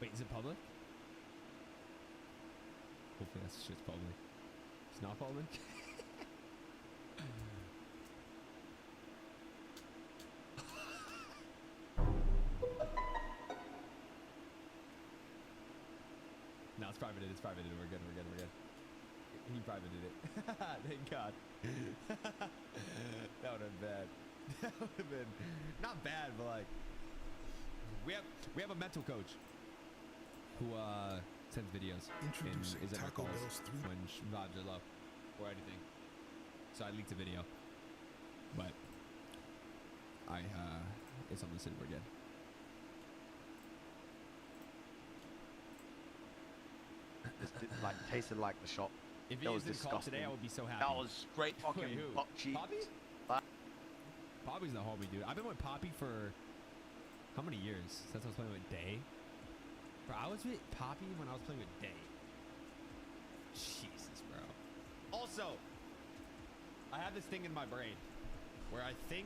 Wait, is it public? Hopefully that shit's public. It's not public? No, it's privated. It's privated. We're good. We're good. We're good. He privated it. Thank God. That would have been bad. That would have been not bad, but like we have a mental coach who sends videos Introducing and is at our Taco calls Bell's 3 when vibes are low or anything. So I leaked a video, but it's on the city. We're good. It like tasted like the shop. If he That was was in call disgusting. today, I would be so happy. That was great Wait, fucking who? butt cheeks. Poppy? Poppy's the homie, dude. I've been with Poppy for how many years? Since I was playing with Day. Bro, I was with Poppy when I was playing with Day. Jesus, bro. Also, I have this thing in my brain where I think.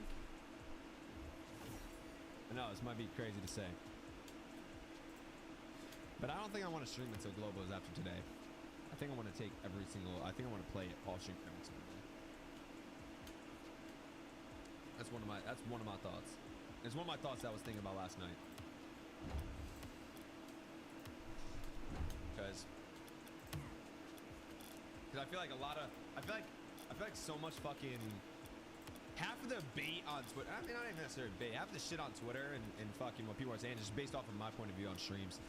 I know this might be crazy to say, but I don't think I want to stream until Global is after today. I think I want to take every single. I think I want to play it all stream every single day. That's one of my thoughts. It's one of my thoughts that I was thinking about last night. Because I feel like I feel like so much fucking half of the bait on Twitter. I mean, not even necessarily bait. Half of the shit on Twitter and fucking what people are saying is just based off of my point of view on streams.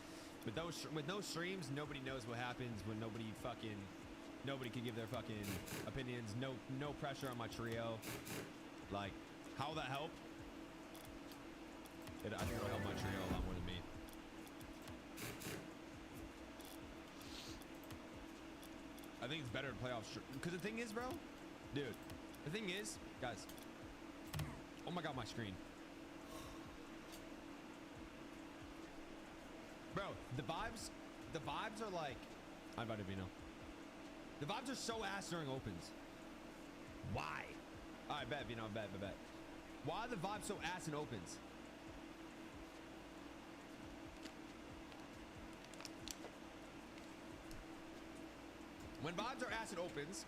But with no streams, nobody knows what happens when nobody can give their fucking opinions. No pressure on my trio. Like, how will that help? I think it'll help my trio a lot more than me. I think it's better to play off stream. Because the thing is, bro, dude, the thing is, guys. Oh my God, my screen. Bro, the vibes are like, I invited Vino. The vibes are so ass during opens. Why? I bet, Vino, I bet. Why are the vibes so ass in opens? When vibes are ass in opens,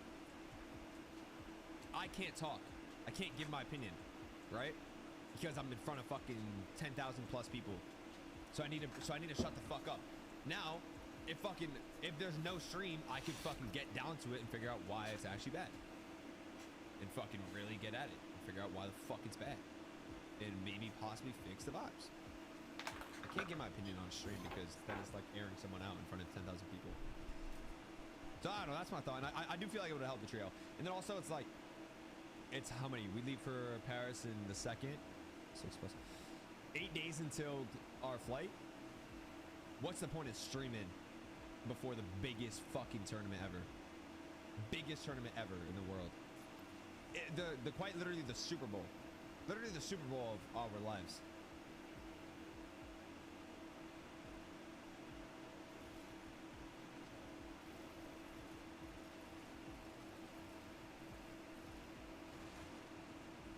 I can't talk. I can't give my opinion, right? Because I'm in front of fucking 10,000 plus people. So I need to shut the fuck up. Now, if there's no stream, I can fucking get down to it and figure out why it's actually bad. And fucking really get at it and figure out why the fuck it's bad. And maybe possibly fix the vibes. I can't give my opinion on stream because then it's like airing someone out in front of 10,000 people. So I don't know, that's my thought. And I do feel like it would help the trio. And then also it's like, it's how many? We leave for Paris in the 2nd. 6 plus 8 days until our flight. What's the point of streaming before the biggest fucking tournament ever? Biggest tournament ever in the world. The quite literally the Super Bowl. Literally the Super Bowl of our lives.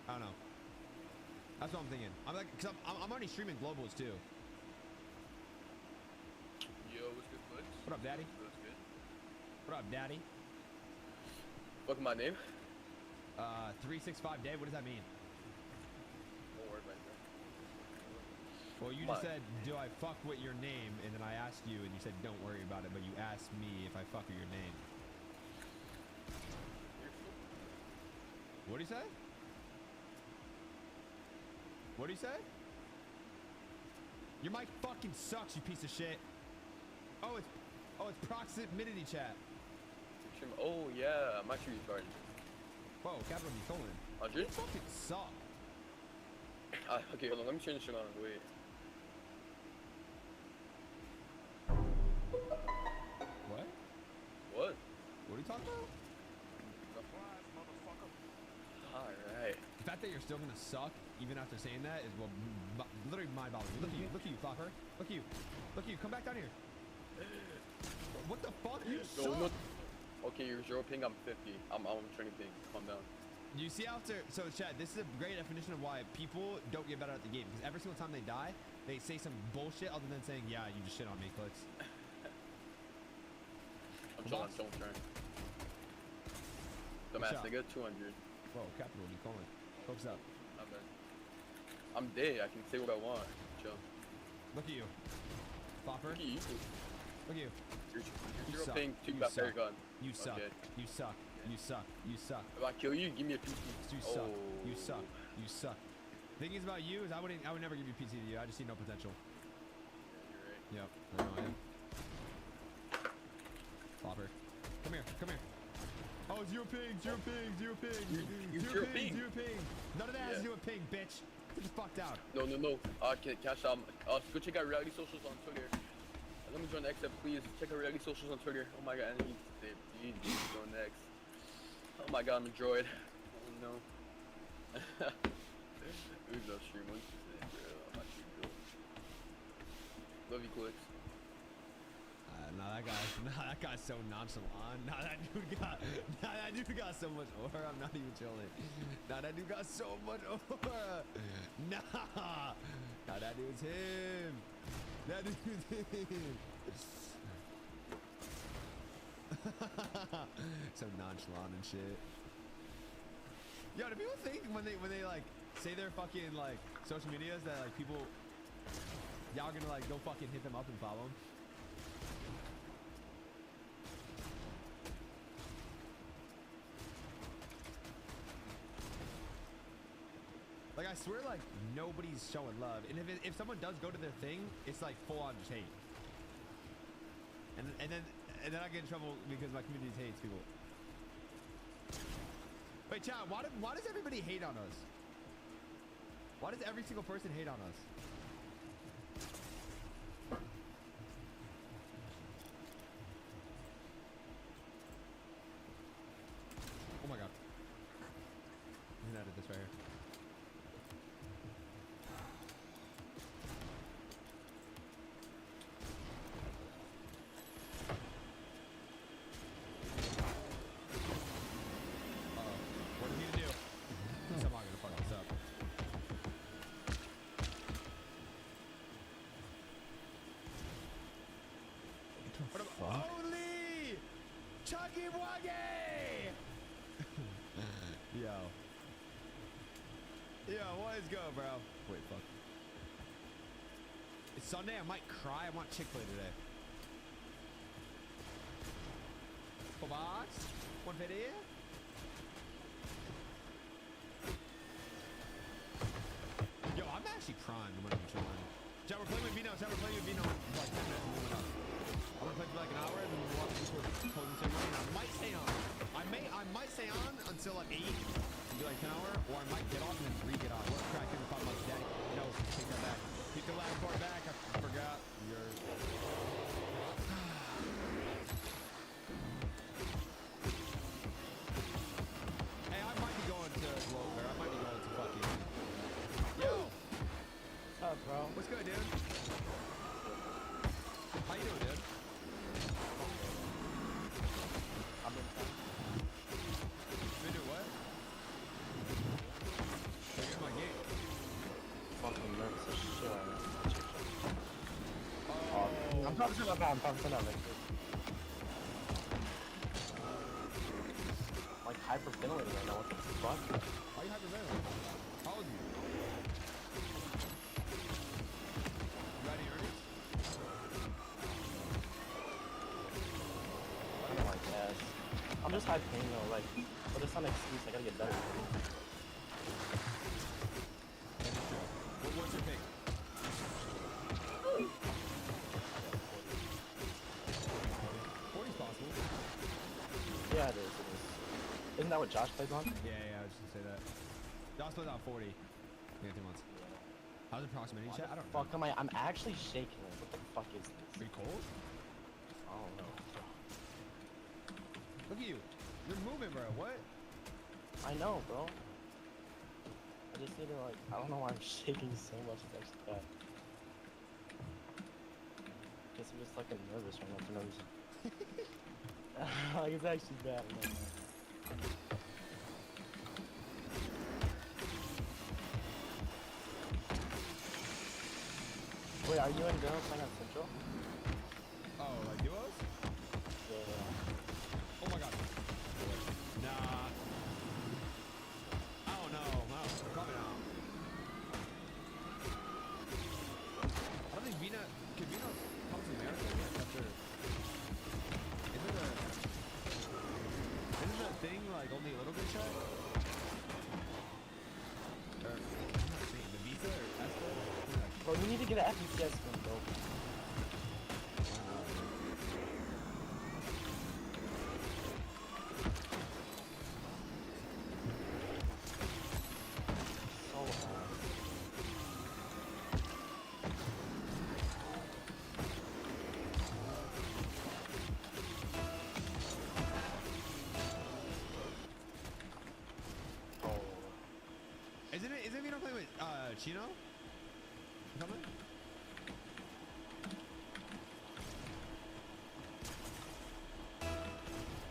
I don't know. That's what I'm thinking. I'm like, cause I'm already streaming globals too. Yo, what's good, folks? What up, Daddy? What's good? What up, Daddy? What's my name? 365 Dave. What does that mean? Don't worry about it. Well, you just said, do I fuck with your name? And then I asked you, and you said, don't worry about it. But you asked me if I fuck with your name. What do you say? What do you say? Your mic fucking sucks, you piece of shit. Oh, it's proximity chat. Oh yeah, I'm actually retarded. Whoa, capital D colon. 100? You fucking suck. Okay, hold on, let me turn this shit on. Wait. What? What? What are you talking about? Alright. The fact that you're still gonna suck even after saying that is well, literally mind-boggling. Look at you, Flopper. Look at you. Come back down here. What the fuck? You suck. No. Okay, you're 0 ping. I'm 50. I'm turning ping. Calm down. You see after, so Chad, this is a great definition of why people don't get better at the game, because every single time they die, they say some bullshit other than saying, yeah, you just shit on me, Clicks. I'm chilling, turn. Dumbass nigga, 200. Whoa, Capital, you calling? Focus up. I'm dead. I can say what I want. Chill. Look at you. Flopper. Look at you. Look at you. You're suck. paying 2 You got suck. bear gun. You suck. Okay. You suck. You suck. You suck. If I kill you, give me a PC. You suck. You suck. You suck. The thing is about you is I would never give you PC to you. I just see no potential. Yeah, you're right. Yep. I know I am. Flopper. Come here. Come here. Oh, zero ping. Zero ping. Zero ping. Zero ping. Zero ping. None of that has to Yeah. do with ping, bitch. Get the fuck down. No. Cash go check out reality socials on Twitter. Let me join the XF, please. Check out reality socials on Twitter. Oh my god, and he's going next. Oh my god, I'm a droid. Oh no. Who's no stream? What's his name, bro? I'm not sure, bro. Love you, Clicks. Nah, that guy's so nonchalant. Nah, that dude got so much aura. I'm not even chilling. Nah, that dude got so much aura. Nah, that dude's him. That dude's him. So nonchalant and shit. Yo, do people think when they like say their fucking like social medias that like people y'all gonna like go fucking hit them up and follow them? Like I swear, like nobody's showing love, and if someone does go to their thing, it's like full on just hate. And then I get in trouble because my community hates people. Wait, chat, why does everybody hate on us? Why does every single person hate on us? Oh my god. I'm gonna edit this right here. What do we need to do? Somehow gonna fuck this up. What the fuck? Holy Chuggy Wuggy! Yo, what is go, bro? Wait, fuck. It's Sunday. I might cry. I want Chick-fil-A today. Full box. 150. Yo, I'm actually primed when I'm chilling. Chat, we're playing with Vino. Chat, we're playing with Vino. For like 10 minutes and moving up. I'm gonna play for like an hour and then we'll walk into a closing ceremony. And I might stay on. I might stay on until like 8 and do like 10 hour, or I might get off and then re-get on. What's cracking with my daddy? No, take that back. Keep the last part back. I forgot. Hey, I might be going to Glover. I might be going to fucking. Yo, What's up, bro? what's good, dude? How you doing, dude? I've been You do what? Here's my game. fucking nervous as shit right now. Oh, I'm probably not bad. I'm probably not like this. Like hyperventilating right now. What the fuck? why you hyperventilating? How old are you? You got any earnings? I don't like that. I'm just high pain though. Like, but it's not an excuse. I gotta get better. What's your pick? 40's possible. Yeah, it is. It is. Isn't that what Josh plays on? Yeah, I was just gonna say that. Josh plays out 40. Yeah, 2 months. How's the proximity Why chat? the I don't fuck know. am I? I'm actually shaking. Like, what the fuck is Are this? you cold? I don't know. Look at you. You're moving, bro. What? I know, bro. I just need to like. I don't know why I'm shaking so much. It's actually bad. Guess I'm just fucking nervous right now for no reason. Like it's actually bad. I'm not gonna- Wait, are you and Dylan playing on Central? Oh, like duos? Yeah. Oh my god. Nah. I don't know. Probably not. I don't think Vina. Could Vina come to America yet after? Isn't the thing like only a little bit shut? Or, I'm not seeing the visa or passport? Bro, you need to get an FPCS skin, bro. So hard. Oh. Isn't Vina playing with Chino? Coming?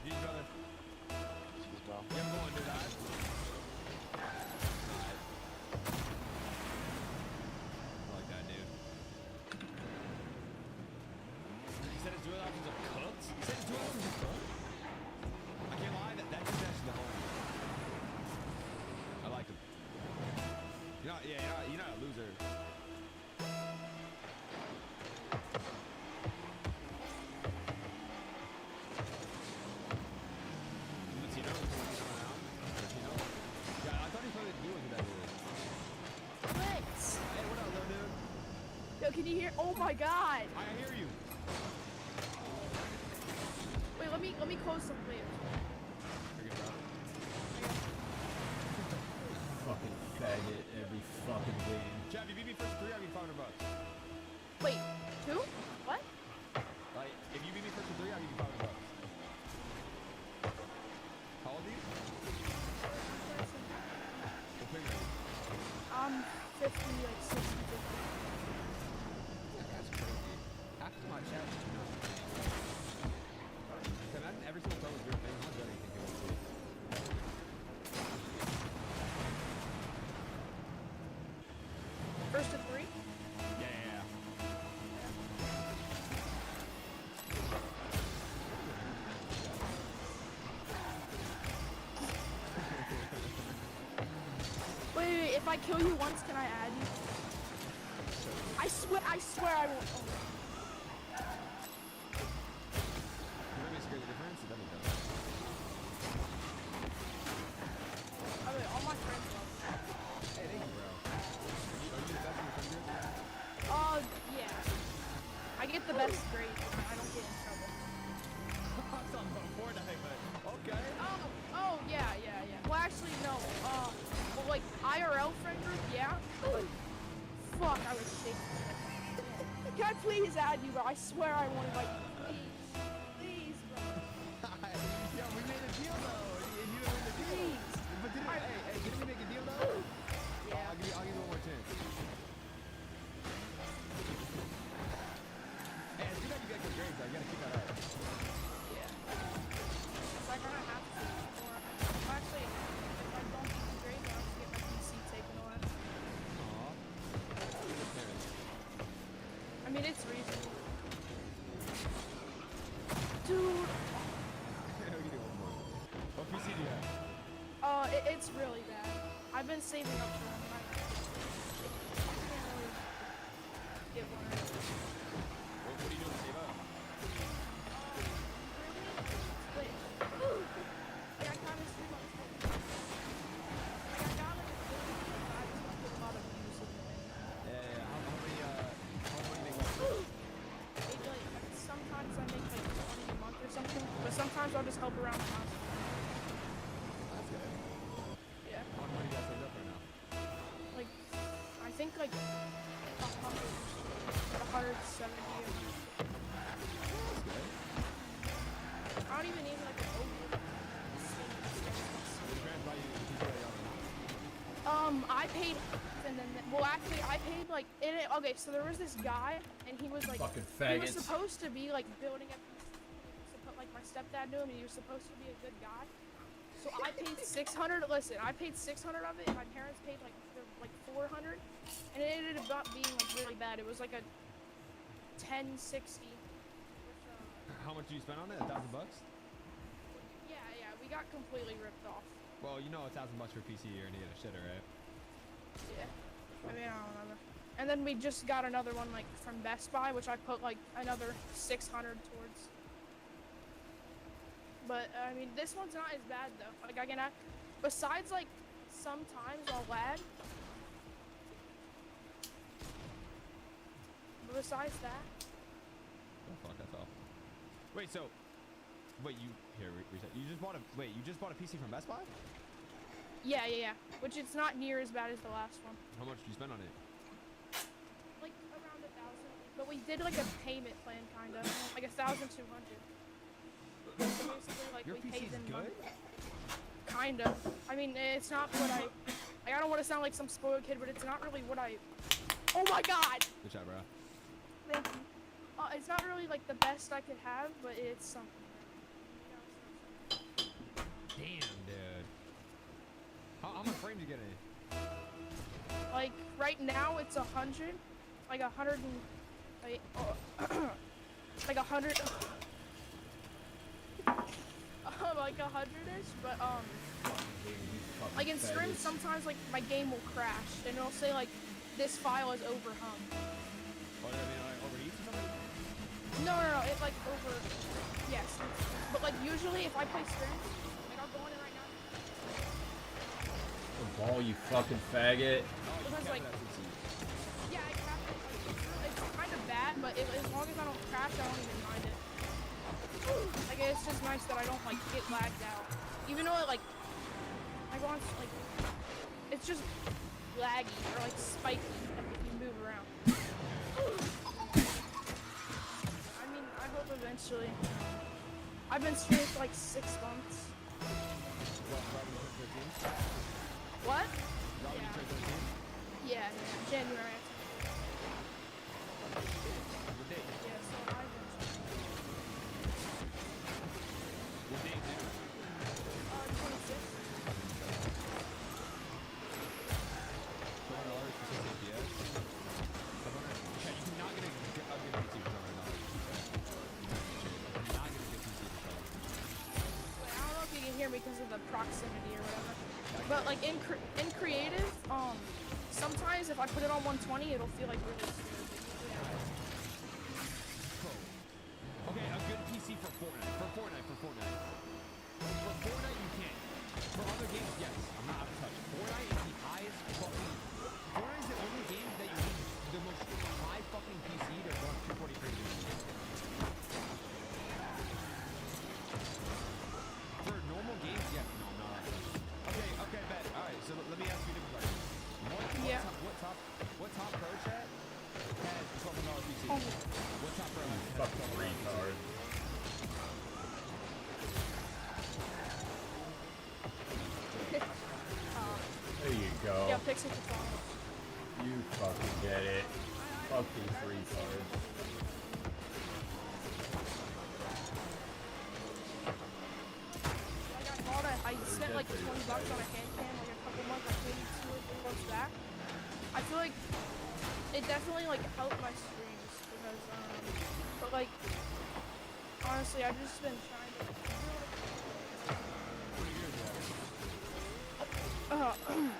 You brother. Jeez, bro. Yeah, I'm going, dude. Alright. I like that, dude. He said his dual options are cooked? He said his dual options are cooked? I can't lie, that dude's actually the homie. I like him. You're not a loser. Latino? Latino? Yeah, I thought he played with duos with that dude. Lex! Hey, what up, little dude? Yo, can you hear? Oh my god! I hear you. Wait, let me close some players. You're good, bro. Fucking faggot every fucking game. Jeff, you beat me first 3, I'll give you $500. Wait, two? What? Like, if you beat me first 3, I'll give you $500. How old are you? What pick are you? I'm 50, like 60, 50. That's crazy. Half of my chat is too much. Imagine every single time was your thing. How good do you think it would be? First to 3? Yeah. Wait, if I kill you once, can I add you? I swear I won't. Oh. You want me to scare the difference? It doesn't matter. I mean, all my friends love me. Hey, thank you, bro. Are you the best in your friend group? Yeah. I get the best grades. I don't get in trouble. I'm talking about Fortnite, but okay. Oh, yeah. Well, actually, no. Well, like, IRL friend group, yeah. But, fuck, I was shaking. Can I please add you, bro? I swear I wanted, like, please, bro. Yo, we made a deal though, and you didn't win the deal. Please. But didn't we make a deal though? Yeah. I'll give you one more chance. Hey, it's good that you got good grades though. You gotta keep that up. Yeah. It's like I don't have to. Or, actually, if I don't get the grades, I'll have to get my PC taken away. Aw. Good parents. I mean, it's reasonable. Dude, I'll give you one more. What PC do you have? it's really bad. I've been saving up for one. I can't really get one. What are you doing to save up? Wait. Like, I kind of stream on Twitch. Like, I got it. I just want to put a lot of views in it. Yeah. How many make one? Maybe, like, sometimes I make like 20 a month or something, but sometimes I'll just help around the house. That's good. Yeah. How much money you got saved up right now? Like, I think like 170 a month. That's good. I don't even need like an over. Your parents buy you a PC at young. I paid, and then, well, actually, I paid like, okay, so there was this guy, and he was like, Fucking he was faggots. supposed to be like building up, like my stepdad knew him, and he was supposed to be a good guy. So I paid 600. Listen, I paid 600 of it, and my parents paid like 400, and it ended up being like really bad. It was like a 1060. How much did you spend on it? $1,000 bucks? Yeah, we got completely ripped off. Well, you know, $1,000 bucks for PC, you're gonna get a shitter, right? Yeah. I mean, I don't remember. And then we just got another one like from Best Buy, which I put like another 600 towards. But I mean, this one's not as bad though. Like I can act. Besides, like sometimes I'll lag. But besides that, Oh fuck, that's all. Wait, so, wait, reset. You just bought a PC from Best Buy? yeah. Which it's not near as bad as the last one. How much did you spend on it? Like around 1,000. But we did like a payment plan, kind of, like 1,200. So basically, like Your we paid PC's them good? Kind of. I mean, it's not what I. Like, I don't want to sound like some spoiled kid, but it's not really what I. Oh my God! Good job, bro. Thank you. It's not really like the best I could have, but it's something. Damn, dude. How much frame did you get in? Like right now, it's 100, like 100 and like, like 100, like 100ish. But like in scrims, sometimes like my game will crash and it'll say like this file is overhung. What did I mean, like overheats or something? No, it like yes. But like usually if I play scrims, like I'll go in it right now. The ball, you fucking faggot. Because like, yeah, I capped it. Like, it's kind of bad, but as long as I don't crash, I don't even mind it. Like it's just nice that I don't like get lagged out. Even though like I go on like it's just laggy or like spiky like, if you move around. I mean, I hope eventually. I've been streaming for like 6 months. What? Yeah, January. Yeah, so I've been streaming. 26. Because of the proximity or whatever. But like in creative, sometimes if I put it on 120, it'll feel like really smooth. Okay, a good PC for Fortnite. For Fortnite, you can. For other games, yes. I'm not out of touch. Fortnite is the highest fucking. Fortnite is the only game that you need the most high fucking PC to run 240 frames a second. For normal games, yes. No, I'm not out of touch. Okay, bet. All right, so let me ask you a different question. What top pro chat has $12 PC? What top pro has Fucking retard. There you go. Yeah, Pixel to follow. You fucking get it. Fuck these retards. I spent like $20 on a hand cam like a couple months, like maybe 2 or 3 months back. I feel like it definitely like helped my streams because but like honestly I've just been trying to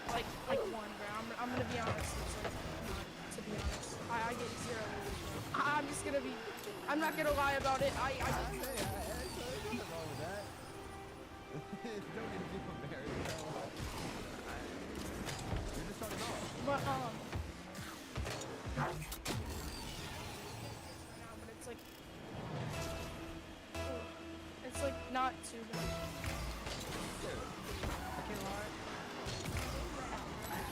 like 1, bro. I'm gonna be honest. It's like not, to be honest, I get 0 views. I'm just gonna be. I'm not gonna lie about it. I just. Don't get too embarrassed. You're just starting off. But but it's like not too bad. I can't lie.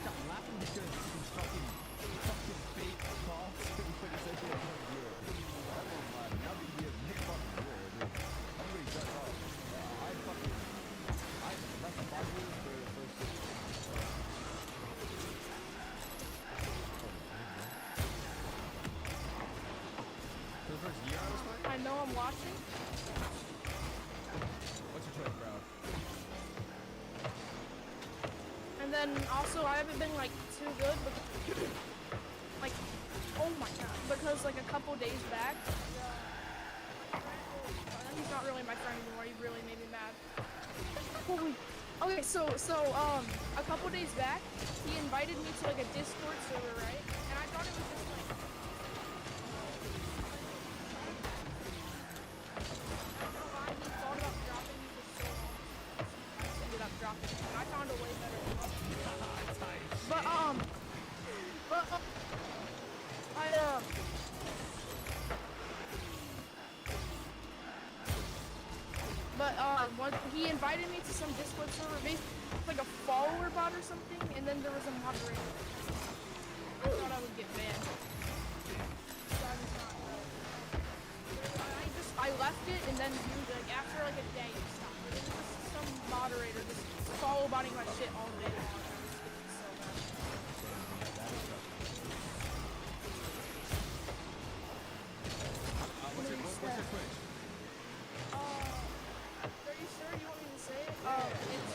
Stop laughing because you fucking fake calls. But it's actually a fucking zero. I won't lie. Now that you have Nick fucking zero, dude. Everybody shuts off. I left 5 years for the first 6 years. For the first year I was playing? I know I'm watching. What's your choice, bro? And then also I haven't been like too good, but like Oh my god. Because like a couple days back, he's not really my friend anymore. He really made me mad. Holy. Okay, so a couple days back, he invited me to like a Discord server, right? And I thought it was just like. I don't know why he thought about dropping me for so long. I just ended up dropping him. And I found a way better. What he invited me to some Discord server, basically like a follower bot or something, and then there was a moderator. I thought I would get banned. So I was not. I left it, and then like after like a day, it stopped. But it was just some moderator just follow botting my shit all day long. I was getting so mad. What's your Twitch? Are you sure you want me to say it? It's...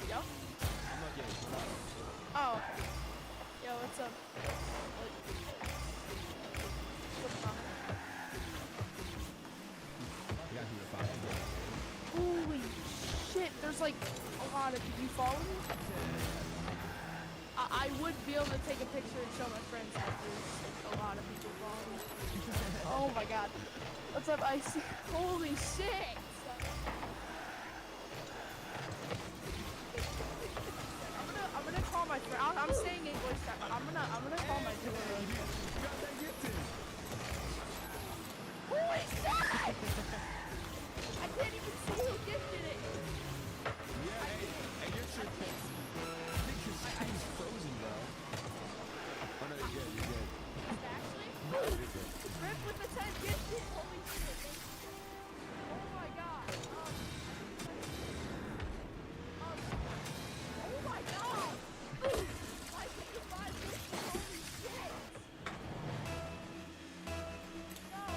Yo? I'm not getting it. Oh, okay. Yo, what's up? You guys need to find it. Holy shit, there's like a lot of people. You follow me? I would be able to take a picture and show my friends that there's a lot of people following me. Oh my god. What's up, Icy? Holy shit! I'm gonna call my friend. I'm staying in voice chat. I'm gonna call my friend. Holy shit! I can't even see who gifted it. Yeah, hey, you're tripping. I think your screen's frozen, bro. Oh no, you're good. Actually, Rip with the 10 gifted. Holy shit. Oh my god. Oh my god. I think the 5 gifted. Holy shit. No.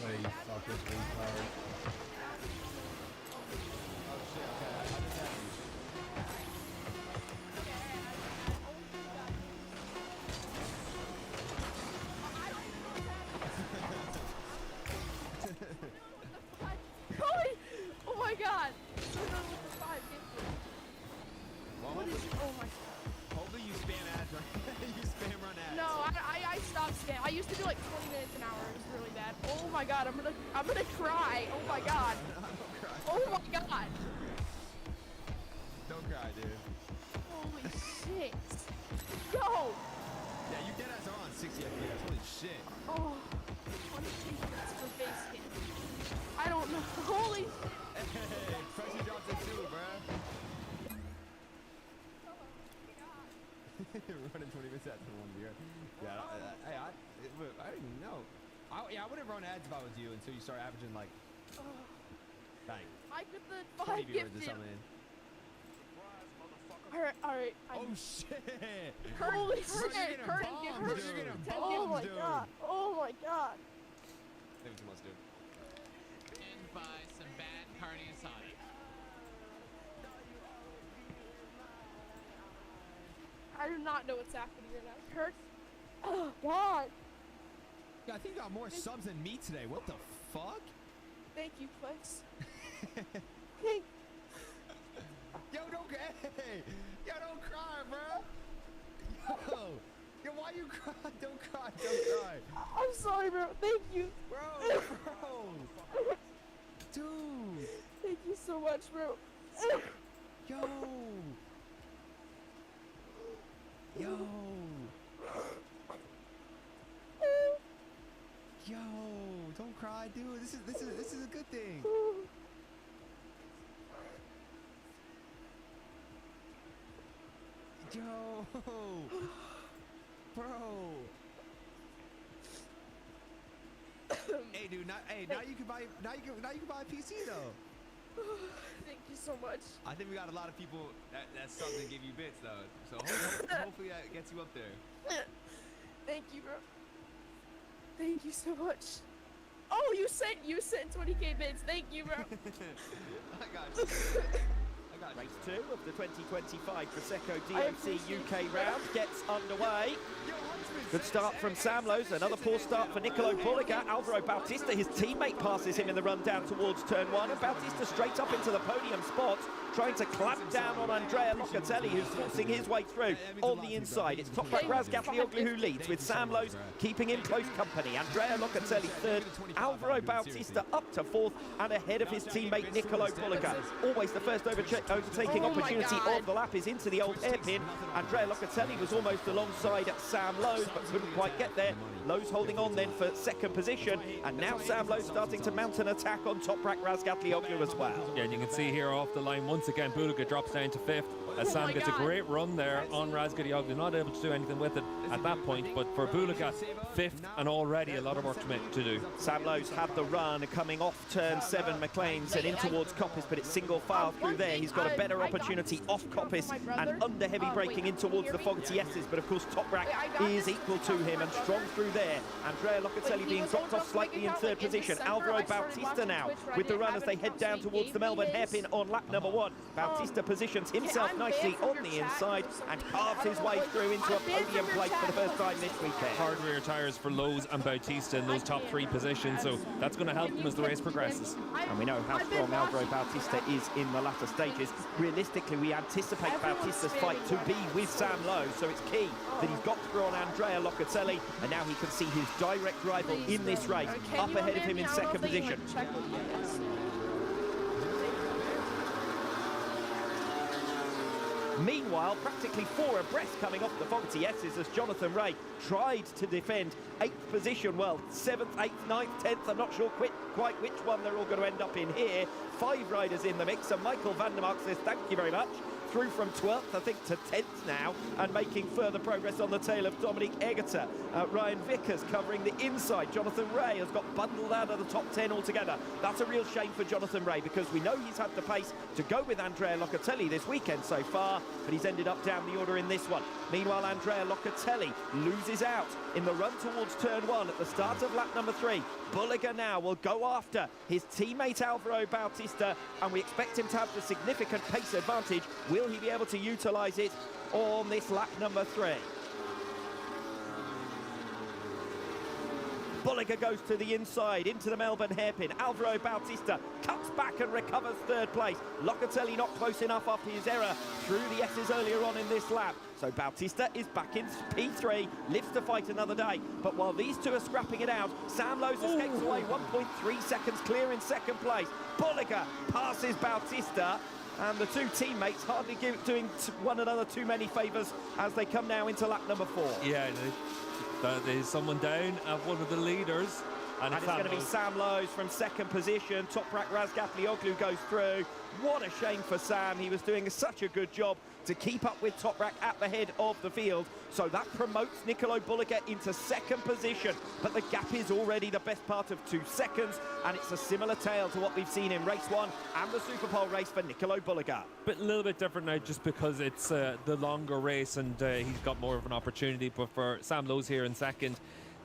Wait, fuck this retard. Oh shit, okay. I just had you. Oh my god! So done with the 5 gifted. Well, What is? Oh my god. hopefully you spam ads, right? You spam run ads. No, I stopped spam. I used to do like 20 minutes an hour. It was really bad. Oh my god, I'm gonna cry. Oh my god. Don't cry. Oh my god. Don't cry, dude. Holy shit. Yo. Yeah, you dead ass are on 60 FPS. Holy shit. Oh. 20 minutes for face hit. I don't know. Holy shit. Hey, Pressy drops it too, bruh. Running 20 minutes after 1 beer. Yeah, I didn't know. I wouldn't run ads if I was you until you start averaging like, like I get the 20 5 viewers or gifted. something. Alright. Oh shit! Holy Bro, you're shit. getting Curtin, bombed, give her dude. You're getting 10 bombed, Oh my dude. god. Oh my god. Maybe too much, dude. And buy some bad carne asada. I do not know what's happening right now. Kurt. Oh god. Yeah, I think you got more subs than me today. What the fuck? Thank you, Flex. Thank Yo, don't hey, yo, don't cry, bro. Yo, why you cry? Don't cry, don't cry. I'm sorry, bro. Thank you. Bro. Dude. Thank you so much, bro. Yo. Yo, don't cry, dude. This is a good thing. Yo, bro. Hey, dude. Now you can buy a PC though. Thank you so much. I think we got a lot of people that's something to give you bits though. So hopefully that gets you up there. Thank you, bro. Thank you so much. Oh, you sent 20k bits. Thank you, bro. I got you. I got you. Race 2 of the 2025 Prosecco DOC UK round gets underway. Good start from Sam Lowes, another poor start for Nicolo Bulliga. Alvaro Bautista, his teammate, passes him in the run down towards turn 1, and Bautista straight up into the podium spot, trying to clamp down on Andrea Locatelli, who's forcing his way through on the inside. It's Toprak Razgatlioglu who leads, with Sam Lowes keeping in close company. Andrea Locatelli third, Alvaro Bautista up to fourth, and ahead of his teammate Nicolo Bulliga. Always the first overtaking opportunity of the lap is into the old hairpin. Andrea Locatelli was almost alongside Sam Lowes, but couldn't quite get there. Lowes holding on then for second position, and now Sam Lowes starting to mount an attack on Toprak Razgatlioglu as well. Yeah, and you can see here off the line, once again, Bulliga drops down to fifth. As Sam gets a great run there on Razgatlioglu, not able to do anything with it at that point, but for Bulliga, fifth, and already a lot of work to do. Sam Lowes had the run coming off turn 7 McLean's and in towards Coppice, but it's single file through there. He's got a better opportunity off Coppice and under heavy braking in towards the Fogarty S's, but of course Toprak is equal to him and strong through there. Andrea Locatelli being dropped off slightly in third position. Alvaro Bautista now with the run as they head down towards the Melbourne hairpin on lap number 1. Bautista positions himself nicely on the inside and carves his way through into a podium place for the first time this weekend. Hard rear tyres for Lowes and Bautista in those top 3 positions, so that's going to help them as the race progresses. And we know how strong Alvaro Bautista is in the latter stages. Realistically, we anticipate Bautista's fight to be with Sam Lowes, so it's key that he's got through on Andrea Locatelli, and now he can see his direct rival in this race up ahead of him in second position. Meanwhile, practically 4 abreast coming off the Fogarty S's as Jonathan Rea tried to defend 8th position. Well, 7th, 8th, 9th, 10th, I'm not sure quite which one they're all going to end up in here. 5 riders in the mix, and Michael van der Mark says thank you very much. Through from 12th, I think, to 10th now, and making further progress on the tail of Dominic Egerter. Ryan Vickers covering the inside. Jonathan Rea has got bundled out of the top 10 altogether. That's a real shame for Jonathan Rea, because we know he's had the pace to go with Andrea Locatelli this weekend so far, but he's ended up down the order in this one. Meanwhile, Andrea Locatelli loses out in the run towards turn 1 at the start of lap number 3. Bulliga now will go after his teammate Alvaro Bautista, and we expect him to have the significant pace advantage. Will he be able to utilise it on this lap number 3? Bulliga goes to the inside, into the Melbourne hairpin. Alvaro Bautista cuts back and recovers third place. Locatelli not close enough after his error through the S's earlier on in this lap. So Bautista is back in P3, lives to fight another day. But while these two are scrapping it out, Sam Lowes escapes away 1.3 seconds clear in second place. Bulliga passes Bautista, and the two teammates hardly doing one another too many favours as they come now into lap number 4. Yeah, there's someone down at one of the leaders. And it's going to be Sam Lowes from second position. Toprak Razgatlioglu goes through. What a shame for Sam. He was doing such a good job to keep up with Toprak at the head of the field. So that promotes Nicolo Bulliga into second position. But the gap is already the best part of 2 seconds. And it's a similar tale to what we've seen in race 1 and the Superpole race for Nicolo Bulliga. But a little bit different now just because it's the longer race and he's got more of an opportunity. But for Sam Lowes here in second,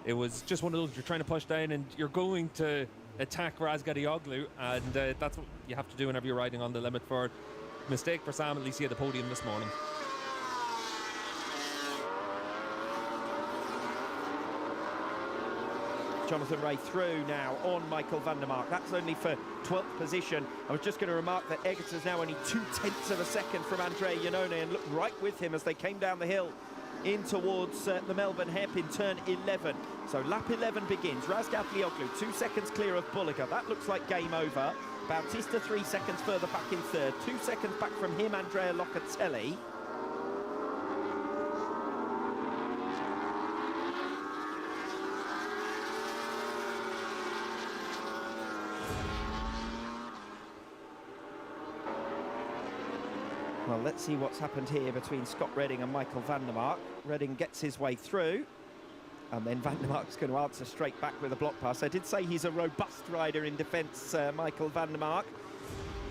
it was just one of those, you're trying to push down and you're going to attack Razgatlioglu, and that's what you have to do whenever you're riding on the limit. For mistake for Sam, at least he had the podium this morning. Jonathan Rea through now on Michael van der Mark. That's only for 12th position. I was just going to remark that Egerter's now only 0.2 of a second from Andrea Iannone, and looked right with him as they came down the hill in towards the Melbourne hairpin, turn 11. So lap 11 begins. Razgatlioglu 2 seconds clear of Bulliga. That looks like game over. Bautista 3 seconds further back in third. 2 seconds back from him, Andrea Locatelli. Well, let's see what's happened here between Scott Redding and Michael van der Mark. Redding gets his way through, and then van der Mark's going to answer straight back with a block pass. I did say he's a robust rider in defence, Michael van der Mark.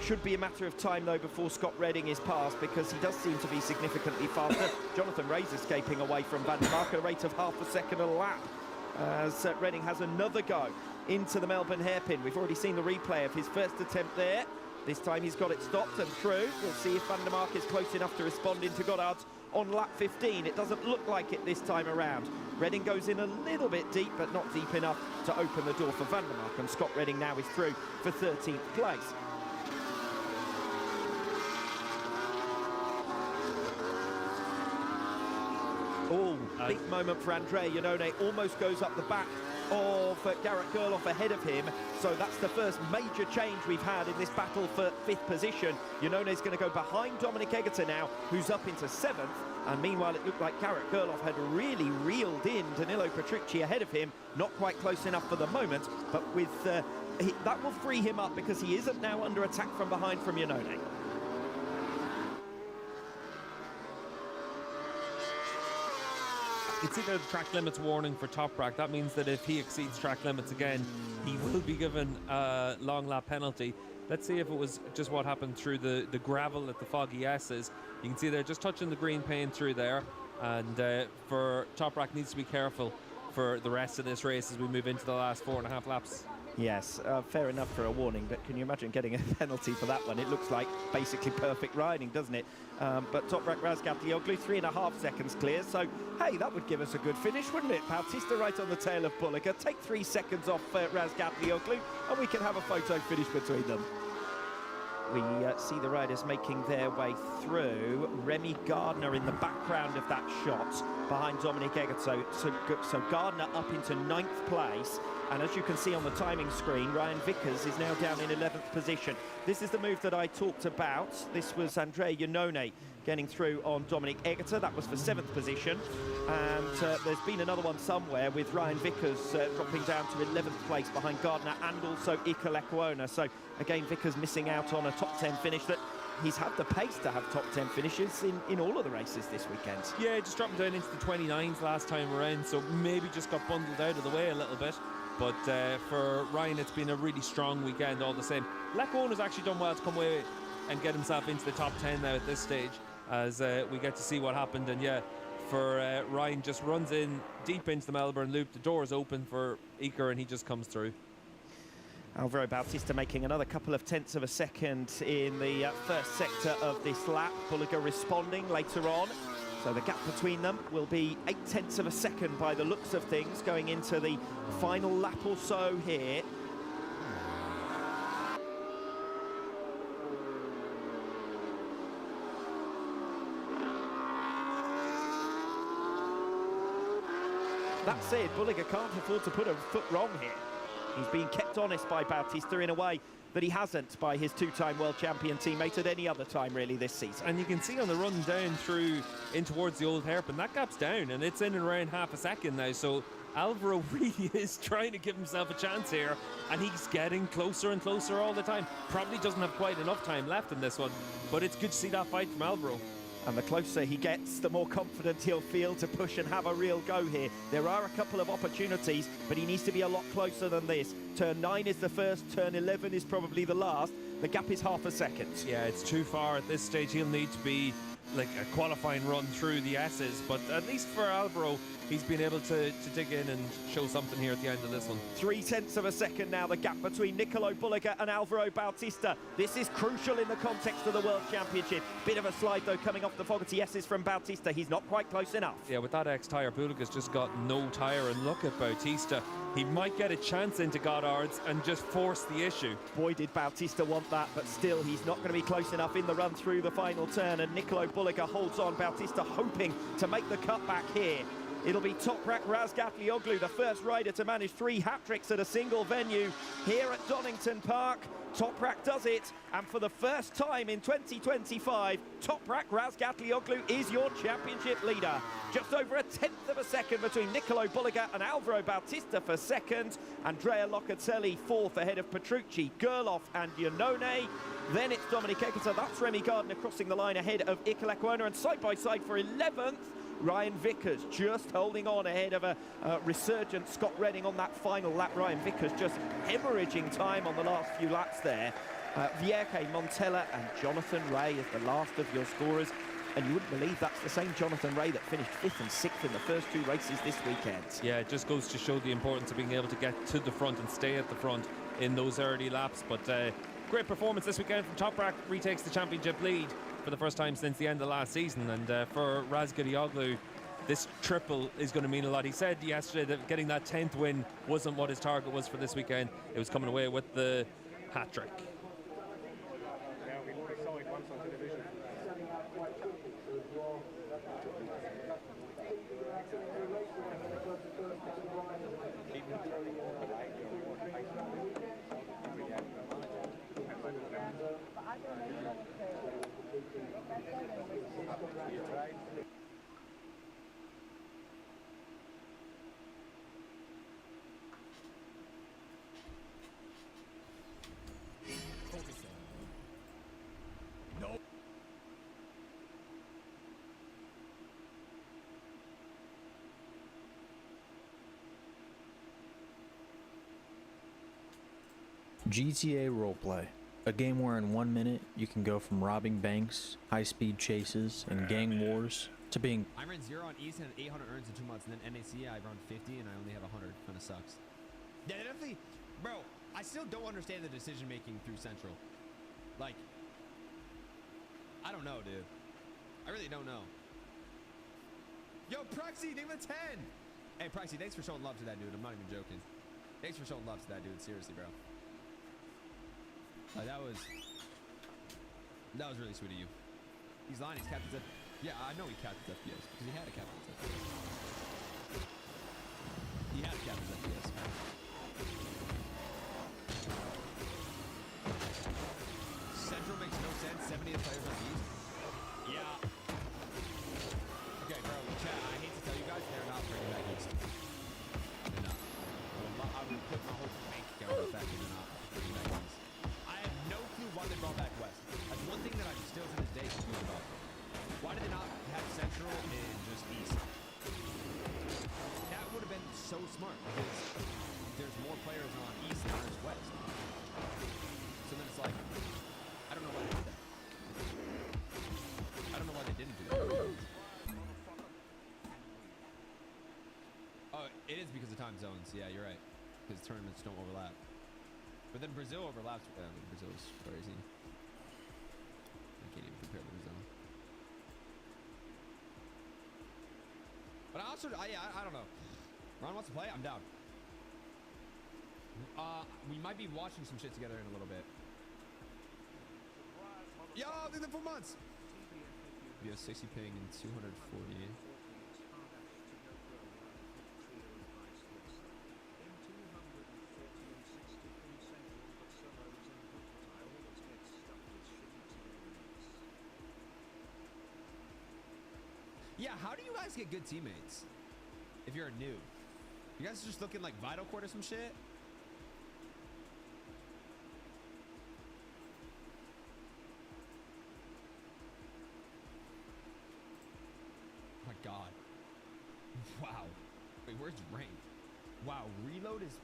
Should be a matter of time, though, before Scott Redding is passed, because he does seem to be significantly faster. Jonathan Ray's escaping away from Van der Mark at a rate of half a second a lap, as Redding has another go into the Melbourne hairpin. We've already seen the replay of his first attempt there. This time he's got it stopped and through. We'll see if Van der Mark is close enough to respond into Goddard on lap 15. It doesn't look like it this time around. Redding goes in a little bit deep, but not deep enough to open the door for Van der Mark, and Scott Redding now is through for 13th place. Oh, big moment for Andre Iannone. Almost goes up the back of Garrett Gerloff ahead of him. So that's the first major change we've had in this battle for 5th position. Iannone's going to go behind Dominic Egerter now, who's up into 7th. And meanwhile, it looked like Garrett Gerloff had really reeled in Danilo Petrucci ahead of him. Not quite close enough for the moment, but with that will free him up, because he isn't now under attack from behind from Iannone. You can see the track limits warning for Toprak. That means that if he exceeds track limits again, he will be given a long lap penalty. Let's see if it was just what happened through the gravel at the Foggy S's. You can see they're just touching the green paint through there. And for Toprak, needs to be careful for the rest of this race as we move into the last 4.5 laps. Yes, fair enough for a warning, but can you imagine getting a penalty for that one? It looks like basically perfect riding, doesn't it? But Toprak Razgatlioglu, 3.5 seconds clear, so hey, that would give us a good finish, wouldn't it? Bautista right on the tail of Bulega. Take 3 seconds off Razgatlioglu, and we can have a photo finish between them. We see the riders making their way through. Remy Gardner in the background of that shot behind Dominic Egerter. So Gardner up into 9th place. And as you can see on the timing screen, Ryan Vickers is now down in 11th position. This is the move that I talked about. This was Andre Iannone getting through on Dominic Egerter. That was for 7th position. And there's been another one somewhere with Ryan Vickers dropping down to 11th place behind Gardner and also Iker Lecuona. So again, Vickers missing out on a top 10 finish that he's had the pace to have top 10 finishes in all of the races this weekend. Yeah, just dropping down into the 29s last time around, so maybe just got bundled out of the way a little bit. But for Ryan, it's been a really strong weekend all the same. Lecuona has actually done well to come away and get himself into the top 10 now at this stage, as we get to see what happened. And yeah, for Ryan, just runs in deep into the Melbourne loop. The door is open for Iker, and he just comes through. Alvaro Bautista making another couple of tenths of a second in the first sector of this lap. Bulega responding later on. So the gap between them will be 0.8 of a second by the looks of things going into the final lap or so here. That said, Bulega can't afford to put a foot wrong here. He's been kept honest by Bautista in a way that he hasn't by his 2-time world champion teammate at any other time really this season. And you can see on the run down through in towards the old hairpin, that gap's down and it's in and around half a second now. So Alvaro really is trying to give himself a chance here, and he's getting closer and closer all the time. Probably doesn't have quite enough time left in this one, but it's good to see that fight from Alvaro. And the closer he gets, the more confident he'll feel to push and have a real go here. There are a couple of opportunities, but he needs to be a lot closer than this. Turn 9 is the first, turn 11 is probably the last. The gap is half a second. Yeah, it's too far at this stage. He'll need to be like a qualifying run through the S's, but at least for Alvaro, he's been able to dig in and show something here at the end of this one. 0.3 of a second now, the gap between Nicolo Bulega and Alvaro Bautista. This is crucial in the context of the World Championship. Bit of a slide though coming off the Fogarty S's from Bautista. He's not quite close enough. Yeah, with that X-tyre, Bulega's just got no tyre, and look at Bautista. He might get a chance into Goddard's and just force the issue. Boy, did Bautista want that, but still he's not going to be close enough in the run through the final turn, and Nicolo Bulega holds on. Bautista hoping to make the cut back here. It'll be Toprak Razgatlioglu, the first rider to manage 3 hat-tricks at a single venue here at Donington Park. Toprak does it, and for the first time in 2025, Toprak Razgatlioglu is your championship leader. Just over 0.1 of a second between Nicolo Bulega and Alvaro Bautista for second. Andrea Locatelli fourth ahead of Petrucci, Gerloff and Iannone. Then it's Dominic Egerter, that's Remy Gardner crossing the line ahead of Iker Lecuona, and side by side for 11th. Ryan Vickers just holding on ahead of a resurgent Scott Redding on that final lap. Ryan Vickers just hemorrhaging time on the last few laps there. Vierke, Montella and Jonathan Ray as the last of your scorers. And you wouldn't believe that's the same Jonathan Ray that finished 5th and 6th in the first 2 races this weekend. Yeah, it just goes to show the importance of being able to get to the front and stay at the front in those early laps. But great performance this weekend from Toprak, retakes the championship lead for the first time since the end of last season. And for Razgatlioglu, this triple is going to mean a lot. He said yesterday that getting that 10th win wasn't what his target was for this weekend. It was coming away with the hat-trick. GTA Roleplay, a game where in 1 minute you can go from robbing banks, high-speed chases, and gang wars to being... I ran 0 on East and 800 earns in 2 months, and then NAC I run 50 and I only have 100. Kind of sucks. Yeah, definitely, bro. I still don't understand the decision making through Central. Like, I don't know, dude. I really don't know. Yo, Prexy, name of 10. Hey, Prexy, thanks for showing love to that dude. I'm not even joking. Thanks for showing love to that dude. Seriously, bro. That was really sweet of you. He's lying. He's captain's F. Yeah, I know he captain's FPS because he had a captain's FPS. He had a captain's FPS. Central makes no sense. 70th players on East. Yeah. Okay, bro. Chat. I hate to tell you guys, they're not bringing back East. They're not. I would put my whole bank account on the fact that they're not bringing back East. Why they brought back West. That's one thing that I'm still to this day confused about. Why did they not have Central and just East? That would have been so smart because there's more players on East than there's West. So then it's like, I don't know why they did that. I don't know why they didn't do that. Oh, it is because of time zones. Yeah, you're right. Because tournaments don't overlap. But then Brazil overlaps. Brazil's crazy. I can't even compare to Brazil. But I also, I don't know. Ron wants to play? I'm down. We might be watching some shit together in a little bit. Yo, they've been 4 months. We have 60 ping and 240. Yeah, how do you guys get good teammates if you're a noob? You guys just looking like Vital Court or some shit? Oh my god. Wow. Wait, where's rank? Wow, reload is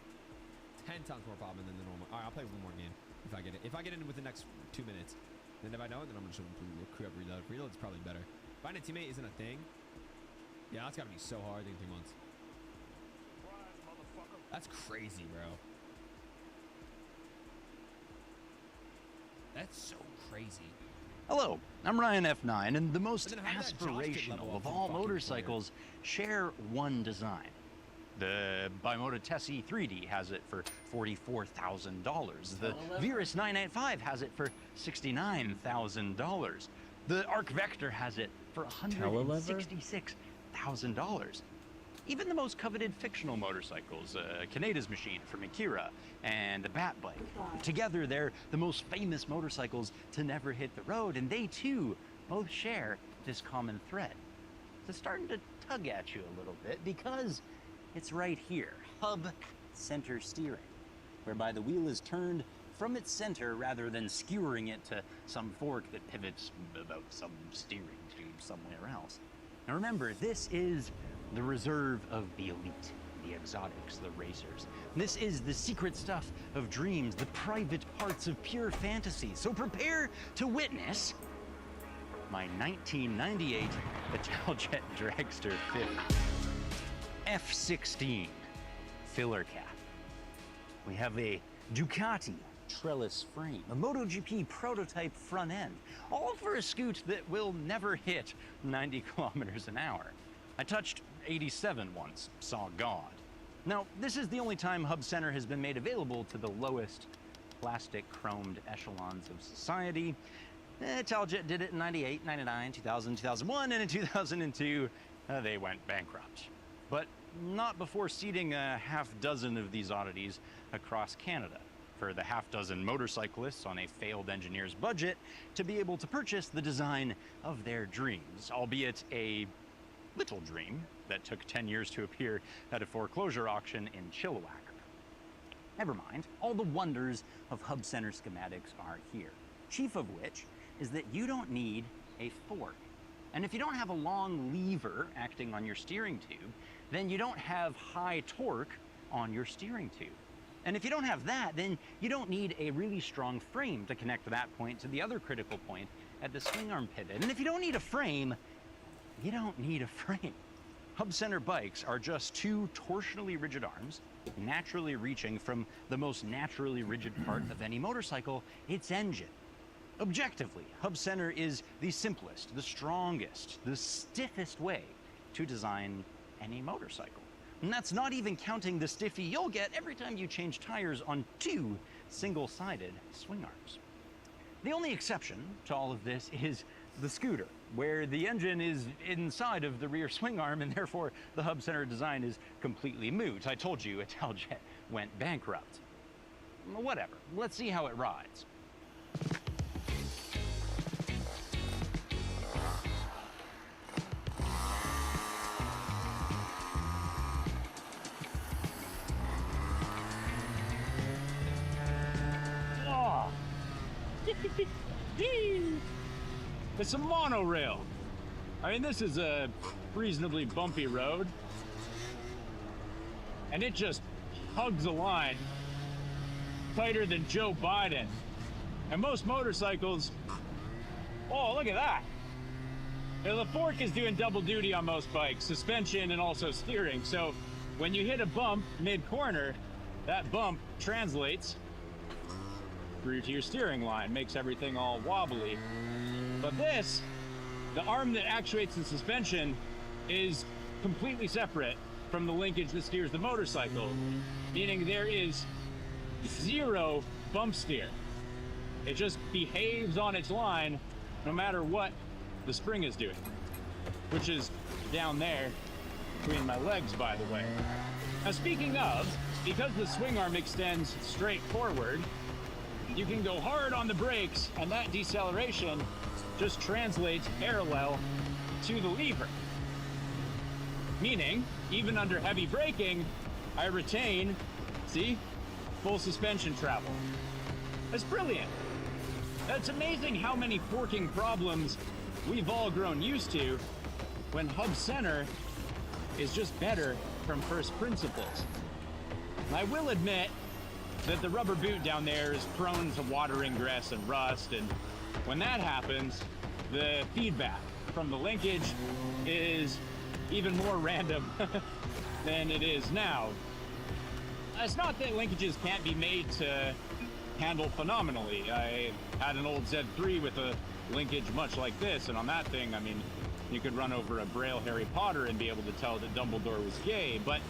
10 times more problem than the normal. All right, I'll play one more game if I get it. If I get in with the next 2 minutes. Then if I don't, then I'm just gonna queue up reload. Reload's probably better. Find a teammate isn't a thing. Yeah, that's gotta be so hard in 3 months. That's crazy, bro. That's so crazy. Hello, I'm Ryan F9, and the most aspirational of all motorcycles share one design. The Bimota Tessie 3D has it for $44,000. The Virus 995 has it for $69,000. The Arc Vector has it for $166,000. Even the most coveted fictional motorcycles, Kaneda's Machine from Akira and the Bat Bike. Together, they're the most famous motorcycles to never hit the road, and they too both share this common thread. It's starting to tug at you a little bit because it's right here, hub center steering, whereby the wheel is turned from its center rather than skewering it to some fork that pivots about some steering tube somewhere else. Now remember, this is the reserve of the elite. the exotics, the racers. This is the secret stuff of dreams, the private parts of pure fantasy. So prepare to witness my 1998 Italjet Dragster 50 F16 filler cap. We have a Ducati trellis frame, a MotoGP prototype front end, all for a scoot that will never hit 90 kilometers an hour. I touched 87 once, saw God. Now, this is the only time Hub Center has been made available to the lowest plastic chromed echelons of society. Italjet did it in 98, 99, 2000, 2001, and in 2002, they went bankrupt. But not before seeding a half dozen of these oddities across Canada for the half dozen motorcyclists on a failed engineer's budget to be able to purchase the design of their dreams, albeit a little dream that took 10 years to appear at a foreclosure auction in Chilliwack. Never mind, all the wonders of Hub Center schematics are here, chief of which is that you don't need a fork. And if you don't have a long lever acting on your steering tube, then you don't have high torque on your steering tube. And if you don't have that, then you don't need a really strong frame to connect that point to the other critical point at the swing arm pivot. And if you don't need a frame, you don't need a frame. Hub Center bikes are just two torsionally rigid arms, naturally reaching from the most naturally rigid part of any motorcycle, its engine. Objectively, Hub Center is the simplest, the strongest, the stiffest way to design any motorcycle. And that's not even counting the stiffy you'll get every time you change tires on two single-sided swing arms. The only exception to all of this is the scooter, where the engine is inside of the rear swing arm and therefore the Hub Center design is completely moot. I told you Italjet went bankrupt. Whatever, let's see how it rides. It's a monorail. I mean, this is a reasonably bumpy road. And it just hugs a line tighter than Joe Biden. And most motorcycles, oh, look at that. You know, the fork is doing double duty on most bikes, suspension and also steering. So when you hit a bump mid-corner, that bump translates through to your steering line, makes everything all wobbly. But this, the arm that actuates the suspension, is completely separate from the linkage that steers the motorcycle, meaning there is zero bump steer. It just behaves on its line no matter what the spring is doing, which is down there between my legs, by the way. Now, speaking of, because the swing arm extends straight forward, you can go hard on the brakes, and that deceleration just translates parallel to the lever. Meaning, even under heavy braking, I retain, see, full suspension travel. That's brilliant. It's amazing how many forking problems we've all grown used to when Hub Center is just better from first principles. And I will admit that the rubber boot down there is prone to water ingress and rust, and when that happens, the feedback from the linkage is even more random than it is now. It's not that linkages can't be made to handle phenomenally. I had an old Z3 with a linkage much like this, and on that thing, I mean, you could run over a Braille Harry Potter and be able to tell that Dumbledore was gay, but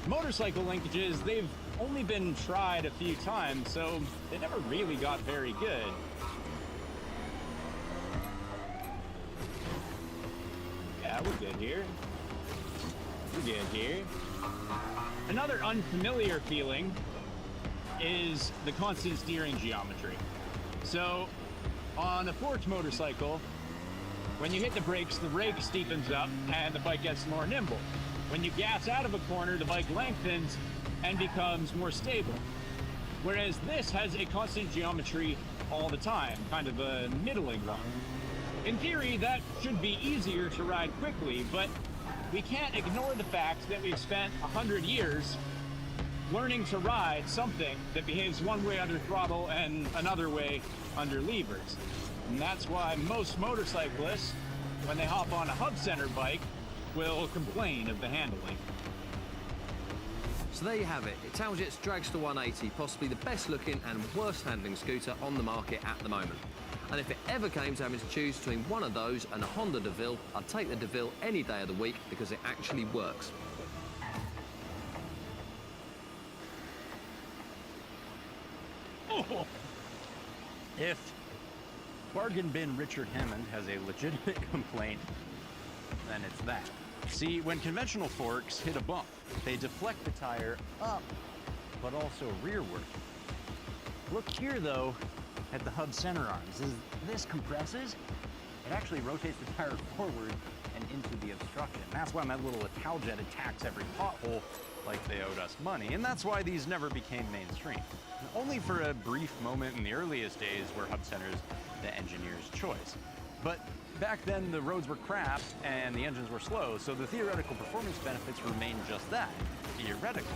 motorcycle linkages, they've only been tried a few times, so they never really got very good. Yeah, we're good here. We're good here. Another unfamiliar feeling is the constant steering geometry. So, on a forked motorcycle, when you hit the brakes, the rake steepens up and the bike gets more nimble. When you gas out of a corner, the bike lengthens and becomes more stable. Whereas this has a constant geometry all the time, kind of a middling one. In theory, that should be easier to ride quickly, but we can't ignore the fact that we've spent 100 years learning to ride something that behaves one way under throttle and another way under levers. And that's why most motorcyclists, when they hop on a hub center bike, will complain of the handling. So there you have it. Italjet's Dragster 180, possibly the best looking and worst handling scooter on the market at the moment. And if it ever came to having to choose between one of those and a Honda DeVille, I'd take the DeVille any day of the week because it actually works. Oh. If Bargain Bin Richard Hammond has a legitimate complaint, then it's that. See, when conventional forks hit a bump, they deflect the tire up, but also rearward. Look here, though, at the hub center arms. As this compresses, it actually rotates the tire forward and into the obstruction. That's why my little Italjet attacks every pothole like they owed us money, and that's why these never became mainstream. Only for a brief moment in the earliest days were hub centers the engineer's choice. But back then, the roads were crap and the engines were slow, so the theoretical performance benefits remained just that, theoretical.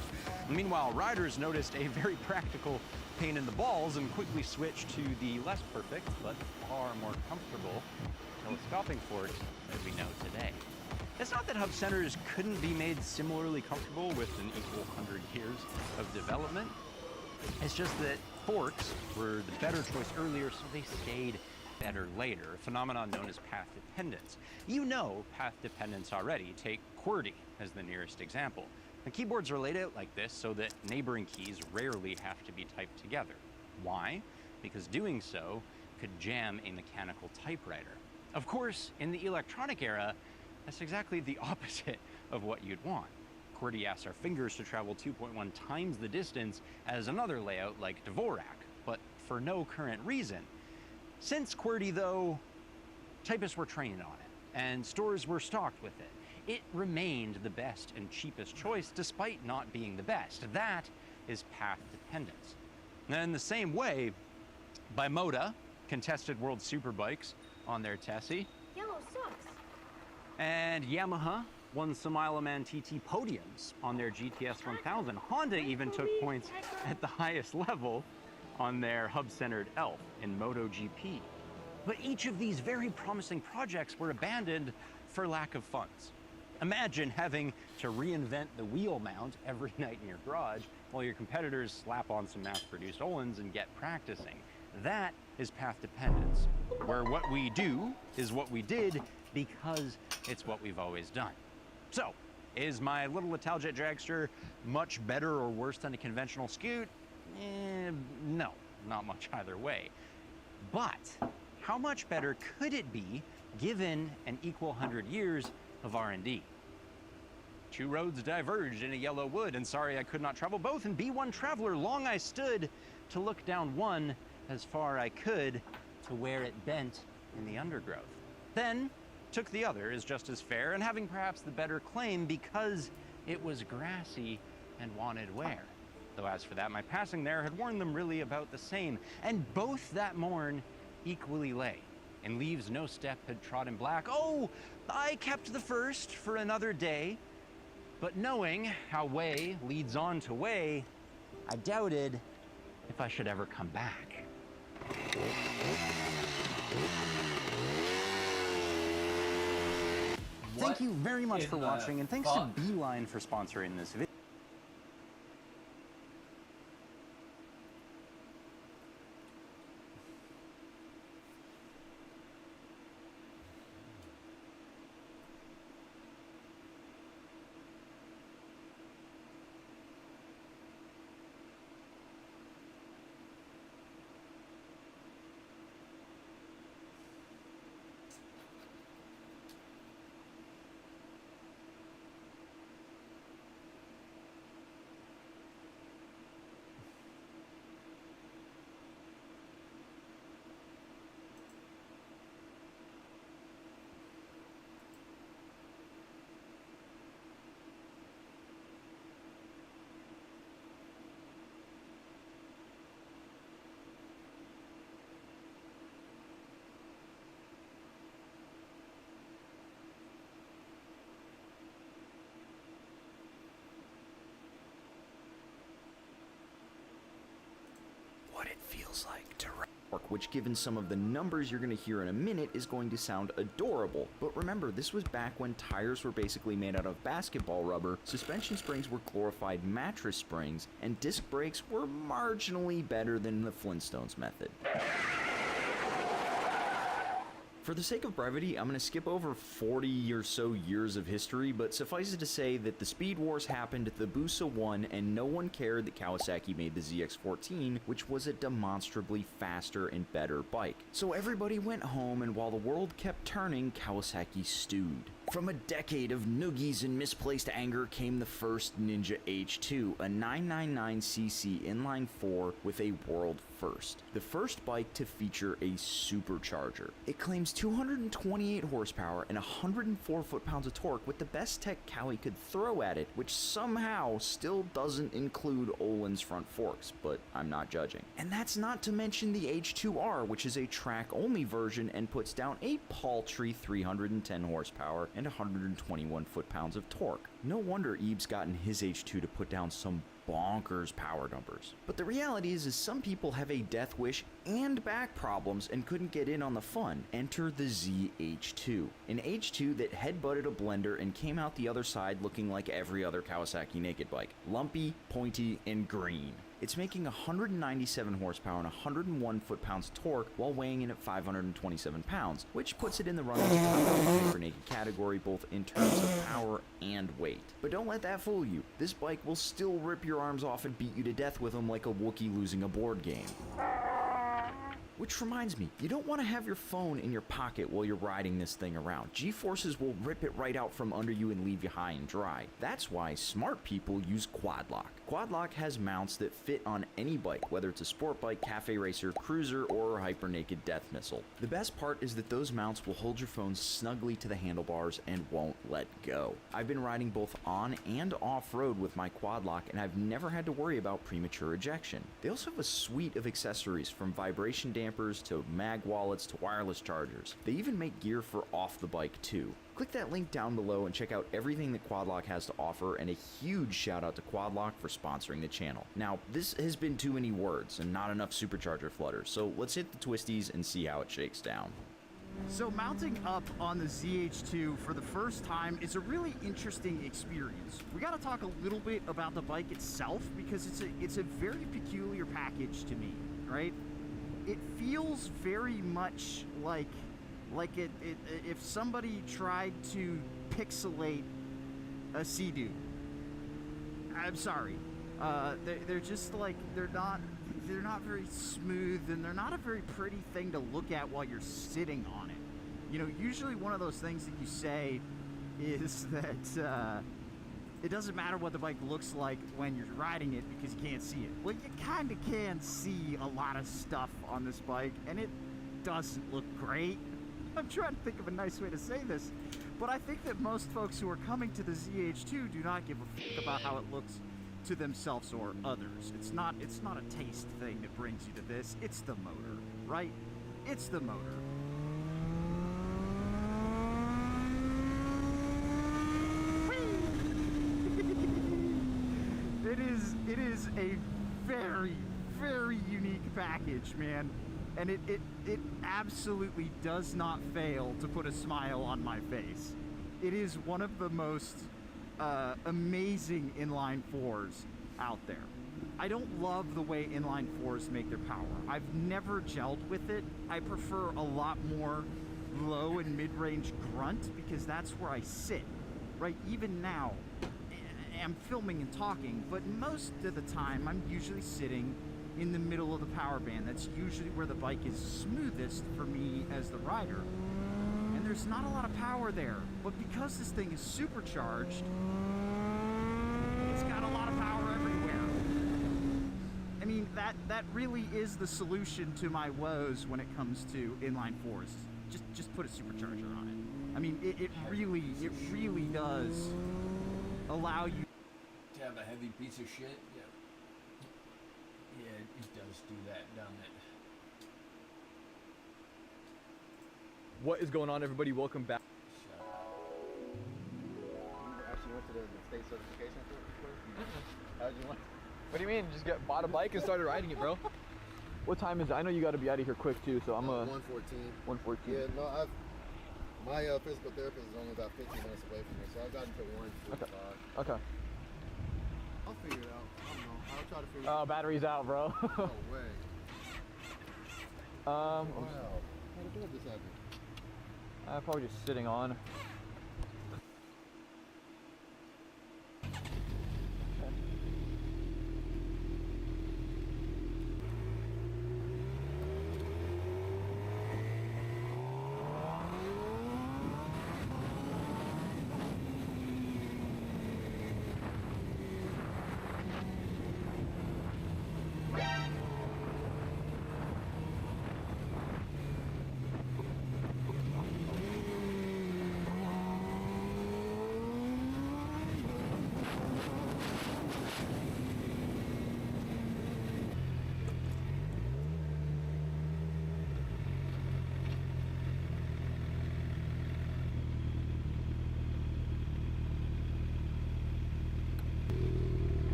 Meanwhile, riders noticed a very practical pain in the balls and quickly switched to the less perfect, but far more comfortable telescoping forks that we know today. It's not that hub centers couldn't be made similarly comfortable with an equal 100 years of development. It's just that forks were the better choice earlier, so they stayed better later, a phenomenon known as path dependence. You know path dependence already. Take QWERTY as the nearest example. The keyboards are laid out like this so that neighboring keys rarely have to be typed together. Why? Because doing so could jam a mechanical typewriter. Of course, in the electronic era, that's exactly the opposite of what you'd want. QWERTY asks our fingers to travel 2.1 times the distance as another layout like Dvorak, but for no current reason. Since QWERTY, though, typists were trained on it, and stores were stocked with it, it remained the best and cheapest choice despite not being the best. That is path dependence. And in the same way, Bimota contested World Superbikes on their Tessie. Yellow sucks. And Yamaha won some Isle of Man TT podiums on their GTS 1000. Honda even took points at the highest level on their hub-centered Elf in MotoGP. But each of these very promising projects were abandoned for lack of funds. Imagine having to reinvent the wheel mount every night in your garage while your competitors slap on some mass-produced Öhlins and get practicing. That is path dependence, where what we do is what we did because it's what we've always done. So, is my little Italjet dragster much better or worse than a conventional scoot? No, not much either way. But how much better could it be given an equal 100 years of R&D? Two roads diverged in a yellow wood, and sorry I could not travel both, and be one traveler, long I stood to look down one as far I could to where it bent in the undergrowth. Then took the other as just as fair, and having perhaps the better claim because it was grassy and wanted wear. Though as for that, my passing there had worn them really about the same, and both that morn equally lay, and leaves no step had trodden black. Oh, I kept the first for another day, but knowing how way leads on to way, I doubted if I should ever come back. Thank you very much for watching, and thanks to Beeline for sponsoring this video. feels like to ride, which given some of the numbers you're going to hear in a minute is going to sound adorable. But remember, this was back when tires were basically made out of basketball rubber, suspension springs were glorified mattress springs, and disc brakes were marginally better than the Flintstones method. For the sake of brevity, I'm going to skip over 40 or so years of history, but suffice it to say that the Speed Wars happened, the Busa won, and no one cared that Kawasaki made the ZX-14, which was a demonstrably faster and better bike. So everybody went home, and while the world kept turning, Kawasaki stewed. From a decade of noogies and misplaced anger came the first Ninja H2, a 999cc inline 4 with a world first. The first bike to feature a supercharger. It claims 228 horsepower and 104 foot-pounds of torque with the best tech Kawi could throw at it, which somehow still doesn't include Öhlins front forks, but I'm not judging. And that's not to mention the H2R, which is a track-only version and puts down a paltry 310 horsepower and 121 foot-pounds of torque. No wonder Ebe's gotten his H2 to put down some bonkers power numbers. But the reality is some people have a death wish and back problems and couldn't get in on the fun. Enter the ZH2, an H2 that headbutted a blender and came out the other side looking like every other Kawasaki naked bike. Lumpy, pointy, and green. It's making 197 horsepower and 101 foot-pounds torque while weighing in at 527 pounds, which puts it in the running top of the hyper naked category both in terms of power and weight. But don't let that fool you. This bike will still rip your arms off and beat you to death with them like a Wookiee losing a board game. Which reminds me, you don't want to have your phone in your pocket while you're riding this thing around. G-forces will rip it right out from under you and leave you high and dry. That's why smart people use Quad Lock. Quad Lock has mounts that fit on any bike, whether it's a sport bike, cafe racer, cruiser, or hyper naked death missile. The best part is that those mounts will hold your phone snugly to the handlebars and won't let go. I've been riding both on and off-road with my Quad Lock, and I've never had to worry about premature ejection. They also have a suite of accessories from vibration dampers to mag wallets to wireless chargers. They even make gear for off the bike too. Click that link down below and check out everything that Quad Lock has to offer, and a huge shout out to Quad Lock for sponsoring the channel. Now, this has been too many words and not enough supercharger flutter, so let's hit the twisties and see how it shakes down. So mounting up on the ZH2 for the first time is a really interesting experience. We got to talk a little bit about the bike itself because it's a very peculiar package to me, right? It feels very much like if somebody tried to pixelate a Sea-Doo. I'm sorry. They're just like, they're not very smooth, and they're not a very pretty thing to look at while you're sitting on it. You know, usually one of those things that you say is that it doesn't matter what the bike looks like when you're riding it because you can't see it. Well, you kind of can see a lot of stuff on this bike, and it doesn't look great. I'm trying to think of a nice way to say this, but I think that most folks who are coming to the ZH2 do not give a fuck about how it looks to themselves or others. It's not a taste thing that brings you to this. It's the motor, right? It's the motor. It is a very, very unique package, man. And it absolutely does not fail to put a smile on my face. It is one of the most amazing inline fours out there. I don't love the way inline fours make their power. I've never gelled with it. I prefer a lot more low and mid-range grunt because that's where I sit. Right, even now, I'm filming and talking, but most of the time I'm usually sitting in the middle of the power band. That's usually where the bike is smoothest for me as the rider. And there's not a lot of power there, but because this thing is supercharged, it's got a lot of power everywhere. I mean, that really is the solution to my woes when it comes to inline fours. Just put a supercharger on it. I mean, it really does allow you to have a heavy piece of shit. Yeah. Yeah, it does do that, doesn't it? What is going on, everybody? Welcome back. You actually went to the state certification course? How'd you want? What do you mean? You just bought a bike and started riding it, bro? What time is it? I know you got to be out of here quick too, so I'm 1:14. 1:14. Yeah, no, my physical therapist is only about 15 minutes away from me, so I've got until 1:45. Okay. I'll figure it out. I don't know. I'll try to figure it Oh, out. battery's out, bro. No way. Wow. How did this happen? Probably just sitting on.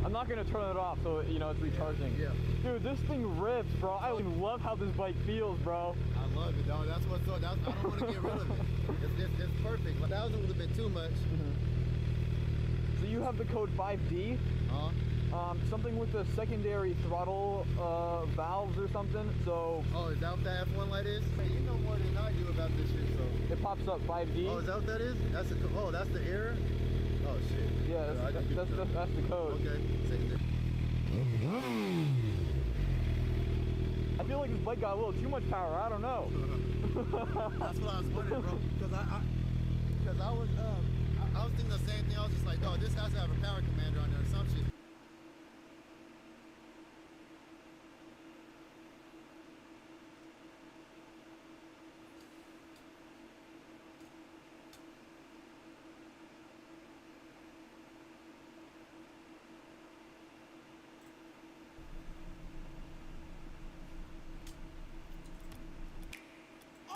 I'm not gonna turn it off, so you know it's recharging. Yeah. Dude, this thing rips, bro. I love how this bike feels, bro. I love it, dog. That's what's up. I don't want to get rid of it. It's perfect. 1,000 was a bit too much. So you have the code 5D. Something with the secondary throttle valves or something. So. Oh, is that what the F1 light is? Hey, you know more than I do about this shit, so. It pops up 5D. Oh, is that what that is? That's the that's the error. Oh shit. Yeah, that's the code. Okay. Secondary. I feel like this bike got a little too much power. I don't know. That's what I was wondering, bro. Because I was thinking the same thing. I was just like, oh, this has to have a power commander on there or some shit.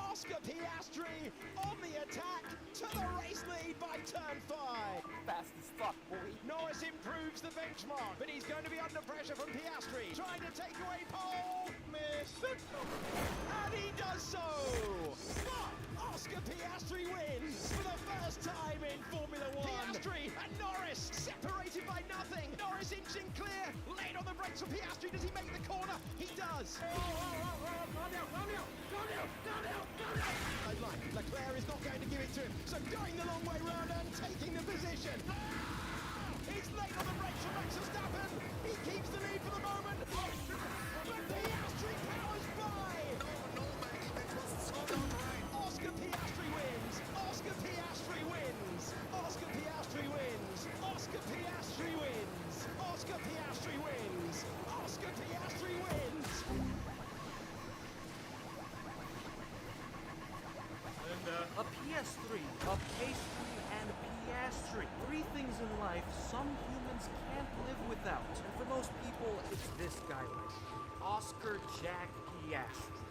Oscar Piastri on the attack to the race lead by turn 5. Fast as fuck, boy. Norris improves the benchmark, but he's going to be under pressure from Piastri. Trying to take away pole. Miss. And he does so. Oscar Piastri wins for the first time in Formula 1. Piastri and Norris separated by nothing. Norris inching clear. Late on the brakes for Piastri. Does he make the corner? He does. Leclerc is not going to give it to him, so going the long way round and taking the position. He's late on the brakes for Max Verstappen. He keeps the lead for the moment. But Piastri powers by. Oscar Piastri wins. Oscar Piastri wins. Oscar Piastri wins. Oscar Piastri wins. Oscar Piastri wins. Oscar Piastri wins. A PS3, a pastry, and a Piastri. 3 things in life some humans can't live without. And for most people, it's this guy right here. Oscar Jack Piastri.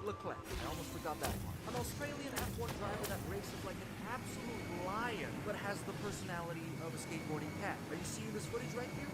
Leclerc, I almost forgot that one. An Australian F1 driver that races like an absolute lion, but has the personality of a skateboarding cat. Are you seeing this footage right here?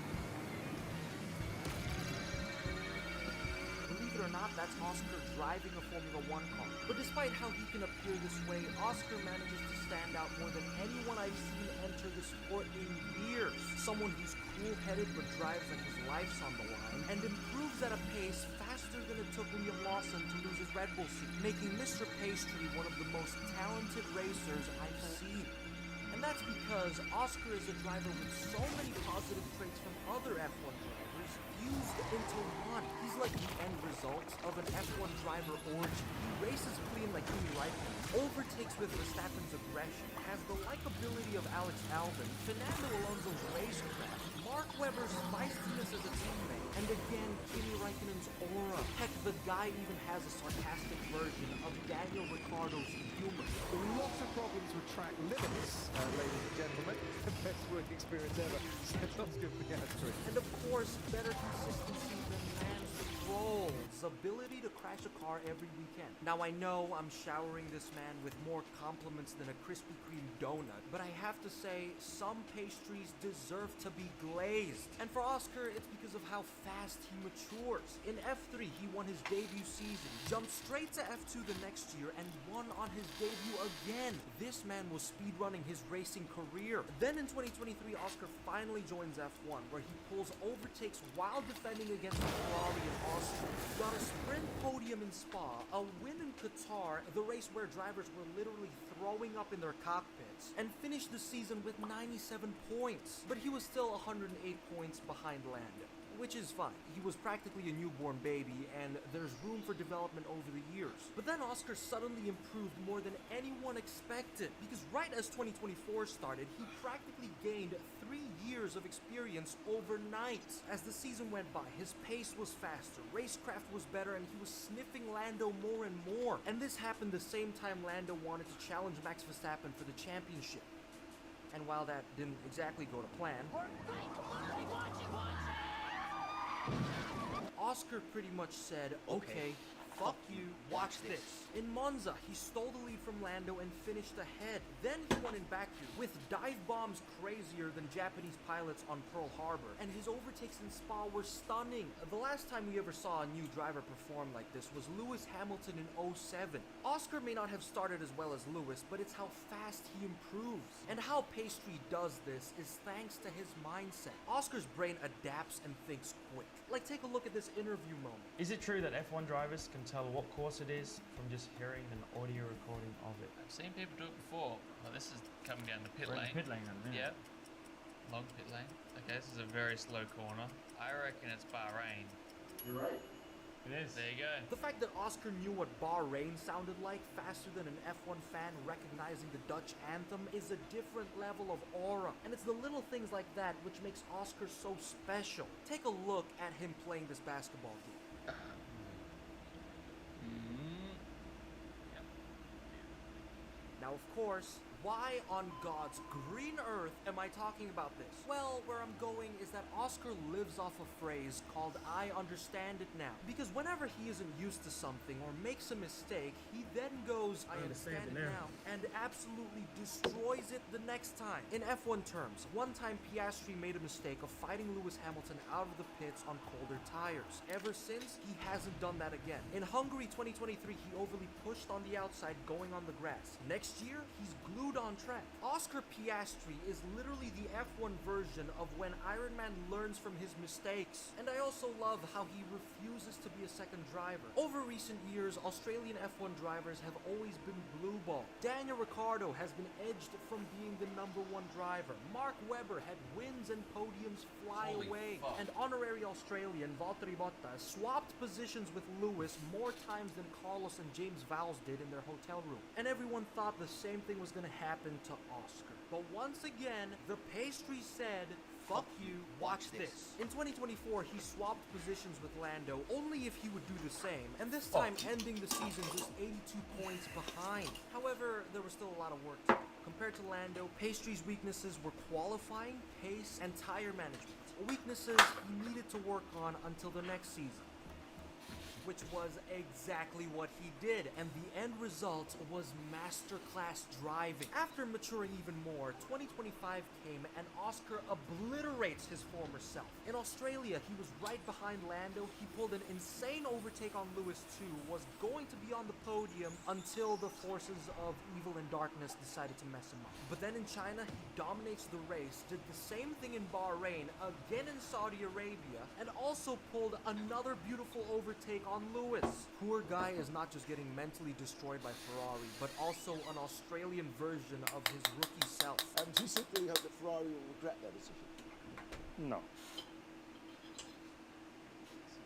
Believe it or not, that's Oscar driving a Formula 1 car. But despite how he can appear this way, Oscar manages to stand out more than anyone I've seen enter the sport in years. Someone who's cool-headed but drives like his life's on the line, and improves at a pace faster than it took Liam Lawson to lose his Red Bull seat, making Mr. Pastry one of the most talented racers I've seen. And that's because Oscar is a driver with so many positive traits from other F1 drivers fused into one. He's like the end result of an F1 driver orgy. He races clean like Kimi Raikkonen, overtakes with Verstappen's aggression, has the likability of Alex Albon, Fernando Alonso's racecraft, Mark Webber's feistiness as a teammate, and again, Kimi Raikkonen's aura. Heck, the guy even has a sarcastic version of Daniel Ricciardo's humor. Lots of problems with track limits, ladies and gentlemen. Best work experience ever. Oscar Piastri. And of course, better consistency than Lance Stroll's ability to crash a car every weekend. Now I know I'm showering this man with more compliments than a Krispy Kreme donut, but I have to say some pastries deserve to be glazed. And for Oscar, it's because of how fast he matures. In F3, he won his debut season, jumped straight to F2 the next year, and won on his debut again. This man was speedrunning his racing career. Then in 2023, Oscar finally joins F1, where he pulls overtakes while defending against Ferrari in Austria. Got a sprint podium in Spa, a win in Qatar, the race where drivers were literally throwing up in their cockpits, and finished the season with 97 points. But he was still 108 points behind Lando, which is fine. He was practically a newborn baby, and there's room for development over the years. But then Oscar suddenly improved more than anyone expected, because right as 2024 started, he practically gained 3 years of experience overnight. As the season went by, his pace was faster, racecraft was better, and he was sniffing Lando more and more. And this happened the same time Lando wanted to challenge Max Verstappen for the championship. And while that didn't exactly go to plan, Oscar pretty much said, okay, fuck you, watch this. In Monza, he stole the lead from Lando and finished ahead. Then he won in Baku, with dive bombs crazier than Japanese pilots on Pearl Harbor, and his overtakes in Spa were stunning. The last time we ever saw a new driver perform like this was Lewis Hamilton in 07. Oscar may not have started as well as Lewis, but it's how fast he improves. And how Pastry does this is thanks to his mindset. Oscar's brain adapts and thinks quick. Like, take a look at this interview moment. Is it true that F1 drivers can tell what course it is from just hearing an audio recording of it? I've seen people do it before. Well, this is coming down the pit We're in lane. the pit lane then, yeah. Yep. Long pit lane. Okay, this is a very slow corner. I reckon it's Bahrain. You're right. It is. There you go. The fact that Oscar knew what Bahrain sounded like faster than an F1 fan recognizing the Dutch anthem is a different level of aura. And it's the little things like that which makes Oscar so special. Take a look at him playing this basketball game. Now, of course, why on God's green earth am I talking about this? Well, where I'm going is that Oscar lives off a phrase called I understand it now. Because whenever he isn't used to something or makes a mistake, he then goes, I understand it now, and absolutely destroys it the next time. In F1 terms, one time Piastri made a mistake of fighting Lewis Hamilton out of the pits on colder tires. Ever since, he hasn't done that again. In Hungary 2023, he overly pushed on the outside going on the grass. Next year, he's glued on track. Oscar Piastri is literally the F1 version of when Iron Man learns from his mistakes. And I also love how he refuses to be a second driver. Over recent years, Australian F1 drivers have always been blue ball. Daniel Ricciardo has been edged from being the #1 driver. Mark Webber had wins and podiums fly Holy away. fuck. And honorary Australian Valtteri Bottas swapped positions with Lewis more times than Carlos and James Vowles did in their hotel room. And everyone thought the same thing was going to happen to Oscar. But once again, the Pastry said, fuck you, watch this. In 2024, he swapped positions with Lando only if he would do the same, and this time ending the season just 82 points behind. However, there was still a lot of work to do. Compared to Lando, Pastry's weaknesses were qualifying, pace, and tire management. Weaknesses he needed to work on until the next season, which was exactly what he did, and the end result was masterclass driving. After maturing even more, 2025 came and Oscar obliterates his former self. In Australia, he was right behind Lando, he pulled an insane overtake on Lewis too, was going to be on the podium until the forces of evil and darkness decided to mess him up. But then in China, he dominates the race, did the same thing in Bahrain, again in Saudi Arabia, and also pulled another beautiful overtake on Lewis. Poor guy is not just getting mentally destroyed by Ferrari, but also an Australian version of his rookie self. Do you simply hope that Ferrari will regret their decision? No.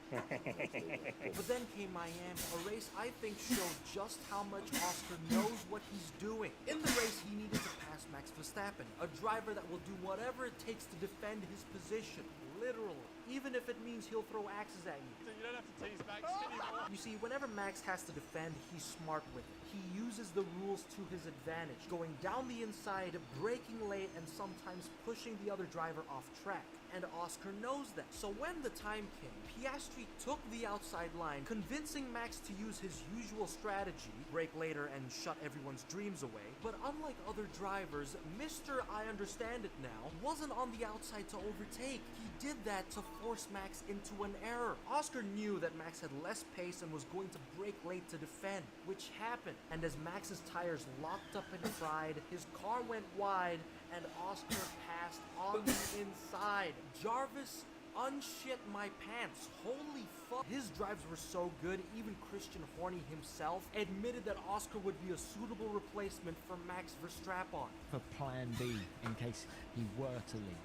But then came Miami, a race I think showed just how much Oscar knows what he's doing. In the race, he needed to pass Max Verstappen, a driver that will do whatever it takes to defend his position, literally, even if it means he'll throw axes at you. So you don't have to tease Max anymore. You see, whenever Max has to defend, he's smart with it. He uses the rules to his advantage, going down the inside, braking late, and sometimes pushing the other driver off track. And Oscar knows that. So when the time came, Piastri took the outside line, convincing Max to use his usual strategy, brake later and shut everyone's dreams away. But unlike other drivers, Mr. I Understand It Now wasn't on the outside to overtake. He did that to force Max into an error. Oscar knew that Max had less pace and was going to brake late to defend, which happened. And as Max's tires locked up and fried, his car went wide, and Oscar passed on the inside. Jarvis unshit my pants. Holy fuck. His drives were so good, even Christian Horny himself admitted that Oscar would be a suitable replacement for Max Verstappen. For plan B, in case he were to leave.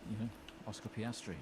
You know, Oscar Piastri.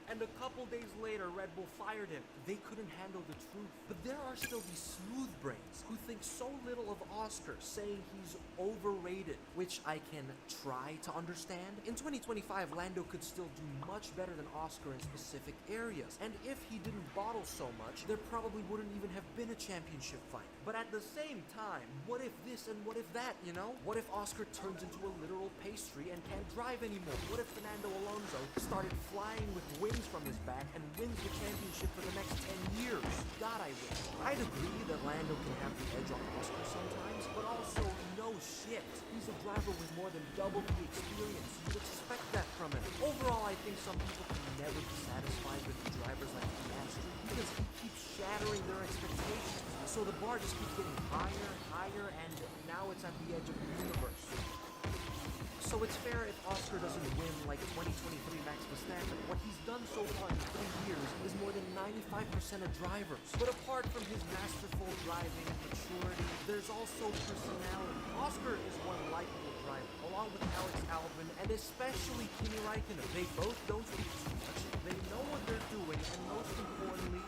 And a couple days later, Red Bull fired him. They couldn't handle the truth. But there are still these smooth brains who think so little of Oscar, saying he's overrated, which I can try to understand. In 2025, Lando could still do much better than Oscar in specific areas. And if he didn't bottle so much, there probably wouldn't even have been a championship fight. But at the same time, what if this and what if that, you know? What if Oscar turns into a literal pastry and can't drive anymore? What if Fernando Alonso started flying with wings from his back and wins the championship for the next 10 years? God, I wish. I'd agree that Lando can have the edge on Oscar sometimes, but also no shit. He's a driver with more than double the experience. You'd expect that from him. Overall, I think some people can never be satisfied with drivers like Piastri because he keeps shattering their expectations. So the bar just keeps getting higher, higher, and now it's at the edge of the universe. So it's fair if Oscar doesn't win like 2023 Max Verstappen. What he's done so far in 3 years is more than 95% of drivers. But apart from his masterful driving and maturity, there's also personality. Oscar is one likable driver, along with Alex Albon and especially Kimi Räikkönen. They both don't speak too much. They know what they're doing, and most importantly,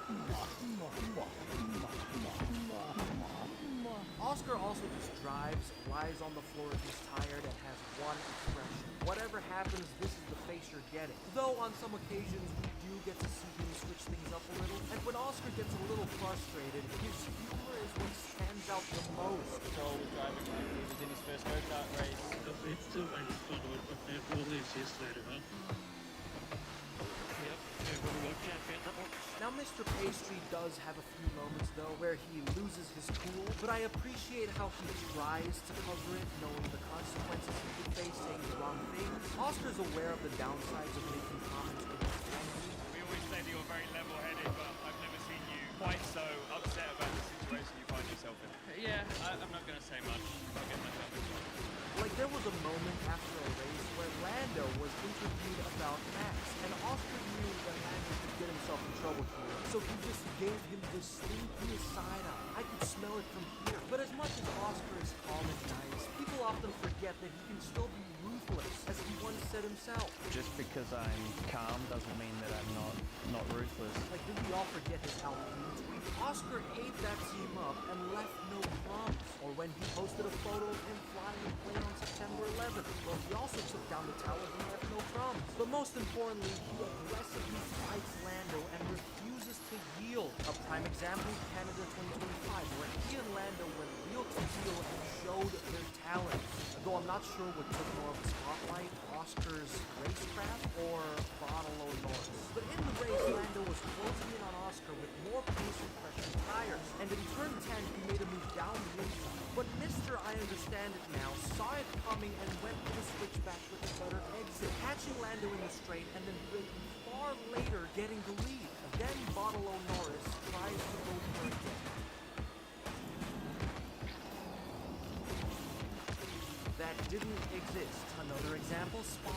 Oscar also just drives, lies on the floor if he's tired, and has one expression. Whatever happens, this is the face you're getting. Though on some occasions, we do get to see him switch things up a little. And when Oscar gets a little frustrated, his humor is what stands out the most. So driving like he was in his first go-kart race. It's still like fun with all these years later, huh? Now, Mr. Pastry does have a few moments, though, where he loses his cool, but I appreciate how he tries to cover it, knowing the consequences he could face saying the wrong things. Oscar's aware of the downsides of making comments with his family. We always say that you're very level-headed, but I've never seen you quite so upset about the situation you find yourself in. Yeah, I'm not going to say much. I'll get myself in trouble. Like, there was a moment after a race where Lando was interviewed about Max, and Oscar knew that Lando could get himself in trouble here, so he just gave him the stinkiest side-eye. I could smell it from here. But as much as Oscar is calm and nice, people often forget that he can still be ruthless, as he once said himself. Just because I'm calm doesn't mean that I'm not ruthless. Like, did we all forget his Alpine tweet? Oscar ate that team up and left no crumbs. Or when he posted a photo of him flying a plane on September 11th. Well, he also took down the tower and left no crumbs. But most importantly, he aggressively fights Lando and refuses to yield. A prime example, Canada 2025, where he and Lando went wheel to wheel and showed their talents. Though I'm not sure what took more of the spotlight, Oscar's racecraft or Bartolo Norris. But in the race, Lando was closing in on Oscar with more pace and fresher tires. And in turn 10, he made a move down the inside. But Mr. I Understand It Now saw it coming and went for the switchback with a better exit, catching Lando in the straight and then braking far later, getting the lead. Then Bartolo Norris tries to go for it again. That didn't exist. Another example, Spa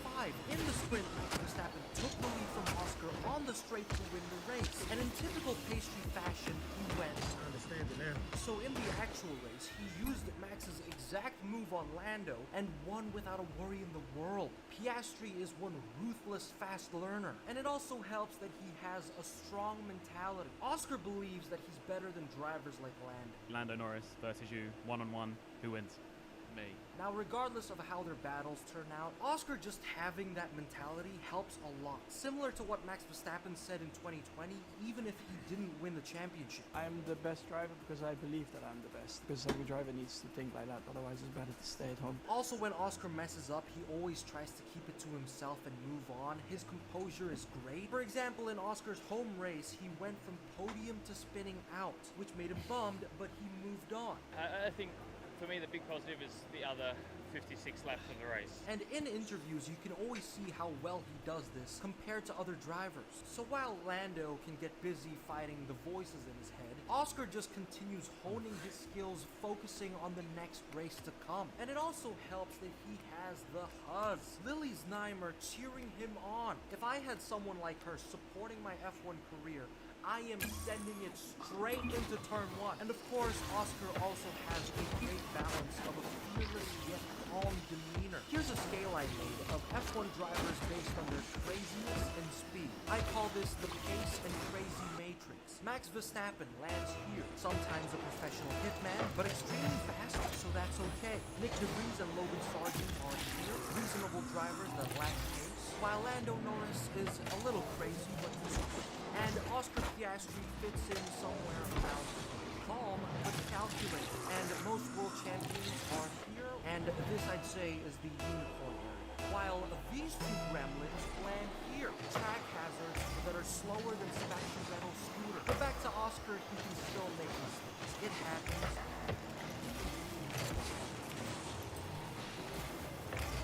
2025. In the sprint, Max Verstappen took the lead from Oscar on the straight to win the race. And in typical pastry fashion, he went. I understand it now. So in the actual race, he used Max's exact move on Lando and won without a worry in the world. Piastri is one ruthless, fast learner. And it also helps that he has a strong mentality. Oscar believes that he's better than drivers like Lando. Lando Norris versus you, one-on-one, who wins? me. Now, regardless of how their battles turn out, Oscar just having that mentality helps a lot. Similar to what Max Verstappen said in 2020, even if he didn't win the championship. I'm the best driver because I believe that I'm the best. Because every driver needs to think like that, otherwise it's better to stay at home. Also, when Oscar messes up, he always tries to keep it to himself and move on. His composure is great. For example, in Oscar's home race, he went from podium to spinning out, which made him bummed, but he moved on. I think for me the big positive is the other 56 laps of the race. And in interviews, you can always see how well he does this compared to other drivers. So while Lando can get busy fighting the voices in his head, Oscar just continues honing his skills, focusing on the next race to come. And it also helps that he has the Huzz. Lily Znaimer cheering him on. If I had someone like her supporting my F1 career, I am sending it straight into turn 1. And of course, Oscar also has a great balance of a fearless yet calm demeanor. Here's a scale I made of F1 drivers based on their craziness and speed. I call this the pace and crazy matrix. Max Verstappen lands here, sometimes a professional hitman, but extremely fast, so that's okay. Nick DeVries and Logan Sargent are here, reasonable drivers that lack pace, while Lando Norris is a little crazy, but he's quick. And Oscar Piastri fits in somewhere around calm but calculated. And most world champions are here, and this I'd say is the unicorn area. While these two gremlins land here, track hazards that are slower than Sebastian Vettel's scooter. But back to Oscar, he can still make mistakes. It happens.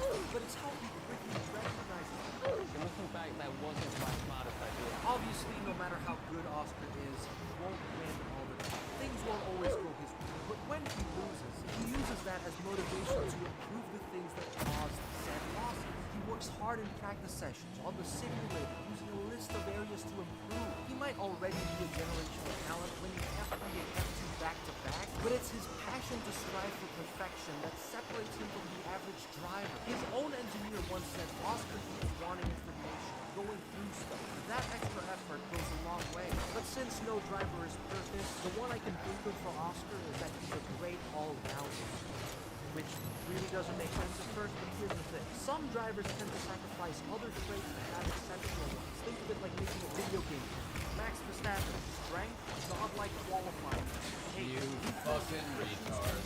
But it's how he quickly recognizes it. Looking back, that wasn't my smartest idea. Obviously, no matter how good Oscar is, he won't win all the time. Things won't always go his way. But when he loses, he uses that as motivation to improve the things that caused said losses. He works hard in practice sessions, on the simulator, using a list of areas to improve. He might already be a generational talent when you F3 and F2 back-to-back, but it's his passion to strive for perfection that separates him from the average driver. His own engineer once said Oscar keeps wanting information, going through stuff. That extra effort goes a long way. But since no driver is perfect, the one I can think of for Oscar is that he's a great all-rounder. Which really doesn't make sense at first, but here's the thing. Some drivers tend to sacrifice other traits to have exceptional ones. Think of it like making a video game. Max Verstappen, strength, godlike qualifying. You fucking retard.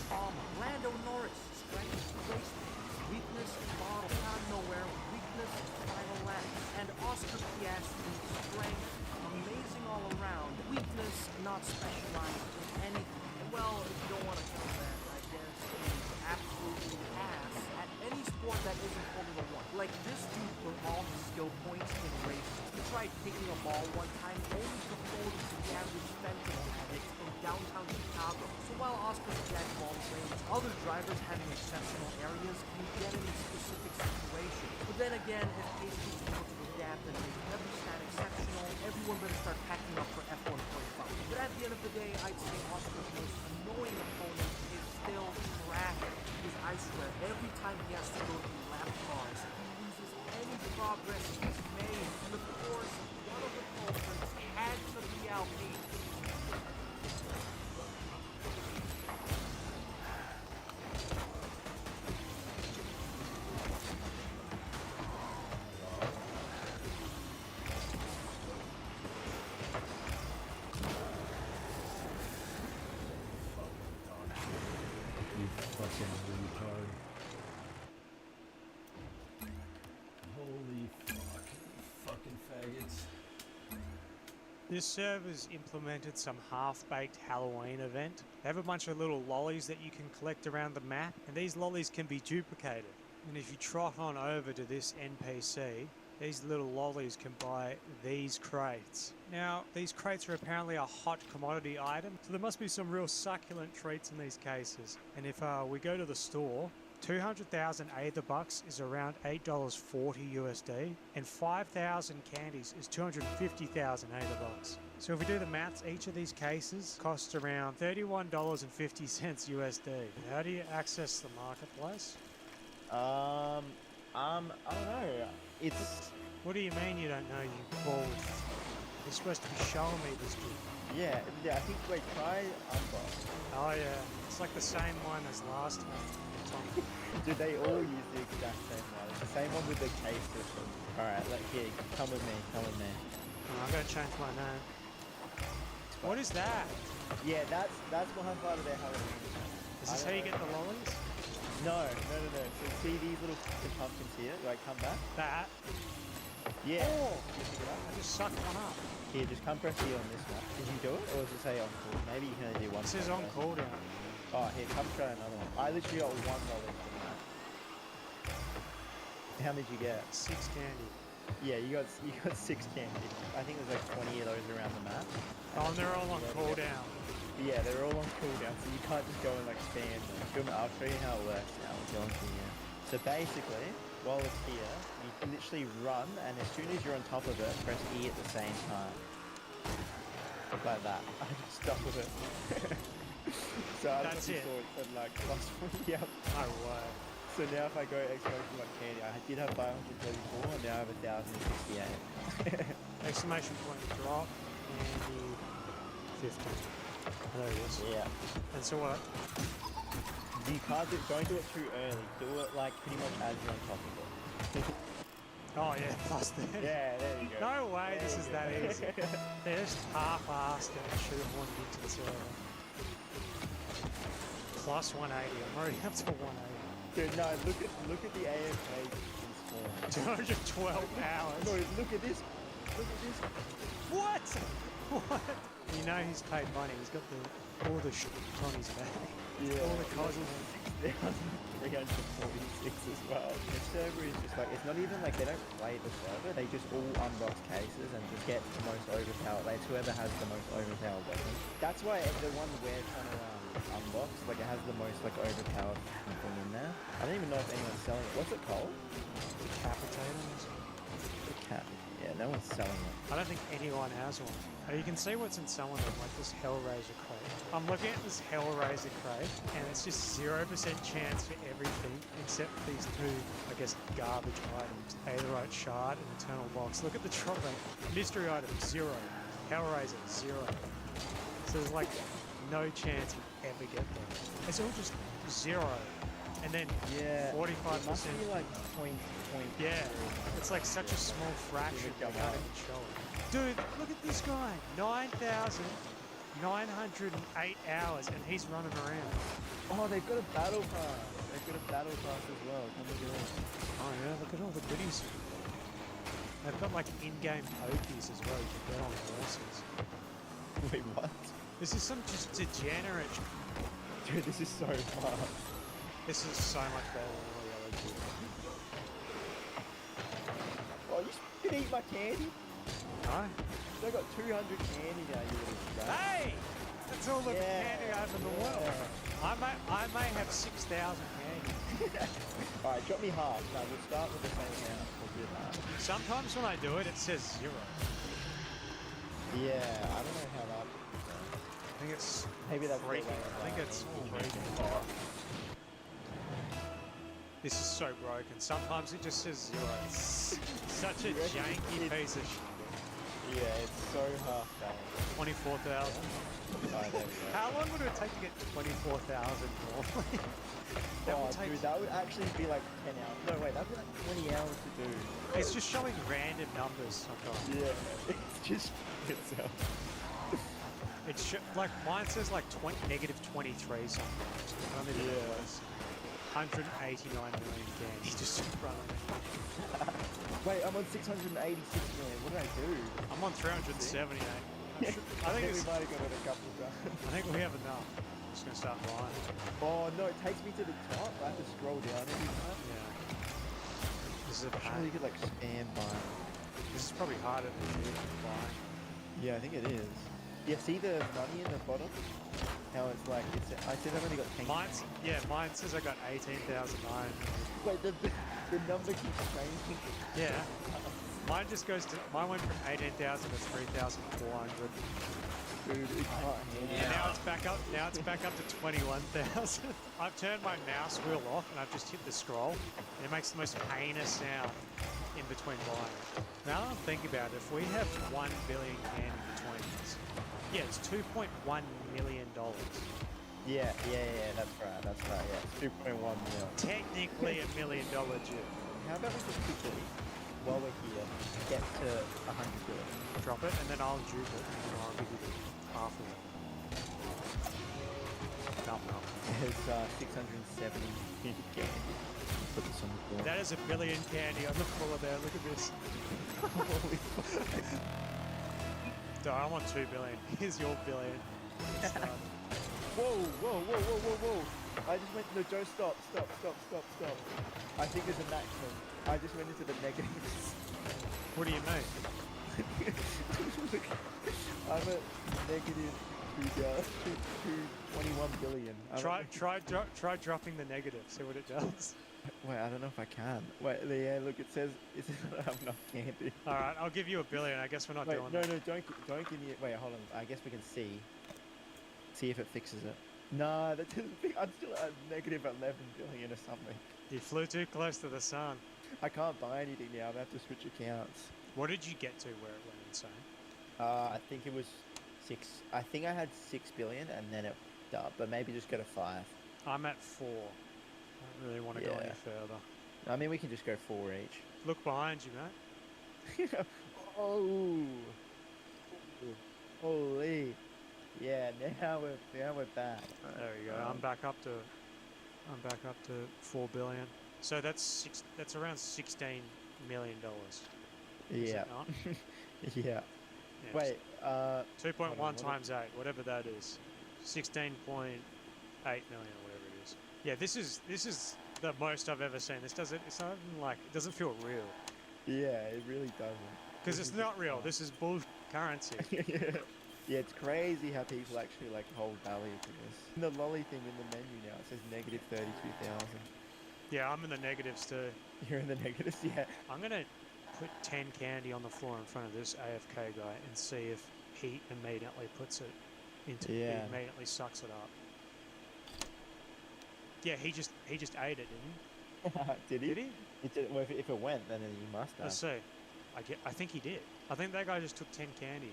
Lando Norris, strength, race pace. Weakness, bottle out of nowhere. Weakness, final lap. And Oscar Piastri, strength, amazing all around. Weakness, not specialized in anything. And well, if you don't want to count that, I guess he's absolutely ass at any sport that isn't Formula 1. Like this dude put all his skill points in racing. He tried kicking a ball one time only to fold into the average fentanyl addict in downtown Chicago. So while Oscar's jack ball trains, other drivers having exceptional areas can get in a specific situation. But then again, if Pace is able to adapt and make every stat exceptional, everyone better start packing up for F1 25. But at the end of the day, I'd say Oscar's most annoying opponent is still traffic. Because I swear, every time he has to go through lap cars, he loses any progress he's made. And of course, one of the culprits had to be Alpine. You fucking retard. Holy fuck. Fucking faggots. This server's implemented some half-baked Halloween event. They have a bunch of little lollies that you can collect around the map, and these lollies can be duplicated. And if you trot on over to this NPC, these little lollies can buy these crates. Now, these crates are apparently a hot commodity item, so there must be some real succulent treats in these cases. And if we go to the store, 200,000 Aether bucks is around $8.40 USD, and 5,000 candies is 250,000 Aether bucks. So if we do the maths, each of these cases costs around $31.50 USD. How do you access the marketplace? I don't know. It's. What do you mean you don't know, you bald You're supposed to be showing me this dude. Yeah, I think wait, try unbox. Oh yeah, it's like the same one as last time. Dude, they all use the exact same one. It's the same one with the case system. Alright, here, come with me, come with me. Oh, I'm gonna change my name. What is that? Yeah, that's my part of their Halloween. Is this how you get the lollies? No. So see these little pumpkins here? Like, come back. That? Yeah. Oh! I just sucked one up. Here, just come press E on this one. Did you do it, or does it say on call? Maybe you can only do one. It says on cooldown. Oh, here, come try another one. I literally got one lolly from that. How many did you get? 6 candy. Yeah, you got 6 candy. I think there's like 20 of those around the map. Oh, and they're all on cooldown. Yeah, they're all on cooldown, so you can't just go and like spam them. I'll show you how it works now. We'll go on here. So basically, while it's here, you can literally run, and as soon as you're on top of it, press E at the same time. Like that. I just stuck with it. So I That's it. saw it said like +1. Yep. No way. So now if I go exclamation mark candy, I did have 534, and now I have 1,068. Exclamation point drop and 15. Oh, there it is. Yeah. And so what? You can't don't do it too early. Do it like pretty much as you're on top of it. Oh yeah, plus that. Yeah, there you go. No way There this you is go. that easy. They're just half-assed and shoehorned into the server. Plus 180. I'm already up to 180. Dude, no, look at the AFK in spawn. 212 hours. No, look at this. Look at this. What? What? You know he's paid money. He's got all the shit on his back. Yeah. All the causes. 6,346 as well. The server is just like, it's not even like they don't play the server, they just all unbox cases and just get the most overpowered. Like, it's whoever has the most overpowered weapon. That's why the one we're trying to unbox, like it has the most like overpowered thing in there. I don't even know if anyone's selling it. What's it called? Decapitator. The cat. Yeah, no one's selling it. I don't think anyone has one. You can see what's in some of them, like this Hellraiser crate. I'm looking at this Hellraiser crate, and it's just 0% chance for everything except these two, I guess, garbage items. Aetherite Shard and Eternal Box. Look at the drop rate. Mystery item, 0. Hellraiser, 0. So there's like no chance you ever get them. It's all just 0. And then 45%. It must be like point. Yeah, it's like such a small fraction. They can't even show it. Dude, look at this guy. 9,908 hours, and he's running around. Oh, they've got a battle pass. They've got a battle pass as well. Come look at this. Oh yeah, look at all the goodies. They've got like in-game pokies as well. You can get on horses. Wait, what? This is some just degenerate. Dude, this is so fast. This is so much better than all the other two. Oh, you can eat my candy? No. I got 200 candy now, you little rat. Hey! That's all the candy I have in the world. I may have 6,000 candy. Alright, drop me half. No, we'll start with the same amount. We'll do that. Sometimes when I do it, it says 0. Yeah, I don't know how that works. I think it's maybe that's freaking. I think it's freaking. This is so broken. Sometimes it just says 0. It's such a janky piece of shit. Yeah, it's so half-baked. 24,000. Oh, there we go. How long would it take to get 24,000 normally? Dude, that would actually be like 10 hours. No, wait, that'd be like 20 hours to do. It's just showing random numbers sometimes. Yeah, it's just itself. It's like mine says like -23 sometimes. I don't even know what it is. 189 million candy just running. Wait, I'm on 686 million. What did I do? I'm on 378. I think we might have got it a couple of times. I think we have enough. I'm just gonna start buying. Oh no, it takes me to the top. I have to scroll down every time. Yeah. This is a I'm sure you could like spam buy. This is probably harder than you to buy. Yeah, I think it is. Yeah, see the money in the bottom? How it's like, I said I've only got 10. Mine says I got 18,009. Wait, the number keeps changing. Yeah. Mine just goes to, mine went from 18,000 to 3,400. Dude, it can't handle And now it's back up. Now it's back up to 21,000. I've turned my mouse wheel off and I've just hit the scroll. And it makes the most heinous sound in between buying. Now that I think about it, if we have 1 billion can in between us, yeah, it's $2.1 million. Yeah, that's right, yeah. 2.1 mil. Technically $1 million due. How about we just quickly, while we're here, get to 100 billion? Drop it, and then I'll dupe it, and then I'll give you the half of it. No. There's 670 candy. Put this on the floor. That is $1 billion candy on the floor there. Look at this. Holy fuck. Dude, I want 2 billion. Here's your billion. Whoa. I just went, no, Joe, stop. I think there's a maximum. I just went into the negatives. What do you mean? I'm at negative 221 billion. Try dropping the negative. See what it does. Wait, I don't know if I can. Wait, yeah, look, it says I don't have enough candy. All right, I'll give you $1 billion. I guess we're not doing no, that. No, don't give me it. Wait, hold on. I guess we can see if it fixes it. Nah, that doesn't. I'm still at negative 11 billion or something. You flew too close to the sun. I can't buy anything now. I have to switch accounts. What did you get to where it went insane? I think it was 6. I think I had 6 billion and then it up, but maybe just go to 5. I'm at 4. I don't really want to go any further. I mean, we can just go 4 each. Look behind you, mate. Oh. Holy. Yeah, now we're back. There we go. I'm back up to 4 billion. So that's around $16 million. Is Yeah. it not? Yeah. Wait. 2.1 times 8, whatever that is. 16.8 million or whatever it is. Yeah, this is the most I've ever seen. It's not even like, it doesn't feel real. Yeah, it really doesn't. Because it's not real. This is bull currency. Yeah, it's crazy how people actually like hold value to this. And the lolly thing in the menu now, it says negative 32,000. Yeah, I'm in the negatives too. You're in the negatives, yeah. I'm gonna put 10 candy on the floor in front of this AFK guy and see if he immediately puts it into. He immediately sucks it up. Yeah, he just ate it, didn't he? Did he? Did he? It did, well, if it went, then he must have. Let's see. I think he did. I think that guy just took 10 candy.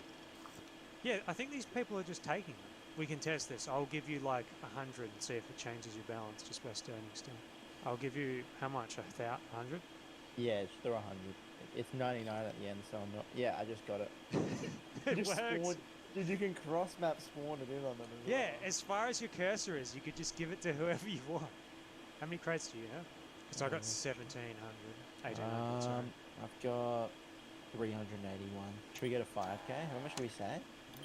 Yeah, I think these people are just taking them. We can test this. I'll give you like 100 and see if it changes your balance just by standing still. I'll give you, how much? 100? Yeah, it's still 100. It's 99 at the end, so I'm not. Yeah, I just got it. It works. Dude, you can cross map spawn it in on them as well. Yeah, as far as your cursor is, you could just give it to whoever you want. How many crates do you have? Because I got 1,700, 1,800. Sorry. I've got 381. Should we go to 5k? How much do we say?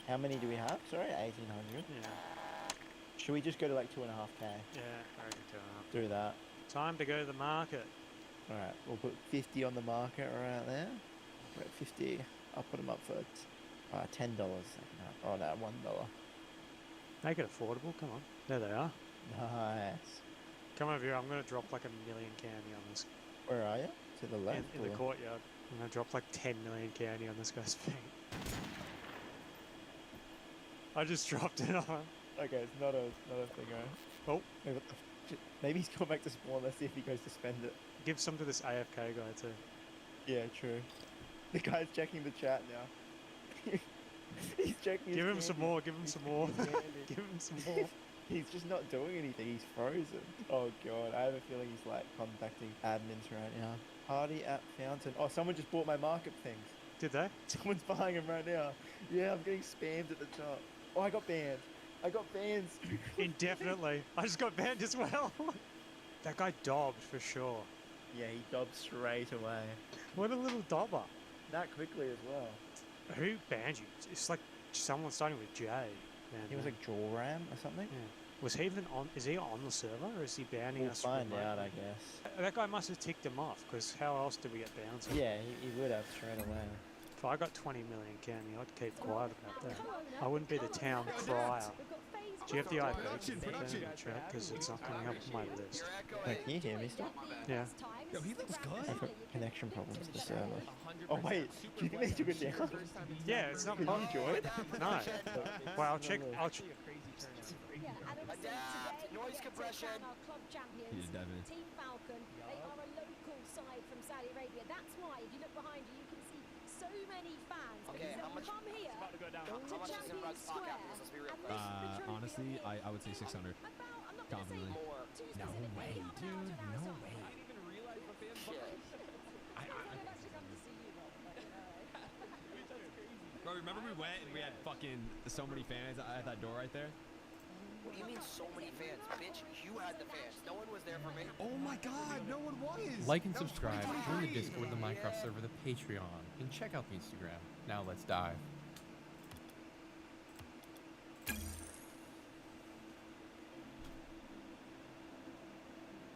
How many do we have? Sorry, 1,800. Yeah. Should we just go to like 2.5k? Yeah, I reckon 2.5. Do that. Time to go to the market. Alright, we'll put 50 on the market right there. We're at 50. I'll put them up for $10. Oh no, $1. Make it affordable, come on. There they are. Nice. Come over here, I'm going to drop like 1 million candy on this. Where are you? To the left? In the courtyard. I'm going to drop like 10 million candy on this guy's feet. I just dropped it on. Okay, it's not a thing, right? Oh. Maybe he's going back to spawn. Let's see if he goes to spend it. Give some to this AFK guy too. Yeah, true. The guy's checking the chat now. He's checking. Give him some more. Give him some more. Give him some more. He's just not doing anything. He's frozen. Oh god, I have a feeling he's like contacting admins right now. Party at Fountain. Oh, someone just bought my market things. Did they? Someone's buying them right now. Yeah, I'm getting spammed at the top. Oh, I got banned. I got bans. Indefinitely. I just got banned as well. That guy dobbed for sure. Yeah, he dobbed straight away. What a little dobber. That quickly as well. Who banned you? It's like someone starting with J. He was like Joram or something? Yeah. Was he even on? Is he on the server or is he banning us? We'll find out, I guess. That guy must have ticked him off because how else did we get banned? Yeah, he would have straight away. If I got 20 million candy, I'd keep quiet about that. I wouldn't be the town crier. Do you have the IP? Because it's not coming up on my list. Wait, can you hear me still? Yeah. Yo, he looks good. I've got connection problems with the server. Oh wait, do you think they took it down? Yeah, it's not Did you possible. enjoy it? No. Well, I'll check. Noise compression. He did dive in. Team Falcon, they are a local side from Saudi Arabia. That's why, if you look behind you, you can see so many fans. Okay, how much? Come here How to much is in Champions Rug's pocket Square. after this? Let's be real quick. Honestly, I would say 600. Confidently. No way, dude. No way. Bro, remember we went and we had fucking so many fans at that door right there? What do you mean so many fans? Bitch, you had the fans. No one was there for me. Oh my god, no one was! Like and subscribe, join the Discord, the Minecraft server, the Patreon, and check out the Instagram. Now let's dive.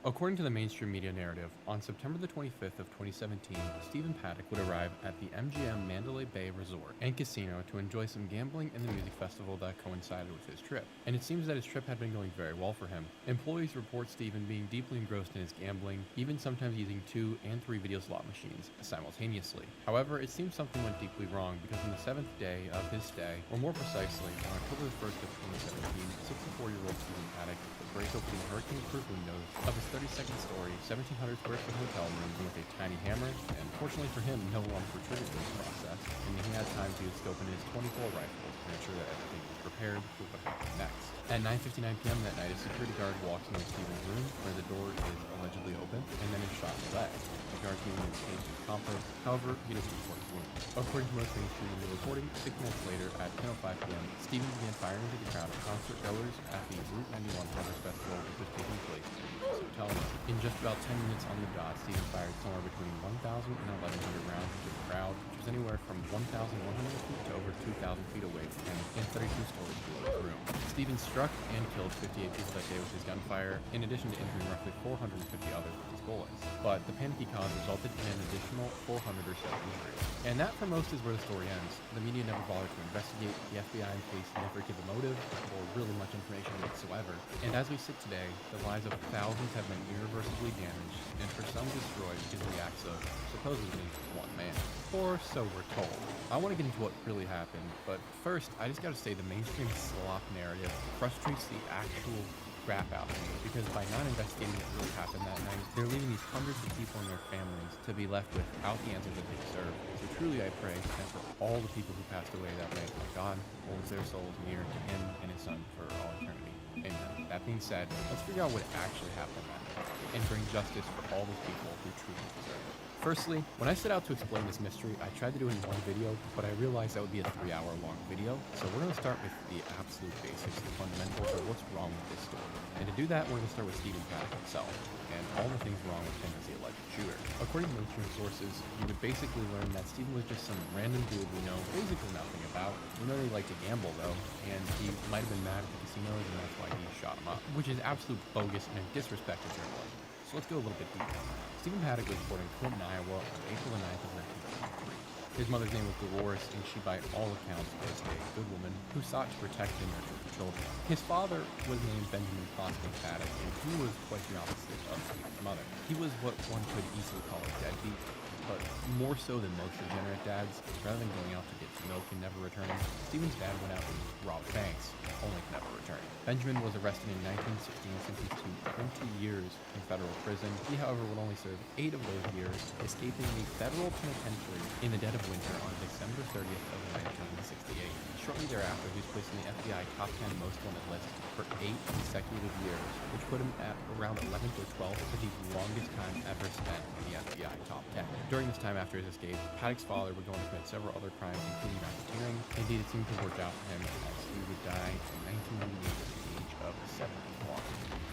According to the mainstream media narrative, on September the 25th of 2017, Stephen Paddock would arrive at the MGM Mandalay Bay Resort and Casino to enjoy some gambling and the music festival that coincided with his trip. And it seems that his trip had been going very well for him. Employees report Stephen being deeply engrossed in his gambling, even sometimes using 2 and 3 video slot machines simultaneously. However, it seems something went deeply wrong because on the 7th day of his stay, or more precisely, on October the 1st of 2017, 64-year-old Stephen Paddock would break open the hurricane-proof windows of his 32nd story, 1,700 square foot hotel room with a tiny hammer, and fortunately for him, no alarms were triggered in this process, and he had time to scope in his 24 rifles to ensure that everything was prepared for what happened next. At 9:59 p.m. that night, a security guard walks into Stephen's room, where the door is allegedly open, and then is shot in the leg. The guard being maintained his compass, however, he doesn't report his wound. According to most mainstream media reporting, 6 minutes later, at 10:05 p.m., Stephen began firing into the crowd of concert goers at the Route 91 Harvest Festival, which was taking place in his hotel room. In just about 10 minutes on the dot, Stephen fired somewhere between 1,000 and 1,100 rounds into the crowd, which was anywhere from 1,100 feet to over 2,000 feet away from him and 32 stories below his room. Stephen struck and killed 58 people that day with his gunfire, in addition to injuring roughly 450 others with his bullets. But the panicky cause resulted in an additional 400 or so injuries. And that, for most, is where the story ends. The media never bothered to investigate, the FBI and police never give a motive, or really much information whatsoever. And as we sit today, the lives of thousands have been irreversibly damaged, and for some destroyed because of the acts of, supposedly, one man. Or so we're told. I want to get into what really happened, but first, I just gotta say the mainstream slop narrative frustrates the actual crap out of me, because by not investigating what really happened that night, they're leaving these hundreds of people and their families to be left without the answers that they deserve. So truly I pray that for all the people who passed away that way, God holds their souls near to him and his son for all eternity. Amen. That being said, let's figure out what actually happened that night and bring justice for all those people who truly deserve it. Firstly, when I set out to explain this mystery, I tried to do it in one video, but I realized that would be a 3-hour-long video, so we're going to start with the absolute basics, the fundamentals of what's wrong with this story. And to do that, we're going to start with Stephen Paddock himself, and all the things wrong with him as the alleged shooter. According to mainstream sources, you would basically learn that Stephen was just some random dude we know basically nothing about. We know that he liked to gamble, though, and he might have been mad at the casinos, and that's why he shot him up, which is absolute bogus and a disrespect to journalism. So let's go a little bit deeper. Stephen Paddock was born in Clinton, Iowa on April the 9th of 1953. His mother's name was Dolores, and she by all accounts was a good woman who sought to protect and nurture her children. His father was named Benjamin Costin Paddock, and he was quite the opposite of Stephen's mother. He was what one could easily call a deadbeat, but more so than most degenerate dads. Rather than going out to get milk and never returning, Stephen's dad went out and robbed banks, only to never return. Benjamin was arrested in 1916 and sentenced to 20 years in federal prison. He, however, would only serve 8 of those years, escaping the federal penitentiary in the dead of winter on December 30th of 1968. Shortly thereafter, he was placed in the FBI top 10 most wanted list for 8 consecutive years, which put him at around 11th or 12th for the longest time ever spent in the FBI top 10. During this time after his escape, Paddock's father would go on to commit several other crimes, including racketeering. Indeed, it seemed to work out for him, as he would die in 1998 at the age of 71.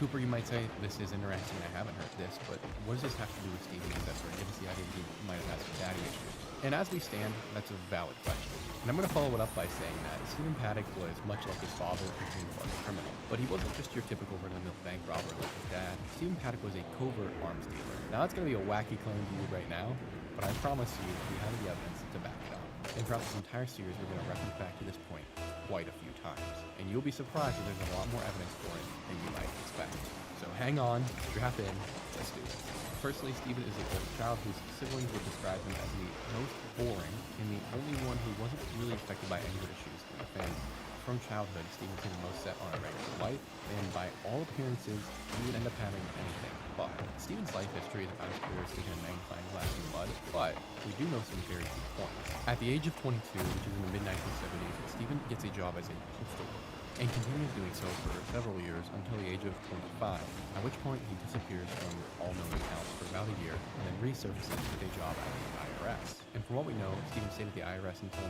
Cooper, you might say, this is interesting, I haven't heard this, but what does this have to do with Stephen? Except for give us the idea that he might have had some daddy issues. And as we stand, that's a valid question. And I'm going to follow it up by saying that Stephen Paddock was much like his father, a cold-blooded criminal. But he wasn't just your typical run-of-the-mill bank robber like his dad. Stephen Paddock was a covert arms dealer. Now, that's going to be a wacky claim to you right now, but I promise you, we have the evidence to back it up. And throughout this entire series, we're going to reference back to this point quite a few times. And you'll be surprised that there's a lot more evidence for it than you might expect. So hang on, strap in, let's do this. Personally, Steven is the older child whose siblings would describe him as the most boring and the only one who wasn't really affected by any of the issues in the family. From childhood, Steven seemed the most set on a regular life, and by all appearances, he would end up having anything but. Steven's life history is about as clear as sticking a magnifying glass in mud, but we do know some very key points. At the age of 22, which is in the mid-1970s, Steven gets a job as a postal worker, and continues doing so for several years until the age of 25, at which point he disappears from all known accounts for about a year, and then resurfaces with a job at the IRS. And from what we know, Steven stayed at the IRS until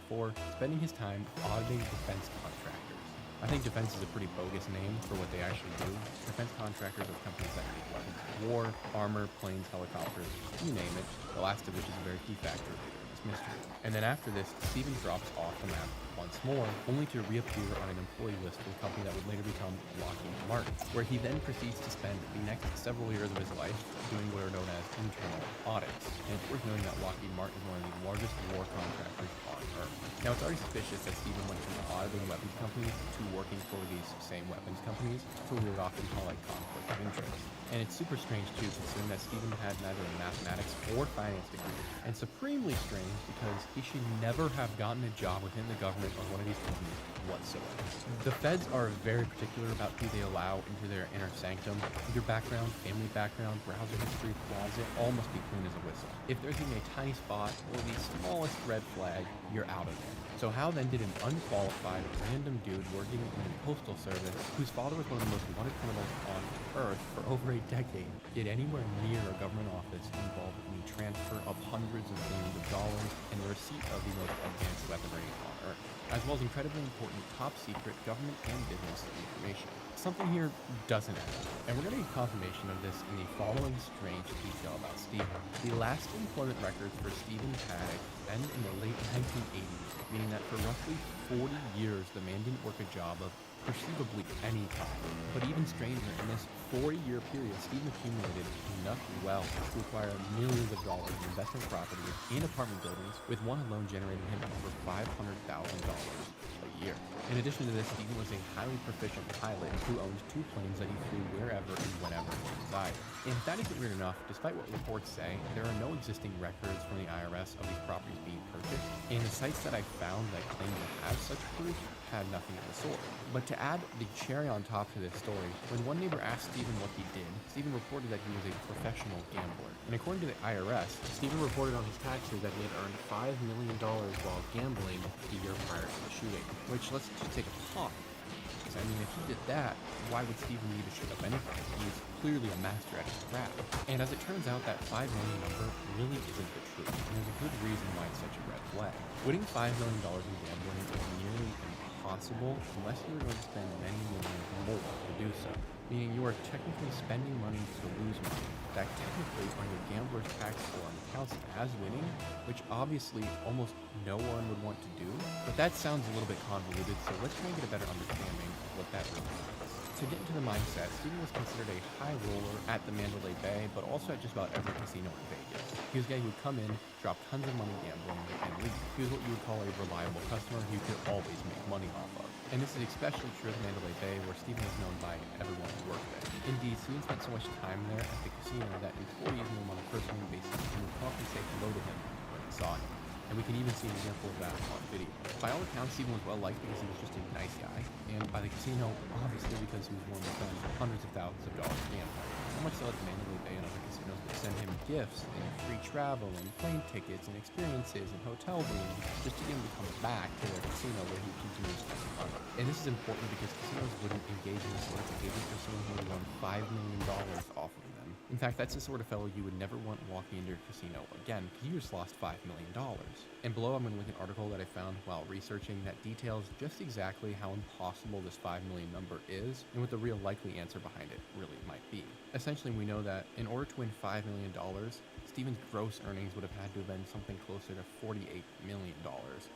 1984, spending his time auditing defense contractors. I think defense is a pretty bogus name for what they actually do. Defense contractors are companies that make weapons of war, armor, planes, helicopters, you name it, the last of which is a very key factor later in this mystery. And then after this, Steven drops off the map once more, only to reappear on an employee list for the company that would later become Lockheed Martin, where he then proceeds to spend the next several years of his life doing what are known as internal audits. And it's worth noting that Lockheed Martin is one of the largest war contractors on Earth. Now, it's already suspicious that Steven went from auditing weapons companies to working for these same weapons companies, so we would often call it conflict of interest. And it's super strange too, considering that Steven had neither a mathematics or finance degree, and supremely strange because he should never have gotten a job within the government or one of these companies whatsoever. The feds are very particular about who they allow into their inner sanctum. Your background, family background, browser history, closet, all must be clean as a whistle. If there's even a tiny spot or the smallest red flag, you're out of there. So how then did an unqualified random dude working in the postal service, whose father was one of the most wanted criminals on Earth for over a decade, get anywhere near a government office involved in the transfer of hundreds of millions of dollars and the receipt of the most advanced weaponry on Earth, as well as incredibly important top secret government and business information? Something here doesn't add up, and we're going to get confirmation of this in the following strange detail about Steven. The last employment records for Steven Paddock end in the late 1980s, meaning that for roughly 40 years the man didn't work a job of perceivably any kind. But even stranger, in this 40-year period, Steven accumulated enough wealth to acquire millions of dollars in investment properties and apartment buildings, with one alone generating him over $500,000 a year. In addition to this, Steven was a highly proficient pilot who owned 2 planes that he flew wherever and whenever he desired. And if that isn't weird enough, despite what reports say, there are no existing records from the IRS of these properties being purchased, and the sites that I found that claim to have such proof had nothing of the sort. But to add the cherry on top to this story, when one neighbor asked Steven what he did, Steven reported that he was a professional gambler. And according to the IRS, Steven reported on his taxes that he had earned $5 million while gambling the year prior to the shooting. Which, let's just take a pause. I mean, if he did that, why would Steven need to shoot up anything? He's clearly a master at his craft. And as it turns out, that $5 million number really isn't the truth. And there's a good reason why it's such a red flag. Winning $5 million in gambling is nearly impossible unless you're going to spend many millions more to do so. Meaning you are technically spending money to lose money. That technically on your gambler's tax form counts as winning, which obviously almost no one would want to do. But that sounds a little bit convoluted, so let's try and get a better understanding of what that really means. To get into the mindset, Steven was considered a high roller at the Mandalay Bay, but also at just about every casino in Vegas. He was a guy who would come in, drop tons of money gambling, and leave. He was what you would call a reliable customer who you could always make money off of. And this is especially true at the Mandalay Bay, where Steven was known by everyone who worked there. Indeed, Steven spent so much time there at the casino that employees knew him on a first-name basis and would often say hello to him when they saw him. And we can even see an example of that on video. By all accounts, Steven was well-liked because he was just a nice guy, and by the casino, obviously because he was willing to spend hundreds of thousands of dollars gambling. So much so that the Mandalay Bay and other casinos would send him gifts and free travel and plane tickets and experiences and hotel rooms just to get him to come back to their casino where he would continue spending money. And this is important because casinos wouldn't engage in this sort of behavior for someone who would won $5 million off of them. In fact, that's the sort of fellow you would never want walking into your casino again, because you just lost $5 million. And below, I'm going to link an article that I found while researching that details just exactly how impossible this $5 million number is, and what the real likely answer behind it really might be. Essentially, we know that in order to win $5 million, Steven's gross earnings would have had to have been something closer to $48 million,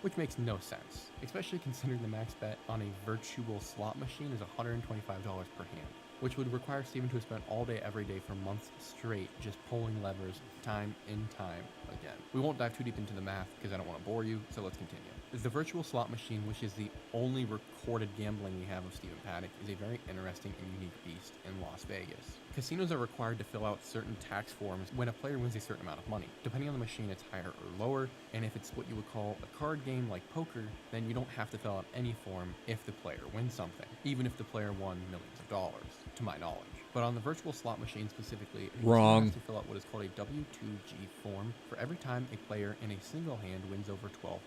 which makes no sense, especially considering the max bet on a virtual slot machine is $125 per hand, which would require Steven to have spent all day every day for months straight just pulling levers time and time again. We won't dive too deep into the math because I don't want to bore you, so let's continue. The virtual slot machine, which is the only recorded gambling we have of Stephen Paddock, is a very interesting and unique beast in Las Vegas. Casinos are required to fill out certain tax forms when a player wins a certain amount of money. Depending on the machine, it's higher or lower, and if it's what you would call a card game like poker, then you don't have to fill out any form if the player wins something, even if the player won millions of dollars, to my knowledge. But on the virtual slot machine specifically, a Wrong. has to fill out what is called a W2G form for every time a player in a single hand wins over $1,200,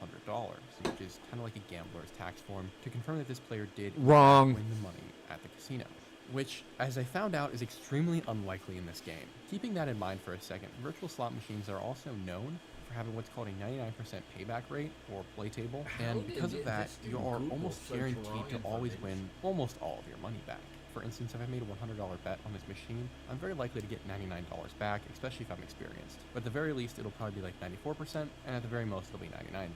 which is kind of like a gambler's tax form to confirm that this player did Wrong. win the money at the casino. Which, as I found out, is extremely unlikely in this game. Keeping that in mind for a second, virtual slot machines are also known for having what's called a 99% payback rate, or play table, and because of that, you are almost guaranteed to always win almost all of your money back. For instance, if I made a $100 bet on this machine, I'm very likely to get $99 back, especially if I'm experienced. But at the very least, it'll probably be like 94%, and at the very most, it'll be 99%,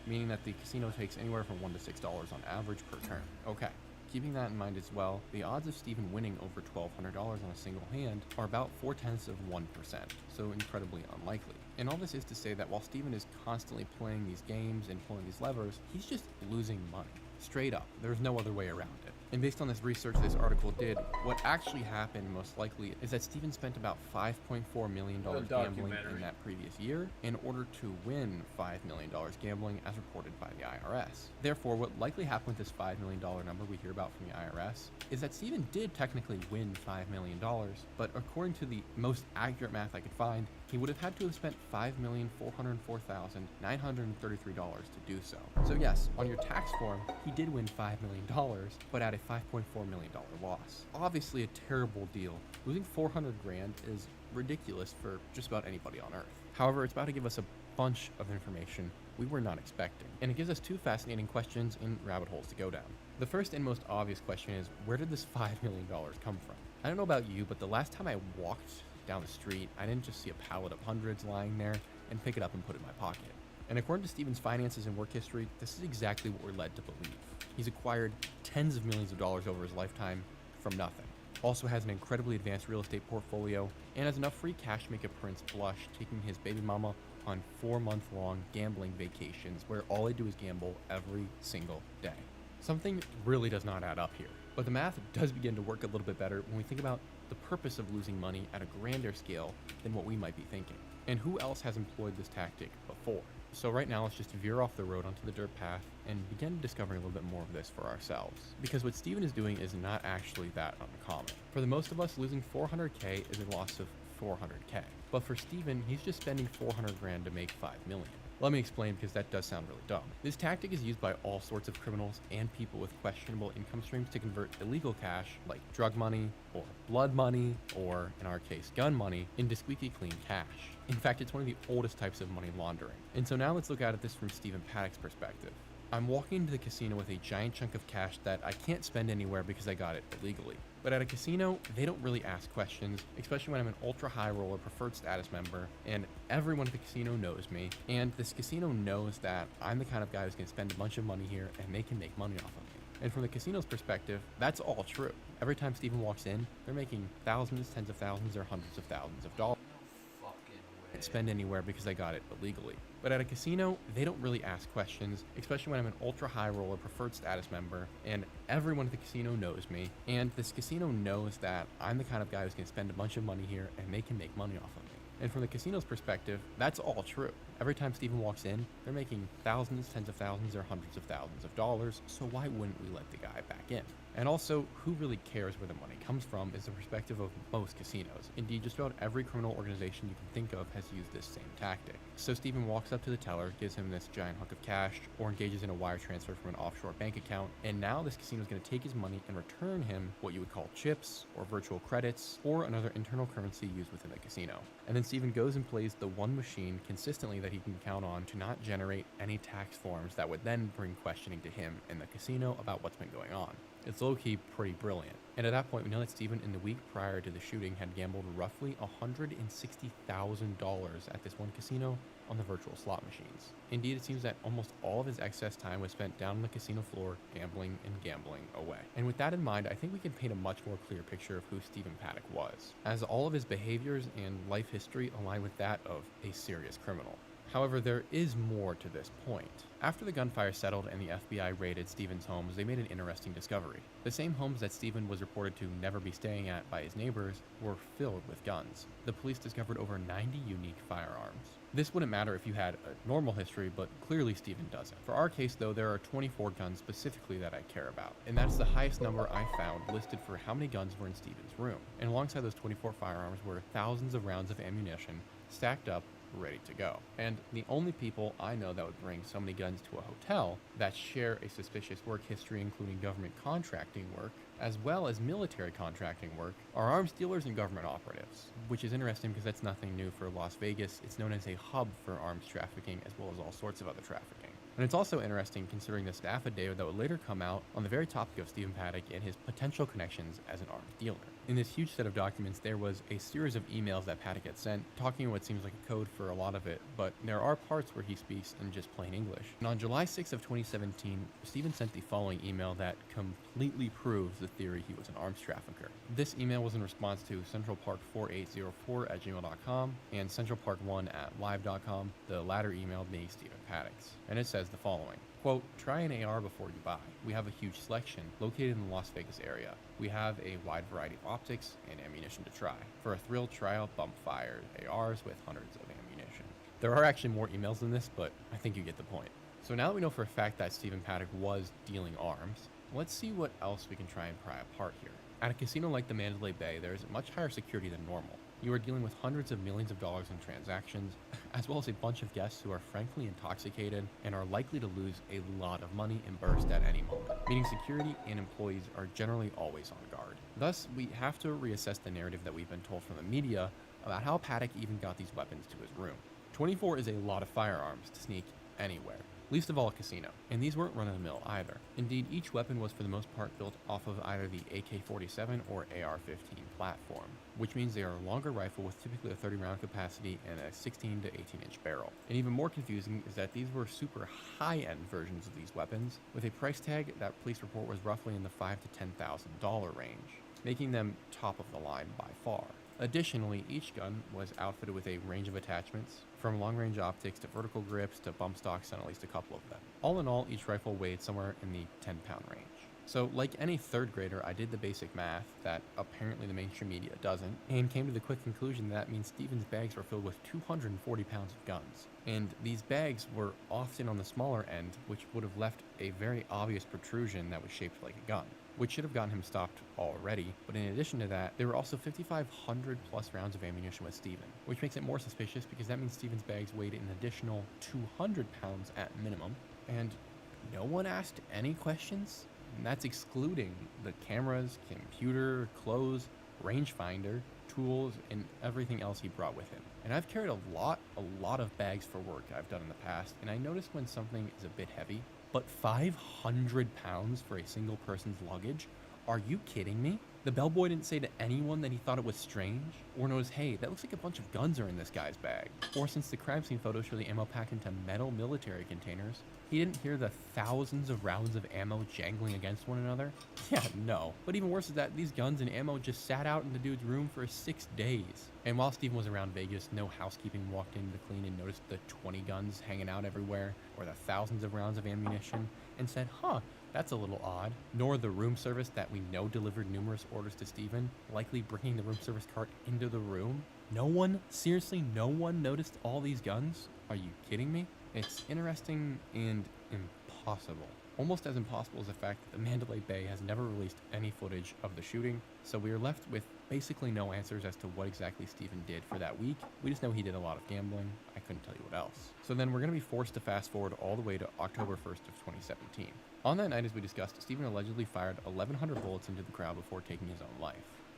meaning that the casino takes anywhere from $1 to $6 on average per turn. Okay. Keeping that in mind as well, the odds of Stephen winning over $1,200 on a single hand are about 0.4%, so incredibly unlikely. And all this is to say that while Stephen is constantly playing these games and pulling these levers, he's just losing money. Straight up. There's no other way around it. And based on this research this article did, what actually happened most likely is that Stephen spent about $5.4 million gambling in that previous year in order to win $5 million gambling as reported by the IRS. Therefore, what likely happened with this $5 million number we hear about from the IRS is that Stephen did technically win $5 million, but according to the most accurate math I could find, he would have had to have spent $5,404,933 to do so. So yes, on your tax form, he did win $5 million, but at a $5.4 million loss. Obviously a terrible deal. Losing 400 grand is ridiculous for just about anybody on Earth. However, it's about to give us a bunch of information we were not expecting, and it gives us two fascinating questions and rabbit holes to go down. The first and most obvious question is, where did this $5 million come from? I don't know about you, but the last time I walked down the street, I didn't just see a pallet of hundreds lying there and pick it up and put it in my pocket. And according to Stephen's finances and work history, this is exactly what we're led to believe. He's acquired tens of millions of dollars over his lifetime from nothing. Also has an incredibly advanced real estate portfolio and has enough free cash to make a prince blush, taking his baby mama on 4-month-long gambling vacations where all they do is gamble every single day. Something really does not add up here. But the math does begin to work a little bit better when we think about the purpose of losing money at a grander scale than what we might be thinking. And who else has employed this tactic before? So right now, let's just veer off the road onto the dirt path and begin discovering a little bit more of this for ourselves. Because what Stephen is doing is not actually that uncommon. For the most of us, losing 400K is a loss of 400K. But for Stephen, he's just spending 400 grand to make 5 million. Let me explain, because that does sound really dumb. This tactic is used by all sorts of criminals and people with questionable income streams to convert illegal cash, like drug money, or blood money, or in our case, gun money, into squeaky clean cash. In fact, it's one of the oldest types of money laundering. And so now let's look at this from Stephen Paddock's perspective. I'm walking into the casino with a giant chunk of cash that I can't spend anywhere because I got it illegally. But at a casino, they don't really ask questions, especially when I'm an ultra high roller preferred status member, and everyone at the casino knows me, and this casino knows that I'm the kind of guy who's gonna spend a bunch of money here and they can make money off of me. And from the casino's perspective, that's all true. Every time Stephen walks in, they're making thousands, tens of thousands, or hundreds of thousands of dollars. Can't spend anywhere because I got it illegally. But at a casino, they don't really ask questions, especially when I'm an ultra high roller preferred status member, and everyone at the casino knows me, and this casino knows that I'm the kind of guy who's gonna spend a bunch of money here and they can make money off of me. And from the casino's perspective, that's all true. Every time Stephen walks in, they're making thousands, tens of thousands, or hundreds of thousands of dollars, so why wouldn't we let the guy back in? And also, who really cares where the money comes from is the perspective of most casinos. Indeed, just about every criminal organization you can think of has used this same tactic. So Stephen walks up to the teller, gives him this giant hunk of cash, or engages in a wire transfer from an offshore bank account, and now this casino is going to take his money and return him what you would call chips, or virtual credits, or another internal currency used within the casino. And then Stephen goes and plays the one machine consistently that he can count on to not generate any tax forms that would then bring questioning to him in the casino about what's been going on. It's low-key pretty brilliant. And at that point, we know that Stephen, in the week prior to the shooting, had gambled roughly $160,000 at this one casino on the virtual slot machines. Indeed, it seems that almost all of his excess time was spent down on the casino floor, gambling and gambling away. And with that in mind, I think we can paint a much more clear picture of who Stephen Paddock was, as all of his behaviors and life history align with that of a serious criminal. However, there is more to this point. After the gunfire settled and the FBI raided Stephen's homes, they made an interesting discovery. The same homes that Stephen was reported to never be staying at by his neighbors were filled with guns. The police discovered over 90 unique firearms. This wouldn't matter if you had a normal history, but clearly Stephen doesn't. For our case though, there are 24 guns specifically that I care about, and that's the highest number I found listed for how many guns were in Stephen's room. And alongside those 24 firearms were thousands of rounds of ammunition stacked up, ready to go. And the only people I know that would bring so many guns to a hotel that share a suspicious work history, including government contracting work, as well as military contracting work, are arms dealers and government operatives, which is interesting because that's nothing new for Las Vegas. It's known as a hub for arms trafficking as well as all sorts of other trafficking. And it's also interesting considering this affidavit that would later come out on the very topic of Stephen Paddock and his potential connections as an arms dealer. In this huge set of documents, there was a series of emails that Paddock had sent, talking in what seems like a code for a lot of it, but there are parts where he speaks in just plain English. And on July 6th of 2017, Stephen sent the following email that completely proves the theory he was an arms trafficker. This email was in response to centralpark4804@gmail.com and centralpark1@live.com, the latter email being Stephen Paddock's. And it says the following. Quote, try an AR before you buy. We have a huge selection located in the Las Vegas area. We have a wide variety of optics and ammunition to try. For a thrill, try out bump fire ARs with hundreds of ammunition. There are actually more emails than this, but I think you get the point. So now that we know for a fact that Stephen Paddock was dealing arms, let's see what else we can try and pry apart here. At a casino like the Mandalay Bay, there is much higher security than normal. You are dealing with hundreds of millions of dollars in transactions, as well as a bunch of guests who are frankly intoxicated and are likely to lose a lot of money and burst at any moment, meaning security and employees are generally always on guard. Thus, we have to reassess the narrative that we've been told from the media about how Paddock even got these weapons to his room. 24 is a lot of firearms to sneak anywhere, least of all a casino, and these weren't run-of-the-mill either. Indeed, each weapon was for the most part built off of either the AK-47 or AR-15 platform, which means they are a longer rifle with typically a 30-round capacity and a 16 to 18-inch barrel. And even more confusing is that these were super high-end versions of these weapons, with a price tag that police report was roughly in the $5,000 to $10,000 range, making them top of the line by far. Additionally, each gun was outfitted with a range of attachments, from long-range optics to vertical grips to bump stocks on at least a couple of them. All in all, each rifle weighed somewhere in the 10-pound range. So, like any third grader, I did the basic math that apparently the mainstream media doesn't, and came to the quick conclusion that means Stephen's bags were filled with 240 pounds of guns. And these bags were often on the smaller end, which would have left a very obvious protrusion that was shaped like a gun, which should have gotten him stopped already. But in addition to that, there were also 5,500 plus rounds of ammunition with Stephen, which makes it more suspicious because that means Stephen's bags weighed an additional 200 pounds at minimum. And no one asked any questions? And that's excluding the cameras, computer, clothes, rangefinder, tools, and everything else he brought with him. And I've carried a lot of bags for work I've done in the past, and I noticed when something is a bit heavy, but 500 pounds for a single person's luggage? Are you kidding me? The bellboy didn't say to anyone that he thought it was strange, or knows, hey, that looks like a bunch of guns are in this guy's bag. Or since the crime scene photos show the ammo packed into metal military containers, he didn't hear the thousands of rounds of ammo jangling against one another? Yeah, no. But even worse is that these guns and ammo just sat out in the dude's room for 6 days. And while Stephen was around Vegas, no housekeeping walked in to clean and noticed the 20 guns hanging out everywhere, or the thousands of rounds of ammunition, and said, huh, that's a little odd. Nor the room service that we know delivered numerous orders to Stephen, likely bringing the room service cart into the room. No one, seriously, no one noticed all these guns? Are you kidding me? It's interesting and impossible. Almost as impossible as the fact that the Mandalay Bay has never released any footage of the shooting, so we are left with basically no answers as to what exactly Stephen did for that week. We just know he did a lot of gambling. I couldn't tell you what else. So then we're going to be forced to fast forward all the way to October 1st of 2017. On that night, as we discussed, Stephen allegedly fired 1,100 bullets into the crowd before taking his own life.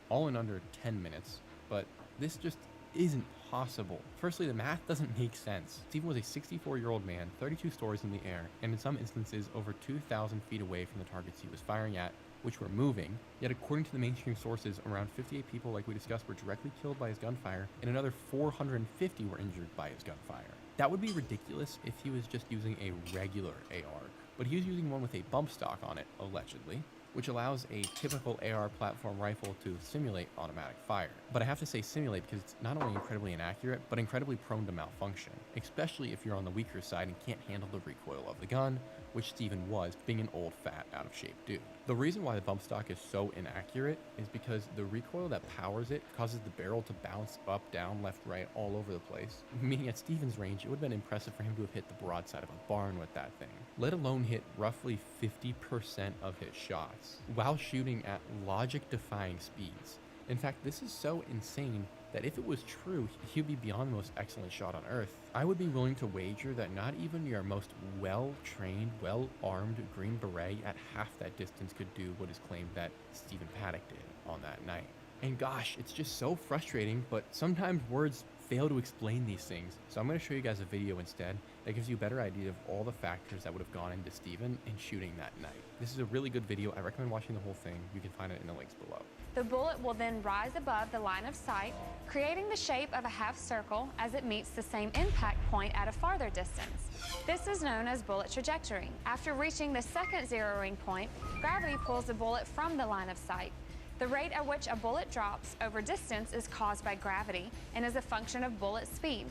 All in under 10 minutes, but this just isn't possible. Firstly, the math doesn't make sense. Stephen was a 64-year-old man, 32 stories in the air, and in some instances over 2,000 feet away from the targets he was firing at, which were moving. Yet according to the mainstream sources, around 58 people, like we discussed, were directly killed by his gunfire, and another 450 were injured by his gunfire. That would be ridiculous if he was just using a regular AR, but he was using one with a bump stock on it, allegedly. which allows a typical AR platform rifle to simulate automatic fire. But I have to say simulate because it's not only incredibly inaccurate, but incredibly prone to malfunction, especially if you're on the weaker side and can't handle the recoil of the gun, which Steven was, being an old, fat, out-of-shape dude. The reason why the bump stock is so inaccurate is because the recoil that powers it causes the barrel to bounce up, down, left, right, all over the place, meaning at Steven's range, it would have been impressive for him to have hit the broadside of a barn with that thing, let alone hit roughly 50% of his shots, while shooting at logic-defying speeds. In fact, this is so insane that if it was true, he would be beyond the most excellent shot on Earth. I would be willing to wager that not even your most well-trained, well-armed Green Beret at half that distance could do what is claimed that Stephen Paddock did on that night. And gosh, it's just so frustrating, but sometimes words fail to explain these things. So I'm going to show you guys a video instead that gives you a better idea of all the factors that would have gone into Steven in shooting that night. This is a really good video. I recommend watching the whole thing. You can find it in the links below. The bullet will then rise above the line of sight, creating the shape of a half circle as it meets the same impact point at a farther distance. This is known as bullet trajectory. After reaching the second zeroing point, gravity pulls the bullet from the line of sight. The rate at which a bullet drops over distance is caused by gravity and is a function of bullet speed.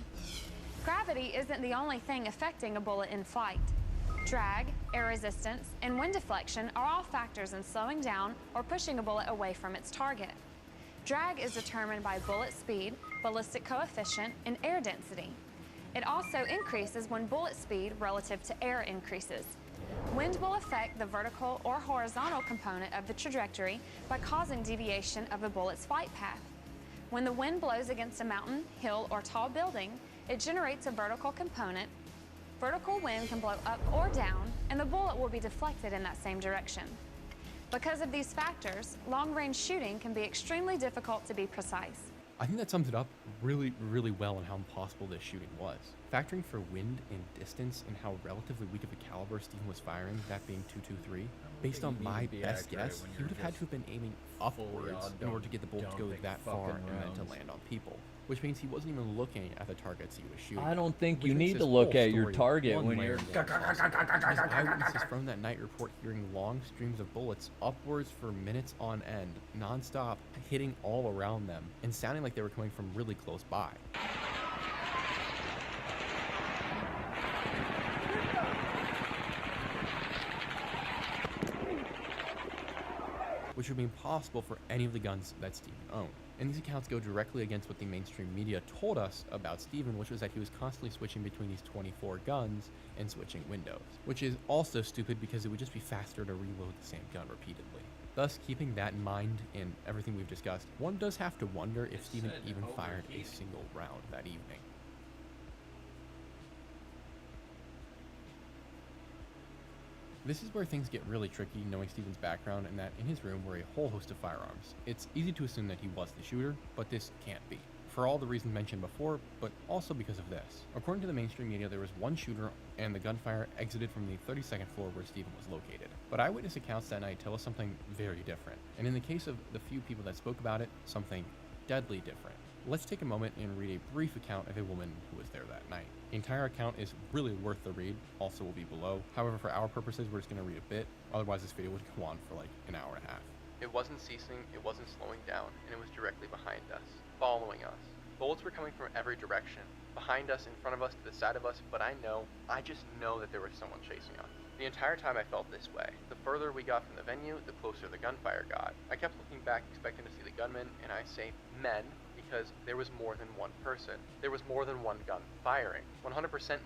Gravity isn't the only thing affecting a bullet in flight. Drag, air resistance, and wind deflection are all factors in slowing down or pushing a bullet away from its target. Drag is determined by bullet speed, ballistic coefficient, and air density. It also increases when bullet speed relative to air increases. Wind will affect the vertical or horizontal component of the trajectory by causing deviation of a bullet's flight path. When the wind blows against a mountain, hill, or tall building, it generates a vertical component. Vertical wind can blow up or down, and the bullet will be deflected in that same direction. Because of these factors, long-range shooting can be extremely difficult to be precise. I think that sums it up really, really well on how impossible this shooting was. Factoring for wind and distance and how relatively weak of a caliber Steven was firing, that being .223, based on my best guess, he would have had to have been aiming upwards in order to get the bullet to go that far and then to land on people. Which means he wasn't even looking at the targets he was shooting. I don't think you need to look at your target when you're... Eyewitnesses from that night report hearing long streams of bullets upwards for minutes on end, non-stop, hitting all around them, and sounding like they were coming from really close by. Which would be impossible for any of the guns that Steven owned. And these accounts go directly against what the mainstream media told us about Steven, which was that he was constantly switching between these 24 guns and switching windows, which is also stupid because it would just be faster to reload the same gun repeatedly. Thus, keeping that in mind and everything we've discussed, one does have to wonder if Steven even fired a single round that evening. This is where things get really tricky, knowing Steven's background and that in his room were a whole host of firearms. It's easy to assume that he was the shooter, but this can't be. For all the reasons mentioned before, but also because of this. According to the mainstream media, there was one shooter and the gunfire exited from the 32nd floor where Steven was located. But eyewitness accounts that night tell us something very different. And in the case of the few people that spoke about it, something deadly different. Let's take a moment and read a brief account of a woman who was there that night. The entire account is really worth the read, also will be below. However, for our purposes, we're just going to read a bit, otherwise this video would go on for like an hour and a half. It wasn't ceasing, it wasn't slowing down, and it was directly behind us, following us. Bullets were coming from every direction, behind us, in front of us, to the side of us, but I just know that there was someone chasing us. The entire time I felt this way. The further we got from the venue, the closer the gunfire got. I kept looking back, expecting to see the gunmen, and I say men, because there was more than one person. There was more than one gun firing, 100%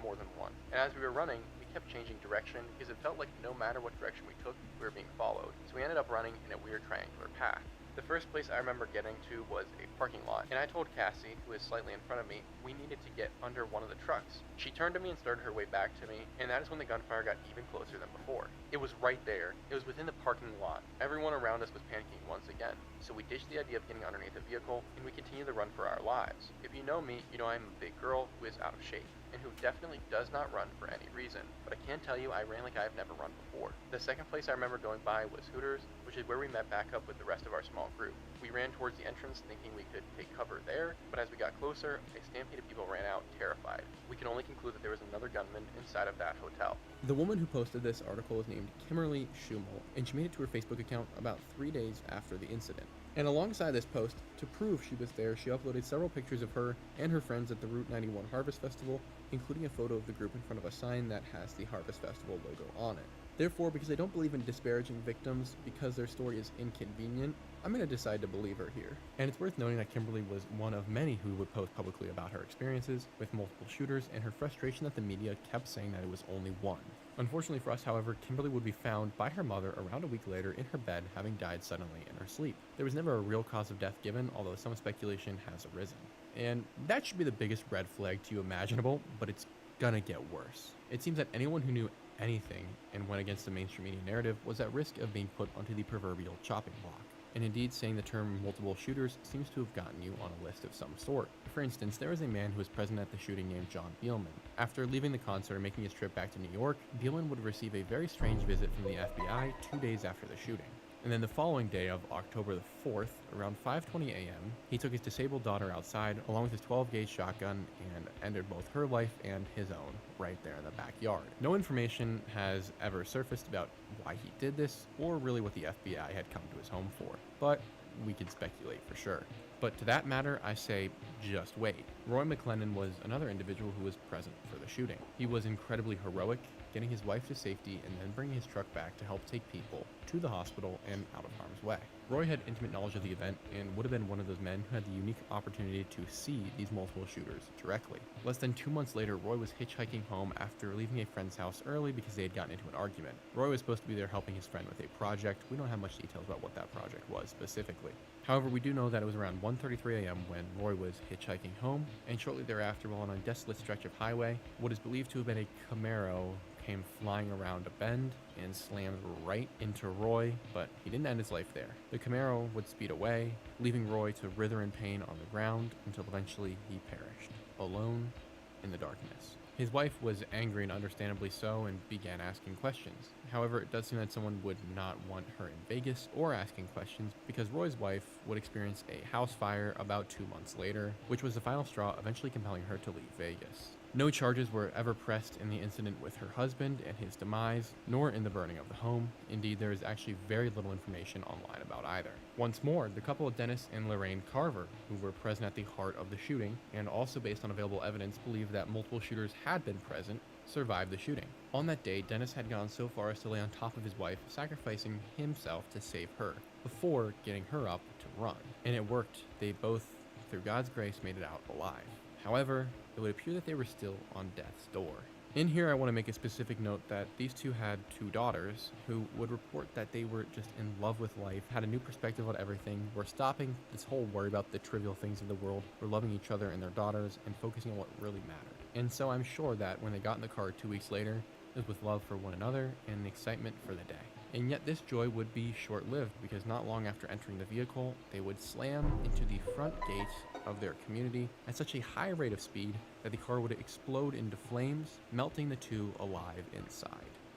more than one. And as we were running, we kept changing direction because it felt like no matter what direction we took, we were being followed. So we ended up running in a weird triangular path. The first place I remember getting to was a parking lot, and I told Cassie, who is slightly in front of me, we needed to get under one of the trucks. She turned to me and started her way back to me, and that is when the gunfire got even closer than before. It was right there. It was within the parking lot. Everyone around us was panicking once again, so we ditched the idea of getting underneath the vehicle, and we continued the run for our lives. If you know me, you know I'm a big girl who is out of shape. and who definitely does not run for any reason, but I can tell you I ran like I've never run before. The second place I remember going by was Hooters, which is where we met back up with the rest of our small group. We ran towards the entrance thinking we could take cover there, but as we got closer, a stampede of people ran out terrified. We can only conclude that there was another gunman inside of that hotel. The woman who posted this article is named Kimberly Schumel, and she made it to her Facebook account about 3 days after the incident. And alongside this post, to prove she was there, she uploaded several pictures of her and her friends at the Route 91 Harvest Festival, including a photo of the group in front of a sign that has the Harvest Festival logo on it. Therefore, because I don't believe in disparaging victims because their story is inconvenient, I'm going to decide to believe her here. And it's worth noting that Kimberly was one of many who would post publicly about her experiences with multiple shooters and her frustration that the media kept saying that it was only one. Unfortunately for us, however, Kimberly would be found by her mother around a week later in her bed, having died suddenly in her sleep. There was never a real cause of death given, although some speculation has arisen. And that should be the biggest red flag to you imaginable, but it's gonna get worse. It seems that anyone who knew anything and went against the mainstream media narrative was at risk of being put onto the proverbial chopping block. And indeed, saying the term multiple shooters seems to have gotten you on a list of some sort. For instance, there was a man who was present at the shooting named John Beelman. After leaving the concert and making his trip back to New York, Beelman would receive a very strange visit from the FBI 2 days after the shooting. And then the following day of October the 4th, around 5:20 a.m., he took his disabled daughter outside along with his 12-gauge shotgun and ended both her life and his own right there in the backyard. No information has ever surfaced about why he did this or really what the FBI had come to his home for, but we can speculate for sure. But to that matter, I say just wait. Roy McLennan was another individual who was present for the shooting. He was incredibly heroic, getting his wife to safety and then bringing his truck back to help take people to the hospital and out of harm's way. Roy had intimate knowledge of the event and would have been one of those men who had the unique opportunity to see these multiple shooters directly. Less than 2 months later, Roy was hitchhiking home after leaving a friend's house early because they had gotten into an argument. Roy was supposed to be there helping his friend with a project. We don't have much details about what that project was specifically. However, we do know that it was around 1:33 a.m. when Roy was hitchhiking home, and shortly thereafter, while on a desolate stretch of highway, what is believed to have been a Camaro came flying around a bend and slammed right into Roy, but he didn't end his life there. The Camaro would speed away, leaving Roy to writher in pain on the ground until eventually he perished, alone in the darkness. His wife was angry and understandably so and began asking questions. However, it does seem that someone would not want her in Vegas or asking questions because Roy's wife would experience a house fire about 2 months later, which was the final straw eventually compelling her to leave Vegas. No charges were ever pressed in the incident with her husband and his demise, nor in the burning of the home. Indeed, there is actually very little information online about either. Once more, the couple of Dennis and Lorraine Carver, who were present at the heart of the shooting, and also based on available evidence believe that multiple shooters had been present, survived the shooting. On that day, Dennis had gone so far as to lay on top of his wife, sacrificing himself to save her, before getting her up to run. And it worked. They both, through God's grace, made it out alive. However, it would appear that they were still on death's door. In here, I want to make a specific note that these two had 2 daughters who would report that they were just in love with life, had a new perspective on everything, were stopping this whole worry about the trivial things of the world, were loving each other and their daughters, and focusing on what really mattered. And so I'm sure that when they got in the car 2 weeks later, it was with love for one another and excitement for the day. And yet this joy would be short-lived because not long after entering the vehicle, they would slam into the front gate of their community at such a high rate of speed that the car would explode into flames, melting the two alive inside.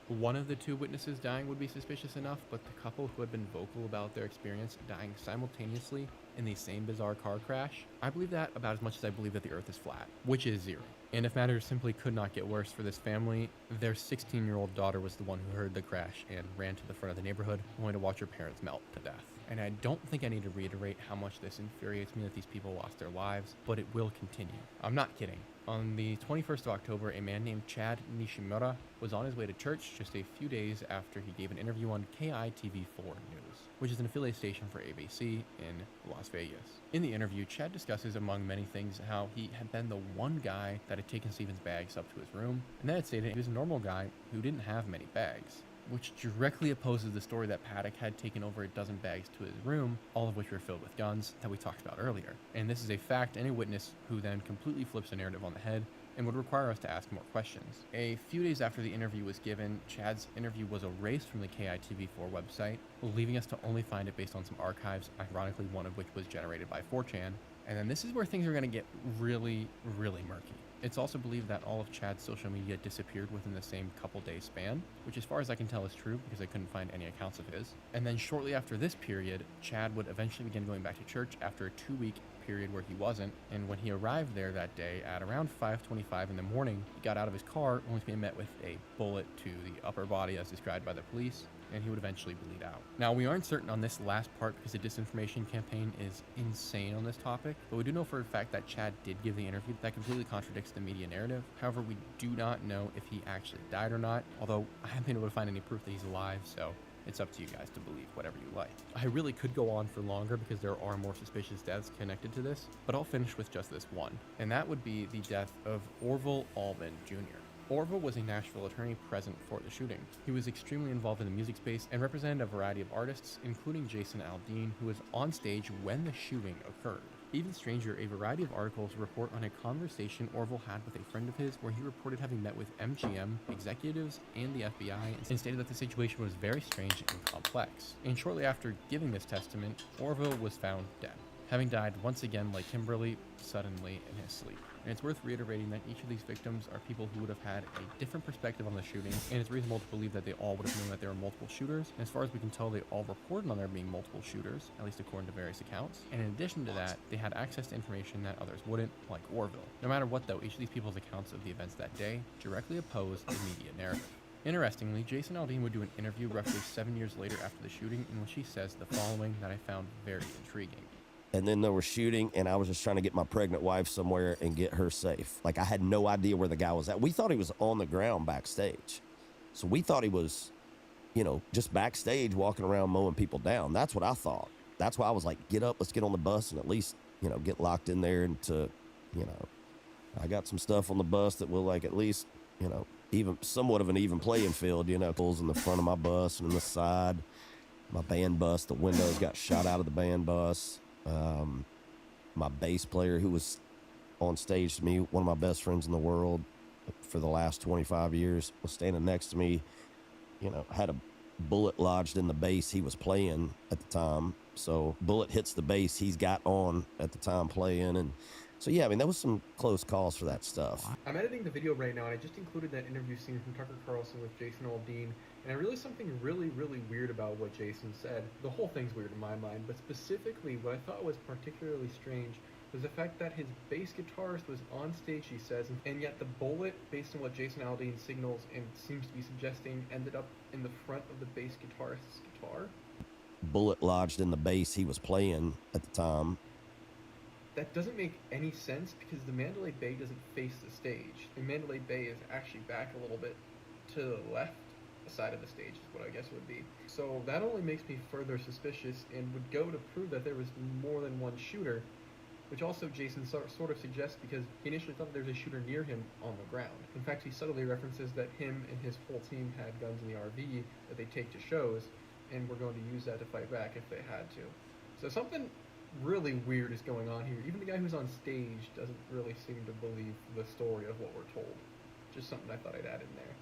One of the 2 witnesses dying would be suspicious enough, but the couple who had been vocal about their experience dying simultaneously in the same bizarre car crash, I believe that about as much as I believe that the earth is flat, which is 0. And if matters simply could not get worse for this family, their 16-year-old daughter was the one who heard the crash and ran to the front of the neighborhood, only to watch her parents melt to death. And I don't think I need to reiterate how much this infuriates me that these people lost their lives, but it will continue. I'm not kidding. On the 21st of October, a man named Chad Nishimura was on his way to church just a few days after he gave an interview on KITV4 News, which is an affiliate station for ABC in Las Vegas. In the interview, Chad discusses, among many things, how he had been the one guy that had taken Stephen's bags up to his room, and then had stated he was a normal guy who didn't have many bags, which directly opposes the story that Paddock had taken over a dozen bags to his room, all of which were filled with guns that we talked about earlier. And this is a fact and a witness who then completely flips the narrative on the head and would require us to ask more questions. A few days after the interview was given, Chad's interview was erased from the KITV4 website, leaving us to only find it based on some archives, ironically one of which was generated by 4chan. And then this is where things are going to get really, really murky. It's also believed that all of Chad's social media disappeared within the same couple days span, which as far as I can tell is true because I couldn't find any accounts of his. And then shortly after this period, Chad would eventually begin going back to church after a 2-week period where he wasn't, and when he arrived there that day at around 5:25 in the morning, he got out of his car only to be met with a bullet to the upper body as described by the police, and he would eventually bleed out. Now, we aren't certain on this last part because the disinformation campaign is insane on this topic, but we do know for a fact that Chad did give the interview that completely contradicts the media narrative. However, we do not know if he actually died or not, although I haven't been able to find any proof that he's alive, so it's up to you guys to believe whatever you like. I really could go on for longer because there are more suspicious deaths connected to this, but I'll finish with just this one, and that would be the death of Orville Allman Jr. Orville was a Nashville attorney present for the shooting. He was extremely involved in the music space and represented a variety of artists, including Jason Aldean, who was on stage when the shooting occurred. Even stranger, a variety of articles report on a conversation Orville had with a friend of his where he reported having met with MGM executives and the FBI and stated that the situation was very strange and complex. And shortly after giving this testament, Orville was found dead, having died once again like Kimberly, suddenly in his sleep. And it's worth reiterating that each of these victims are people who would have had a different perspective on the shooting, and it's reasonable to believe that they all would have known that there were multiple shooters. And as far as we can tell, they all reported on there being multiple shooters, at least according to various accounts. And in addition to that, they had access to information that others wouldn't, like Orville. No matter what though, each of these people's accounts of the events that day directly oppose the media narrative. Interestingly, Jason Aldean would do an interview roughly 7 years later after the shooting in which he says the following that I found very intriguing. And then there was shooting, and I was just trying to get my pregnant wife somewhere and get her safe. Like, I had no idea where the guy was at. We thought he was on the ground backstage. So we thought he was, you know, just backstage walking around mowing people down. That's what I thought. That's why I was like, get up, let's get on the bus and at least, you know, get locked in there and to, you know, I got some stuff on the bus that will, like, at least, you know, even somewhat of an even playing field, you know, pulls in the front of my bus and in the side. My band bus, the windows got shot out of the band bus. My bass player, who was on stage to me, one of my best friends in the world for the last 25 years, was standing next to me, you know, had a bullet lodged in the bass he was playing at the time. So bullet hits the bass he's got on at the time playing. And so, yeah, I mean, there was some close calls for that stuff. I'm editing the video right now, and I just included that interview scene from Tucker Carlson with Jason Aldean, and I realized something really, really weird about what Jason said. The whole thing's weird in my mind, but specifically what I thought was particularly strange was the fact that his bass guitarist was on stage, he says, and yet the bullet, based on what Jason Aldean signals and seems to be suggesting, ended up in the front of the bass guitarist's guitar. Bullet lodged in the bass he was playing at the time. That doesn't make any sense because the Mandalay Bay doesn't face the stage. The Mandalay Bay is actually back a little bit to the left side of the stage is what I guess it would be. So that only makes me further suspicious and would go to prove that there was more than one shooter, which also Jason sort of suggests because he initially thought there was a shooter near him on the ground. In fact, he subtly references that him and his whole team had guns in the RV that they take to shows and were going to use that to fight back if they had to. So something really weird is going on here. Even the guy who's on stage doesn't really seem to believe the story of what we're told. Just something I thought I'd add in there.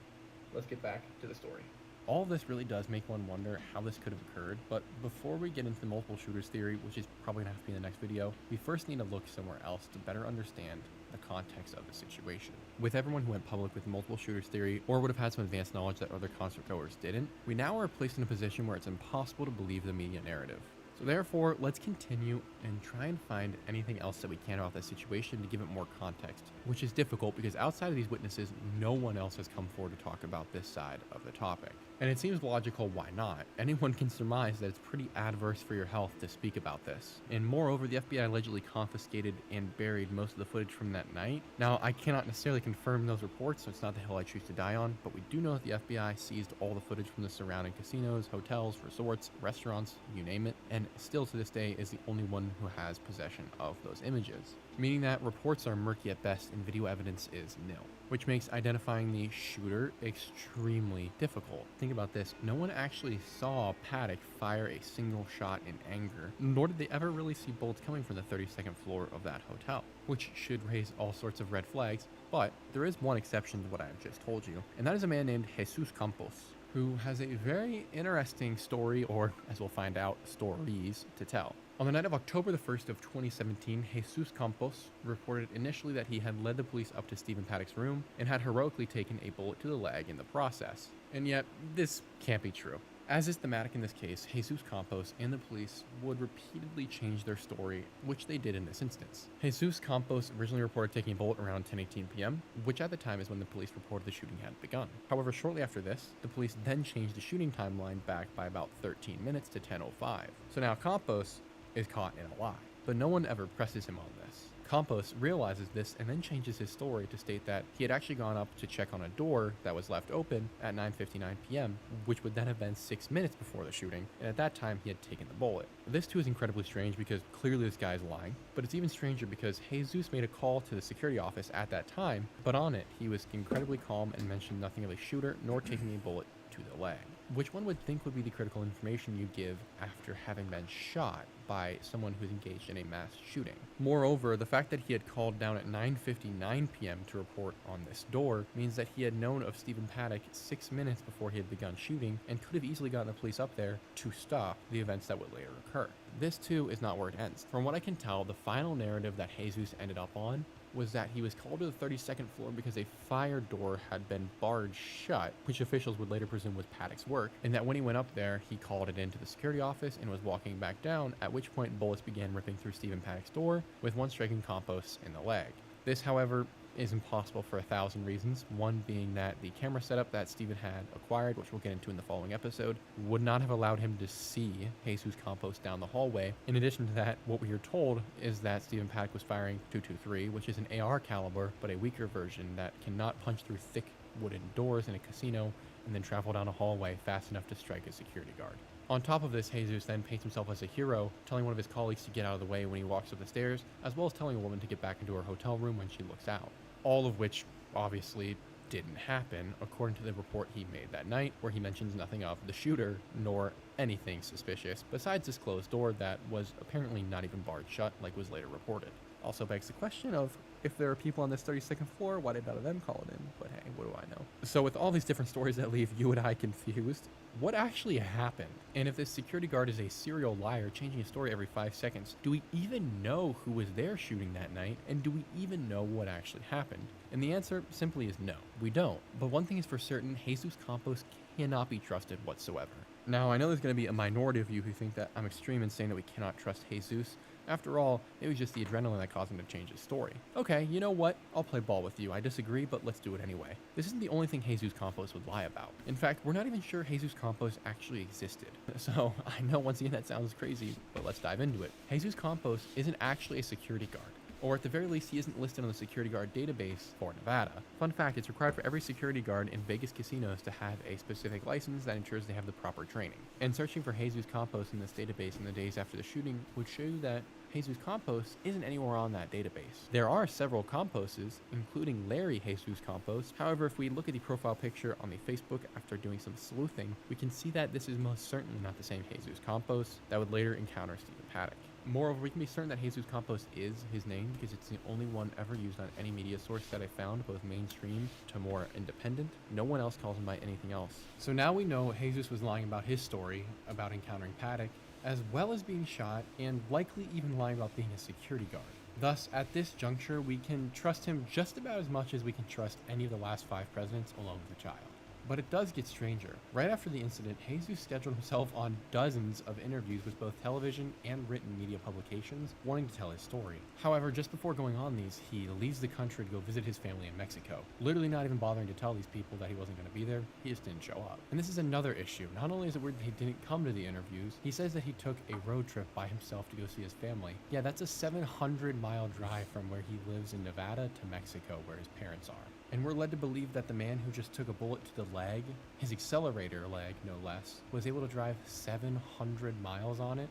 Let's get back to the story. All of this really does make one wonder how this could have occurred, but before we get into the multiple shooters theory, which is probably going to have to be in the next video, we first need to look somewhere else to better understand the context of the situation. With everyone who went public with multiple shooters theory, or would have had some advanced knowledge that other concert goers didn't, we now are placed in a position where it's impossible to believe the media narrative. So therefore, let's continue and try and find anything else that we can about this situation to give it more context, which is difficult because outside of these witnesses, no one else has come forward to talk about this side of the topic. And it seems logical why not. Anyone can surmise that it's pretty adverse for your health to speak about this. And moreover, the FBI allegedly confiscated and buried most of the footage from that night. Now, I cannot necessarily confirm those reports, so it's not the hill I choose to die on, but we do know that the FBI seized all the footage from the surrounding casinos, hotels, resorts, restaurants, you name it, and still to this day is the only one who has possession of those images, meaning that reports are murky at best and video evidence is nil, which makes identifying the shooter extremely difficult. Think about this, no one actually saw Paddock fire a single shot in anger, nor did they ever really see bullets coming from the 32nd floor of that hotel, which should raise all sorts of red flags, but there is one exception to what I have just told you, and that is a man named Jesus Campos, who has a very interesting story, or as we'll find out, stories to tell. On the night of October the 1st of 2017, Jesus Campos reported initially that he had led the police up to Stephen Paddock's room and had heroically taken a bullet to the leg in the process. And yet, this can't be true. As is thematic in this case, Jesus Campos and the police would repeatedly change their story, which they did in this instance. Jesus Campos originally reported taking a bullet around 10:18 p.m., which at the time is when the police reported the shooting had begun. However, shortly after this, the police then changed the shooting timeline back by about 13 minutes to 10:05. So now Campos is caught in a lie, but no one ever presses him on this. Campos realizes this and then changes his story to state that he had actually gone up to check on a door that was left open at 9:59 p.m., which would then have been 6 minutes before the shooting, and at that time he had taken the bullet. This too is incredibly strange because clearly this guy is lying, but it's even stranger because Jesus made a call to the security office at that time, but on it he was incredibly calm and mentioned nothing of a shooter nor taking a bullet to the leg, which one would think would be the critical information you give after having been shot by someone who's engaged in a mass shooting. Moreover, the fact that he had called down at 9:59 p.m. to report on this door means that he had known of Stephen Paddock 6 minutes before he had begun shooting and could have easily gotten the police up there to stop the events that would later occur. This too is not where it ends. From what I can tell, the final narrative that Jesus ended up on was that he was called to the 32nd floor because a fire door had been barred shut, which officials would later presume was Paddock's work, and that when he went up there, he called it into the security office and was walking back down, at which point bullets began ripping through Stephen Paddock's door, with one striking Campos in the leg. This, however, is impossible for 1,000 reasons, one being that the camera setup that Stephen had acquired, which we'll get into in the following episode, would not have allowed him to see Jesus Campos down the hallway. In addition to that, what we are told is that Stephen Paddock was firing .223, which is an AR caliber, but a weaker version that cannot punch through thick wooden doors in a casino and then travel down a hallway fast enough to strike a security guard. On top of this, Jesus then paints himself as a hero, telling one of his colleagues to get out of the way when he walks up the stairs, as well as telling a woman to get back into her hotel room when she looks out. All of which obviously didn't happen, according to the report he made that night, where he mentions nothing of the shooter nor anything suspicious, besides this closed door that was apparently not even barred shut like was later reported. Also begs the question of, if there are people on this 32nd floor, why did none of them call it in? But hey, what do I know? So with all these different stories that leave you and I confused, what actually happened? And if this security guard is a serial liar changing his story every 5 seconds, do we even know who was there shooting that night? And do we even know what actually happened? And the answer simply is no, we don't. But one thing is for certain, Jesus Campos cannot be trusted whatsoever. Now, I know there's going to be a minority of you who think that I'm extreme in saying that we cannot trust Jesus. After all, it was just the adrenaline that caused him to change his story. Okay, you know what? I'll play ball with you. I disagree, but let's do it anyway. This isn't the only thing Jesus Campos would lie about. In fact, we're not even sure Jesus Campos actually existed. So, I know once again that sounds crazy, but let's dive into it. Jesus Campos isn't actually a security guard. Or at the very least, he isn't listed on the security guard database for Nevada. Fun fact, it's required for every security guard in Vegas casinos to have a specific license that ensures they have the proper training. And searching for Jesus Campos in this database in the days after the shooting would show you that Jesus Campos isn't anywhere on that database. There are several Camposes, including Larry Jesus Campos. However, if we look at the profile picture on the Facebook after doing some sleuthing, we can see that this is most certainly not the same Jesus Campos that would later encounter Stephen Paddock. Moreover, we can be certain that Jesus Campos is his name because it's the only one ever used on any media source that I found, both mainstream to more independent. No one else calls him by anything else. So now we know Jesus was lying about his story about encountering Paddock, as well as being shot, and likely even lying about being a security guard. Thus, at this juncture, we can trust him just about as much as we can trust any of the last 5 presidents along with a child. But it does get stranger. Right after the incident, Jesus scheduled himself on dozens of interviews with both television and written media publications, wanting to tell his story. However, just before going on these, he leaves the country to go visit his family in Mexico. Literally not even bothering to tell these people that he wasn't going to be there, he just didn't show up. And this is another issue. Not only is it weird that he didn't come to the interviews, he says that he took a road trip by himself to go see his family. Yeah, that's a 700-mile drive from where he lives in Nevada to Mexico, where his parents are. And we're led to believe that the man who just took a bullet to the leg, his accelerator leg no less, was able to drive 700 miles on it?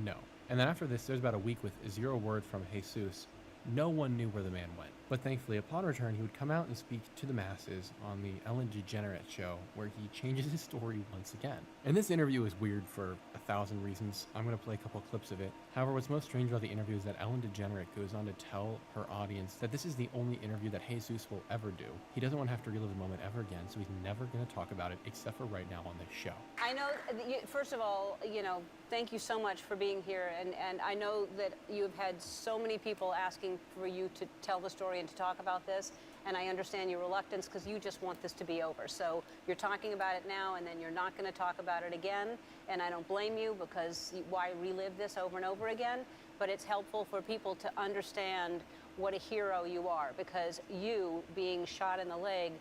No. And then after this, there's about a week with 0 word from Jesus. No one knew where the man went. But thankfully, upon return, he would come out and speak to the masses on the Ellen DeGeneres show, where he changes his story once again. And this interview is weird for 1,000 reasons. I'm going to play a couple clips of it. However, what's most strange about the interview is that Ellen DeGeneres goes on to tell her audience that this is the only interview that Jesus will ever do. He doesn't want to have to relive the moment ever again, so he's never going to talk about it except for right now on this show. I know, first of all, thank you so much for being here. And I know that you've had so many people asking for you to tell the story and to talk about this. And I understand your reluctance because you just want this to be over. So you're talking about it now, and then you're not going to talk about it again. And I don't blame you, because why relive this over and over again? But it's helpful for people to understand what a hero you are, because you, being shot in the leg,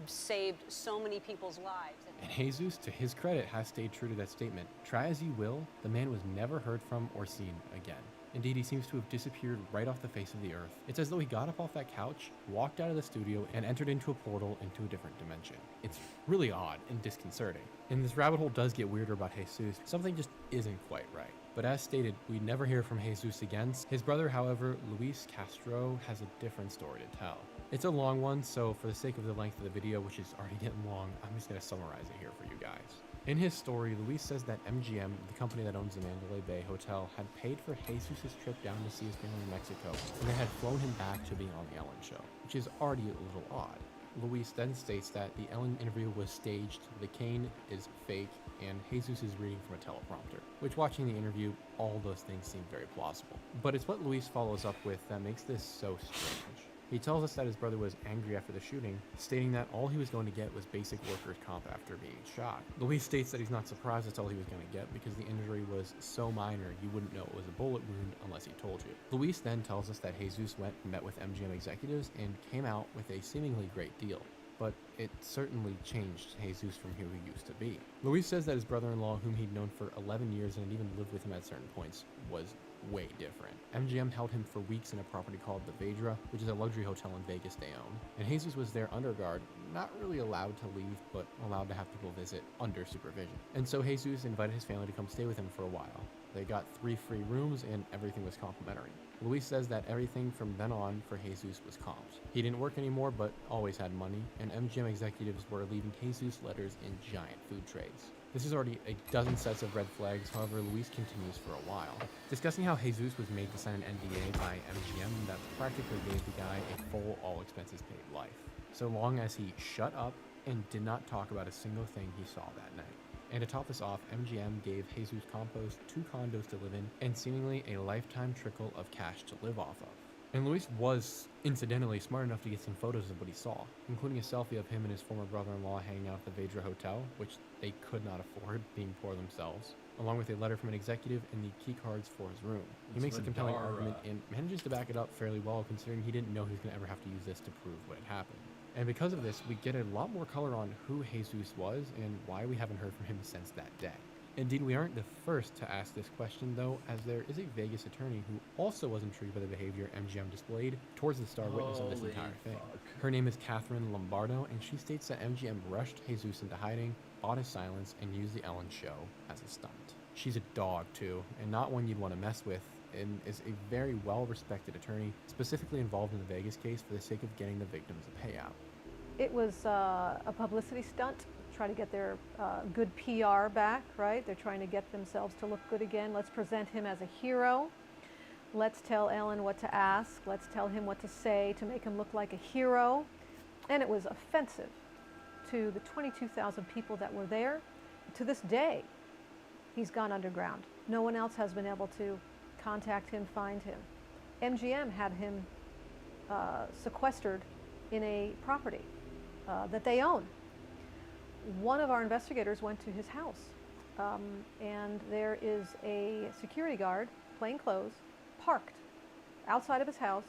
saved so many people's lives. And Jesus, to his credit, has stayed true to that statement. Try as you will, the man was never heard from or seen again. Indeed, he seems to have disappeared right off the face of the earth. It's as though he got up off that couch, walked out of the studio, and entered into a portal into a different dimension. It's really odd and disconcerting. And this rabbit hole does get weirder about Jesus. Something just isn't quite right. But as stated, we never hear from Jesus again. His brother, however, Luis Castro, has a different story to tell. It's a long one, so for the sake of the length of the video, which is already getting long, I'm just going to summarize it here for you guys. In his story, Luis says that MGM, the company that owns the Mandalay Bay Hotel, had paid for Jesus' trip down to see his family in Mexico, and they had flown him back to being on the Ellen show, which is already a little odd. Luis then states that the Ellen interview was staged, the cane is fake, and Jesus is reading from a teleprompter, which, watching the interview, all those things seem very plausible. But it's what Luis follows up with that makes this so strange. He tells us that his brother was angry after the shooting, stating that all he was going to get was basic workers' comp after being shot. Luis states that he's not surprised that's all he was going to get because the injury was so minor you wouldn't know it was a bullet wound unless he told you. Luis then tells us that Jesus went and met with MGM executives and came out with a seemingly great deal. But it certainly changed Jesus from who he used to be. Luis says that his brother-in-law, whom he'd known for 11 years and had even lived with him at certain points, was way different. MGM held him for weeks in a property called the Vedra, which is a luxury hotel in Vegas they own. And Jesus was there under guard, not really allowed to leave, but allowed to have people visit under supervision. And so Jesus invited his family to come stay with him for a while. They got 3 free rooms and everything was complimentary. Luis says that everything from then on for Jesus was comped. He didn't work anymore, but always had money, and MGM executives were leaving Jesus letters in giant food trays. This is already a dozen sets of red flags, however, Luis continues for a while, discussing how Jesus was made to sign an NDA by MGM that practically gave the guy a full all-expenses-paid life, so long as he shut up and did not talk about a single thing he saw that night. And to top this off, MGM gave Jesus Campos 2 condos to live in and seemingly a lifetime trickle of cash to live off of. And Luis was, incidentally, smart enough to get some photos of what he saw, including a selfie of him and his former brother-in-law hanging out at the Vedra Hotel, which they could not afford, being poor themselves, along with a letter from an executive and the key cards for his room. He makes a compelling argument and manages to back it up fairly well, considering he didn't know he was going to ever have to use this to prove what had happened. And because of this, we get a lot more color on who Jesus was and why we haven't heard from him since that day. Indeed, we aren't the first to ask this question, though, as there is a Vegas attorney who also was intrigued by the behavior MGM displayed towards the star witness of this entire thing. Her name is Catherine Lombardo, and she states that MGM rushed Jesus into hiding, bought his silence, and used the Ellen show as a stunt. She's a dog, too, and not one you'd want to mess with, and is a very well-respected attorney, specifically involved in the Vegas case for the sake of getting the victims a payout. It was a publicity stunt, try to get their good PR back, right? They're trying to get themselves to look good again. Let's present him as a hero. Let's tell Ellen what to ask. Let's tell him what to say to make him look like a hero. And it was offensive to the 22,000 people that were there. To this day, he's gone underground. No one else has been able to contact him, find him. MGM had him sequestered in a property that they own. One of our investigators went to his house, and there is a security guard, plain clothes, parked outside of his house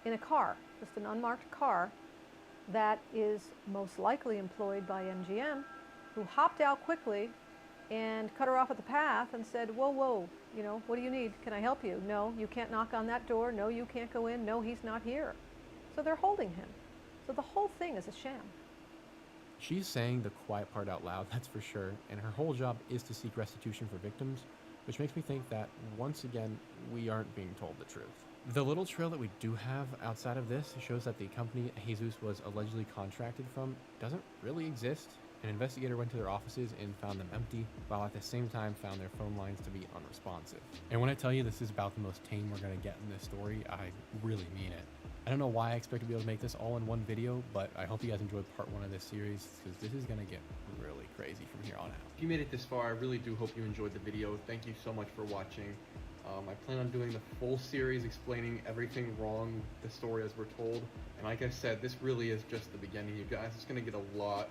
in a car, just an unmarked car, that is most likely employed by MGM, who hopped out quickly and cut her off at the path and said, whoa, whoa, you know, what do you need? Can I help you? No, you can't knock on that door. No, you can't go in. No, he's not here. So they're holding him. So the whole thing is a sham. She's saying the quiet part out loud, that's for sure, and her whole job is to seek restitution for victims, which makes me think that, once again, we aren't being told the truth. The little trail that we do have outside of this shows that the company Jesus was allegedly contracted from doesn't really exist. An investigator went to their offices and found them empty, while at the same time found their phone lines to be unresponsive. And when I tell you this is about the most tame we're going to get in this story, I really mean it. I don't know why I expect to be able to make this all in one video, but I hope you guys enjoyed part 1 of this series, because this is going to get really crazy from here on out. If you made it this far, I really do hope you enjoyed the video. Thank you so much for watching. I plan on doing the full series explaining everything wrong, the story as we're told. And like I said, this really is just the beginning, you guys. It's going to get a lot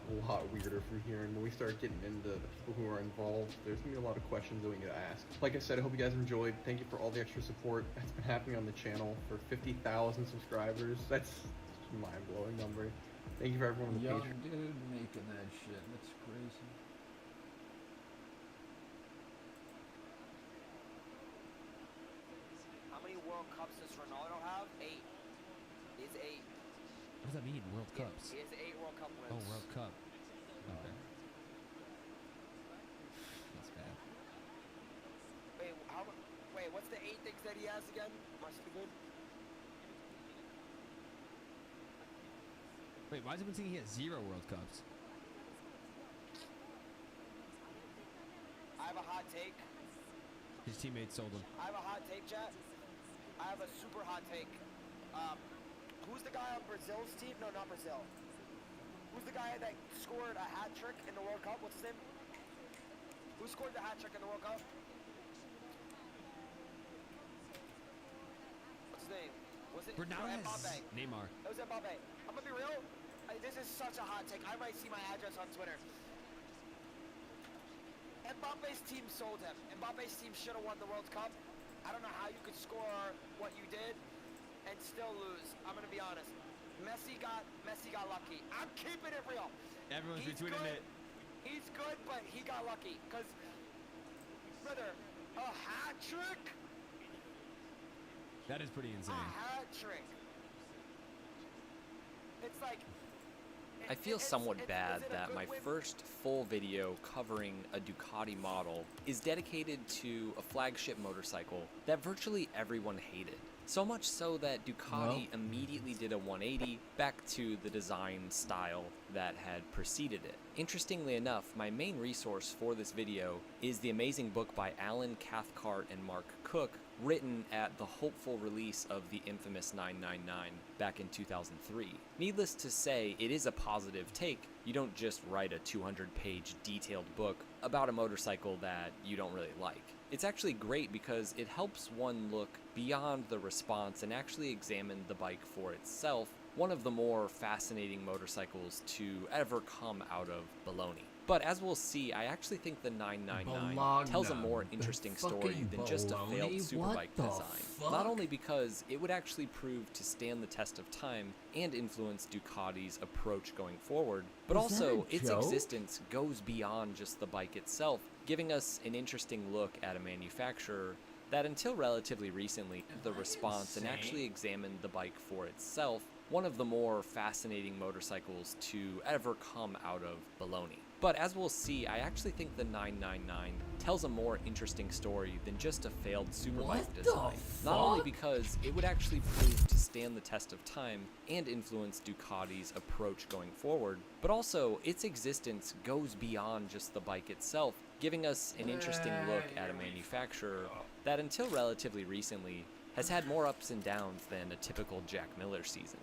weirder from here. And when we start getting into the people who are involved, there's going to be a lot of questions that we get asked. Like I said, I hope you guys enjoyed. Thank you for all the extra support that's been happening on the channel. For 50,000 subscribers, that's a mind-blowing number. Thank you for everyone on the Young page. dude making that shit. That's crazy. How many World Cups does Ronaldo have? 8. He's 8. What does that mean, World Cups? He has 8 World Cup wins. Oh, World Cup. Okay. That's bad. Wait, what's the 8 things that he has again? Must be good. Wait, why is everyone saying he has 0 World Cups? I have a hot take. His teammates sold him. I have a hot take, chat. I have a super hot take. Who's the guy on Brazil's team? No, not Brazil. Who's the guy that scored a hat trick in the World Cup? What's his name? Who scored the hat trick in the World Cup? What's his name? Was it Bernardo has Mbappe? Neymar. It was Mbappe. I'm gonna be real. This is such a hot take. I might see my address on Twitter. Mbappe's team sold him. Mbappe's team should have won the World Cup. I don't know how you could score what you did and still lose. I'm gonna be honest. Messi got lucky. I'm keeping it real. Everyone's retweeting good. it. He's good, but he got lucky. Cause, brother, a hat trick. That is pretty insane. A hat trick. It's like. I feel somewhat bad that my first full video covering a Ducati model is dedicated to a flagship motorcycle that virtually everyone hated. So much so that Ducati immediately did a 180 back to the design style that had preceded it. Interestingly enough, my main resource for this video is the amazing book by Alan Cathcart and Mark Cook, written at the hopeful release of the infamous 999 back in 2003. Needless to say, it is a positive take. You don't just write a 200-page detailed book about a motorcycle that you don't really like. It's actually great because it helps one look beyond the response and actually examine the bike for itself, one of the more fascinating motorcycles to ever come out of Bologna. But as we'll see, I actually think the 999 tells a more interesting story than just a failed superbike design. Not only because it would actually prove to stand the test of time and influence Ducati's approach going forward, but also its existence goes beyond just the bike itself, giving us an interesting look at a manufacturer that until relatively recently the response and actually examined the bike for itself, one of the more fascinating motorcycles to ever come out of Bologna. But as we'll see, I actually think the 999 tells a more interesting story than just a failed superbike design. Not only because it would actually prove to stand the test of time and influence Ducati's approach going forward, but also its existence goes beyond just the bike itself, giving us an interesting look at a manufacturer that until relatively recently has had more ups and downs than a typical Jack Miller season.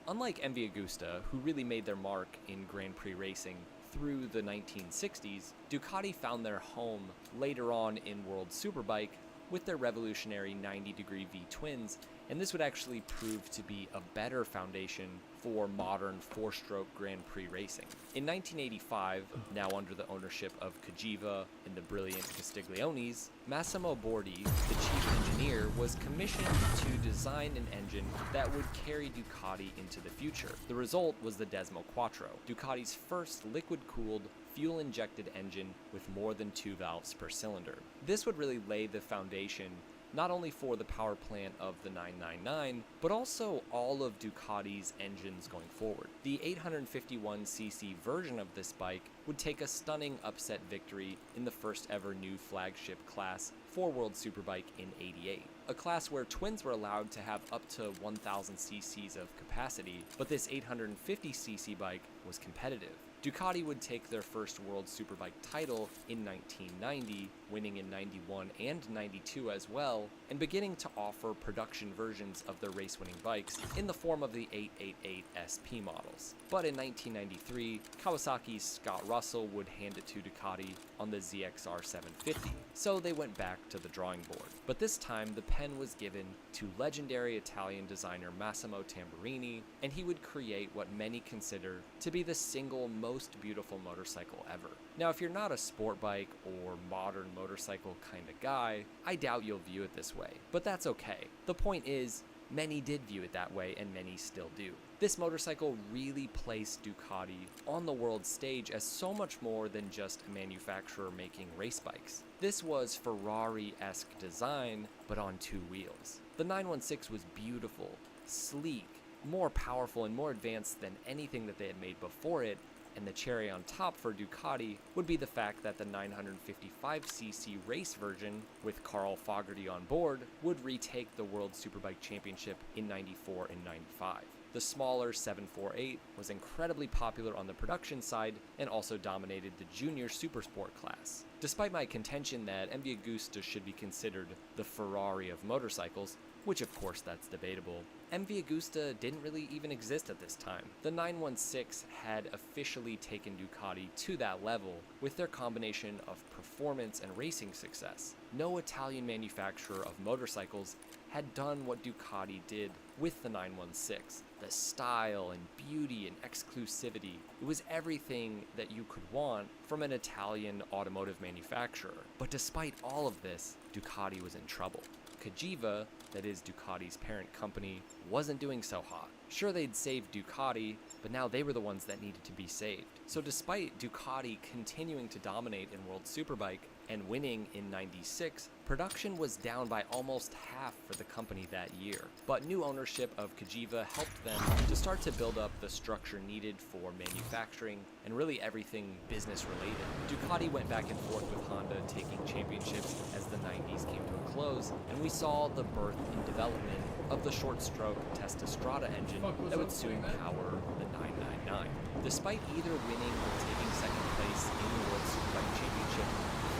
Unlike MV Agusta, who really made their mark in Grand Prix racing through the 1960s, Ducati found their home later on in World Superbike with their revolutionary 90-degree V-twins, and this would actually prove to be a better foundation for modern four-stroke Grand Prix racing. In 1985, now under the ownership of Cagiva and the brilliant Castiglionis, Massimo Bordi, the chief engineer, was commissioned to design an engine that would carry Ducati into the future. The result was the Desmo Quattro, Ducati's first liquid-cooled, fuel-injected engine with more than 2 valves per cylinder. This would really lay the foundation not only for the power plant of the 999, but also all of Ducati's engines going forward. The 851cc version of this bike would take a stunning upset victory in the first ever new flagship class for World Superbike in '88. a class where twins were allowed to have up to 1000 cc's of capacity, but this 850cc bike was competitive. Ducati would take their first World Superbike title in 1990, winning in 91 and 92 as well, and beginning to offer production versions of their race-winning bikes in the form of the 888 SP models. But in 1993, Kawasaki's Scott Russell would hand it to Ducati on the ZXR 750, so they went back to the drawing board. But this time, the pen was given to legendary Italian designer Massimo Tamburini, and he would create what many consider to be the single most beautiful motorcycle ever. Now, if you're not a sport bike or modern motorcycle kind of guy, I doubt you'll view it this way, but that's okay. The point is, many did view it that way, and many still do. This motorcycle really placed Ducati on the world stage as so much more than just a manufacturer making race bikes. This was Ferrari-esque design, but on two wheels. The 916 was beautiful, sleek, more powerful, and more advanced than anything that they had made before it, and the cherry on top for Ducati would be the fact that the 955cc race version, with Carl Fogarty on board, would retake the World Superbike Championship in 94 and 95. The smaller 748 was incredibly popular on the production side and also dominated the junior supersport class. Despite my contention that MV Agusta should be considered the Ferrari of motorcycles, which of course that's debatable, MV Agusta didn't really even exist at this time. The 916 had officially taken Ducati to that level with their combination of performance and racing success. No Italian manufacturer of motorcycles had done what Ducati did with the 916. The style and beauty and exclusivity, it was everything that you could want from an Italian automotive manufacturer. But despite all of this, Ducati was in trouble. Cagiva, that is Ducati's parent company, wasn't doing so hot. Sure, they'd saved Ducati, but now they were the ones that needed to be saved. So despite Ducati continuing to dominate in World Superbike and winning in 96, production was down by almost half for the company that year. But new ownership of Cagiva helped them to start to build up the structure needed for manufacturing and really everything business related. Ducati went back and forth with Honda, taking championships as the 90s came to a close, and we saw the birth and development of the short-stroke Testastrada engine that would soon power the 999. Despite either winning or taking second place in the World Superbike Championship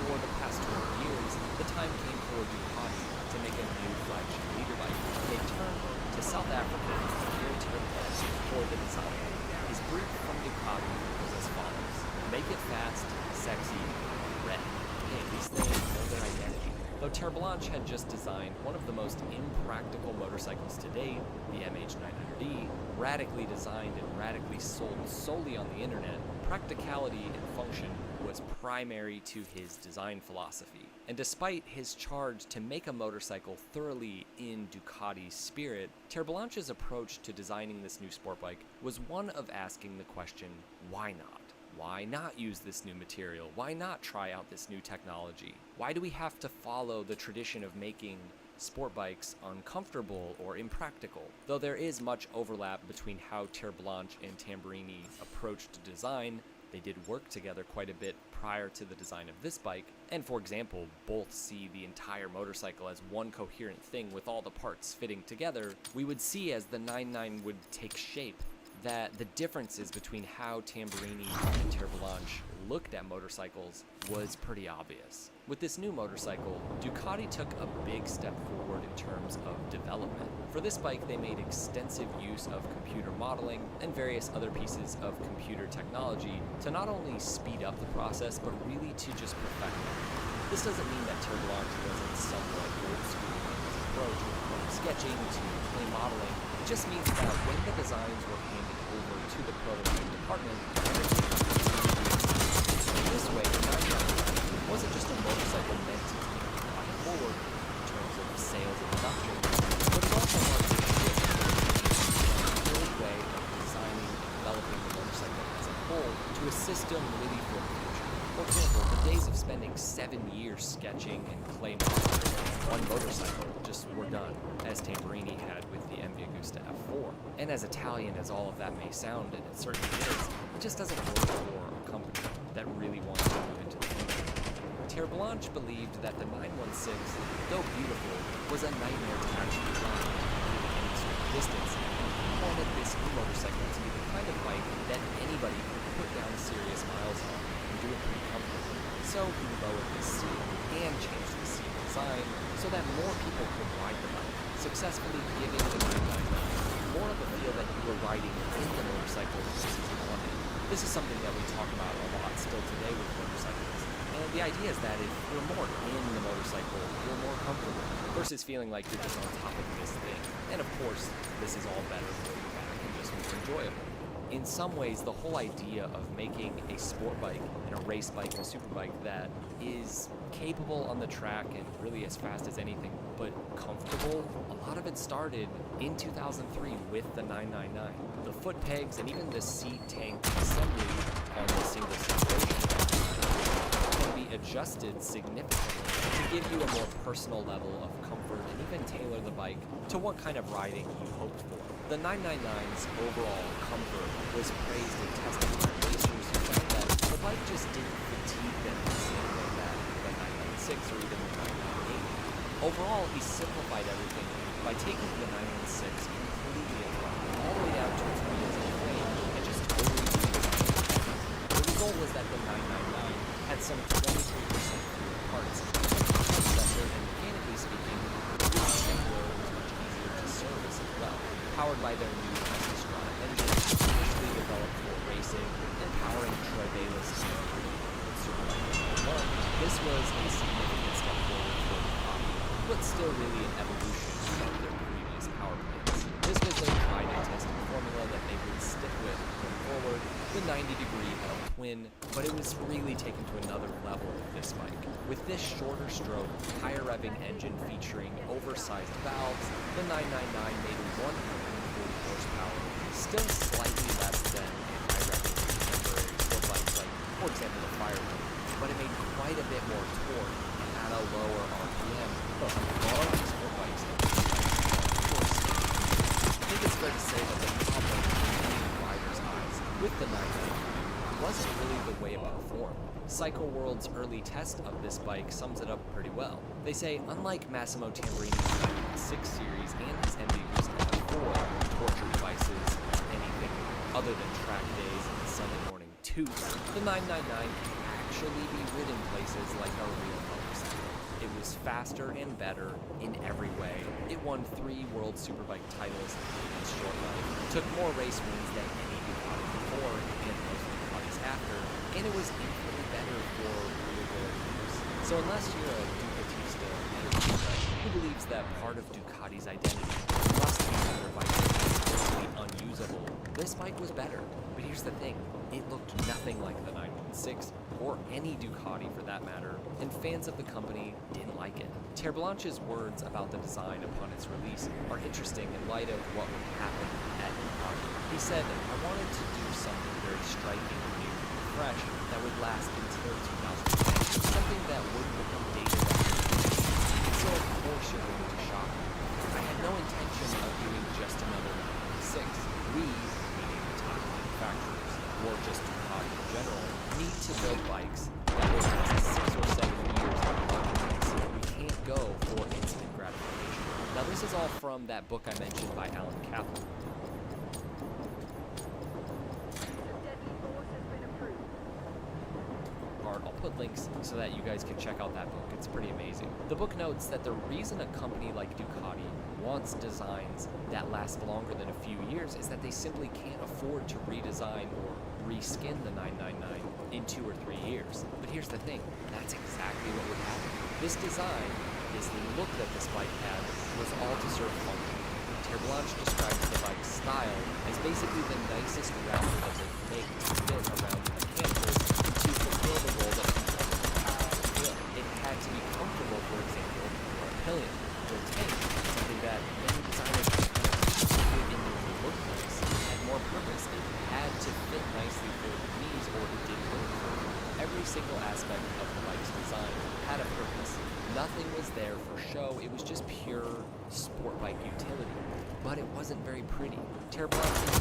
for the past 20 years, the time came for Ducati to make a new flagship leader bike. They turned to South Africa here to request for the design. His brief from Ducati was as follows: make it fast, sexy, red. Hey, these things know their identity. Though Terre Blanche had just designed one of the most impractical motorcycles to date, the MH900E, radically designed and radically sold solely on the internet, practicality and function was primary to his design philosophy. And despite his charge to make a motorcycle thoroughly in Ducati's spirit, Terre Blanche's approach to designing this new sport bike was one of asking the question, why not? Why not use this new material? Why not try out this new technology? Why do we have to follow the tradition of making sport bikes uncomfortable or impractical? Though there is much overlap between how Terre Blanche and Tamburini approached design, they did work together quite a bit prior to the design of this bike, and for example, both see the entire motorcycle as one coherent thing with all the parts fitting together. We would see as the 99 would take shape that the differences between how Tamburini and Terre Blanche looked at motorcycles was pretty obvious. With this new motorcycle, Ducati took a big step forward in terms of development. For this bike, they made extensive use of computer modeling and various other pieces of computer technology to not only speed up the process, but really to just perfect it. This doesn't mean that Terre Blanche wasn't somewhat old school in its approach, from sketching to clay modeling. It just means that when the designs were handed over to the prototype department, this way, the 999 wasn't just a motorcycle meant to keep Ducati forward in terms of sales and production, but it also marks a shift from the old way of designing and developing the motorcycle as a whole to a system really for the future. For example, the days of spending 7 years sketching and clay modeling one motorcycle just were done, as Tamburini had with the MV Agusta F4. And as Italian as all of that may sound, and it certainly is, it just doesn't work for a company that really wants to move into the future. Terre Blanche believed that the 916, though beautiful, was a nightmare to actually ride at any sort of distance. He wanted this new motorcycle to be the kind of bike that anybody could put down serious miles on and do it pretty comfortably. So he lowered the seat and changed the seat design so that more people could ride the bike, successfully giving the 999 more of a feel that you were riding in the motorcycle versus on it. This is something that we talk about a lot still today with motorcycles. And the idea is that if you're more in the motorcycle, you're more comfortable versus feeling like you're just on top of this thing. And of course, this is all better for your back and just more enjoyable. In some ways, the whole idea of making a sport bike and a race bike and a super bike that is capable on the track and really as fast as anything, but comfortable, a lot of it started in 2003 with the 999. The foot pegs and even the seat tank assembly on the single separation can be adjusted significantly to give you a more personal level of comfort and even tailor the bike to what kind of riding you hoped for. The 999's overall comfort was praised and tested by racers who found that the bike just didn't fatigue them the same way that the 996 or even the 998. Overall, he simplified everything by taking the 916 completely apart, all the way down to its wheels and frame, and just totally redesigned it. The result was that the 999 had some 23% fewer parts, processor, and mechanically speaking, the assembler was much easier to service as well. Powered by their new Strada engine, initially developed for racing and powering Troy Bayliss with Superbike 1. This was a significant step forward for Ducati, but still really an evolution from their previous power plants. This was their tried and tested formula that they would stick with going forward, the 90-degree L twin, but it was really taken to another level with this bike. With this shorter stroke, higher revving engine featuring oversized valves, the 999 made 140 horsepower, still slightly less than high-revving contemporary sport bikes like, for example, the Firebird, but it made quite a bit more torque at a lower RPM than large sport bikes. I think it's fair to say that the problem in the rider's eyes with the 999 wasn't really the way it performed. Cycle World's early test of this bike sums it up pretty well. They say, unlike Massimo Tamburini's 996 series and his MDU's F4 torture devices, anything other than track days and Sunday morning toots, the 999 can actually be ridden places like a real motorcycle. It was faster and better in every way. It won 3 World Superbike titles in its short life, took more race wins than any Ducati before and most Ducatis after, and it was infinitely better for real-world use. So unless you're a Ducatista who believes that part of Ducati's identity must be that their bike is totally unusable, this bike was better. But here's the thing, it looked nothing like the 916, or any Ducati for that matter, and fans of the company didn't like it. Terre Blanche's words about the design upon its release are interesting in light of what would happen at Ducati. He said, "I wanted to do something very striking, new, and fresh that would last until 2010, something that wouldn't become dated after. So of course you're going to shock me. I had no intention of doing just another 996. We, meaning the top manufacturers, or just Ducati in general, need to build bikes that will last 6 or 7 years on the marketplace. We can't go for instant gratification." Now this is all from that book I mentioned by Alan Kaplan. I'll put links so that you guys can check out that book. It's pretty amazing. The book notes that the reason a company like Ducati wants designs that last longer than a few years is that they simply can't afford to redesign or reskin the 999 in 2 or 3 years. But here's the thing, that's exactly what would happen. This design, this look that this bike had, was all to serve function. Terre Blanche describes the bike's style as basically the nicest round puzzle make to fit around the mechanicals to fulfill the role that people wanted. It had to be comfortable, for example, for a pillion, or a tank, something that many designers just fit in there to look nice, had more purpose. It had to fit nicely for the knees or it didn't work for it. Every single aspect of the bike's design had a purpose. Nothing was there for show, it was just pure sport bike utility. But it wasn't very pretty. Terre Blanche even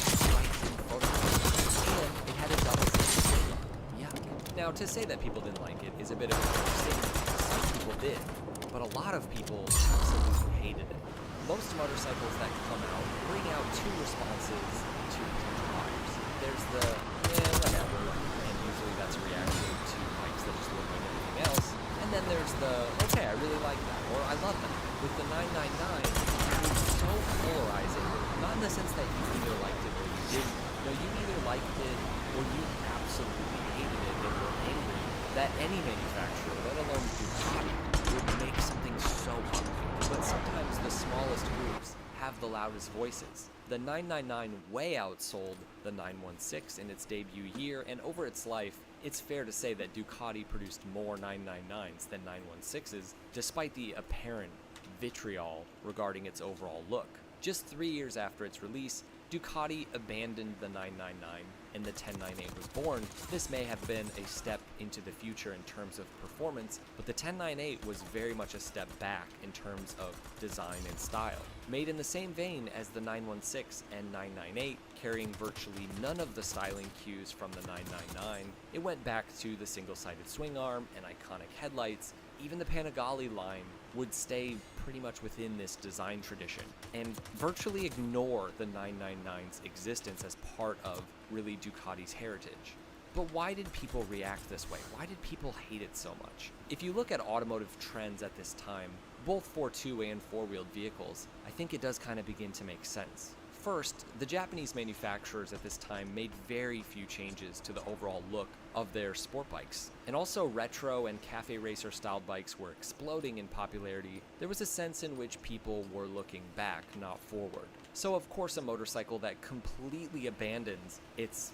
striped in photographs, and it had a double-sided Yuck. Now, to say that people didn't like it is a bit of a overstatement. Some people did, but a lot of people absolutely hated it. Most motorcycles that come out bring out two responses to potential buyers. There's the, whatever, and usually that's a reaction to bikes that just look like everything else. And then there's the, okay, I really like that, or I love that. With the 999, it was so polarizing, not in the sense that you either liked it or you didn't. No, you either liked it or you absolutely hated it and were angry that any manufacturer, let alone Ducati, would make something so ugly. But sometimes the smallest groups have the loudest voices. The 999 way outsold the 916 in its debut year, and over its life, it's fair to say that Ducati produced more 999s than 916s, despite the apparent vitriol regarding its overall look. Just 3 years after its release, Ducati abandoned the 999 and the 1098 was born. This may have been a step into the future in terms of performance, but the 1098 was very much a step back in terms of design and style. Made in the same vein as the 916 and 998, carrying virtually none of the styling cues from the 999, it went back to the single-sided swing arm and iconic headlights. Even the Panigale line would stay pretty much within this design tradition and virtually ignore the 999's existence as part of really Ducati's heritage. But why did people react this way? Why did people hate it so much? If you look at automotive trends at this time, both for two and four-wheeled vehicles, I think it does kind of begin to make sense. First, the Japanese manufacturers at this time made very few changes to the overall look of their sport bikes. And also retro and cafe racer styled bikes were exploding in popularity. There was a sense in which people were looking back, not forward. So of course a motorcycle that completely abandons its,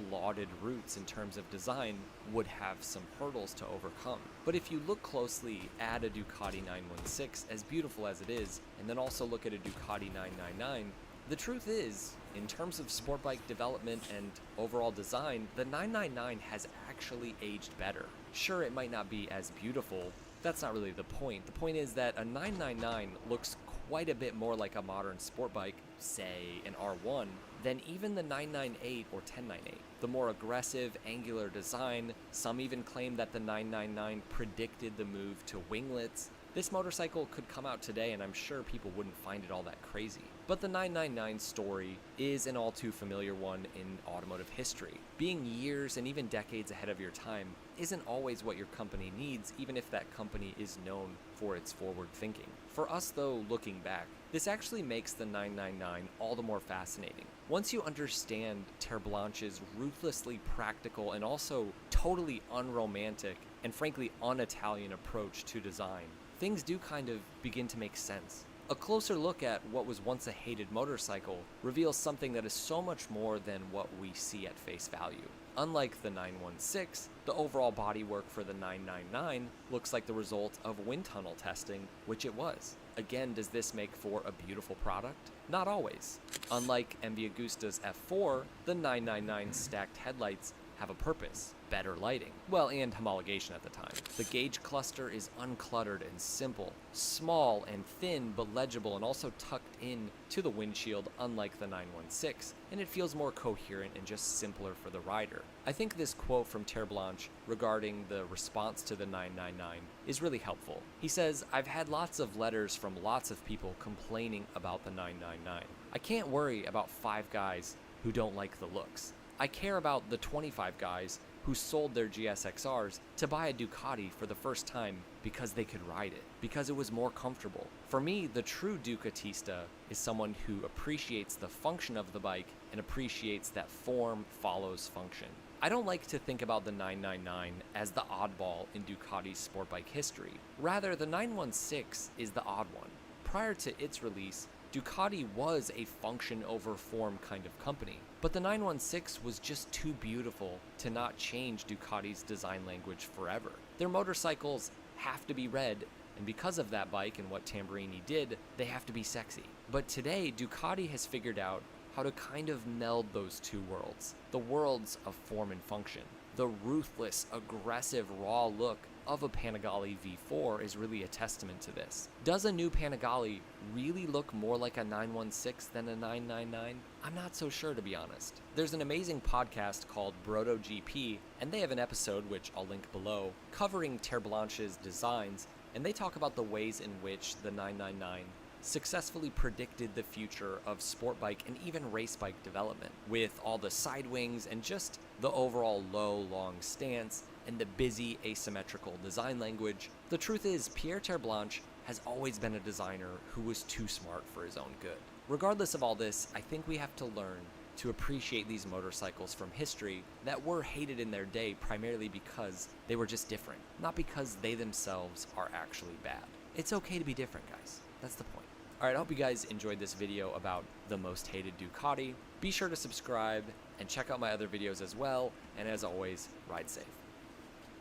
lauded roots in terms of design would have some hurdles to overcome. But if you look closely at a Ducati 916, as beautiful as it is, and then also look at a Ducati 999, the truth is, in terms of sport bike development and overall design, the 999 has actually aged better. Sure, it might not be as beautiful. That's not really the point. The point is that a 999 looks quite a bit more like a modern sport bike, say an R1, than even the 998 or 1098. The more aggressive, angular design, some even claim that the 999 predicted the move to winglets. This motorcycle could come out today and I'm sure people wouldn't find it all that crazy. But the 999 story is an all too familiar one in automotive history. Being years and even decades ahead of your time isn't always what your company needs, even if that company is known for its forward thinking. For us though, looking back, this actually makes the 999 all the more fascinating. Once you understand Terre Blanche's ruthlessly practical and also totally unromantic and frankly un-Italian approach to design, things do kind of begin to make sense. A closer look at what was once a hated motorcycle reveals something that is so much more than what we see at face value. Unlike the 916, the overall bodywork for the 999 looks like the result of wind tunnel testing, which it was. Again, does this make for a beautiful product? Not always. Unlike MV Agusta's F4, the 999 stacked headlights have a purpose, better lighting. Well, and homologation at the time. The gauge cluster is uncluttered and simple, small and thin but legible and also tucked in to the windshield unlike the 916, and it feels more coherent and just simpler for the rider. I think this quote from Terre Blanche regarding the response to the 999 is really helpful. He says, "I've had lots of letters from lots of people complaining about the 999. I can't worry about 5 guys who don't like the looks. I care about the 25 guys who sold their GSXRs to buy a Ducati for the first time because they could ride it, because it was more comfortable. For me, the true Ducatista is someone who appreciates the function of the bike and appreciates that form follows function." I don't like to think about the 999 as the oddball in Ducati's sport bike history. Rather, the 916 is the odd one. Prior to its release, Ducati was a function over form kind of company, but the 916 was just too beautiful to not change Ducati's design language forever. Their motorcycles have to be red, and because of that bike and what Tamburini did, they have to be sexy. But today, Ducati has figured out how to kind of meld those two worlds, the worlds of form and function. The ruthless, aggressive, raw look of a Panigale V4 is really a testament to this. Does a new Panigale really look more like a 916 than a 999? I'm not so sure, to be honest. There's an amazing podcast called Brodo GP, and they have an episode, which I'll link below, covering Terre Blanche's designs, and they talk about the ways in which the 999 successfully predicted the future of sport bike and even race bike development, with all the side wings and just the overall low, long stance and the busy, asymmetrical design language. The truth is, Pierre Terreblanche has always been a designer who was too smart for his own good. Regardless of all this, I think we have to learn to appreciate these motorcycles from history that were hated in their day primarily because they were just different, not because they themselves are actually bad. It's okay to be different, guys. That's the point. Alright, I hope you guys enjoyed this video about the most hated Ducati. Be sure to subscribe and check out my other videos as well, and as always, ride safe.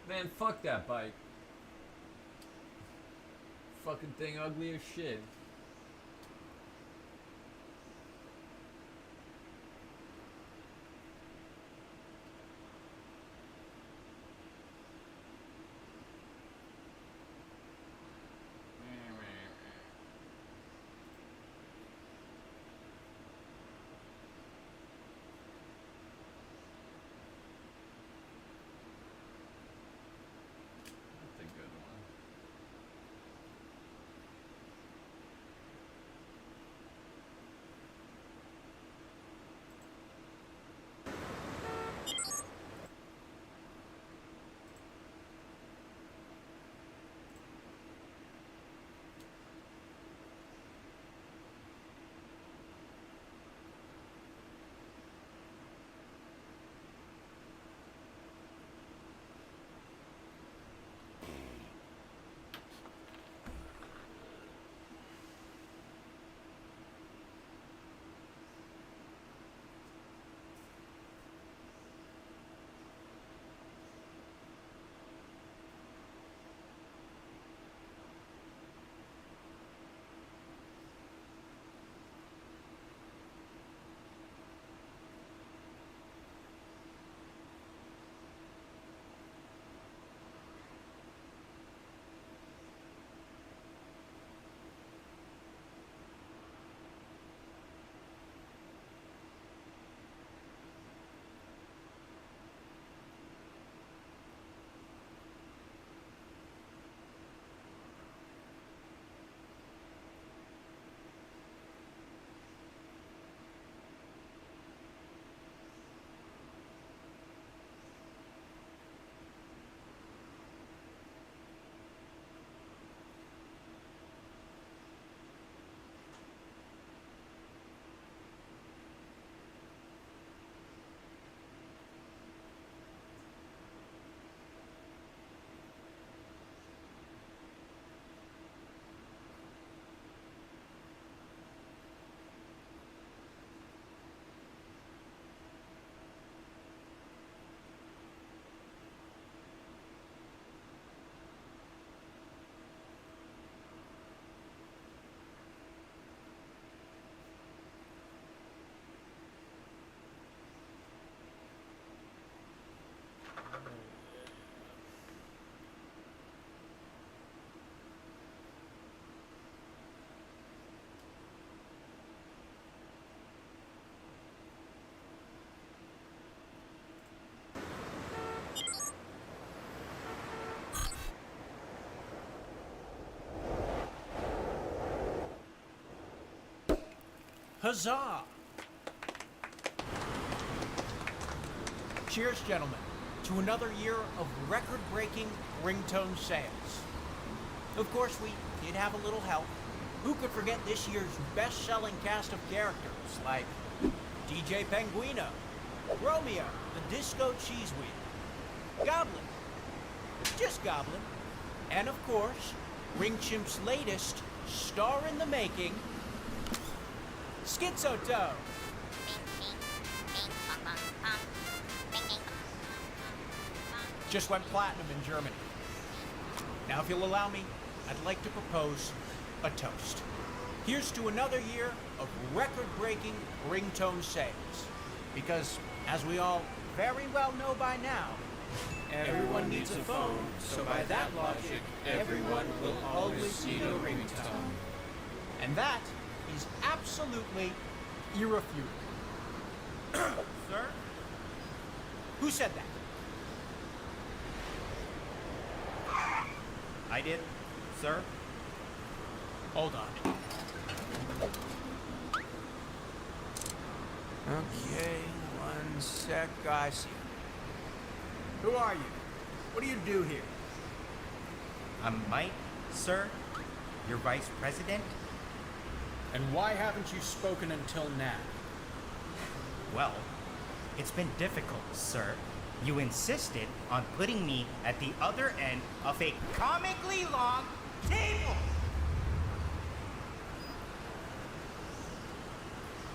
Man, fuck that bike. Fucking thing ugly as shit. Huzzah! Cheers, gentlemen, to another year of record-breaking ringtone sales. Of course, we did have a little help. Who could forget this year's best-selling cast of characters like DJ Penguino, Romeo, the Disco Cheese Wheel, Goblin, just Goblin, and of course, Ring Chimp's latest star-in-the-making, Schizoto. Just went platinum in Germany. Now, if you'll allow me, I'd like to propose a toast. Here's to another year of record-breaking ringtone sales. Because, as we all very well know by now, Everyone needs a phone, so by that logic, everyone will always need a ringtone. And that is absolutely irrefutable. Sir? Who said that? I did, sir. Hold on. Okay, one sec, I see. Who are you? What do you do here? I'm Mike, sir. Your vice president. And why haven't you spoken until now? Well, it's been difficult, sir. You insisted on putting me at the other end of a comically long table.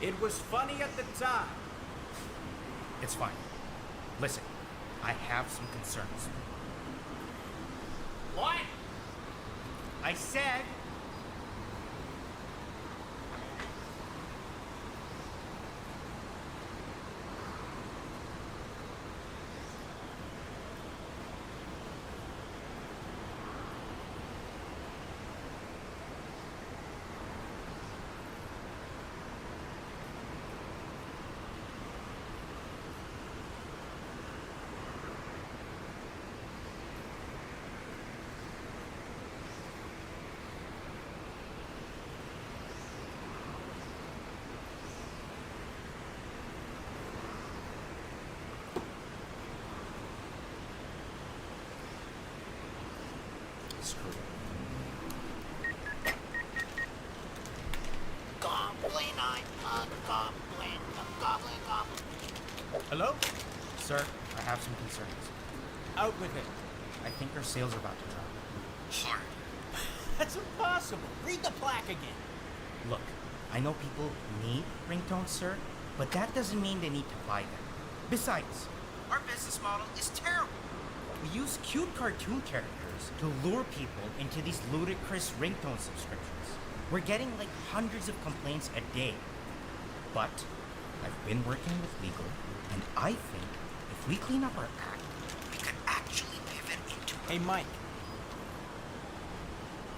It was funny at the time. It's fine. Listen, I have some concerns. What? I said... Hello? Sir, I have some concerns. Out with it. I think our sales are about to drop. Hard. That's impossible. Read the plaque again. Look, I know people need ringtones, sir, but that doesn't mean they need to buy them. Besides, our business model is terrible. We use cute cartoon characters to lure people into these ludicrous ringtone subscriptions. We're getting like hundreds of complaints a day. But I've been working with legal, and I think if we clean up our act, we could actually pivot into... Hey, Mike.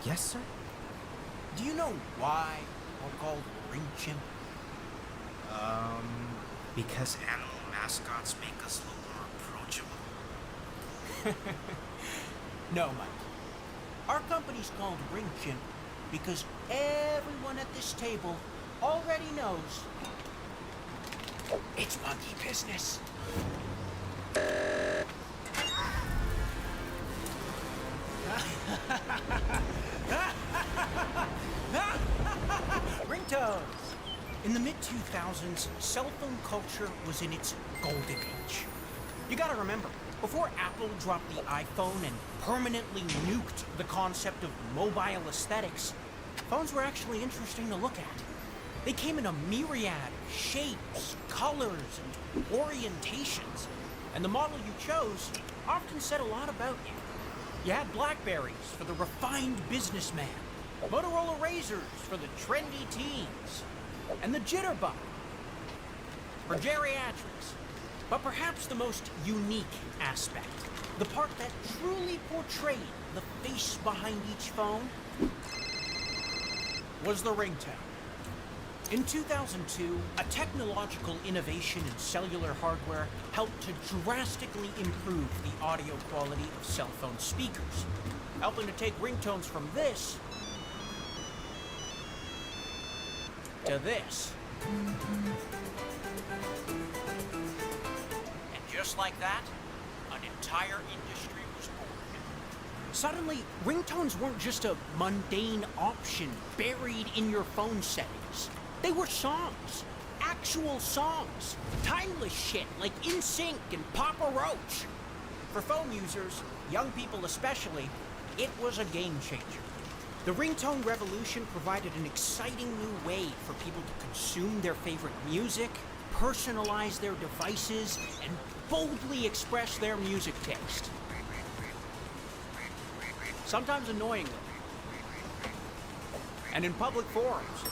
Yes, sir? Do you know why we're called Ring Chimp? Because animal mascots make us look more approachable. No, Mike. Our company's called Ring Chimp because everyone at this table already knows it's monkey business. Ringtones! In the mid-2000s, cell phone culture was in its golden age. You gotta remember, before Apple dropped the iPhone and permanently nuked the concept of mobile aesthetics, phones were actually interesting to look at. They came in a myriad of shapes, colors, and orientations, and the model you chose often said a lot about you. You had Blackberries for the refined businessman, Motorola Razors for the trendy teens, and the Jitterbug for geriatrics. But perhaps the most unique aspect, the part that truly portrayed the face behind each phone, was the ringtone. In 2002, a technological innovation in cellular hardware helped to drastically improve the audio quality of cell phone speakers, helping to take ringtones from this to this. And just like that, an entire industry was born. Suddenly, ringtones weren't just a mundane option buried in your phone settings. They were songs. Actual songs. Timeless shit like NSYNC and Papa Roach. For phone users, young people especially, it was a game changer. The ringtone revolution provided an exciting new way for people to consume their favorite music, personalize their devices, and boldly express their music taste. Sometimes annoyingly. And in public forums.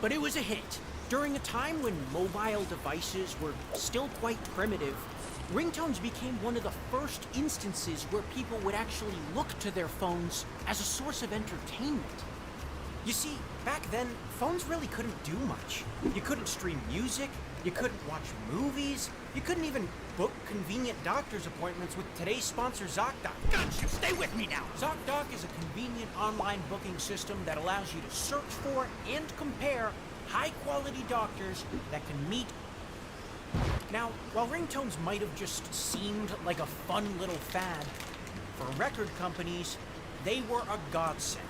But it was a hit. During a time when mobile devices were still quite primitive, ringtones became one of the first instances where people would actually look to their phones as a source of entertainment. You see, back then, phones really couldn't do much. You couldn't stream music, you couldn't watch movies, you couldn't even book convenient doctor's appointments with today's sponsor, ZocDoc. Gotcha, stay with me now. ZocDoc is a convenient online booking system that allows you to search for and compare high-quality doctors that can meet. Now, while ringtones might have just seemed like a fun little fad, for record companies, they were a godsend.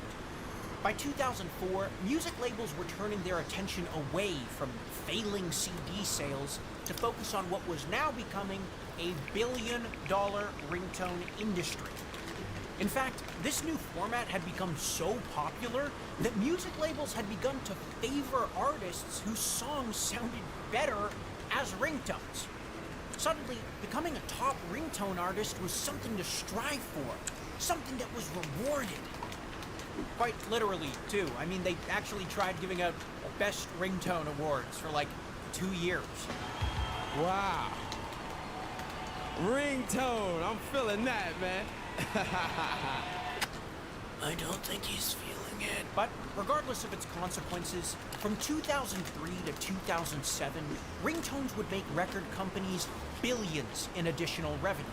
By 2004, music labels were turning their attention away from failing CD sales to focus on what was now becoming a billion-dollar ringtone industry. In fact, this new format had become so popular that music labels had begun to favor artists whose songs sounded better as ringtones. Suddenly, becoming a top ringtone artist was something to strive for, something that was rewarded. Quite literally, too. I mean, they actually tried giving out Best Ringtone Awards for like 2 years. Wow. Ringtone, I'm feeling that, man. I don't think he's feeling it. But regardless of its consequences, from 2003 to 2007, ringtones would make record companies billions in additional revenue.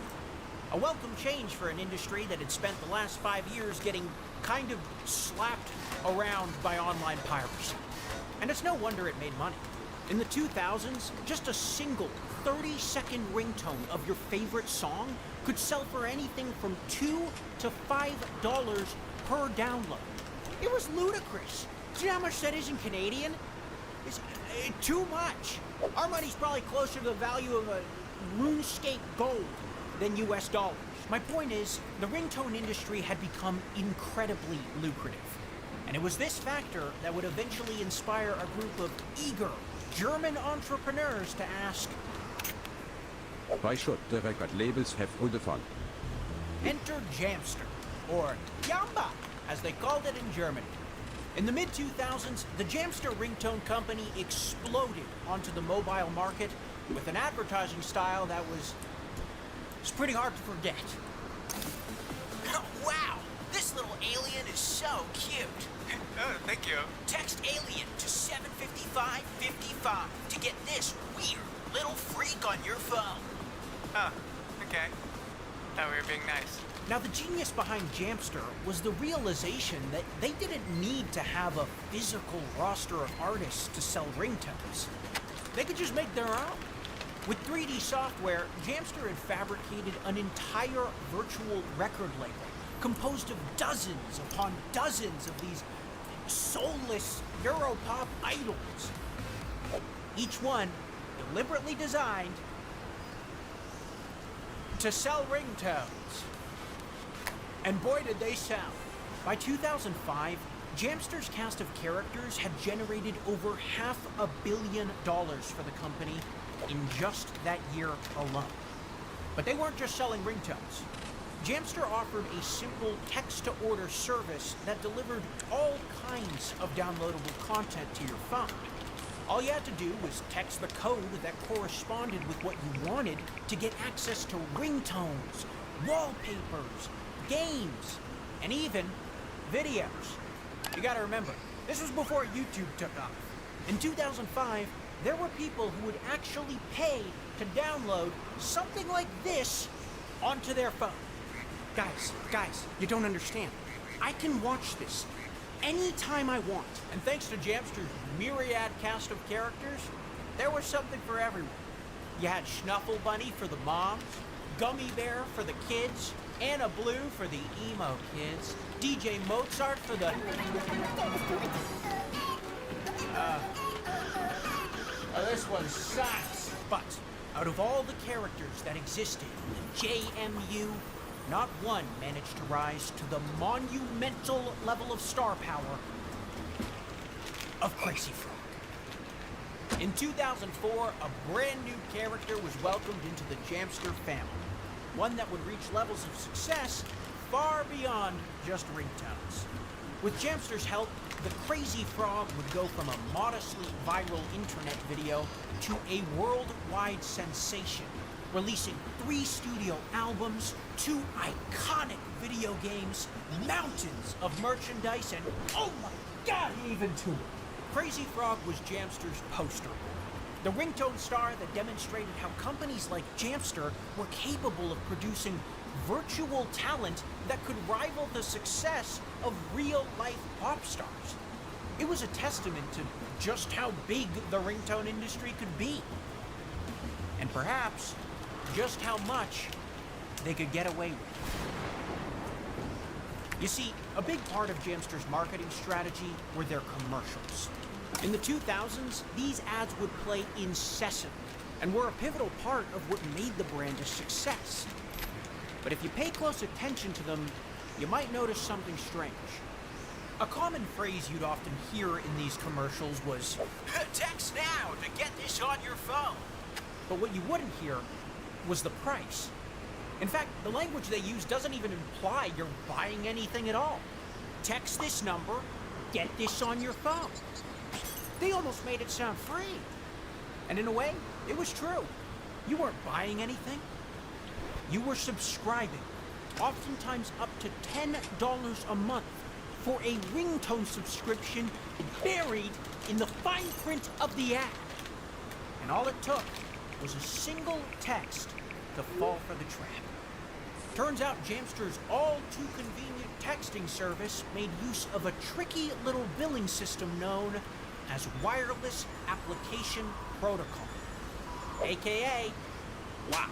A welcome change for an industry that had spent the last 5 years getting kind of slapped around by online piracy. And it's no wonder it made money. In the 2000s, just a single 30-second ringtone of your favorite song could sell for anything from $2 to $5 per download. It was ludicrous. Do you know how much that is in Canadian? It's too much. Our money's probably closer to the value of a RuneScape gold than US dollars. My point is, the ringtone industry had become incredibly lucrative. And it was this factor that would eventually inspire a group of eager German entrepreneurs to ask, why should the record labels have all the fun? Enter Jamster, or Jamba, as they called it in Germany. In the mid-2000s, the Jamster ringtone company exploded onto the mobile market with an advertising style that was pretty hard to forget. Wow, this little alien is so cute. Oh, thank you. Text alien to 75555 to get this weird little freak on your phone. Oh, okay. Thought we were being nice. Now, the genius behind Jamster was the realization that they didn't need to have a physical roster of artists to sell ringtones. They could just make their own. With 3D software, Jamster had fabricated an entire virtual record label composed of dozens upon dozens of these soulless Europop idols. Each one deliberately designed to sell ringtones. And boy, did they sell. By 2005, Jamster's cast of characters had generated over $500 million for the company in just that year alone. But they weren't just selling ringtones. Jamster offered a simple text-to-order service that delivered all kinds of downloadable content to your phone. All you had to do was text the code that corresponded with what you wanted to get access to ringtones, wallpapers, games, and even videos. You gotta remember, this was before YouTube took off. In 2005, there were people who would actually pay to download something like this onto their phone. Guys, you don't understand. I can watch this anytime I want. And thanks to Jamster's myriad cast of characters, there was something for everyone. You had Schnuffle Bunny for the moms, Gummy Bear for the kids, Anna Blue for the emo kids, DJ Mozart for the... this one sucks. But out of all the characters that existed in JMU, not one managed to rise to the monumental level of star power of Crazy Frog. In 2004, a brand new character was welcomed into the Jamster family, one that would reach levels of success far beyond just ringtones. With Jamster's help, the Crazy Frog would go from a modestly viral internet video to a worldwide sensation, releasing 3 studio albums, 2 iconic video games, mountains of merchandise, and oh my god, he even toured. Crazy Frog was Jamster's poster boy, the ringtone star that demonstrated how companies like Jamster were capable of producing virtual talent that could rival the success of real-life pop stars. It was a testament to just how big the ringtone industry could be. And perhaps just how much they could get away with. You see, a big part of Jamster's marketing strategy were their commercials. In the 2000s, these ads would play incessantly and were a pivotal part of what made the brand a success. But if you pay close attention to them, you might notice something strange. A common phrase you'd often hear in these commercials was, "Text now to get this on your phone." But what you wouldn't hear was the price. In fact, the language they use doesn't even imply you're buying anything at all. Text this number, get this on your phone. They almost made it sound free. And in a way, it was true. You weren't buying anything. You were subscribing, oftentimes up to $10 a month, for a ringtone subscription buried in the fine print of the ad. And all it took was a single text to fall for the trap. Turns out Jamster's all-too-convenient texting service made use of a tricky little billing system known as Wireless Application Protocol, aka WAP.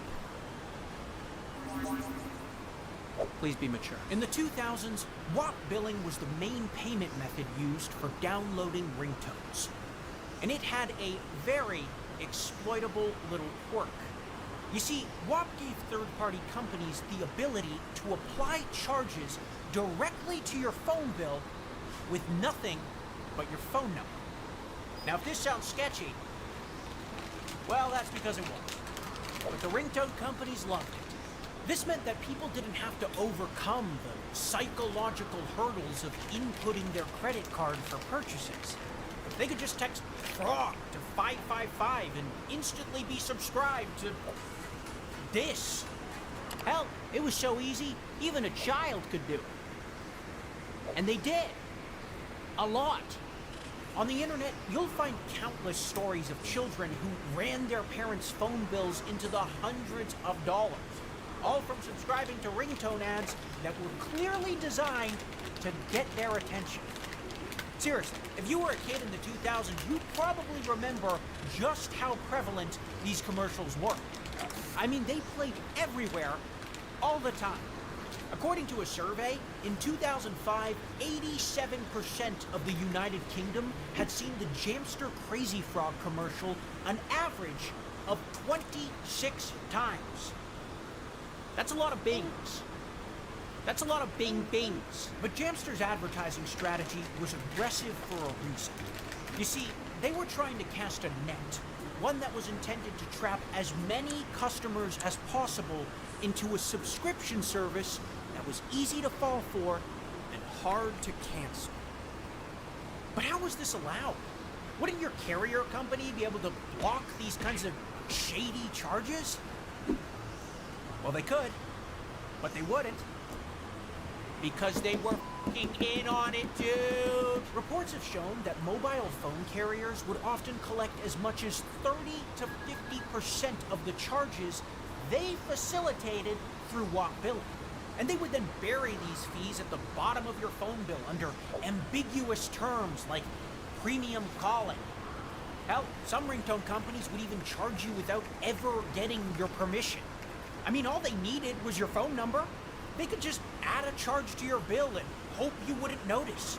Please be mature. In the 2000s, WAP billing was the main payment method used for downloading ringtones. And it had a very exploitable little quirk. You see, WAP gave third-party companies the ability to apply charges directly to your phone bill with nothing but your phone number. Now, if this sounds sketchy, well, that's because it was. But the ringtone companies loved it. This meant that people didn't have to overcome the psychological hurdles of inputting their credit card for purchases. They could just text FROG to 555 and instantly be subscribed to this. Hell, it was so easy, even a child could do it. And they did. A lot. On the internet, you'll find countless stories of children who ran their parents' phone bills into the hundreds of dollars, all from subscribing to ringtone ads that were clearly designed to get their attention. Seriously, if you were a kid in the 2000s, you probably remember just how prevalent these commercials were. I mean, they played everywhere, all the time. According to a survey, in 2005, 87% of the United Kingdom had seen the Jamster Crazy Frog commercial an average of 26 times. That's a lot of bings. That's a lot of bing-bings. But Jamster's advertising strategy was aggressive for a reason. You see, they were trying to cast a net, one that was intended to trap as many customers as possible into a subscription service that was easy to fall for and hard to cancel. But how was this allowed? Wouldn't your carrier company be able to block these kinds of shady charges? Well, they could, but they wouldn't. Because they were f***ing in on it, dude! Reports have shown that mobile phone carriers would often collect as much as 30 to 50% of the charges they facilitated through WAP billing. And they would then bury these fees at the bottom of your phone bill under ambiguous terms like premium calling. Hell, some ringtone companies would even charge you without ever getting your permission. I mean, all they needed was your phone number. They could just add a charge to your bill and hope you wouldn't notice.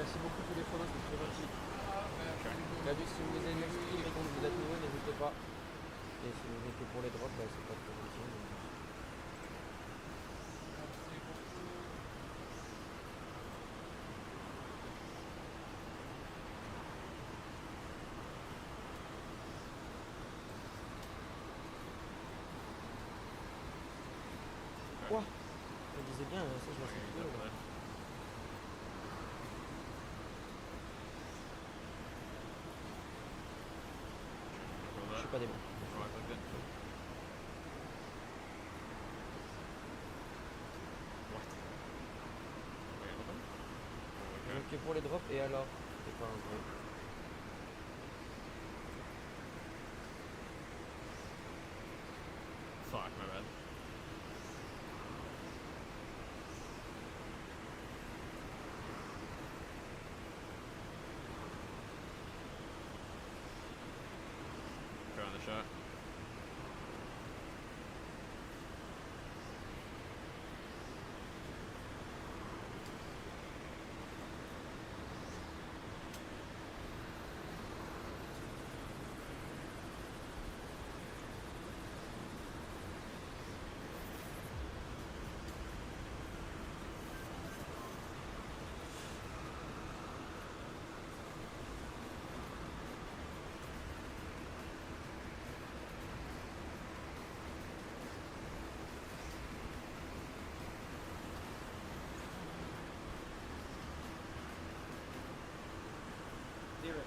Merci beaucoup tous les follow, c'est très gentil. Salut, si vous avez des streams et que vous êtes nouveau, n'hésitez pas. Et si vous êtes que pour les drops, bah, c'est pas très gentil. Quoi? Je disais bien, ça je m'en suis plus. Je suis pas des bons. Ok pour les drops et alors? C'est pas un vrai. Fuck, my bad. Go on the shot.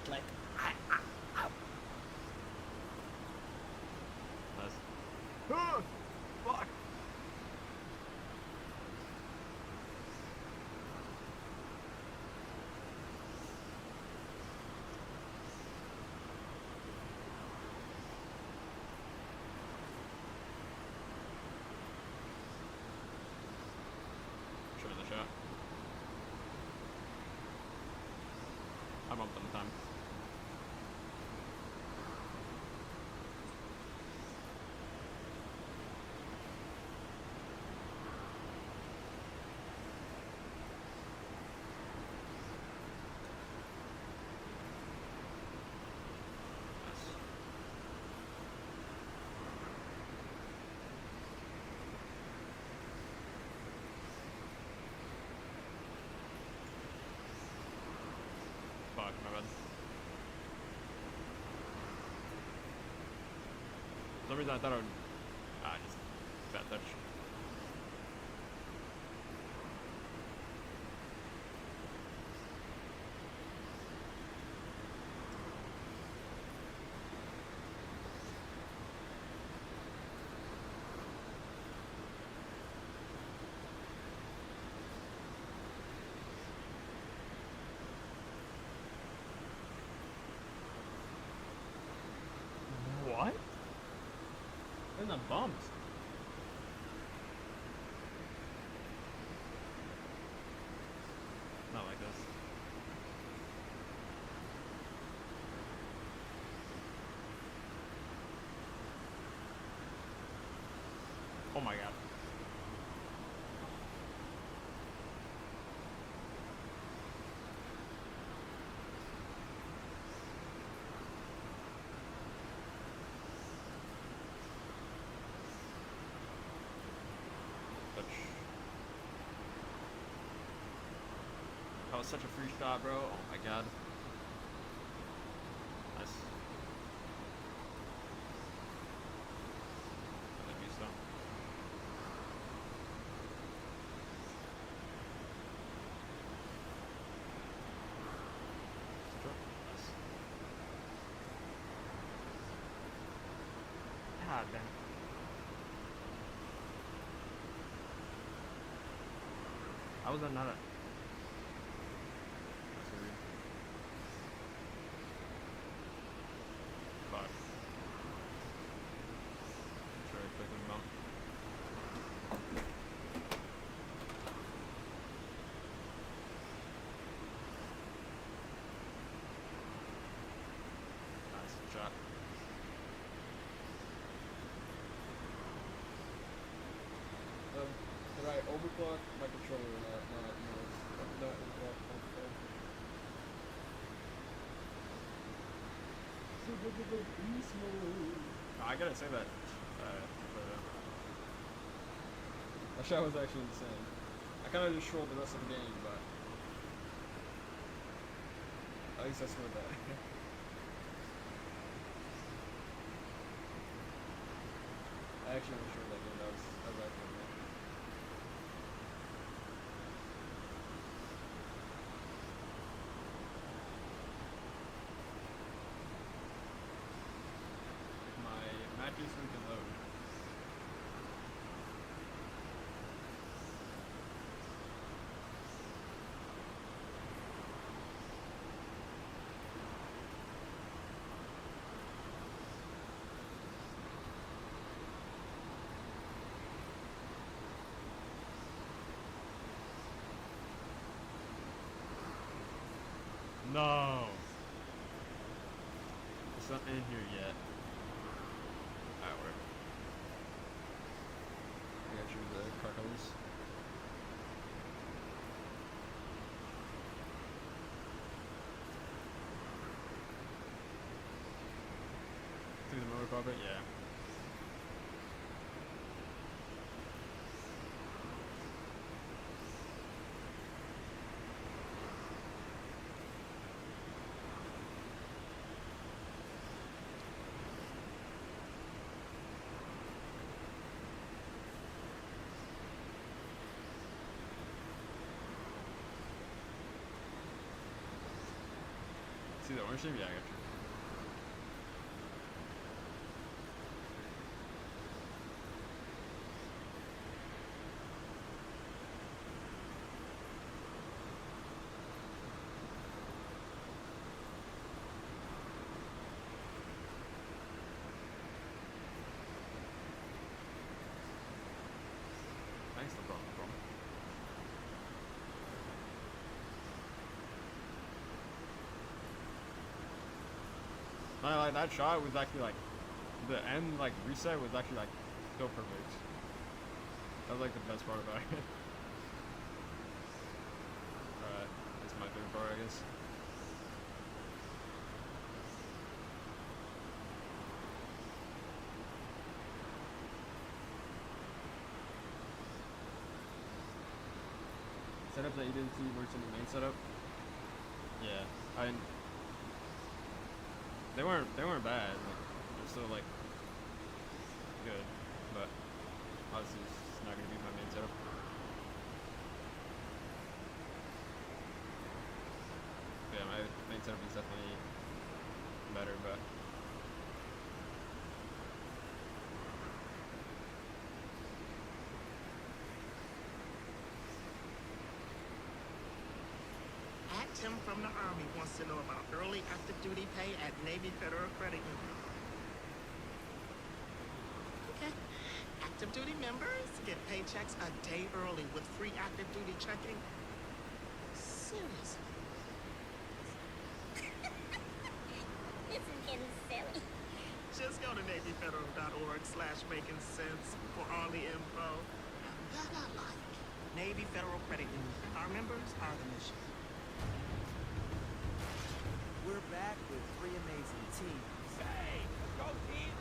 Like, Nice. fuck. Show me the shot. I bumped on the time. Fuck, my bad. For some reason I thought I would... just bad touch. What? In the bumps. Not like this. Oh my god. That was such a free shot, bro. Oh my god. Nice. That beast though. Nice. God damn. How was that not a... Fuck. Sure, click him out. Nice shot. Did I overclock my controller or not? No, overclock. I gotta say that shot was actually insane. I kind of just trolled the rest of the game, but at least I scored that. I actually was sure that game. That was actually good. My matches we can load. No! It's not in here yet. Alright, whatever. I gotta choose the car colors. Through the motor carpet? Yeah. See the orange shape? Yeah, I got you. Thanks, no problem, no problem. No, like that shot was actually like the end like reset was actually like so perfect. That was like the best part about it. Alright, that's my favorite part, I guess. Setup that you didn't see works in the main setup. Yeah, they weren't bad. Like, they're still like good, but obviously it's not gonna be my main setup. Yeah, my main setup is definitely better, but Tim from the Army wants to know about early active duty pay at Navy Federal Credit Union. Okay. Active duty members get paychecks a day early with free active duty checking. Seriously. This is getting silly. Just go to NavyFederal.org/makingsense for all the info. That I like. Navy Federal Credit Union. Our members are the mission. We're back with three amazing teams. Hey, let's go team!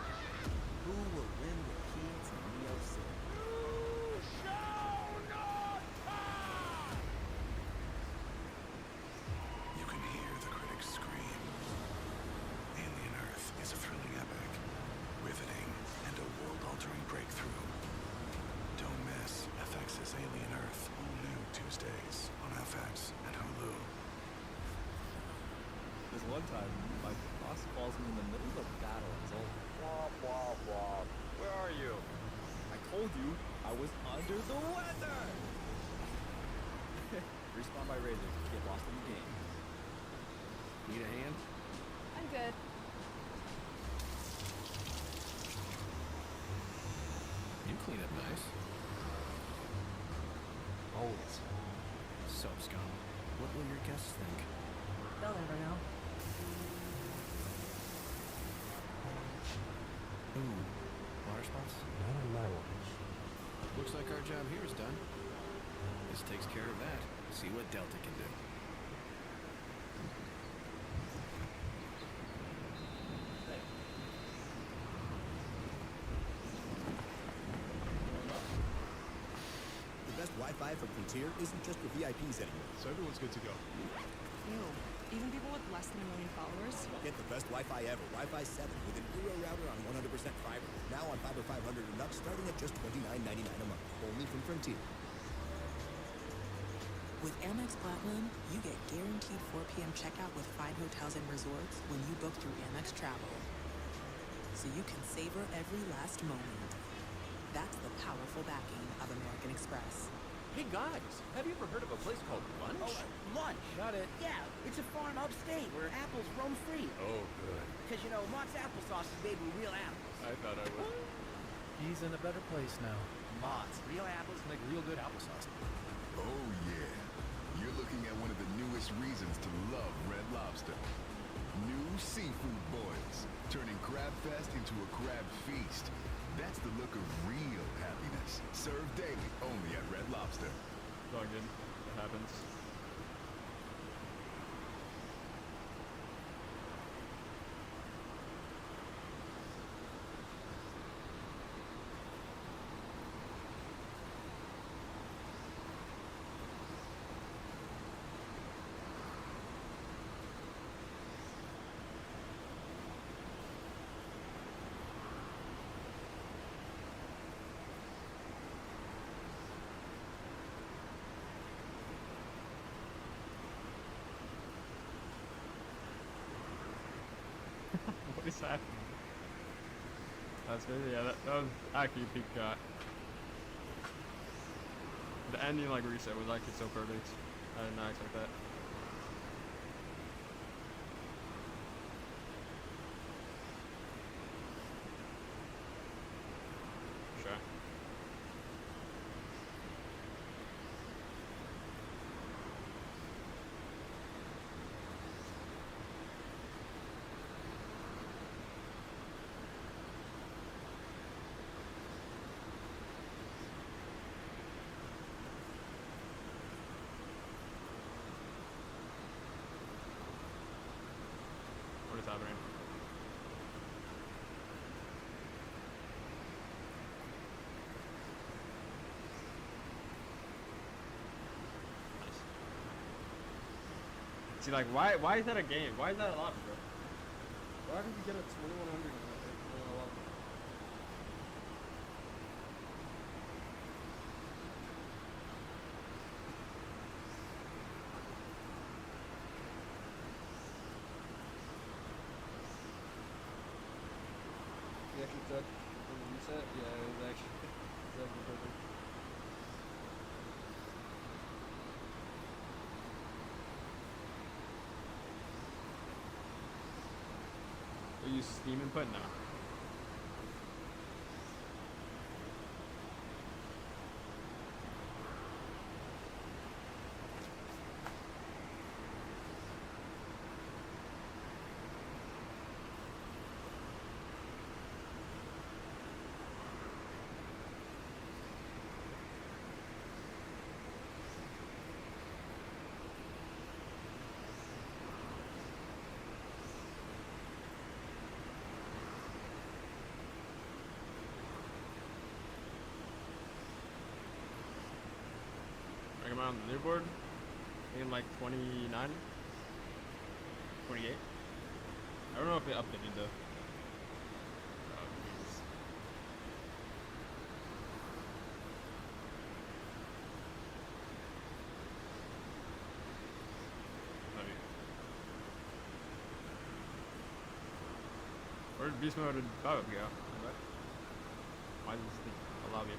Who will win the key to Neo City? You can hear the critics scream. Alien Earth is a thrilling epic, riveting, and a world-altering breakthrough. Don't miss FX's Alien Earth, all new Tuesdays on FX and Hulu. This one time, my boss calls me in the middle of a battle and says, "Wah, wah, wah. Where are you?" I told you I was under the weather! Respawn by Razor. Get lost in the game. Need a hand? I'm good. You clean up nice. Always. So, Scum, what will your guests think? They'll never know. Ooh, water spots? Not on my watch. Looks like our job here is done. This takes care of that. See what Delta can do. Hey, Wi-Fi from Frontier isn't just for VIPs anymore. So everyone's good to go. Ew. Even people with less than 1 million followers? Get the best Wi-Fi ever. Wi-Fi 7 with an Eero router on 100% fiber. Now on Fiber 500 and up, starting at just $29.99 a month. Only from Frontier. With Amex Platinum, you get guaranteed 4 p.m. checkout with fine hotels and resorts when you book through Amex Travel. So you can savor every last moment. That's the powerful backing of American Express. Hey guys, have you ever heard of a place called Lunch? Oh, Lunch? Got it. Yeah, it's a farm upstate where apples roam free. Oh, good. Because, you know, Mott's applesauce is made with real apples. I thought I would. He's in a better place now. Mott's. Real apples Make real good applesauce. Oh, yeah. You're looking at one of the newest reasons to love Red Lobster. New seafood boils, turning Crab Fest into a crab feast. That's the look of real happiness. Served daily only at Red Lobster. It's all good. It happens. What is happening? That's crazy. Yeah, that was actually a peak shot. The ending like reset was actually so perfect. I did not expect that. Sure. What is happening? See, like, why is that a game? Why is that a lobby, bro? Why did you get a 2100 in a lobby? You actually took the reset? Yeah, it was actually perfect. Are you Steam input? No. I'm on the leaderboard in like 29, 28. I don't know if it updated though. Oh, Jesus. Where did Beast Mode and Bobby go? What? Why does this allow me?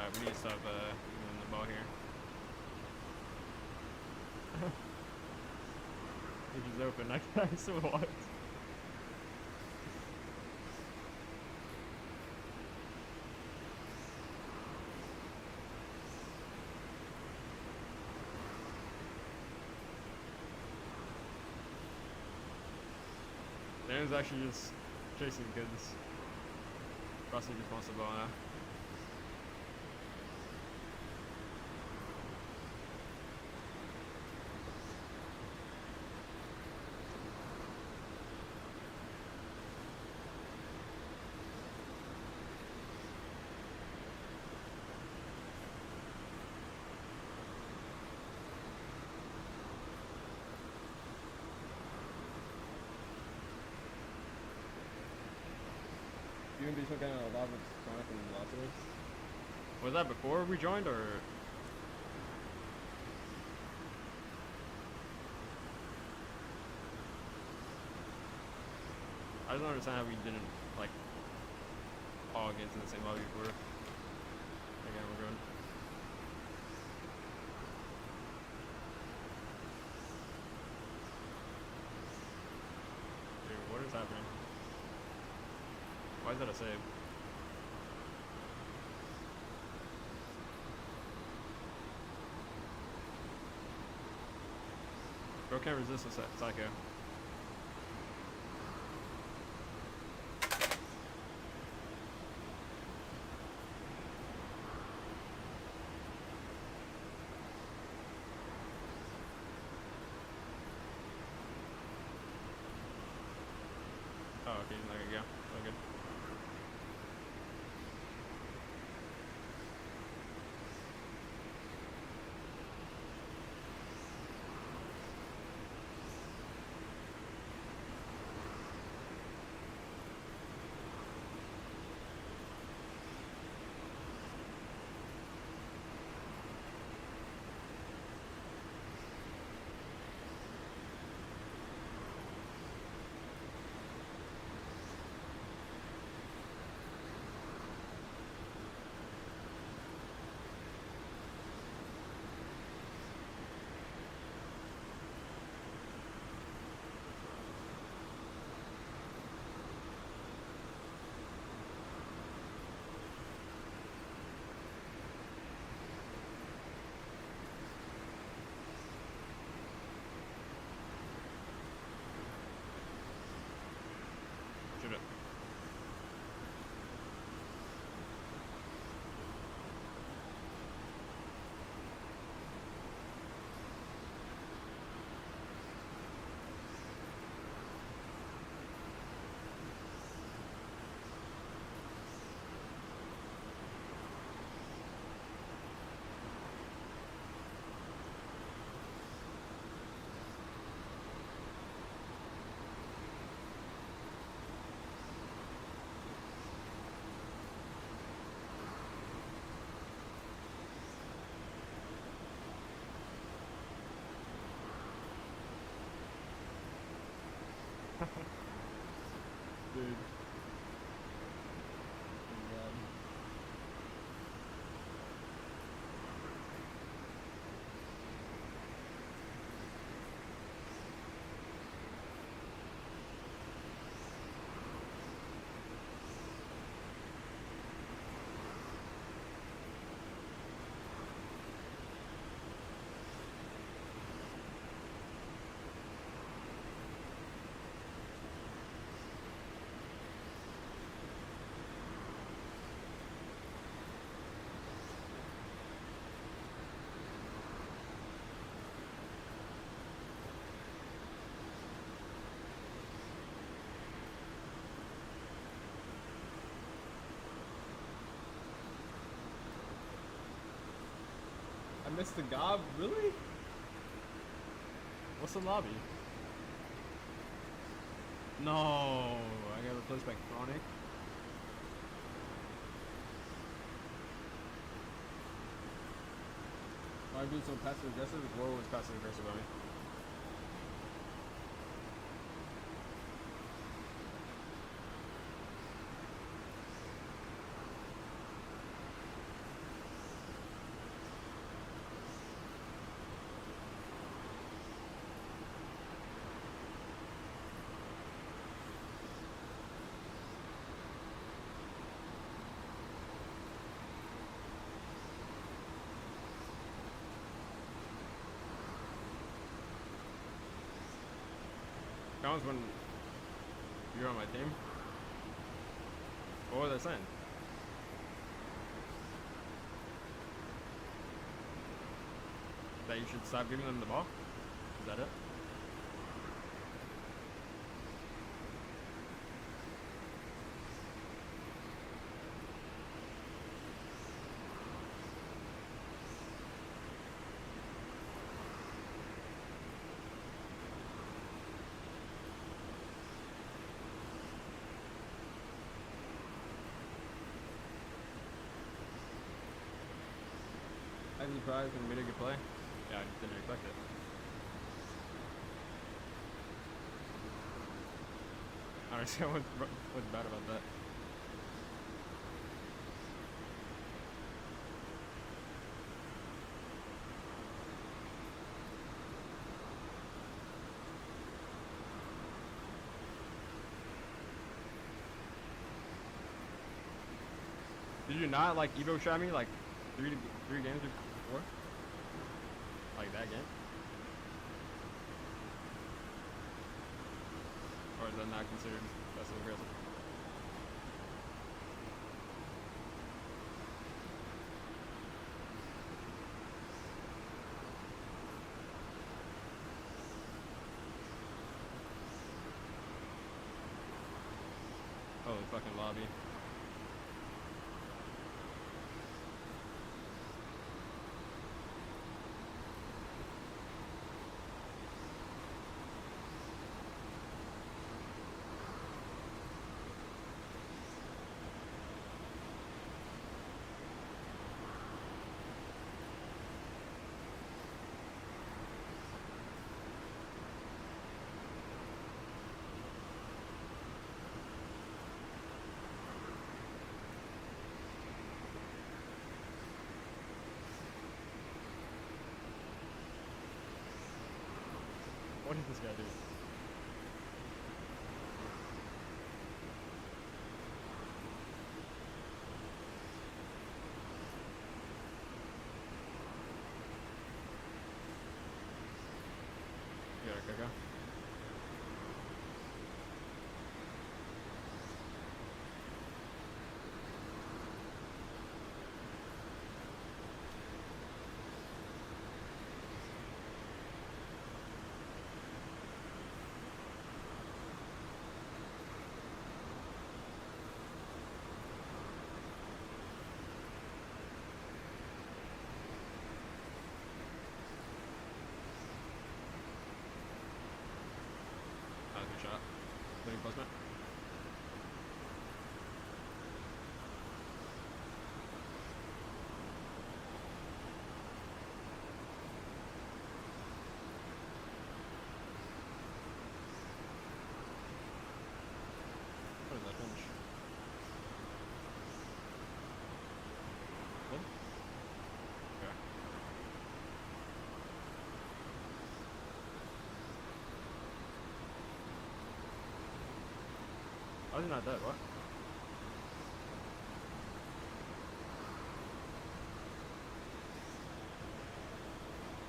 Alright, we need to stop moving the ball here. It is open. I saw what? Dan's actually just chasing goods. Rossi just wants the ball now. You and Beast getting a lot with Sonic and Velociraptor? Was that before we joined, or? I don't understand how we didn't, like, all get into the same lobby before. Again, we're going. Dude, what is happening? Why is that a save? Bro can't resist a Psycho. Oh, okay, there you go. Oh, good. Shoot it. Dude. I missed the gob, really? What's the lobby? No, I got replaced by Chronic. Why are you being so passive aggressive? Goro was passive aggressive on me. Jones when you're on my team? What was I saying? That you should stop giving them the ball? Is that it? I'd be surprised when we made a good play. Yeah, I just didn't expect it. I don't understand what's bad about that. Did you not like Evo shot me like three games before? Like that game? Or is that not considered passive aggressive? Oh, the fucking lobby. What did this guy do? You got a Kaka? Good shot. Living placement. What is that finish? Good? Okay. I was not dead, what?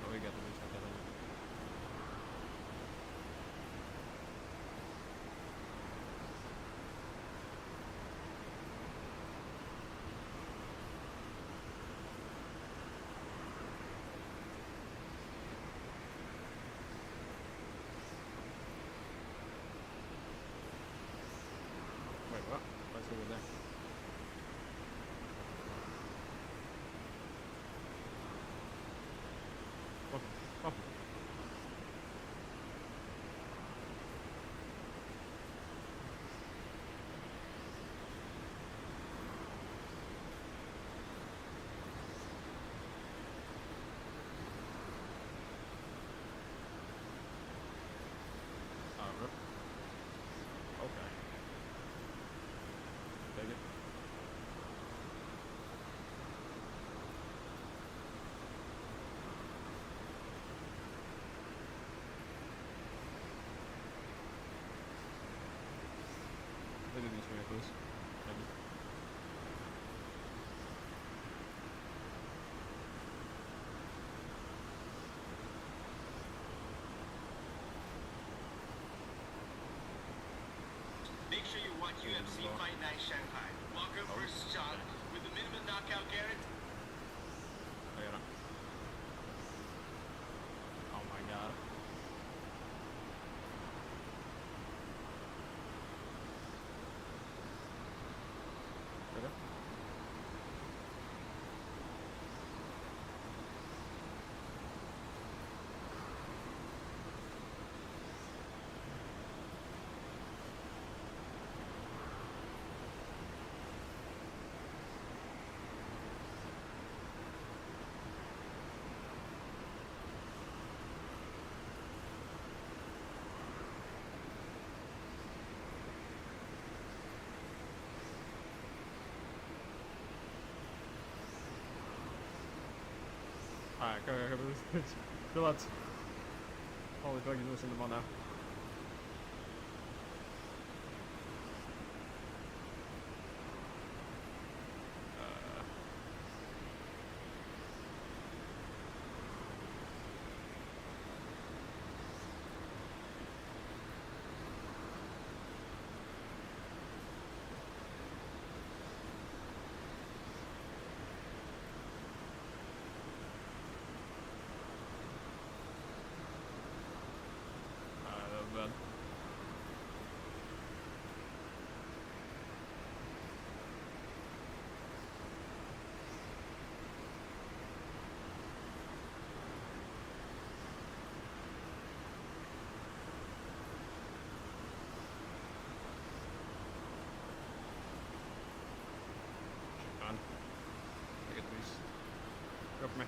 Oh, we got the news stuff, I think. Wait, what? watch UFC Fight Night Shanghai. Walker versus John with the minimum knockout guarantee. Oh my god. Ready? Alright, go. Relax. Holy fuck, you listen to them all now. Bad. On. I get these. Go for me.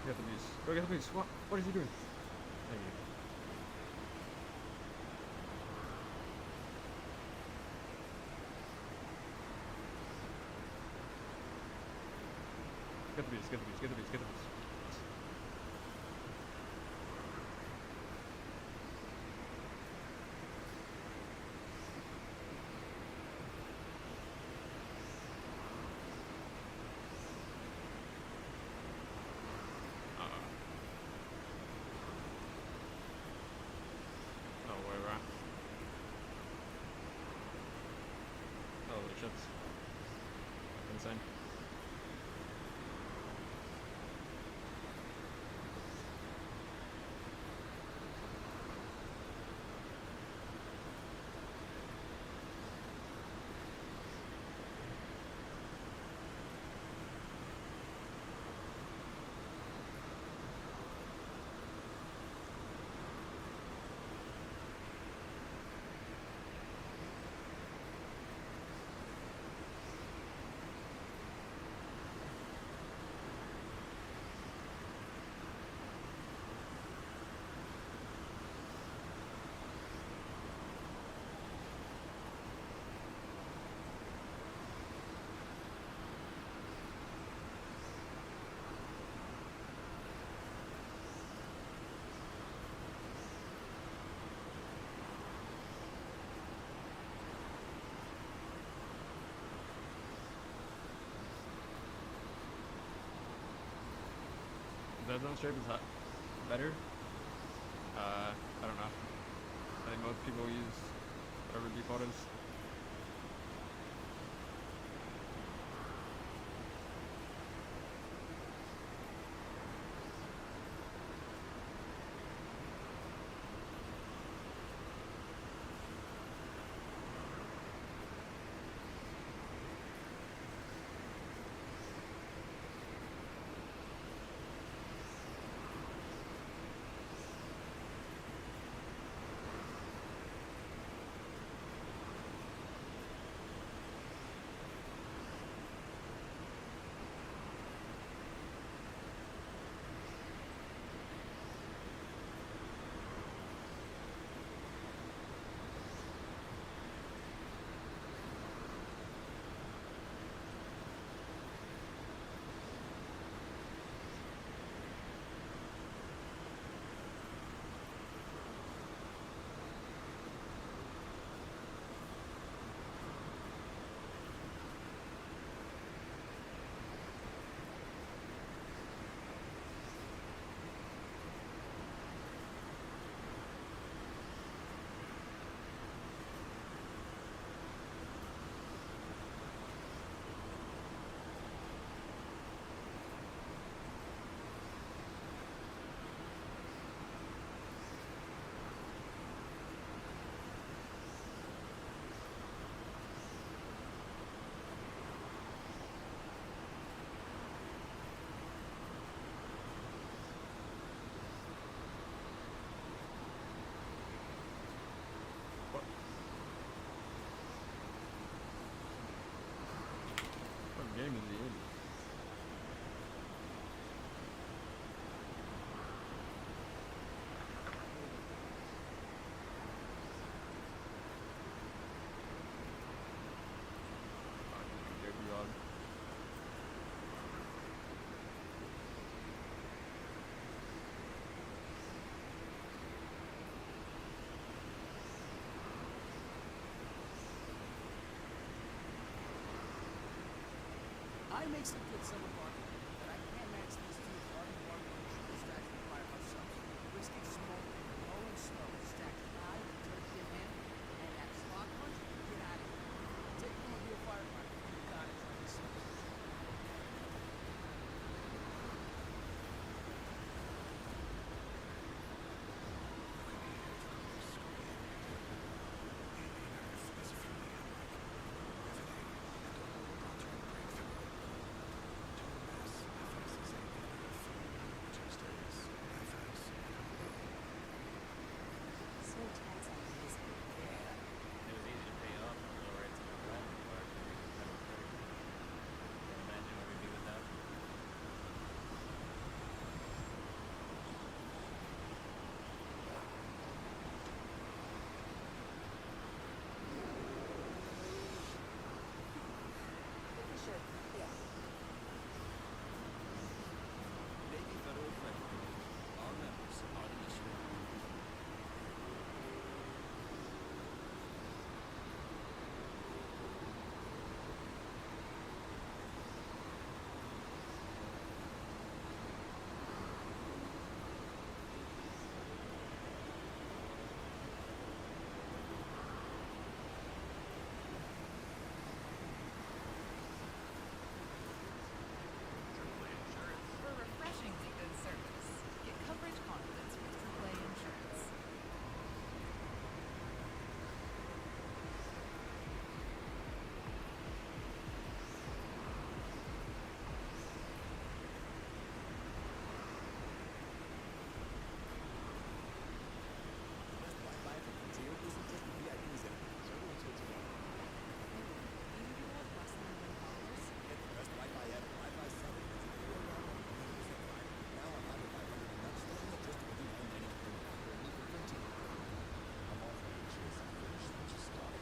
Get the beast. Go get the beast. What is he doing? Thank you. Get the beast, get the beast, get the beast, get the beast. Holy shit. Insane. Dead zone strafe is better. I don't know. I think most people use whatever default is. make some good summer bargain, but I can't match these two hardy bargain stacked in the firehouse shelves. Brisket, smoke, rolling snow, stacked high with turkey in hand, and that slot punch, get out of here. Take one of your firefighter. You gotta try this stuff. So tense and easy. It was easy to pay off on the rights of the Bradley Park. Can you imagine what we'd do without? Sure, yeah. Navy Federal Credit Union. Our members are the mission. For refreshingly good service, get coverage confidence with AAA Insurance. Best Wi-Fi for Frontier isn't just the VIPs anymore. Everyone switches on. Even if you have less than $1 Get the best Wi-Fi ever. Wi-Fi 7 with a zero round 100% fiber. Now on fiber 500 and up, starting at just $29.99 per month. Only for Frontier. I'm all for the chase and finish which is stop.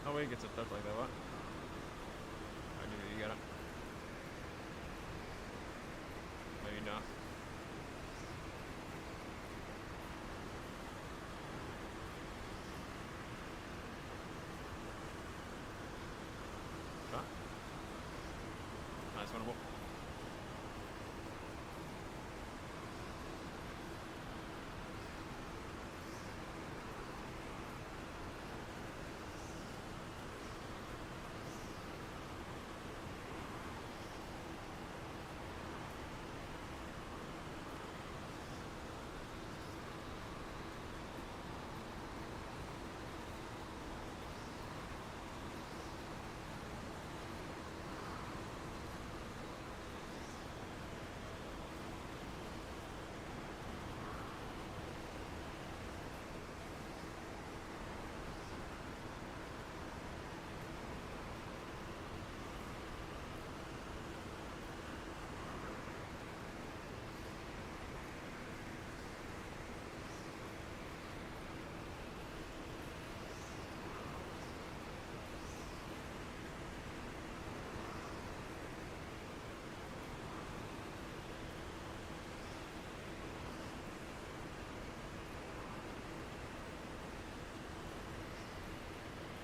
No way it gets a touch like that, what? I knew you got it. Maybe not. Huh? Nice winnable.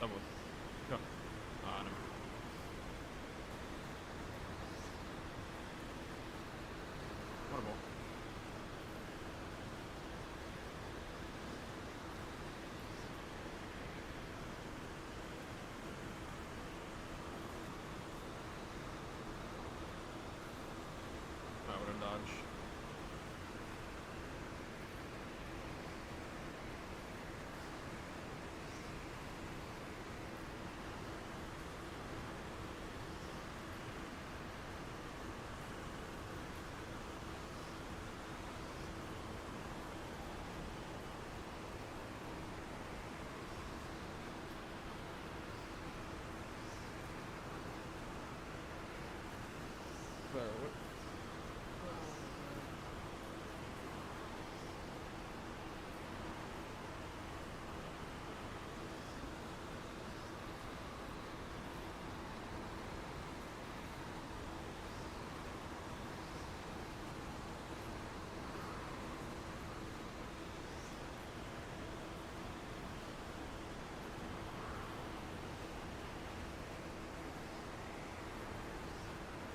Double. Go. Ah, never. Water ball. I would have dodged. So, what?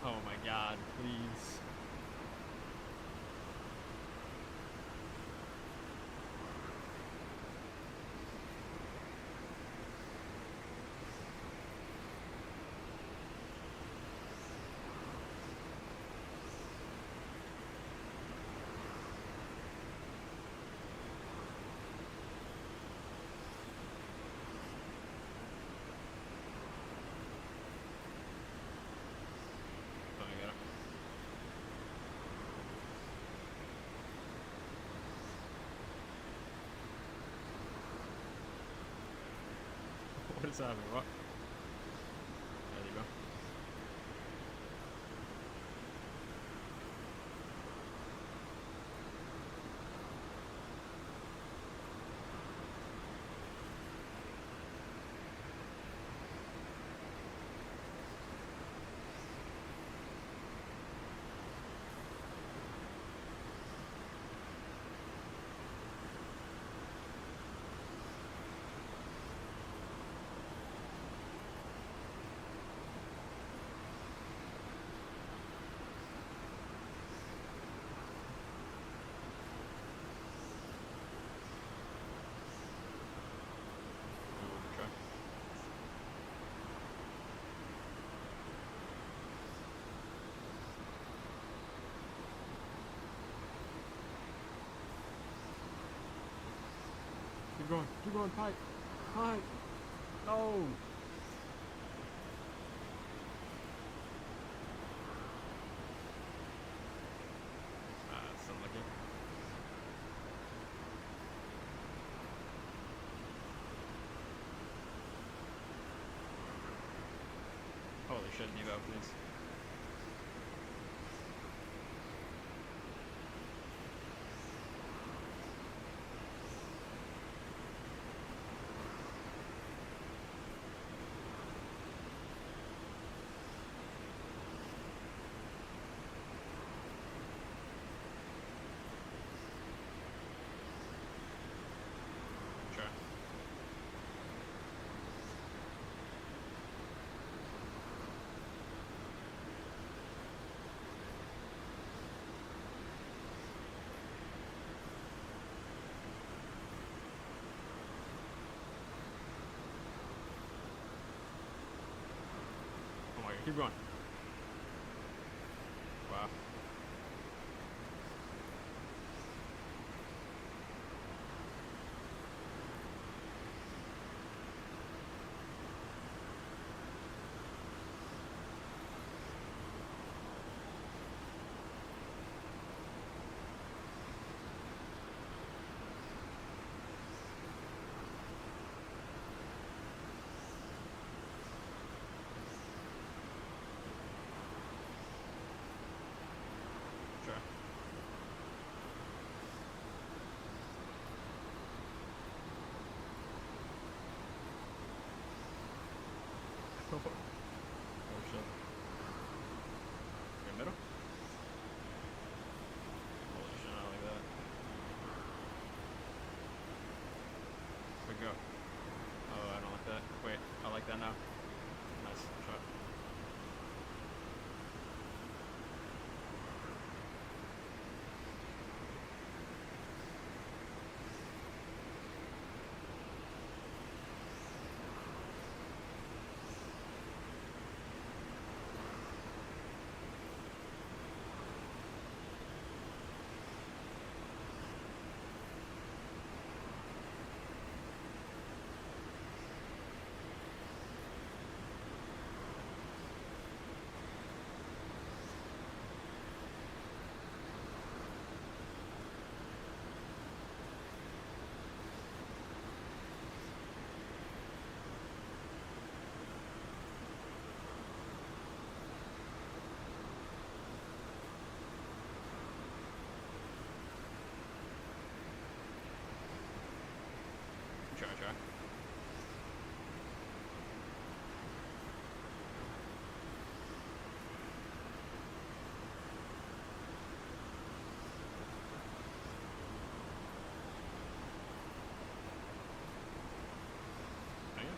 Oh my god, please. Oh, I got it. What is happening? What? There you go. Try. Keep going, Pike. Pike. No. That's unlucky. Holy shit, Devo, please. Sure. Oh my god, keep going. Wow. Sure. Oh shit. Your middle? Holy shit, I like that. Where'd it go? Oh, I don't like that. Wait. that now. Nice shot. Try. Dang it.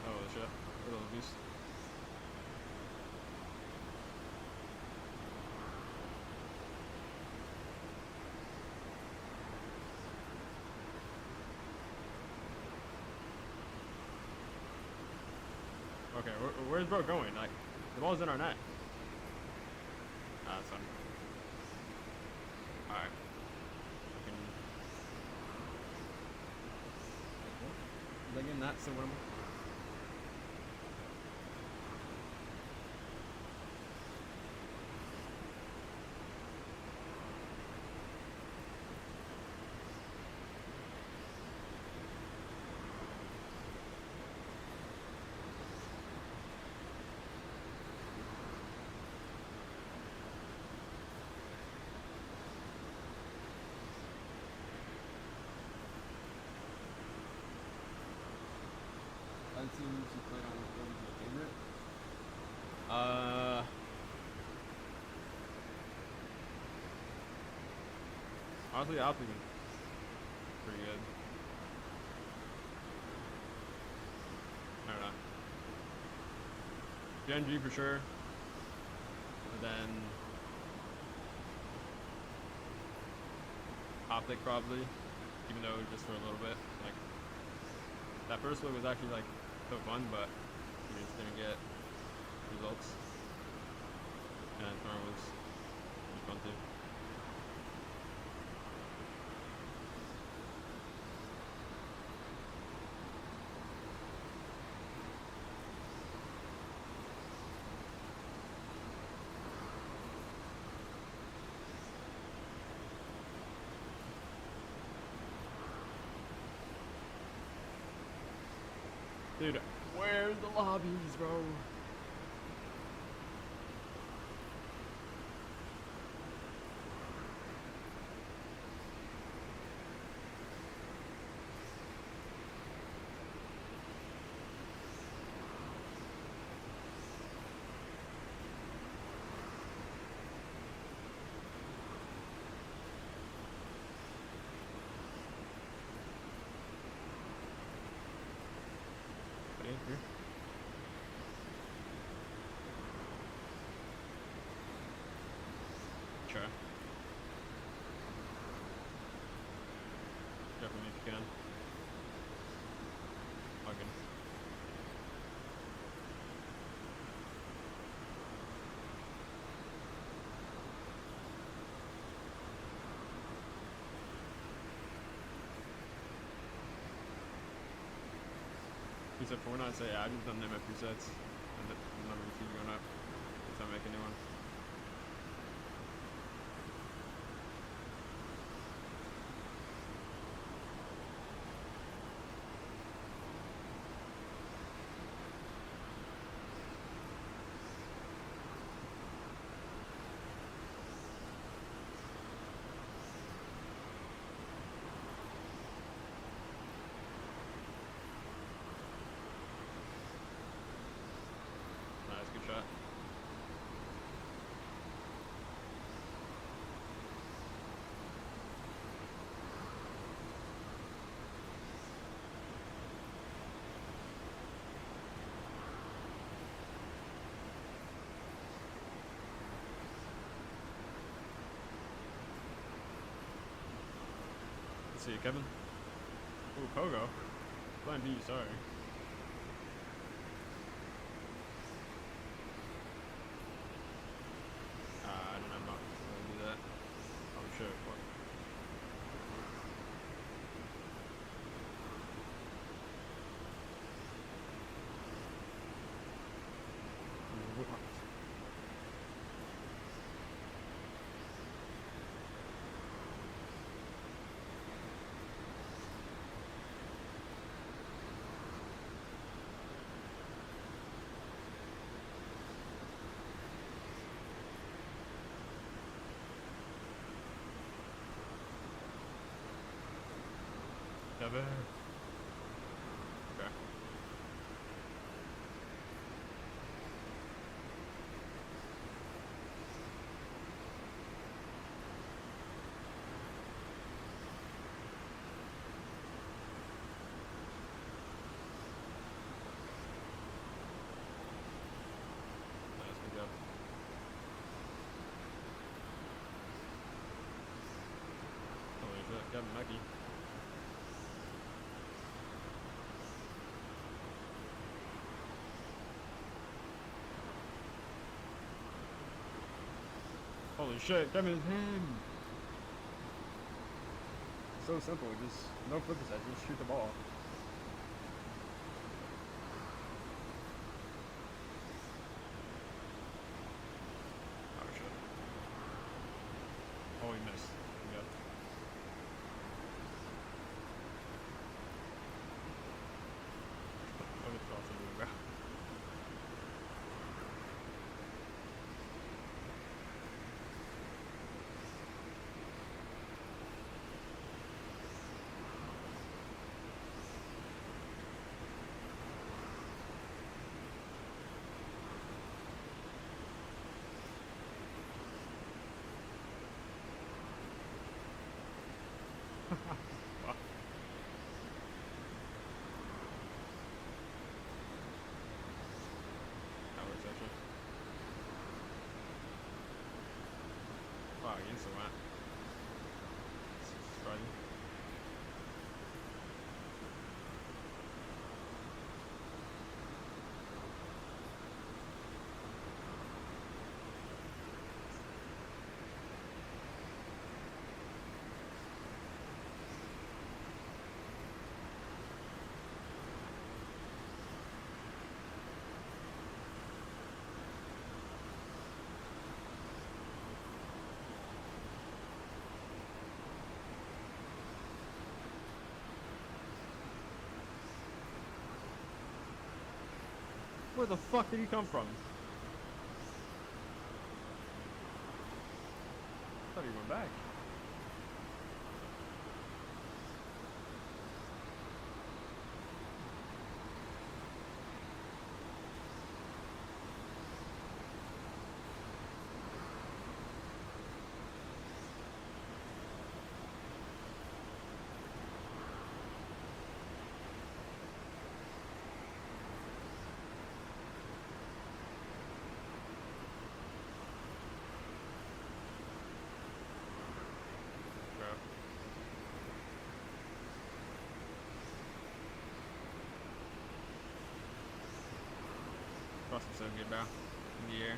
Oh shit, little beast. Okay, where's bro going? Like, the ball's in our net. Ah, that's fine. Alright. Like in that somewhere. Teams you played on what was your favorite? Honestly, Alpine. Pretty good. I don't know. Gen G for sure. And then Optic probably, even though just for a little bit. Like that first one was actually like so fun, but we just didn't get results. And Thorn was fun too. Dude, where's the lobbies, bro? Here. Try. Definitely if you can. Hugging. He said, for not say, I just done them at presets, and the number keep going up. That's how I make a new one. see you, Kevin. Ooh, Pogo. Plan B, sorry. I don't know, I'm not gonna do that. I'm sure. What? Kevin. Okay. Nice, good job. Holy shit, Kevin Mackey. Holy shit, Kevin is him! So simple, just no flip set, just shoot the ball. Oh shit. Oh, he missed. Yep. Oh, it's awesome, bro. Fuck. That works actually. Wow, against the went. Surprising. Where the fuck did he come from? I thought he went back. Crossing so good, bro. In the air.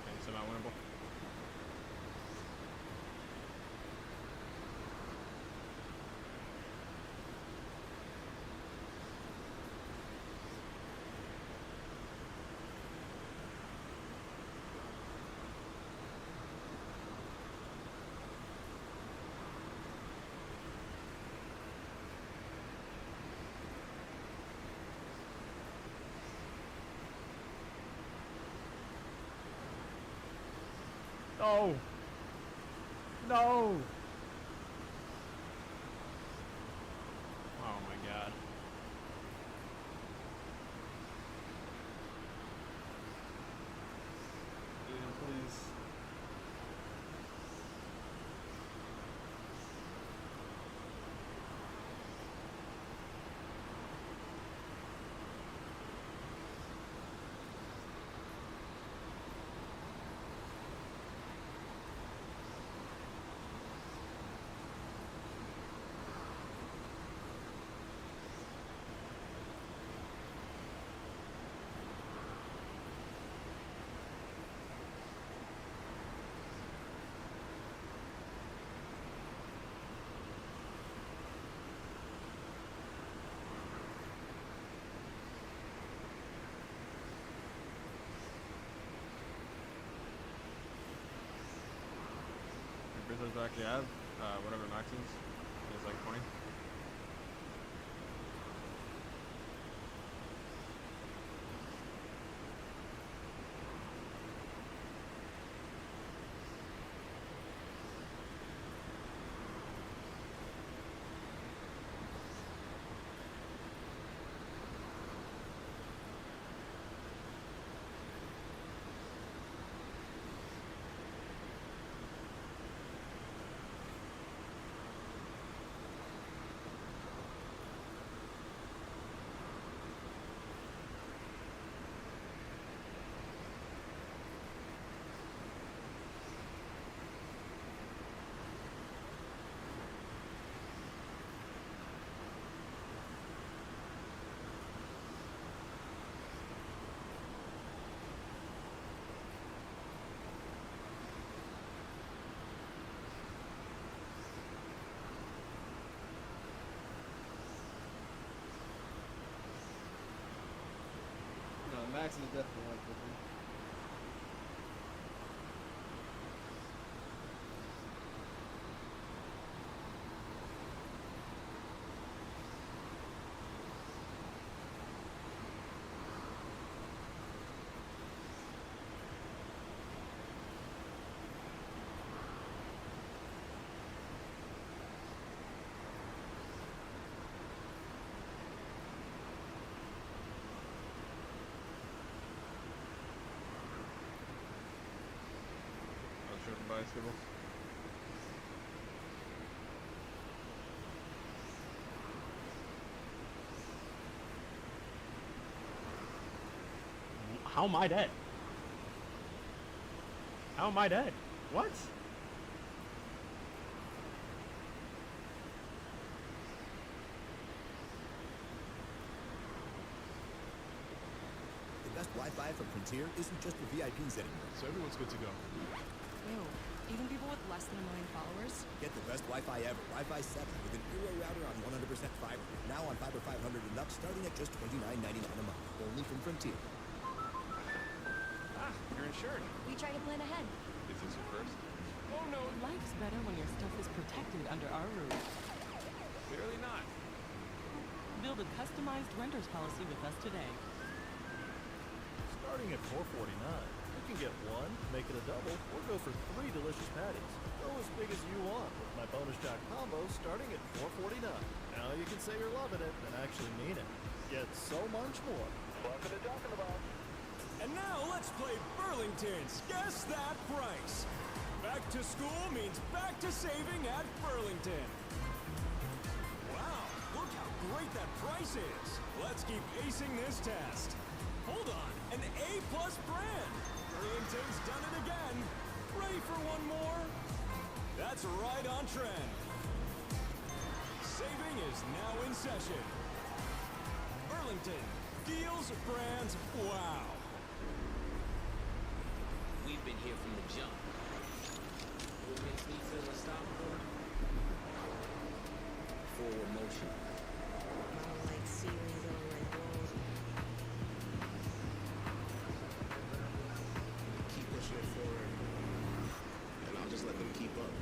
Okay, so not winnable. No! No! Oh my god. Dude, please. sponsors actually have, whatever Max's is like 20. Max is definitely like with me. Basketball. How am I dead? How am I dead? What? The best Wi-Fi from Frontier isn't just for VIPs anymore. So everyone's good to go. Ew. Even people with less than 1 million followers? Get the best Wi-Fi ever. Wi-Fi 7 with an Eero router on 100% fiber. Now on Fiber 500 and up, starting at just $29.99 a month. Only from Frontier. Ah, you're insured. We try to plan ahead. Is this your first? Oh no. Life's better when your stuff is protected under our roof. Clearly not. Build a customized renter's policy with us today. Starting at $4.49. You can get one, make it a double, or go for 3 delicious patties. Go as big as you want with my bonus jack combo starting at $4.49. Now you can say you're loving it and actually mean it. Get so much more. What are they talking about? And now let's play Burlington's Guess That Price. Back to school means back to saving at Burlington. Wow, look how great that price is. Let's keep acing this test. Hold on, an A+ brand. Burlington's done it again. Ready for one more? That's right on trend. Saving is now in session. Burlington, deals, brands, wow. We've been here from the jump. What makes me feel unstoppable? Forward motion. I don't like ceilings, I don't like walls. Keep pushing it forward, and I'll just let them keep up.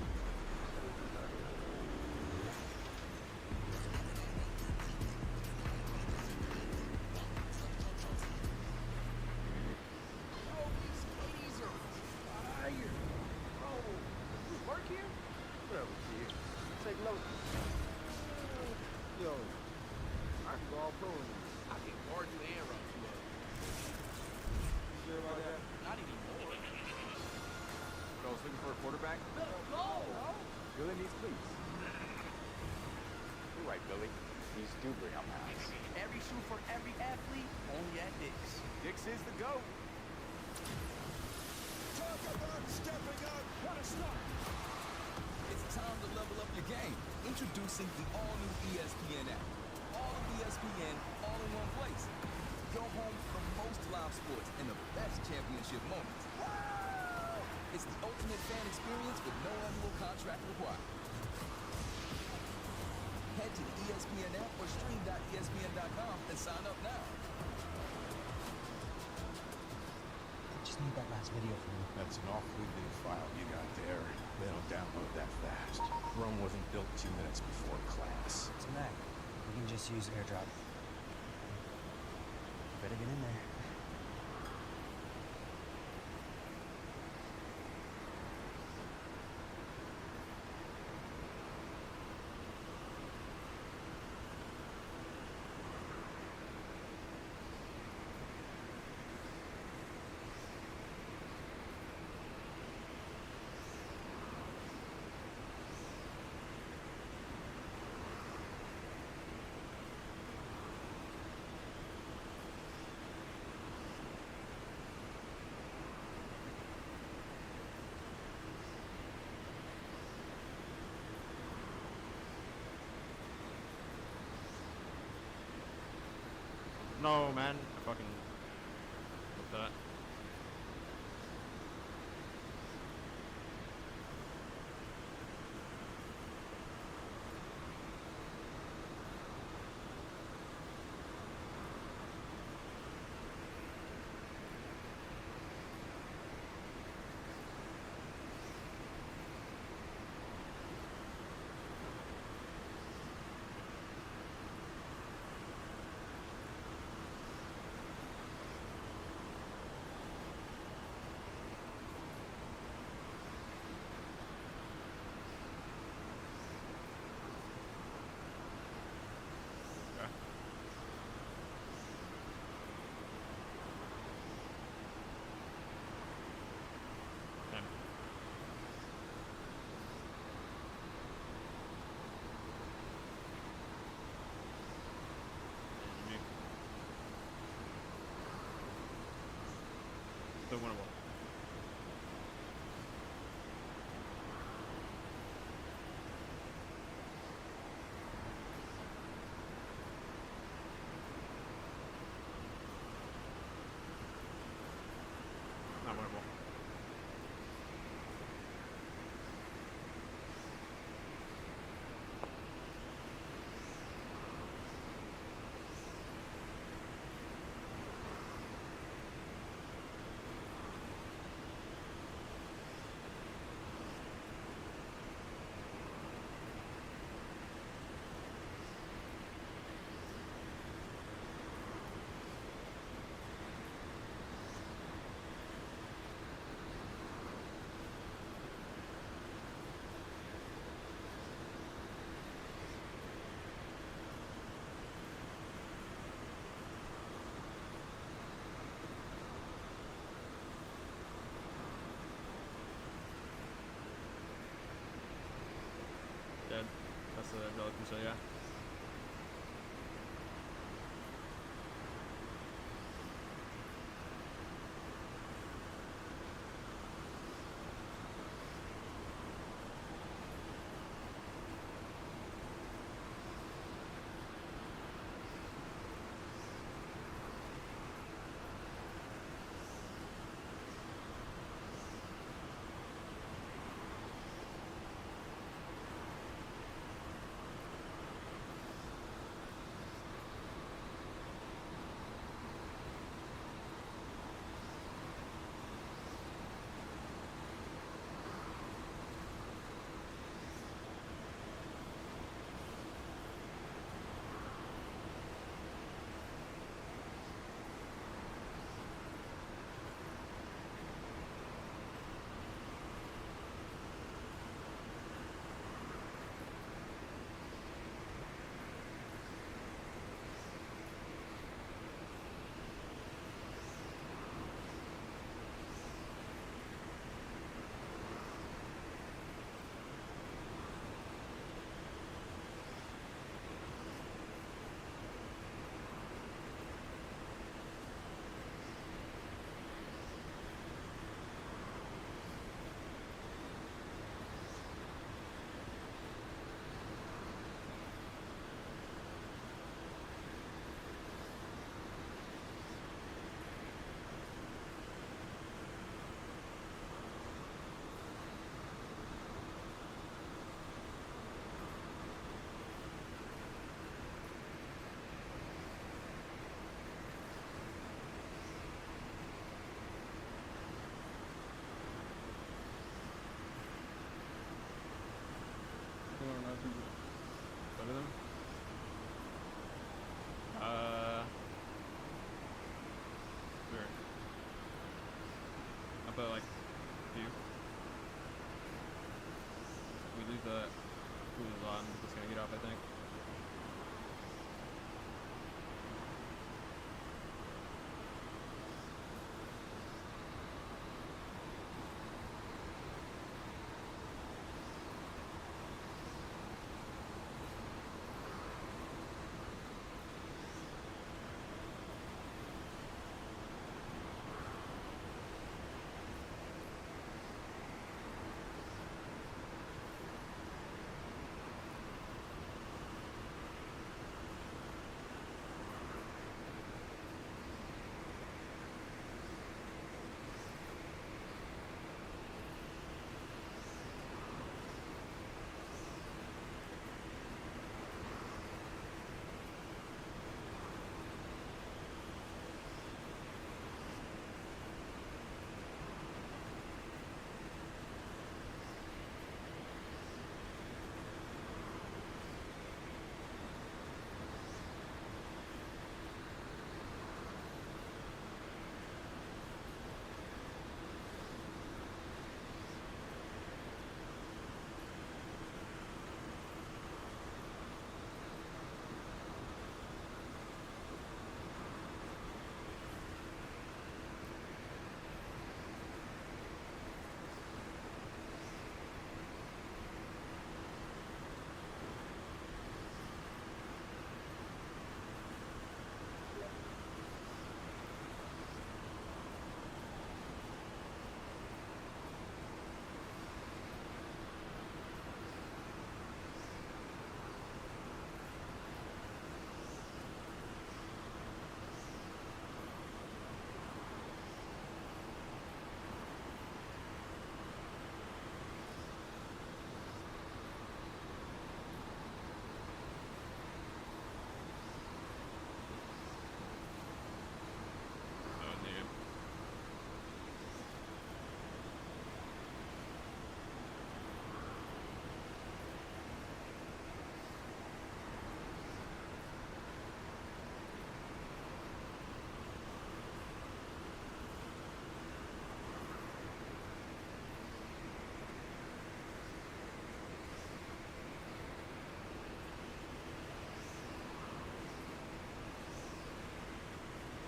Yo, I can go all pro in this. I can guard you and run you up. You sure about that? Not anymore. Girls looking for a quarterback? No! Billy needs cleats. You're right, Billy. These do bring out pounds. Every shoe for every athlete, only at Dick's. Dick's is the GOAT. Talk about stepping up. What a start. It's time to level up your game. Introducing the all-new ESPN app. All of ESPN, all in one place. Go home for the most live sports and the best championship moments. It's the ultimate fan experience with no annual contract required. Head to the ESPN app or stream.espn.com and sign up now. I just need that last video from you. That's an awfully big file you got there. They don't download that fast. Rome wasn't built 2 minutes before class. It's a Mac. We can just use AirDrop. Better get in there. No, man. I fucking... What's that? The winnable. Not winnable. Dead. That's the relic missile, yeah. of them. Sure. I'll put like a few. We lose the lot, I'm just gonna get off, I think.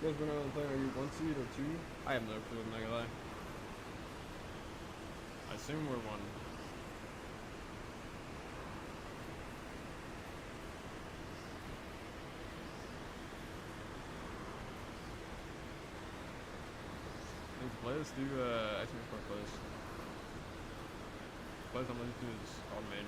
You guys been on the plane, are you 1 seat or 2? I have no clue, I'm not gonna lie. I assume we're 1. Let's play this, do Xbox Park plays. Plays I'm listening to is automated.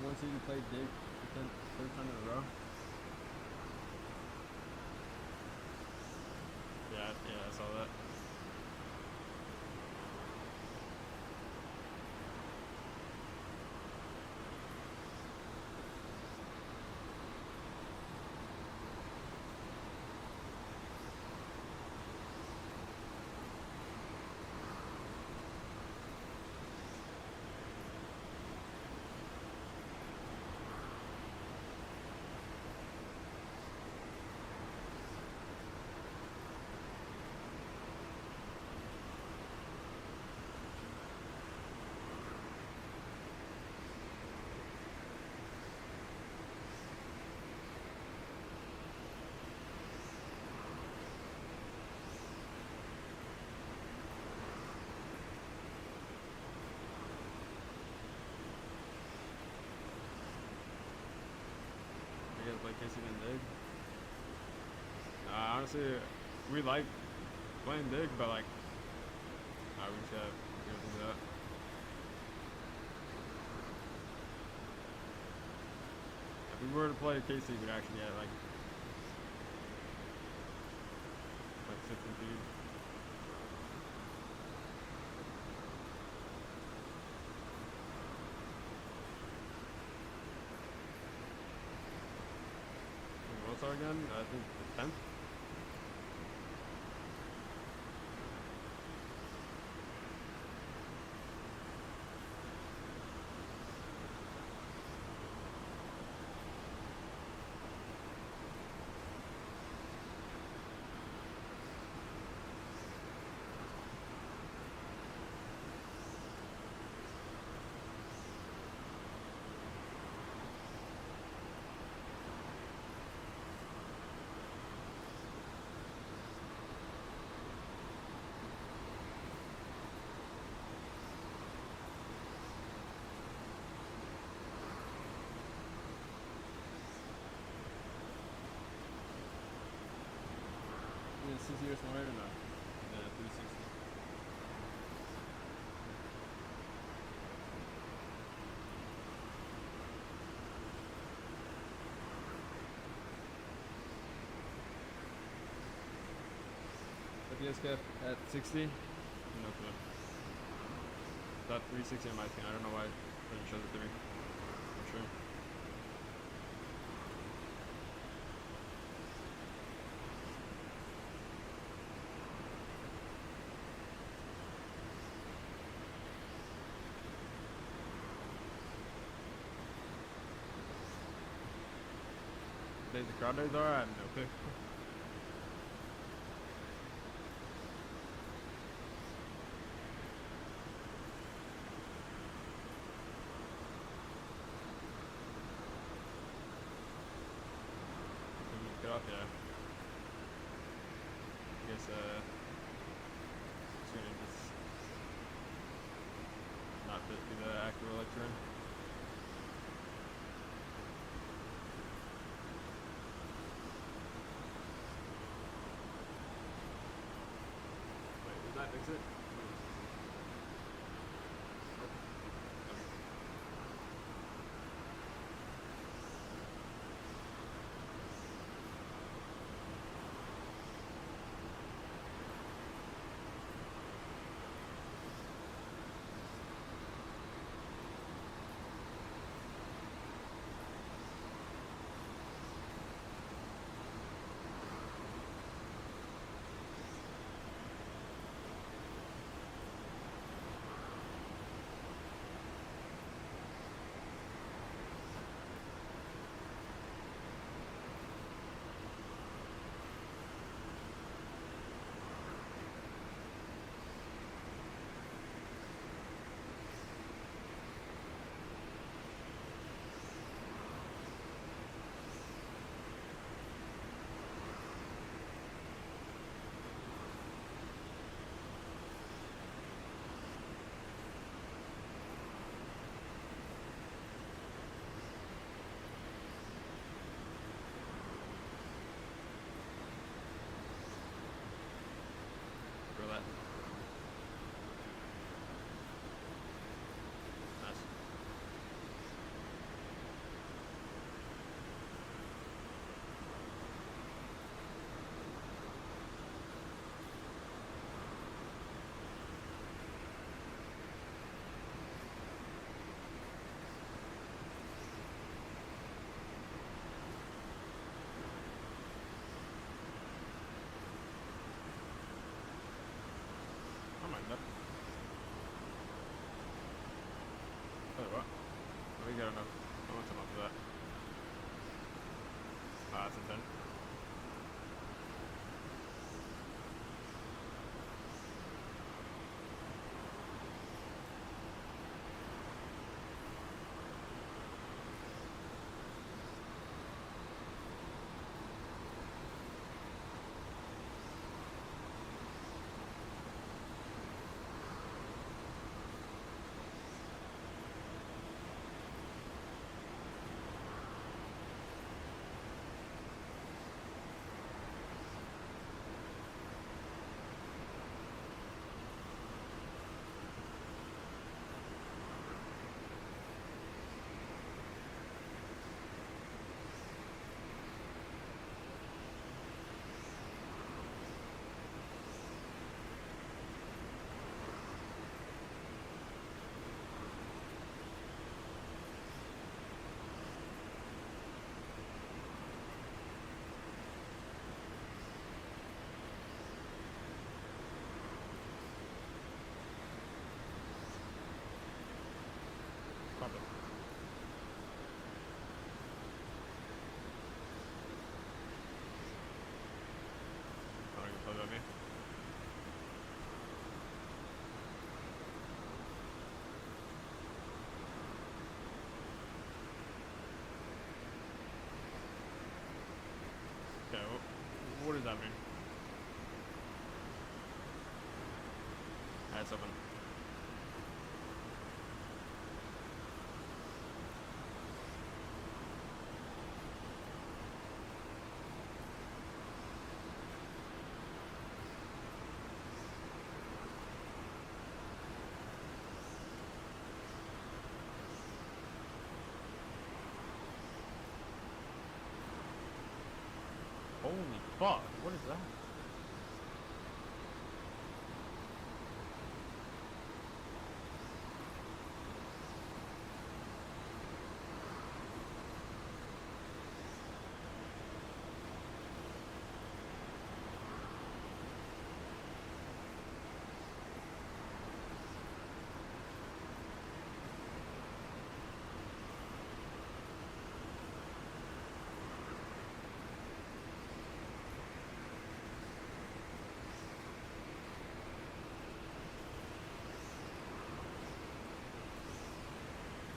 Once you play Dig for 3rd time in a row. Yeah, I saw that. Like Casey and Dig. Honestly, we like playing Dig, but like, we just gotta do that. we were to play KC, we'd actually get like 60 feet. What's our again? I think the 10th. Is this year's one or not? The 360. The PSK at 60? No clue. That 360 on my screen. I don't know why it doesn't show the 3. I'm sure. The crowd days are, I have no clue. Get off, yeah. I guess, it's gonna just not fit be the active electron. Wait, does that fix it? For that. Nice. I might not. Oh, what? We got enough. I want some after that. Ah, that's intense. what does that mean? It's open. Holy fuck, what is that?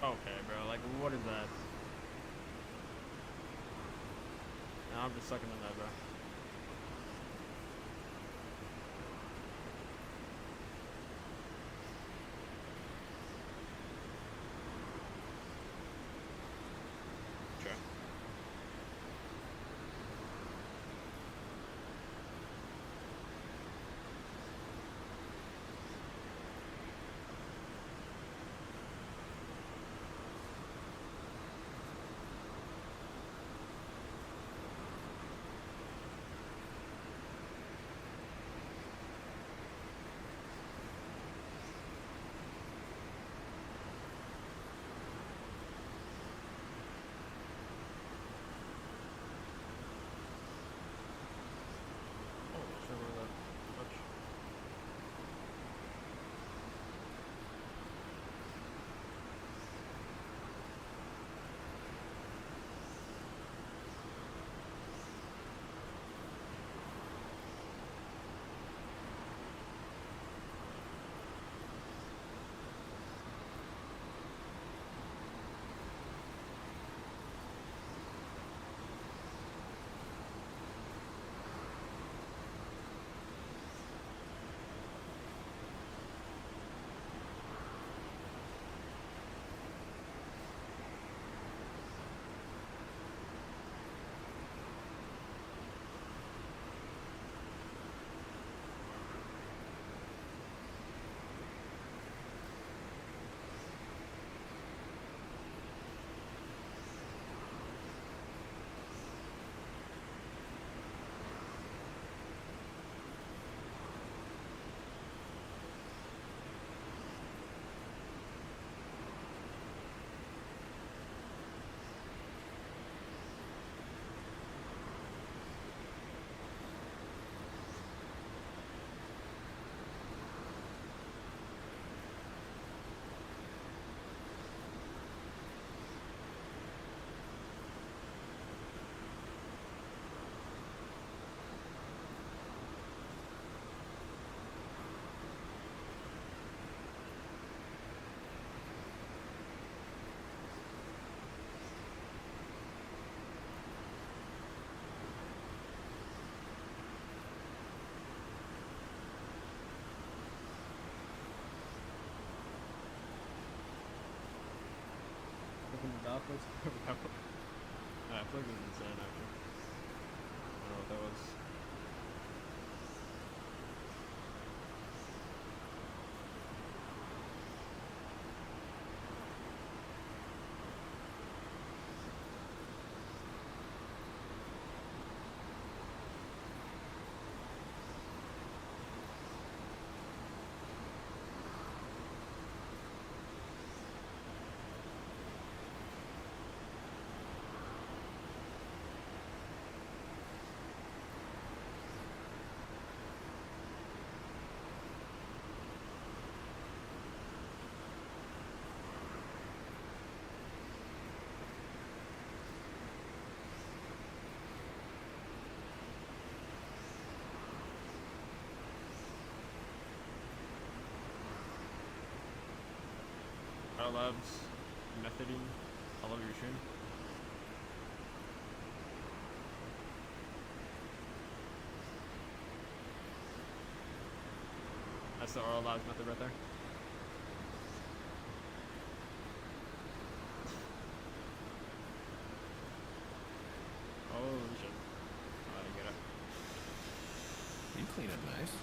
Okay, bro, like, what is that? Nah, I'm just sucking in that, bro. Sure. That place? I feel like it was insane, actually. I don't know what that was. Labs, methoding, I love your stream. That's the Oral Labs method right there. Oh shit. Oh, I didn't get it. You clean up nice.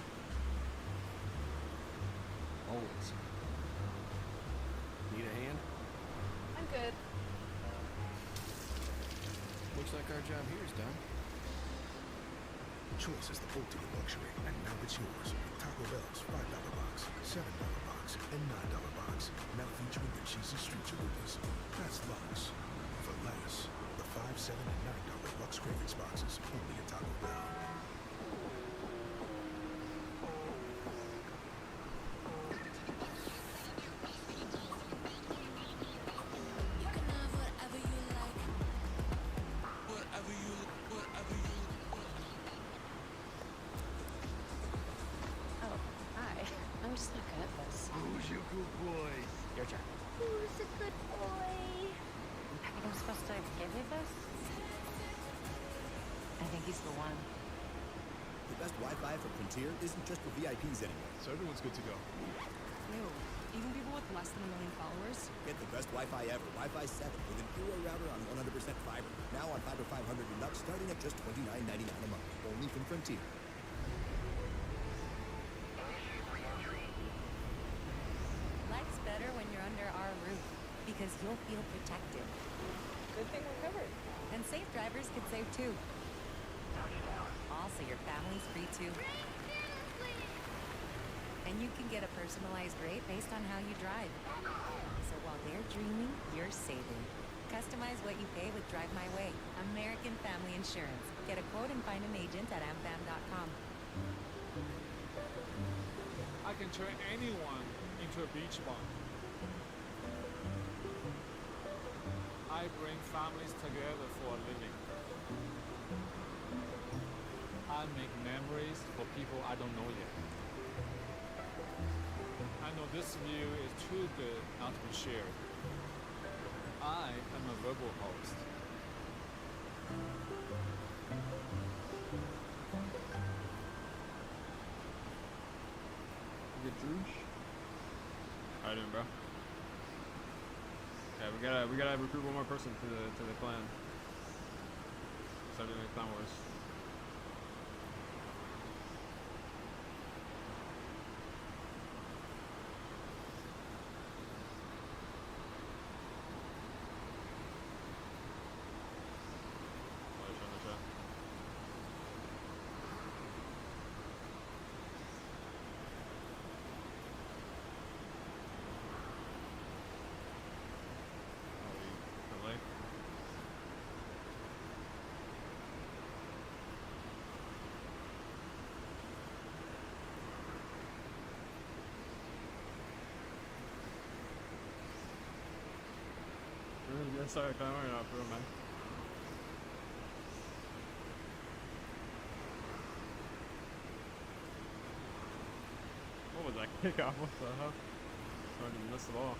Always. Need a hand? I'm good. Looks like our job here is done. Choice is the ultimate luxury, and now it's yours. Taco Bell's $5 box, $7 box, and $9 box. Now featuring the cheesy street chalupas. That's Lux. For less, the $5, $7, and $9 Lux Cravings boxes only at Taco Bell. Oh, hi. I'm just not good at this. Who's your good boy? Your turn. Who's a good boy? I think I'm supposed to give you this? I think he's the one. The best Wi-Fi for Frontier isn't just for VIPs anymore. So everyone's good to go. Ew. Even people with less than 1 million followers? Get the best Wi-Fi ever, Wi-Fi 7, with an Eero router on 100% fiber. Now on Fiber 500 and up, starting at just $29.99 a month. Only from Frontier. Life's better when you're under our roof, because you'll feel protected. Good thing we're covered. And safe drivers can save too. Also, your family's free too. And you can get a personalized rate based on how you drive. So while they're dreaming, you're saving. Customize what you pay with Drive My Way. American Family Insurance. Get a quote and find an agent at amfam.com. I can turn anyone into a beach bum. I bring families together for a living. I make memories for people I don't know yet. I know this view is too good not to be shared. I am a verbal host. Good Droosh. How you doing, bro? Yeah, we gotta recruit one more person to the clan. Start doing the Clan Wars. Yeah, sorry, Clan Warrior not bro, man. What was that kickoff? What the hell? I didn't miss the ball.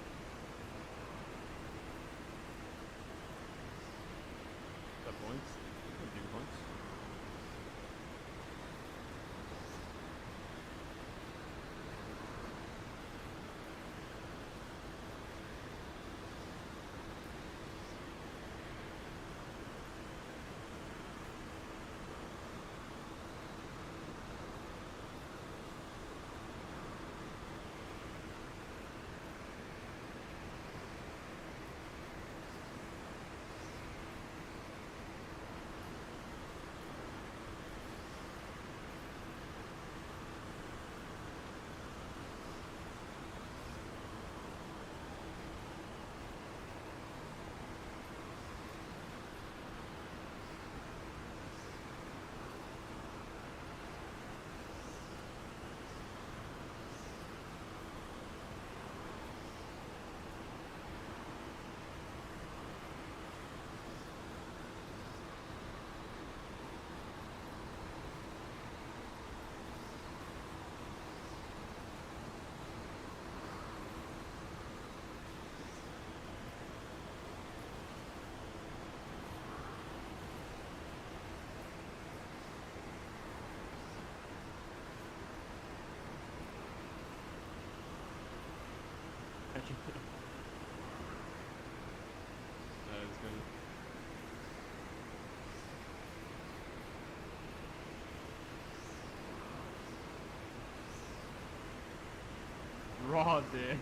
Is that points? Could be points. Raw, dude.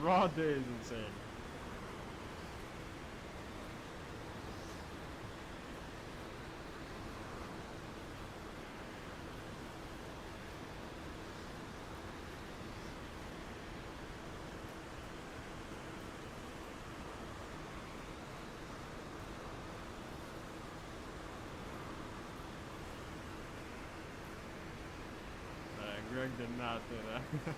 Raw day is insane. Greg did not say that.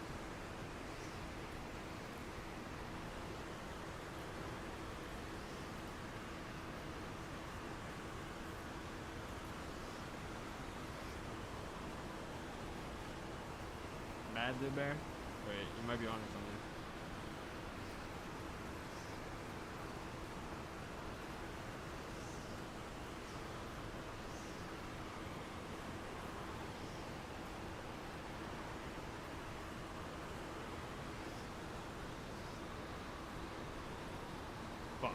Mad Dude Bear? Wait, you might be on to something. Fuck.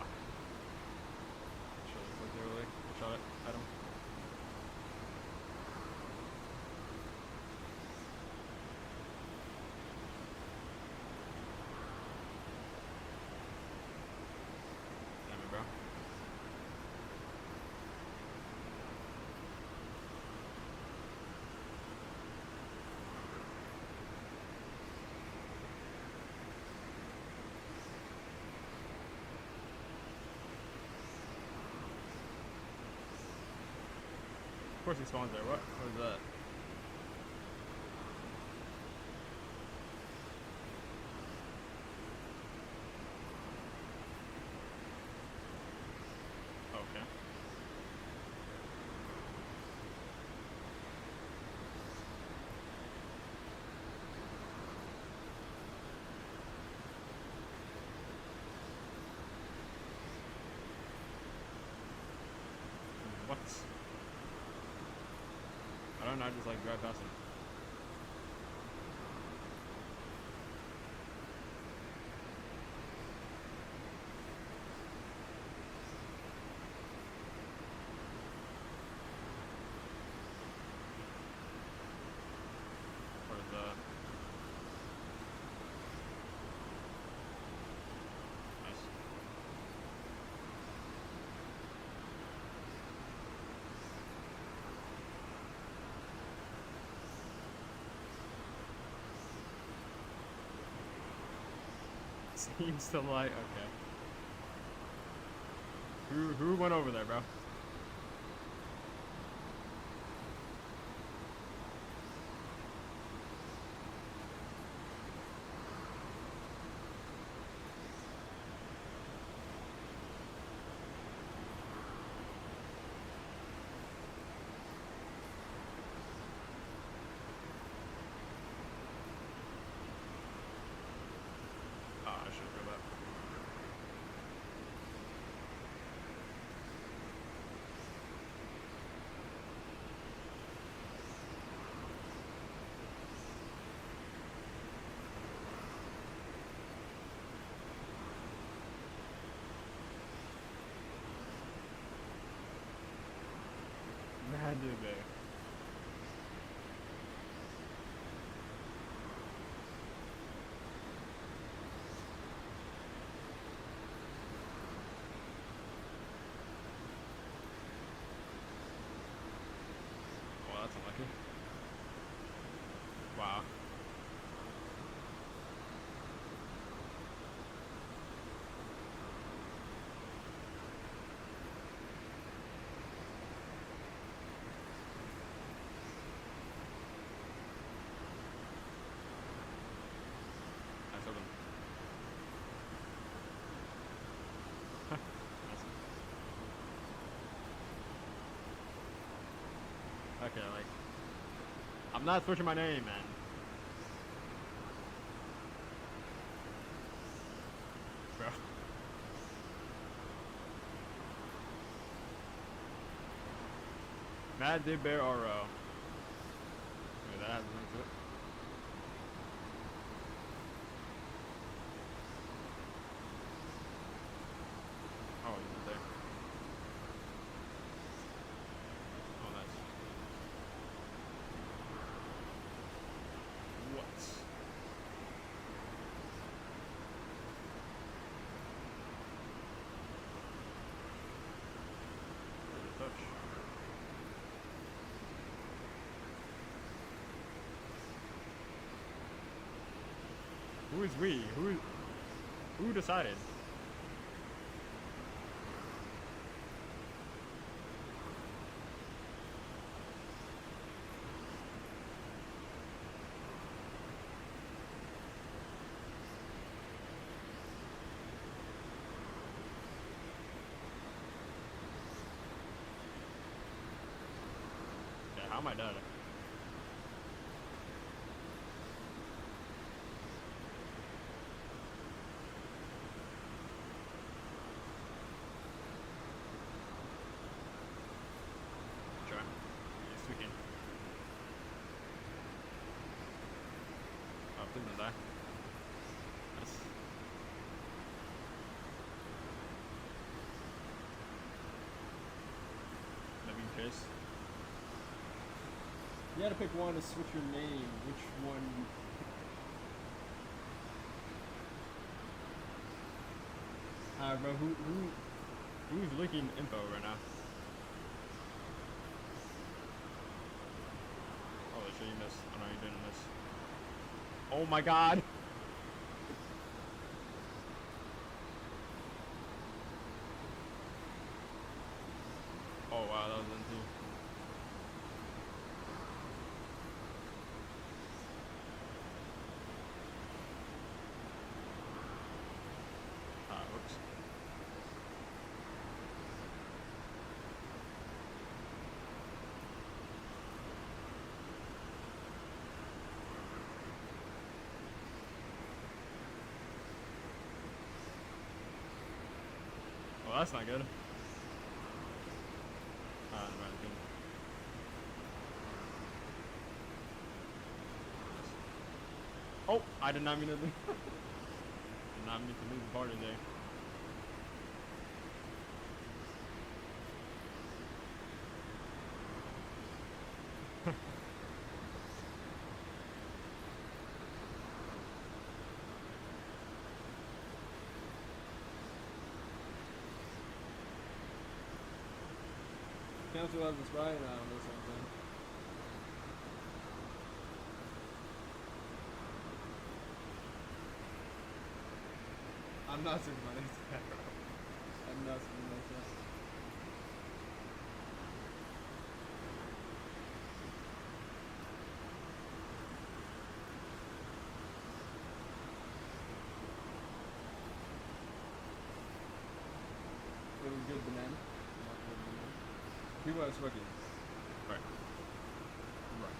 Should have clicked there really. Shot it at him. Damn it, bro. Of course he spawns there. What is that? Okay. What? I don't know, I just like drive past him. What is that? Nice. Seems to light. Okay. Who went over there, bro? Ah, I should have go back. Mad Dude Bear. Well, that's unlucky. Wow. Nice open. Nice. Okay, like, I'm not switching my name, man. Bro. Mad Dude Bear RO. Maybe that has a link to it. Oh, Who's we? Who decided? Yeah, how am I dead? Sure. Yes, we can. Oh, please don't die. Nice. Living chase. You had to pick one to switch your name. Which one you pick? Bro, who's leaking info right now? Oh, shit, you missed. Oh no, you didn't miss. Oh my god! Oh wow, that was into. Whoops. Well, that's not good. Never mind, good. Oh, I did not mean to leave. Did not mean to leave the party there. Council hasn't spied on this one thing. I'm not super money. I'm not super money. It was good banana. He was working. Right. Right.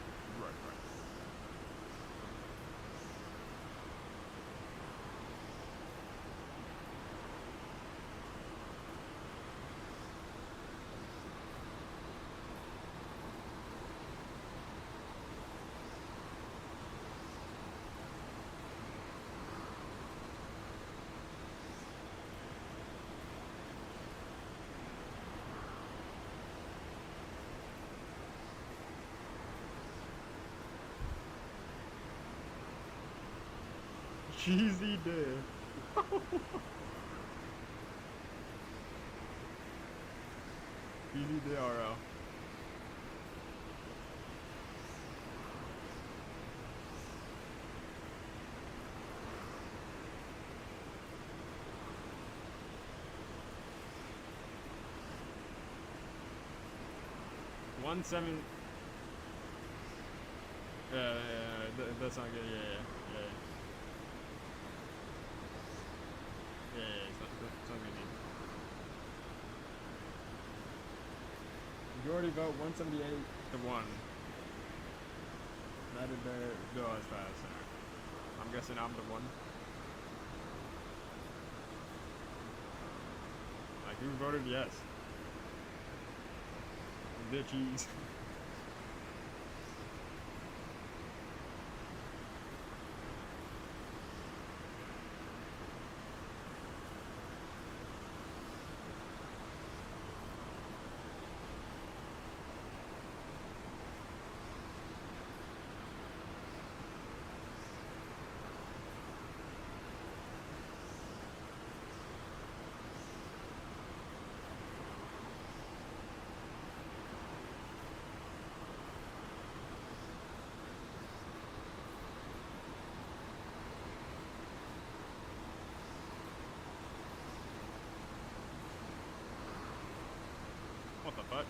Cheesy dead. Cheesy DRL. One seven. That's not good. Yeah. It's not good. Majority vote 178 to 1. That did better go as fast. I'm guessing I'm the one. Like, who voted yes? Bitches. What the fuck?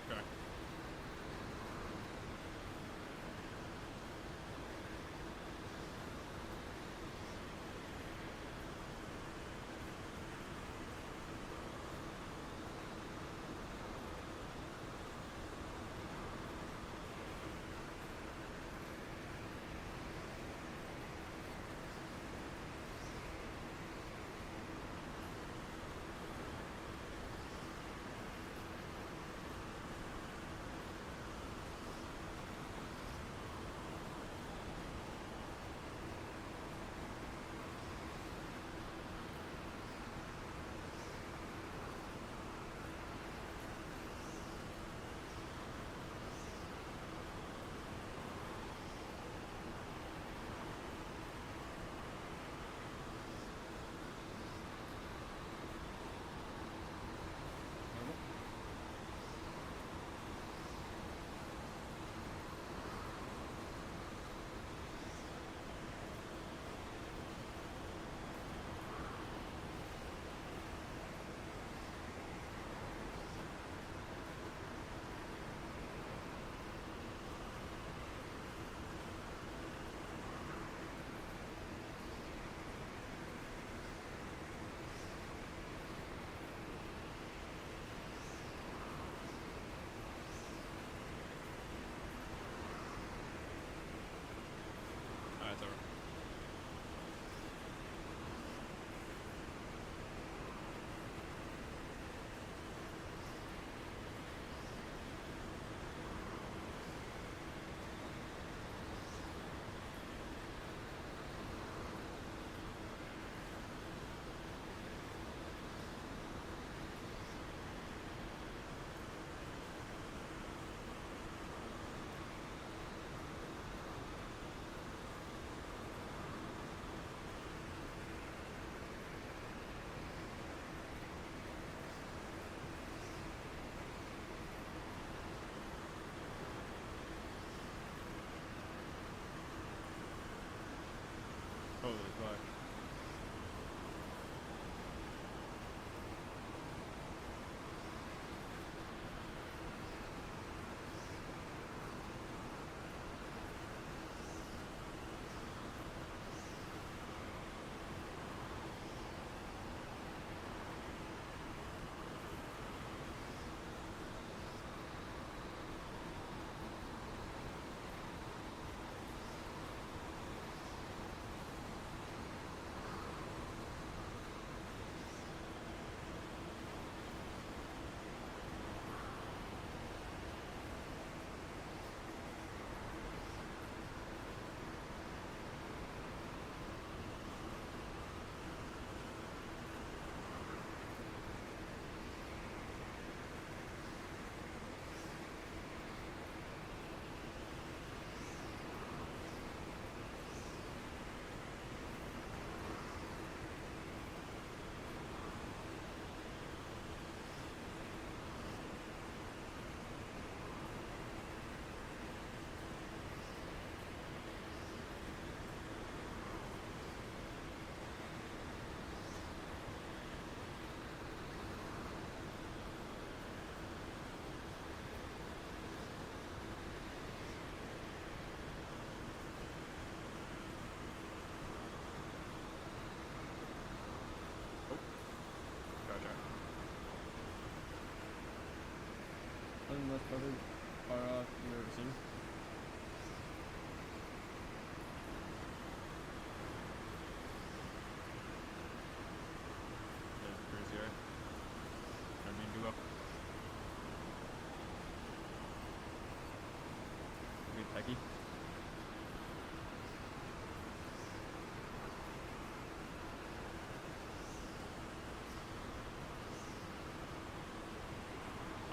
Okay. Alright, it's over. Holy fuck. Unless covered far off you've ever seen. Yeah, crazy, right? I mean, do up.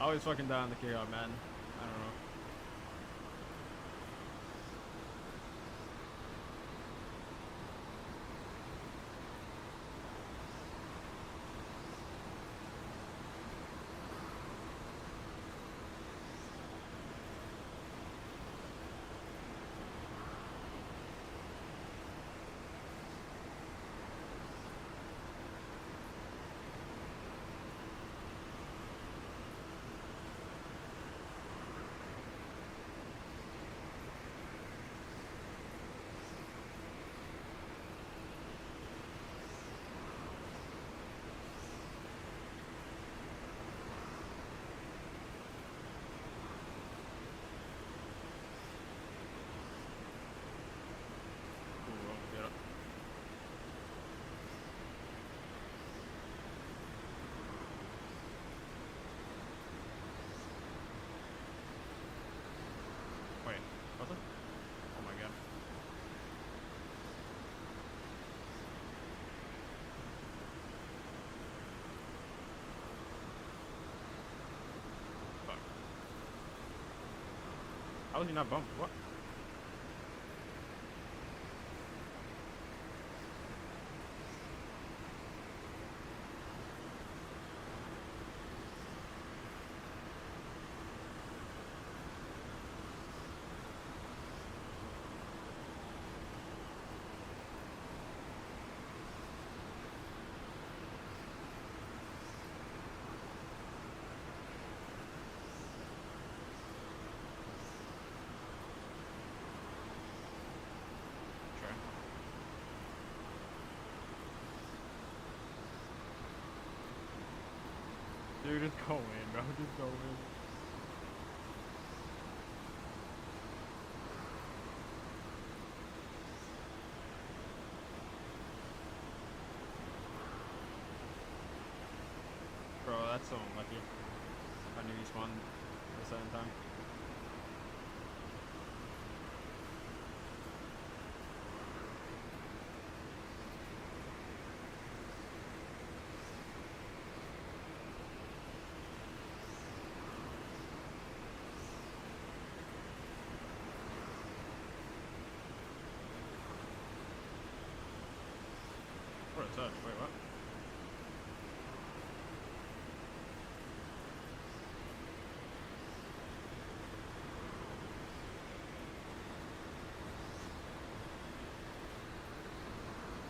always fucking die on the kickoff, man. I don't know. Wait, what the? Oh my god. Fuck. How was he not bumped? What? Dude, just go in, bro. Just go in. Bro, that's so unlucky. I knew he spawned at the same time. What a touch. Wait, what?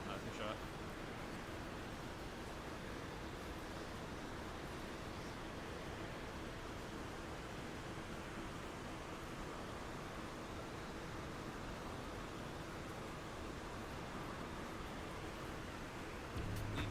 That's a shot. We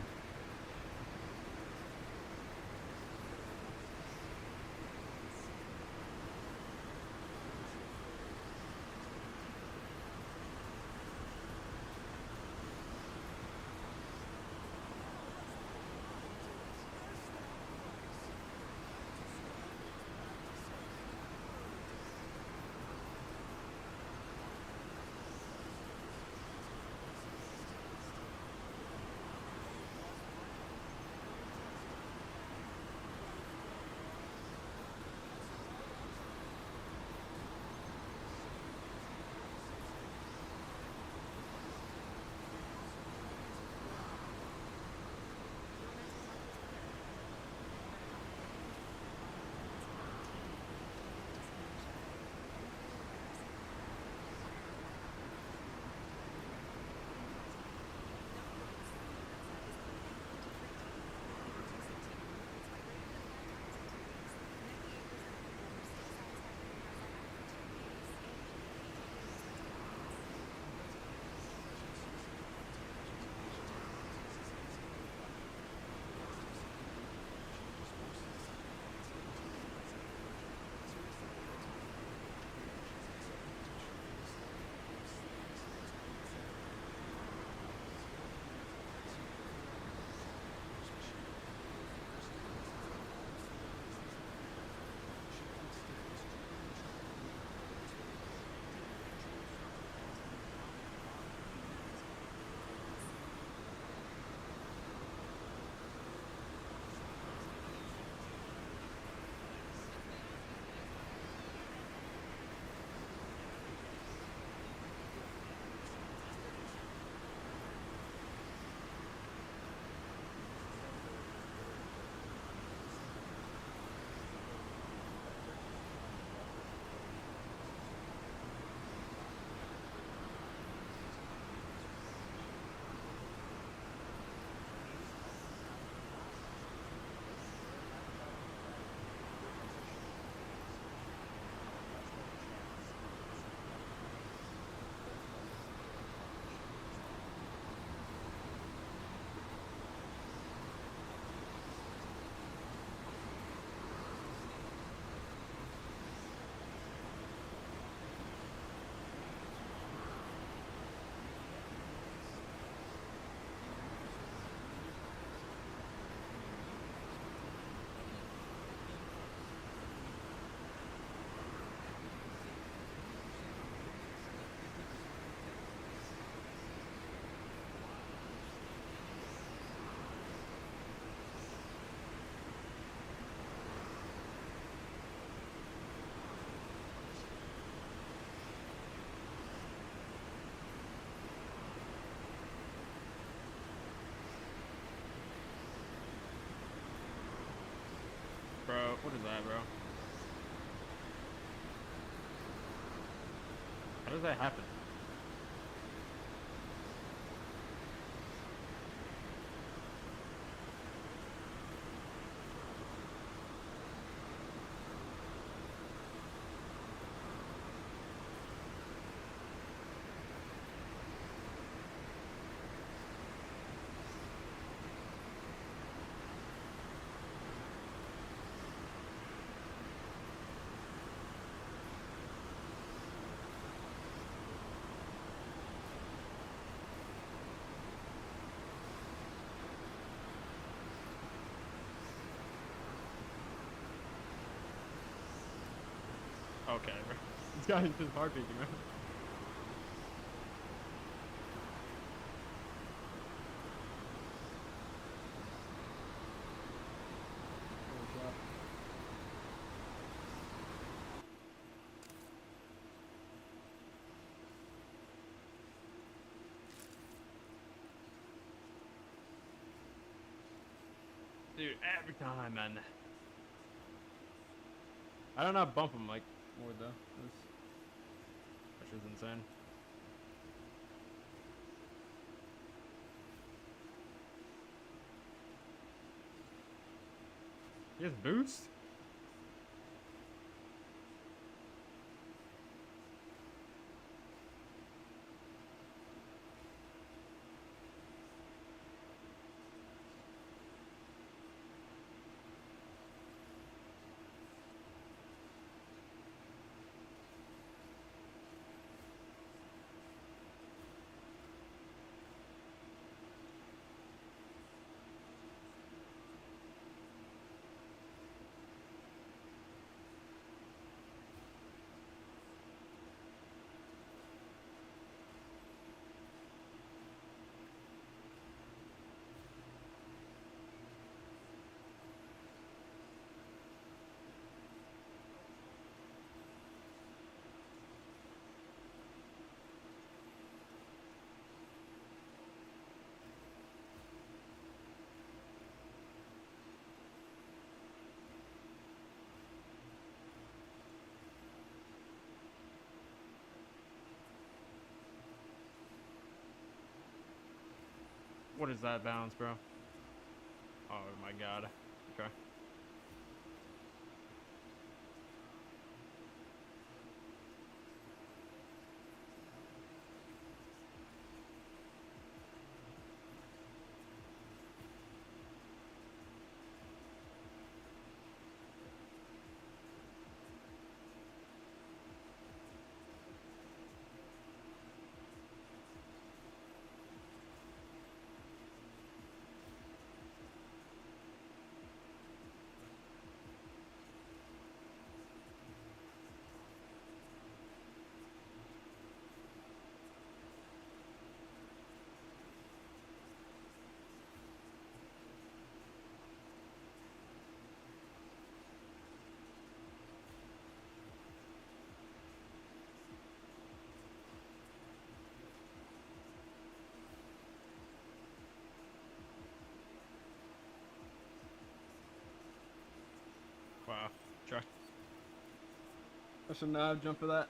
What is that, bro? How does that happen? Okay, bro. This guy is just heart beating, man. Dude, every time, man. I don't know, bump him like more though. That's just insane. He has boost? What is that bounce, bro? Oh my god. Okay. Wow. Try. I should not have jumped for that.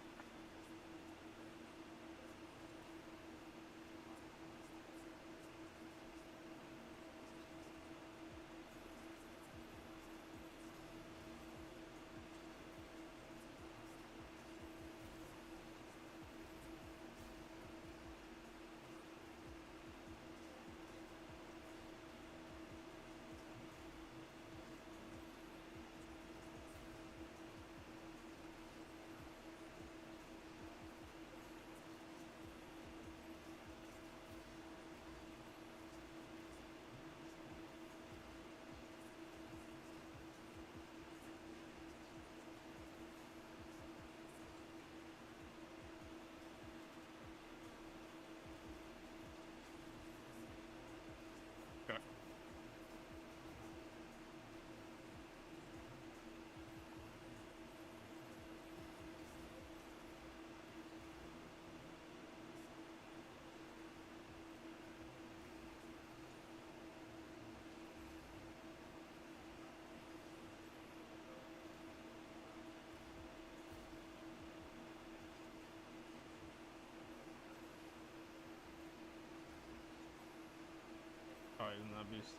try using that beast.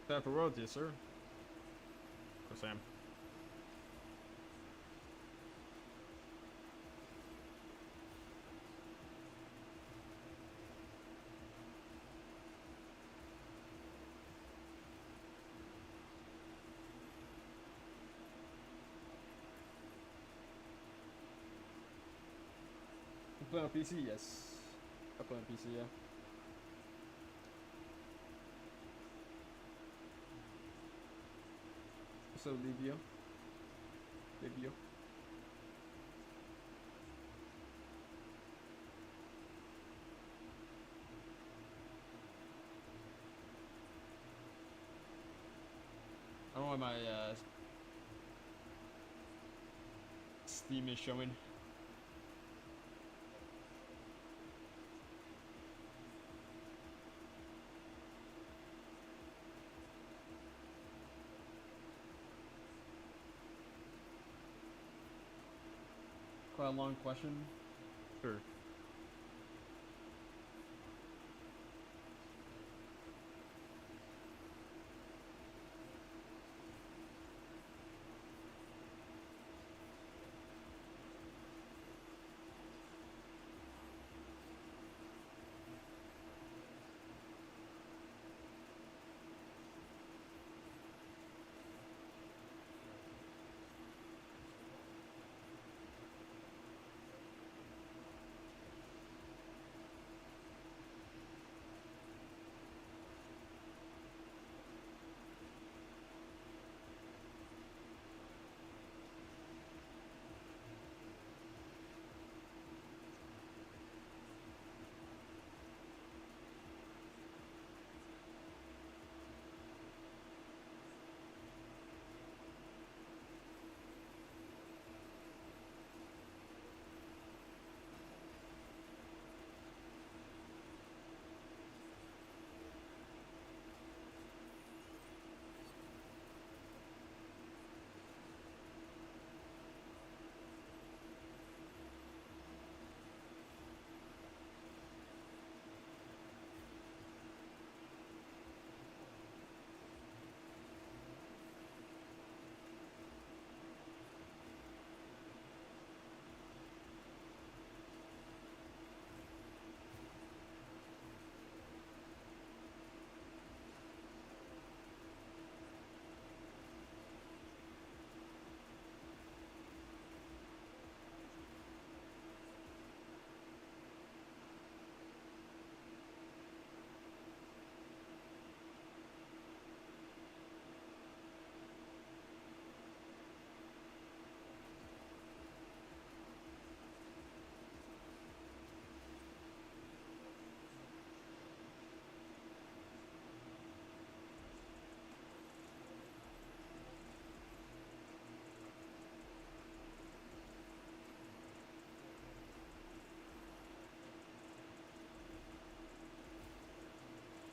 That for royalty, sir. For Sam. You play on PC? Yes. I play on PC, yeah. So Livio. Livio. I don't know why my Steam is showing. Quite a long question. Sure.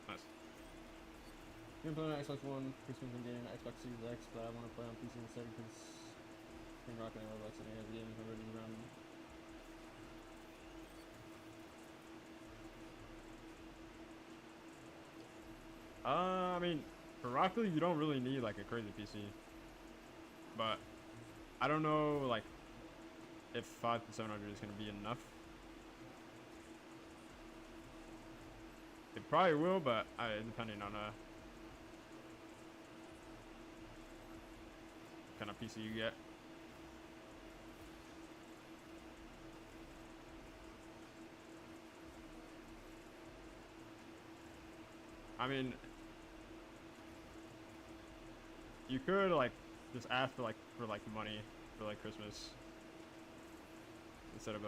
Nice. I'm playing on Xbox One, Christmas and getting an Xbox Series X, but I want to play on PC instead because I'm rocking Roblox and I have the game already around me. I mean, for Rocket League, you don't really need like a crazy PC, but I don't know like if 5 to 700 is gonna be enough. It probably will, but depending on kind of PC you get. I mean, you could like just ask for like money for like Christmas instead of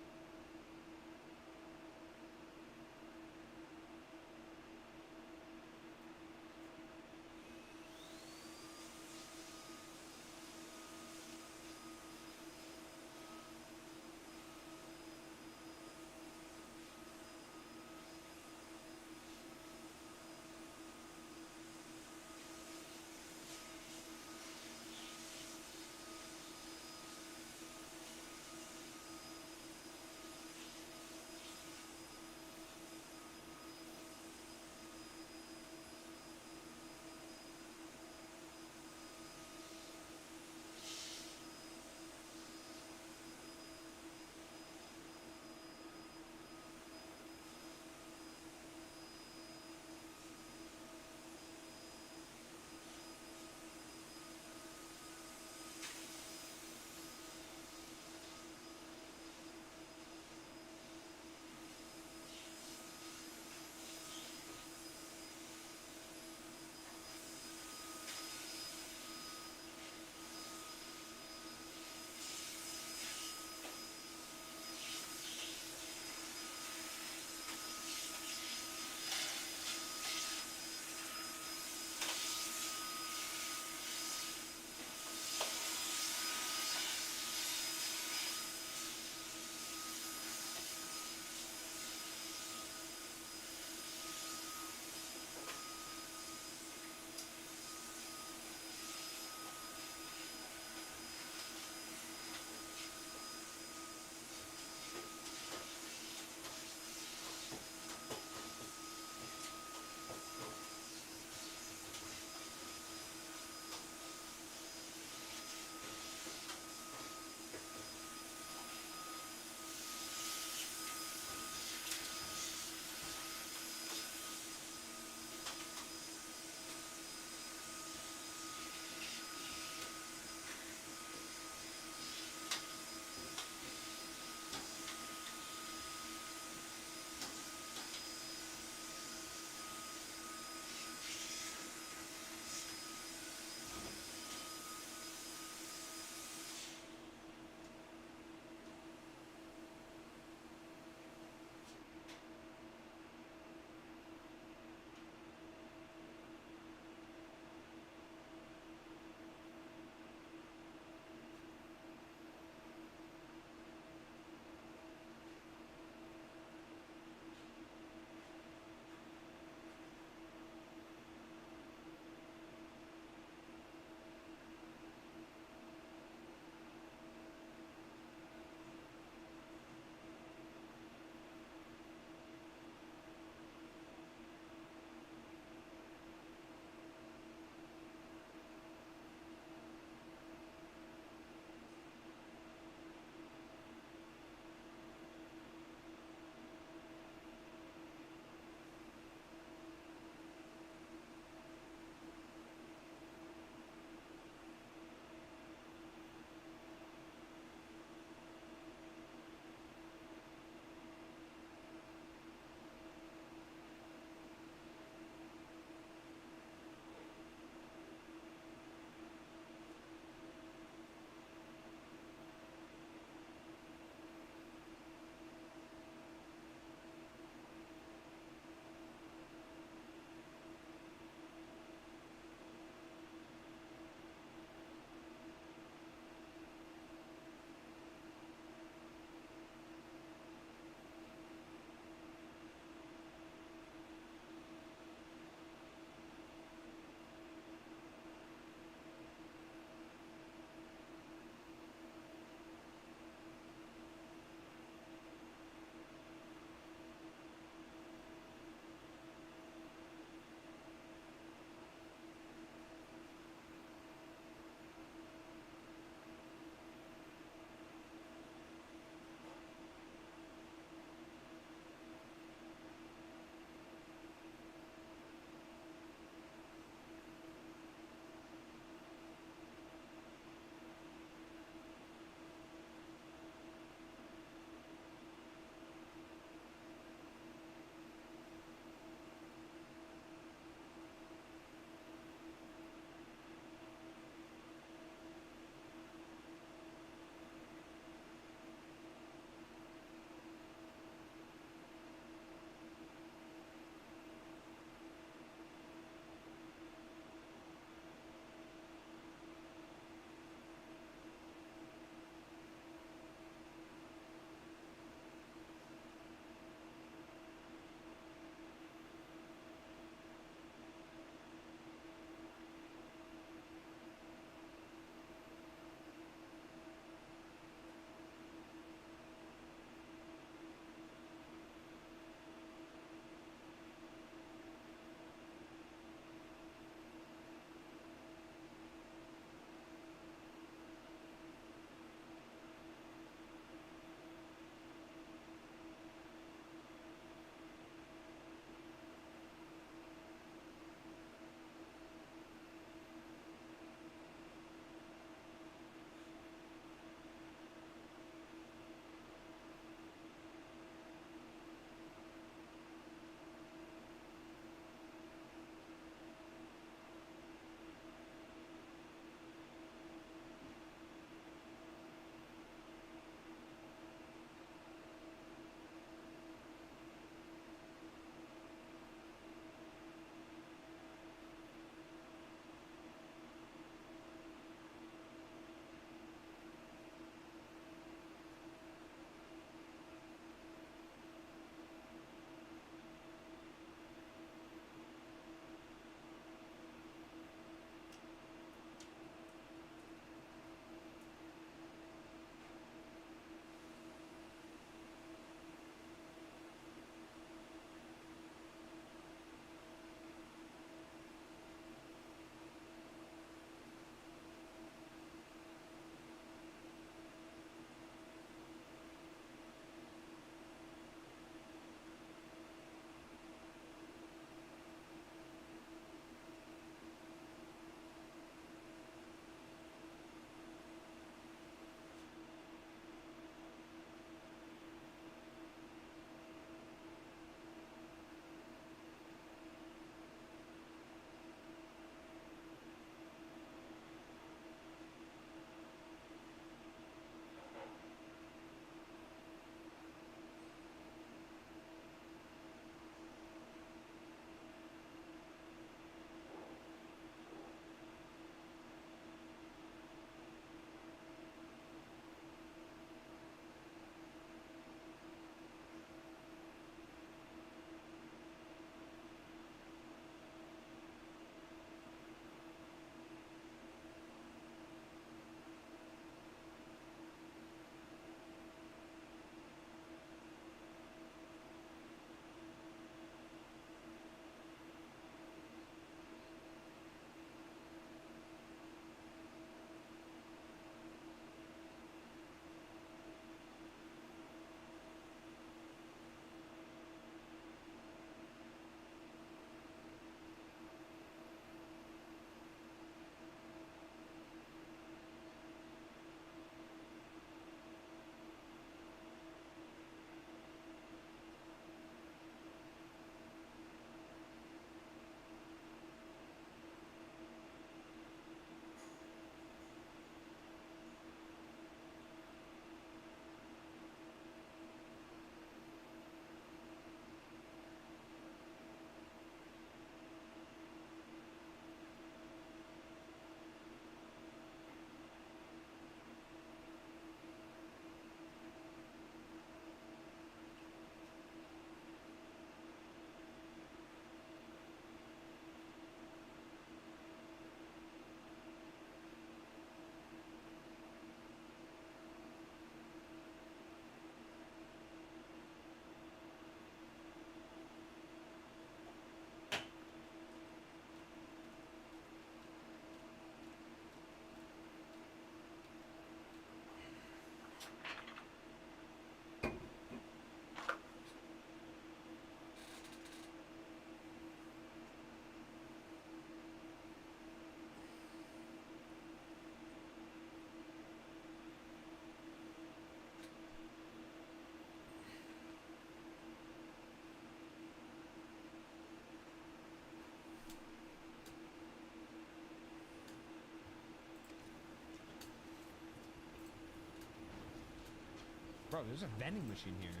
Bro, there's a vending machine here.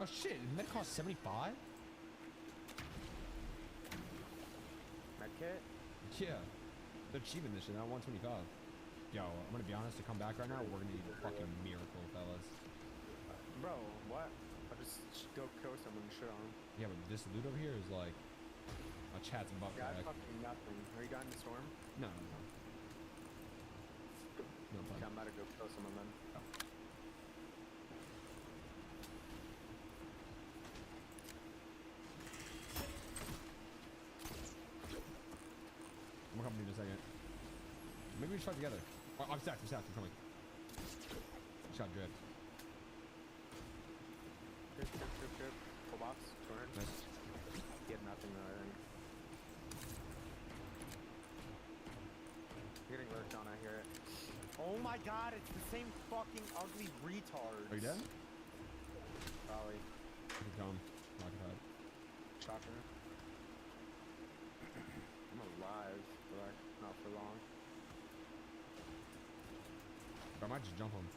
Oh shit, med cost 75? Medkit? Yeah. They're cheap in this shit, not 125. Yo, I'm gonna be honest, to come back right now, we're gonna need a fucking miracle, fellas. Bro, what? I'll just go kill someone and shit on him. Yeah, but this loot over here is like a chat's butt Yeah, I crack. fucking nothing. Are you got in the storm? No. No, Okay, I'm about to go kill someone then. Oh. I'm gonna come to you in a second. Maybe we should fight together. Oh, I'm stacked, I'm coming. Shot drift. Trip. Full box. 200. Nice. Get nothing though, I think. Getting worked on, I hear it. Oh my god, it's the same fucking ugly retards. Are you dead? Probably. I can come. Rocket hard. Shocker. I'm alive, but like, not for long. I might just jump him.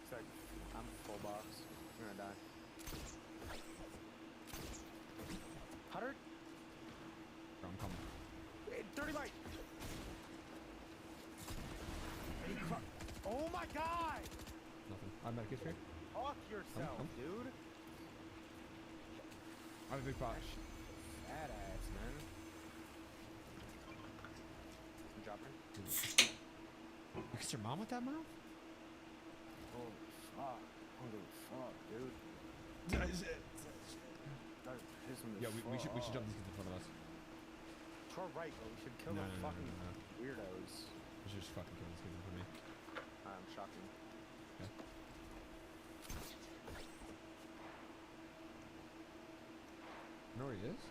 It's like, I'm full box. I'm gonna die. 100? Bro, I'm coming. 30 light! Oh my god! Nothing. I'm medic here. Fuck yourself, Come. dude. I have a big pot. Badass, man. I'm dropping. You kissed your mom with that mouth? Oh, fuck. Holy fuck, dude. That is it. That pissing me Yeah, we should jump these kids in front of us. To our right, bro. We should kill the fucking weirdos. We should just fucking kill these kids in front of me. I'm shocking. Okay. You know where he is?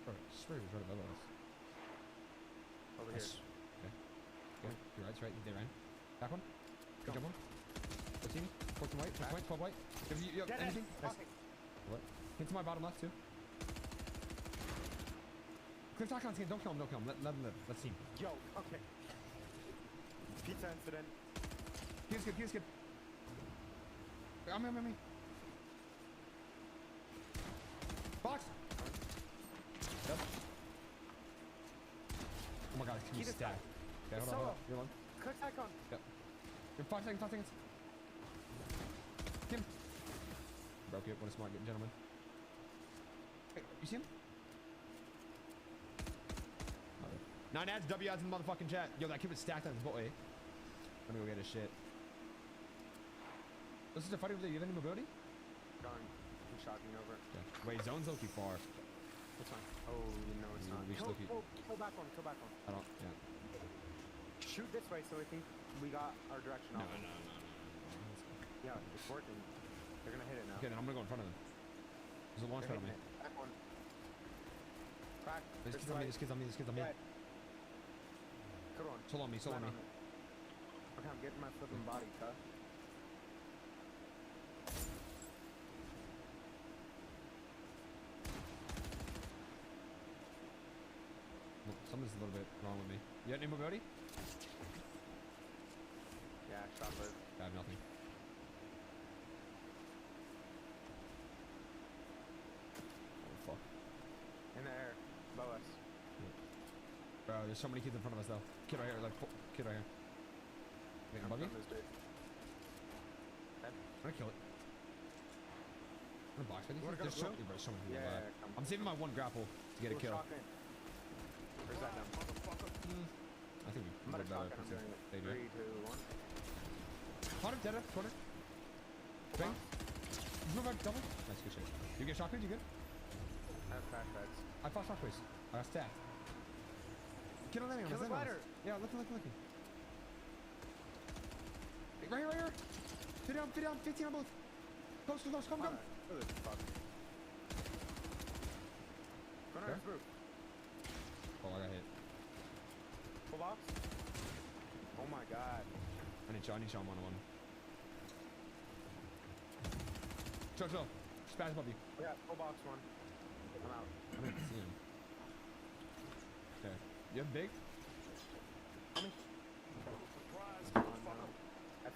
Bro, I swear he was right above us. Over Nice. here. Okay. Good. You're right, that's right. They ran. Back one. Good jump one. 14. 14 white. 14 white. 12 white. You have anything? Nice. What? Hit to my bottom left, too. Cliff talk on team. Don't kill him. Don't kill him. Let him live. Let's team. Yo, okay. Pizza incident. He was good. He was good. On me. Box. Yep. Oh my god, it's gonna be stacked. Okay, hold on. You're on. Click icon. Yep. You're 5 seconds. 5 seconds. Kim. Broke it. What a smart gentleman. Hey, you see him? 9 ads, W ads in the motherfucking chat. Yo, that kid was stacked on his boat. Let me go get his shit. This is a fight over there. You have any mobility? Gone. I'm shocking over. Yeah. Wait, zone's low too far. What's fine? Oh, no, it's not. We should look at- Kill back one. Kill back one. I don't. Yeah. Shoot this way so I think we got our direction No. off. Yeah, it's working. They're gonna hit it now. Okay, now I'm gonna go in front of them. There's a launch pad on me. Back one. Crack. This kid's on me. This kid's on me. This kid's on me. Good one. Soul on me. Soul on me. Okay, I'm getting my flipping body cut. Well, something's a little bit wrong with me. You got any mobility? Yeah, shot bird. I have nothing. Oh, fuck. In the air. Above us. Bro, there's so many kids in front of us, though. Kid right here. Like, kid right here. Wait, above you? I'm gonna kill it. I'm gonna box with you. There's so many people alive. I'm saving my one grapple to get a kill. Where's that dumb? I think we did better. They do. 3, 2, 1. Caught him, dead up, corner. Bang. Move back, double. Nice, good shit. You get shotguns, you good? I have flashbacks. I fought shockwaves. I got stacked. Get on that man. Kill the glider. Yeah, look. Right here. Fit down, 15 on both. Close, come. Who the fuck? Go on his roof. Oh, I got hit. Full box? Oh my god. I need to show him one-on-one. Chill. Spaz above you. Yeah, full box one. I'm out. I didn't see him. Okay. You have big? Coming.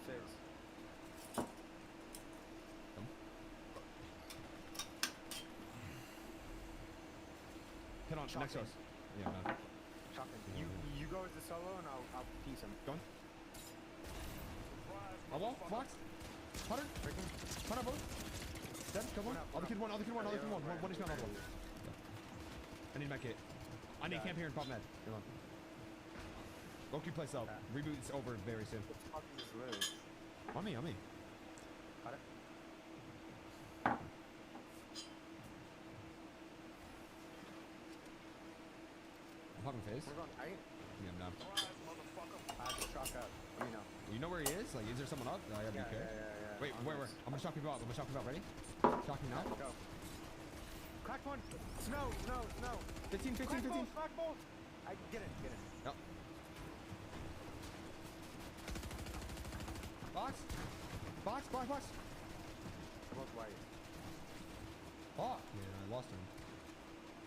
Fizz. Come. Hit on, next to us. Yeah, no. Shotgun. You go as the solo and I'll piece him. Going. I'll wall, box. Hunter. Hunter, both. Dead, come on. Other kid one. One is gone, other one. I need my kit. I need camp here and pop med. Come on. Go keep place up. Reboot's over very soon. On me. Got it. I'm popping phase. We're going tight. Yeah, I'm down. Shock up. Let me know. You know where he is? Like, is there someone up? I have Yeah. Wait, where? I'm gonna shock people out. Ready? Shocking now. Go. Crack one. Snow. 15. Crack bolt. I get it. Yep. Box. They're both white. Oh, yeah, I lost him.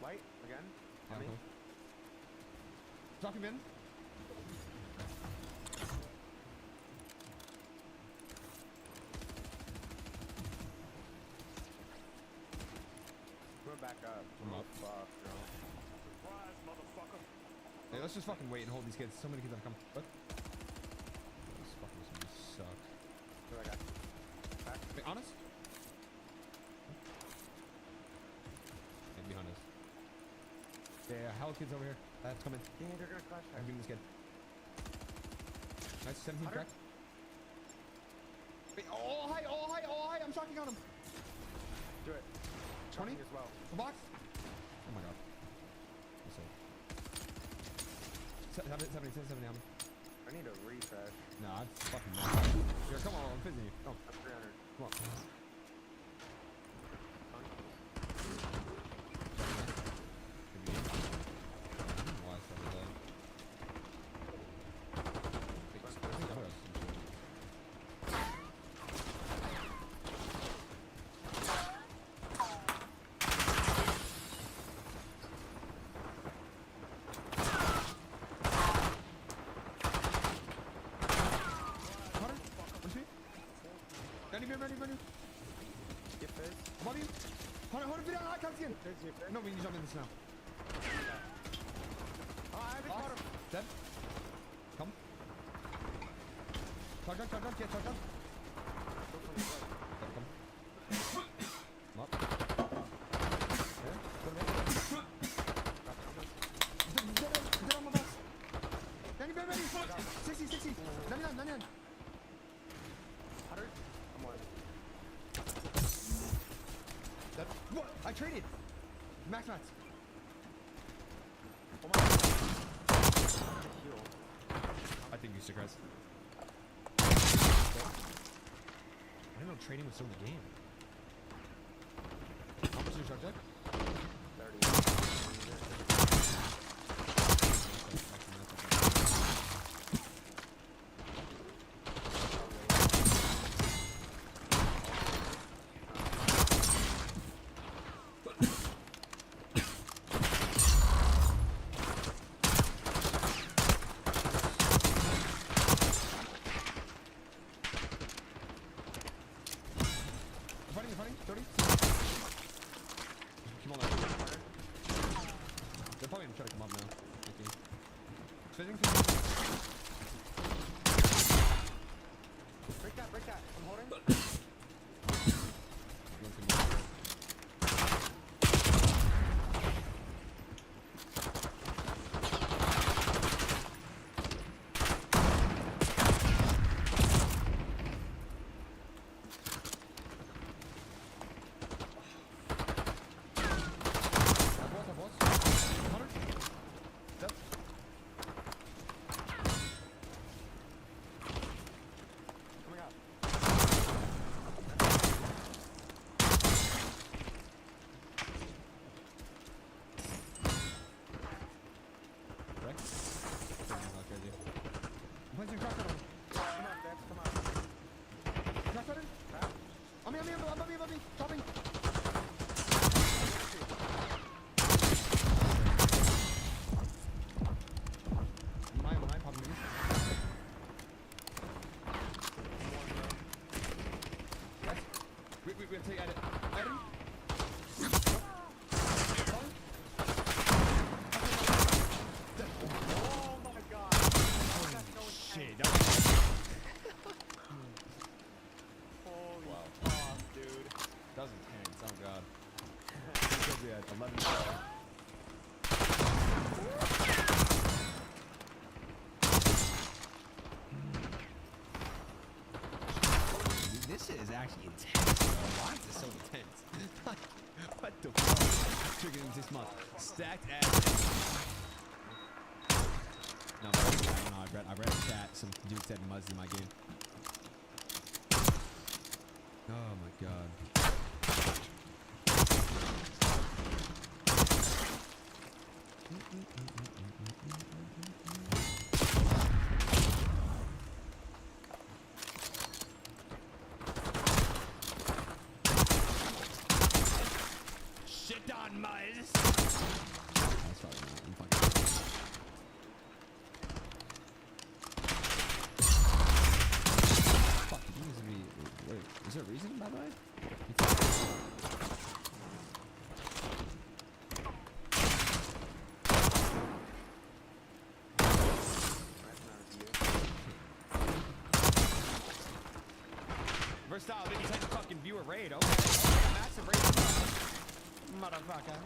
White again. Yeah, On me. cool. Shocking bin. We're back up. I'm up. Fuck, bro. Hey, let's just fucking wait and hold these kids. So many kids have come. What? This fucking is gonna suck. What do I got? Back. Wait, honest? Yeah, behind us. Yeah, hell kids over here. That's coming. Yeah, they're gonna crush I'm getting this kid. Nice, 17 crack. Wait, all high. I'm shocking on him. Do it. 20 as well. For box. Oh my god. I'm safe. 70 on me. I need a refresh. Nah, I'm fucking mad. Here, come on, I'm fizzing you. Come on. I'm 300. Come on. Ready. Get Fizz. Money. Hold it down. I can't see him. No, we need to jump in this now. Oh, I haven't caught him. Dead. Come. Shotgun. Get shotgun. Come. Come up. Okay. Get on my box. Danny, ready. 60. 99. 100. I'm one. What? I traded. Max. Oh my god. I think you stick res. I didn't know trading was still in the game. How much is your shot check? 30. Fighting. 30. Come on, they're probably gonna try to come up now. Fizzing. Break that. I'm holding. Above me. Chopping. Mine, popping these. take edit. Edit. Oh my god. Holy shit. That was Holy fuck, dude. That was intense. Oh god. Because we had 11 stars. This shit is actually intense, bro. Why is this so intense? Like, what the fuck? Triggered this month. Stacked ass. No, but I don't know. I read a chat. Some dude said Muzz in my game. Oh my god. Shit on Muzz. That's probably not. I'm fucking. Fuck, you need to be. Wait, is there a reason, by the way? Versatile didn't take the fucking viewer raid. Okay, massive raid. Motherfucker.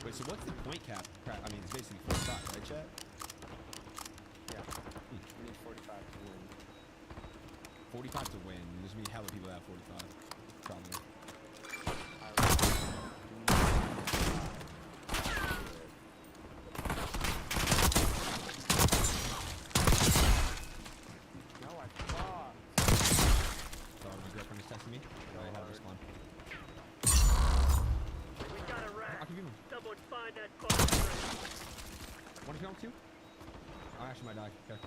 Wait, so what's the point cap? Crap, I mean, it's basically 45, right, chat? Yeah. We need 45 to win. 45 to win. There's gonna be hella people that have 45. Probably. No, I fucked. Sorry, my girlfriend is texting me. I had to respond. We got a rat. I'll give you one. Someone find that fucking rat. Want to kill him too? I actually might die. Okay.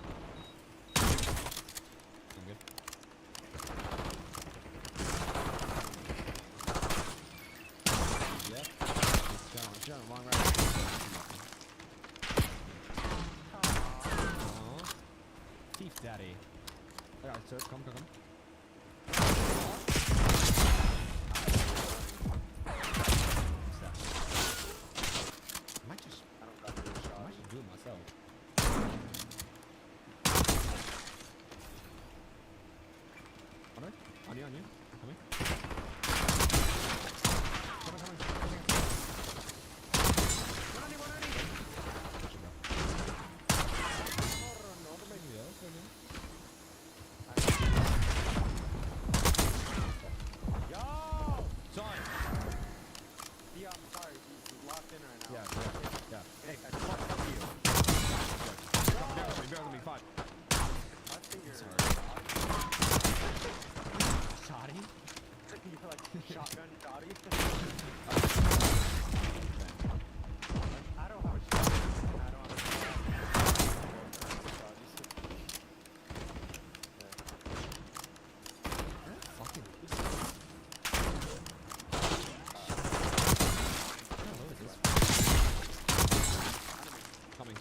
I'm good. Yep. It's going. Long ride. Aww. Thief daddy. I got it, sir. Come. I might just do it myself. Alright, on you. Coming. Yo! Sorry. Yeah, I'm sorry. He's locked in right now. Yeah. Hey, fuck you. You're better than me, fine. I think you're Shoddy? You're like shotgun shoddy. I don't have a shotgun. I don't have a Fucking. Coming.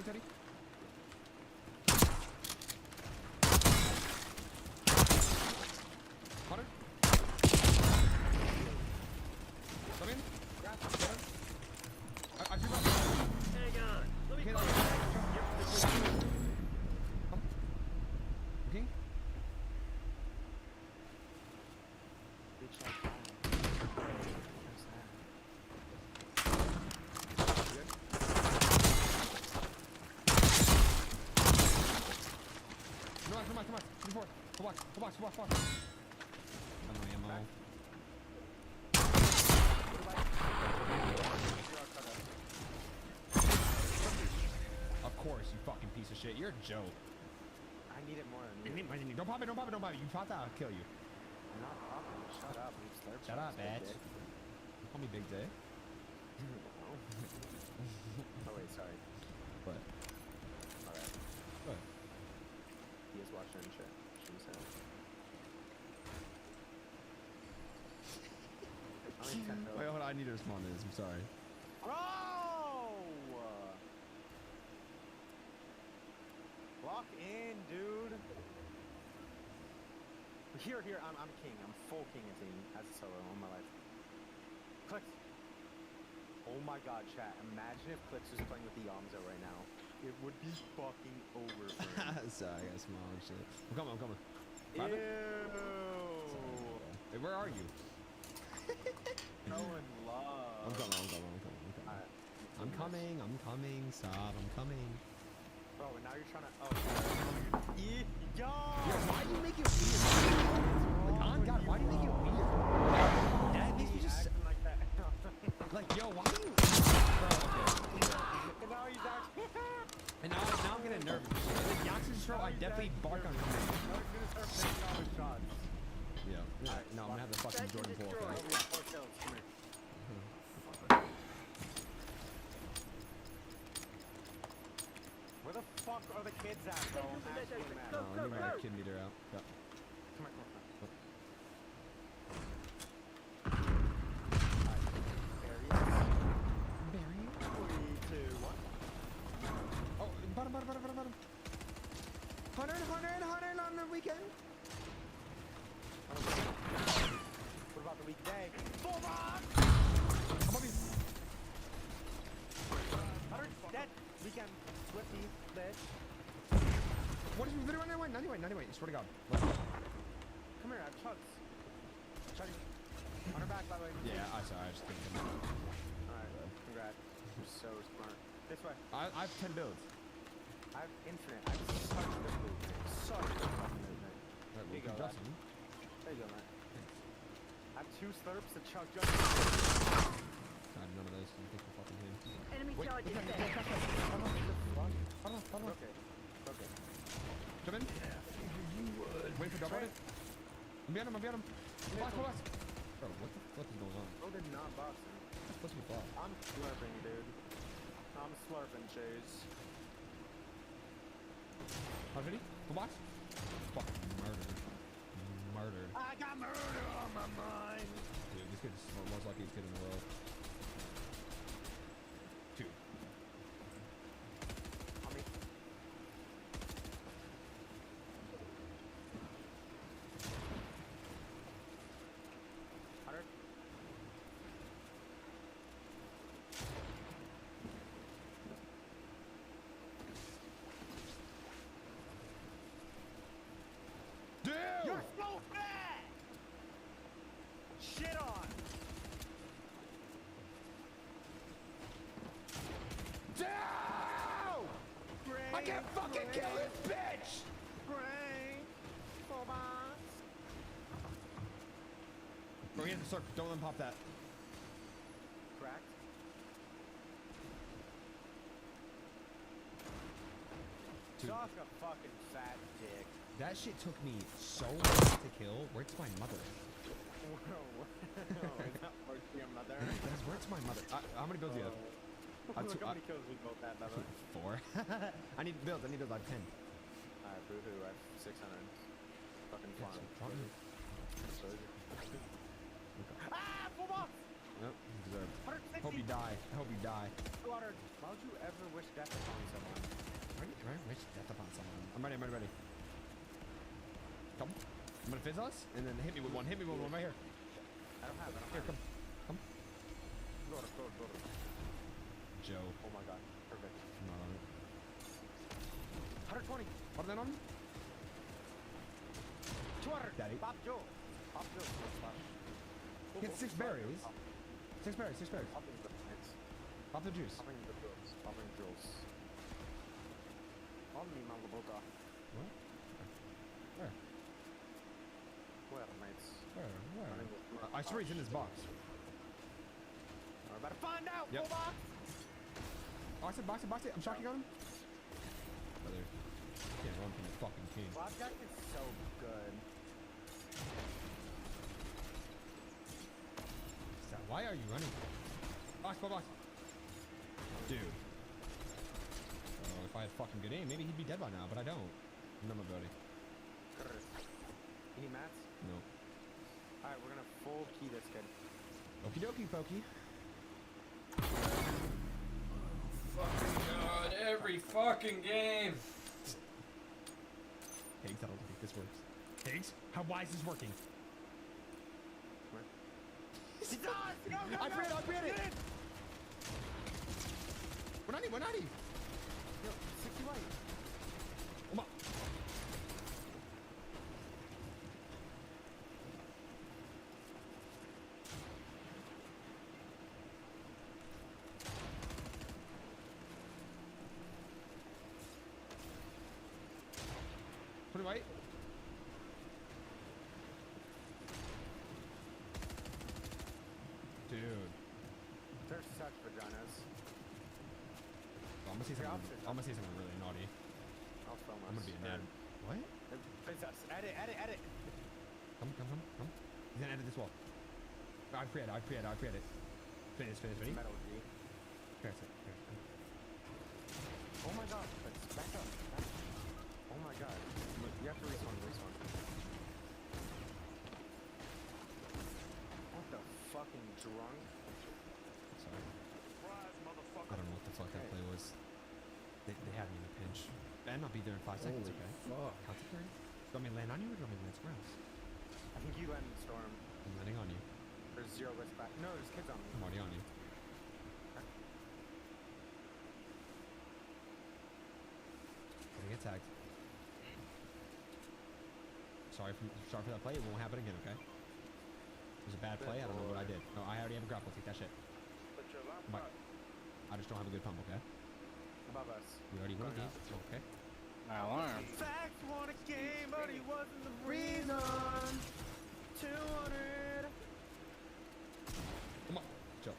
Teddy. Hunter? Come in. I shoot up. Hang on. Let me Okay, find Come. Okay. Come on. 24. Go box. I'm on ammo. Of course, you fucking piece of shit. You're a joke. I need it more than you. Don't pop it. You pop that, I'll kill you. I'm not popping. Shut up. You slurp. Shut up, bitch. Call me Big Day. Oh wait, sorry. What? Alright. What? He is watching shit. She was saying. I need to respond to this. I'm sorry. Bro! Lock in, dude. Here, I'm king. I'm full king of team as a solo all my life. Click. Oh my god, chat. Imagine if Clix was playing with the Yamzo right now. It would be fucking over for him. Sorry, I got small and shit. I'm coming. Ew. Hey, where are you? So in love. I'm coming. Alright. I'm coming. Stop. I'm coming. Bro, and now you're trying to. Oh, yo! Yo, why do you make it weird? Like, on God, why do you make it weird? That makes me just. Like that. Like, yo, why do you. Bro, okay. And now he's actually. And now I'm getting nervous. Like, Yax's throw, I definitely bark on him. Now he's gonna start making all his shots. Yeah. No, I'm gonna have the fucking Jordan 4 Oh, effect. we got 4 kills. Come here. Where the fuck are the kids at, bro? I'm actually mad. No, let me get a kid meter out. Yeah. Come here. Barry? 3, 2, 1. Oh, bottom. 100 on the weekend. What about the weekday? Full box! I'm above you. 100 dead. Weekend. Swifty. Bitch. What is you literally 90 swear to God. Let's go. Come here, I have chugs. Chugs. On her back, by the way. Yeah, I just couldn't come out. Alright, congrats. You're so smart. This way. I have 10 builds. I have infinite. I have such good movement. Such good fucking movement. Alright, There you well, go, Justin. There you go, man. I have 2 slurps to chug just. I have none of those. You think we're fucking him. Enemy Wait, charges okay, there. Okay. Okay. Come in. You would. Wait for double it. I'm behind him. Box. Bro, what the fuck is going on? Bro did not box him. That's supposed to be blocked. I'm slurping, dude. I'm slurping, Chase. 150? Full box? Fucking murdered. I got murder on my mind. Dude, this kid is the most luckiest kid in the world. 2. On me. Dude! You're so bad! Shit on! Dude! I can't fucking kill this bitch! Brain! Full box! Bro, he has the circle. Don't let him pop that. Cracked. Dude. Such a fucking fat dick. That shit took me so long to kill. Where's my mother? Whoa. Is that worth your mother? That's where's my mother? How many builds do you have? Look how many kills we both had, by the way. 4. I need builds. I have 10. Alright, boo-hoo. I have 600. Fucking fun. Ah! Full box! Nope, you deserve it. 160. Hope you die. I hope you die. Why would you ever wish death upon someone? Right? Wish death upon someone. I'm ready. Come. I'm gonna fizz us, and then hit me with one. Right here. I don't have it. Here, come. Go to. Joe. Oh my god. Perfect. I'm not on it. 120. What are they on? 200. Daddy. Pop Joe. Get 6 berries. 6 berries. Popping the plants. Pop the juice. Popping the jewels. On me, Malabota. What? Where? Where, mates? Where? I swear he's in this box. We're about to find out. Yep. Full box. Box it. I'm shocking on him. Brother, you can't run from the fucking king. Flapjack is so good. Why are you running? Box. Dude. If I had fucking good aim, maybe he'd be dead by now, but I don't. No mobility. You need mats? No. Alright, we're gonna full key this kid. Okie dokie, pokey. Fucking god, every fucking game. Higgs, I don't think this works. Higgs, why is this working? He does! Go, go, I go! ran it! Get in! We're not even. Yo, 60 white. Come on. Put it white. Dude. They're such vaginas. I'm gonna say something really naughty. I'll film us. I'm gonna be a nerd. What? Princess, edit. Come. He's gonna edit this wall. I pre-edit. Finish. Ready? Metal G. Here. Oh my god, back up. Oh my god. Look, you have to respawn. What the fucking drunk? Sorry. I don't know what the fuck that play was. They had me in a pinch. And I'll be there in 5 seconds, okay? Fuck. How's it going? Do you want me to land on you or do you want me to land somewhere else? I think you land in the storm. I'm landing on you. There's 0 risk back. No, there's kids on me. I'm already on you. Gonna get tagged. Sorry for that play. It won't happen again, okay? It was a bad play. I don't know what I did. No, I already have a grapple. Take that shit. But I just don't have a good pump, okay? Above us. We already won these. It's okay. Alarm. Facts won a game, but he wasn't the reason. 200. Come on. Chill.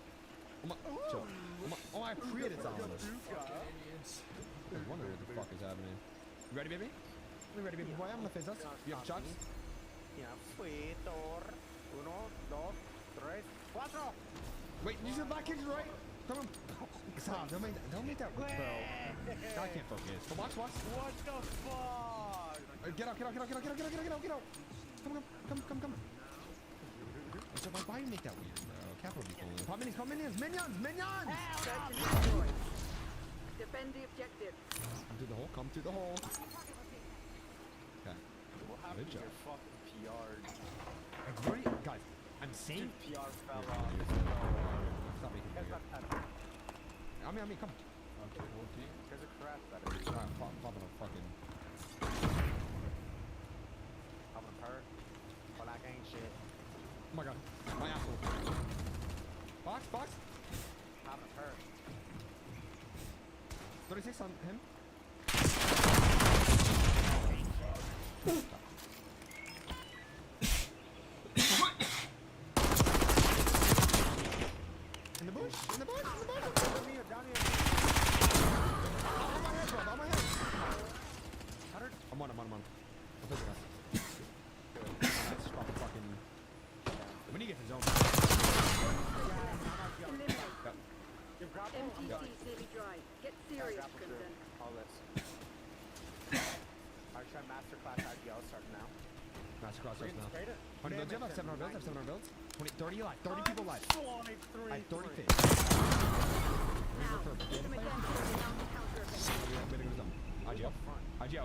Oh, I pre-edit on this. I was wondering what the fuck is happening. You ready, baby? You ready, baby boy? I'm gonna face us. You have shots? Yeah, sweet. 1, 2, 3, 4. Wait, you said black kids right? Come on. Stop. Don't make that work, bro. I can't focus. So watch. What the fuck? Get out. Come. So why you make that weird, bro? Capital be pulling. Pop minions. Defend the objective. Come through the hole. Okay. What happened Good to job. your fucking PR? Guys, I'm saying. PR fell off. Stop making it weird. I mean, come. Okay. There's a crap better. Alright, popping a fucking. Popping a perk. Well, like ain't shit. Oh my god. My asshole. Box. Popping a perk. 36 on him. In the bush. Down here. On my head, bro. On my head. I'm on. I'll take it. Let's drop a fucking. When you get to zone. MTC's nearly dry. Get serious, Crimson. All this. Alright, try masterclass IGL starting now. Masterclass starts now. Straight it. 100 builds. I have 700 builds. 20, 30 alive. 30 people alive. I have 30 fish. Now, get them again. IGL.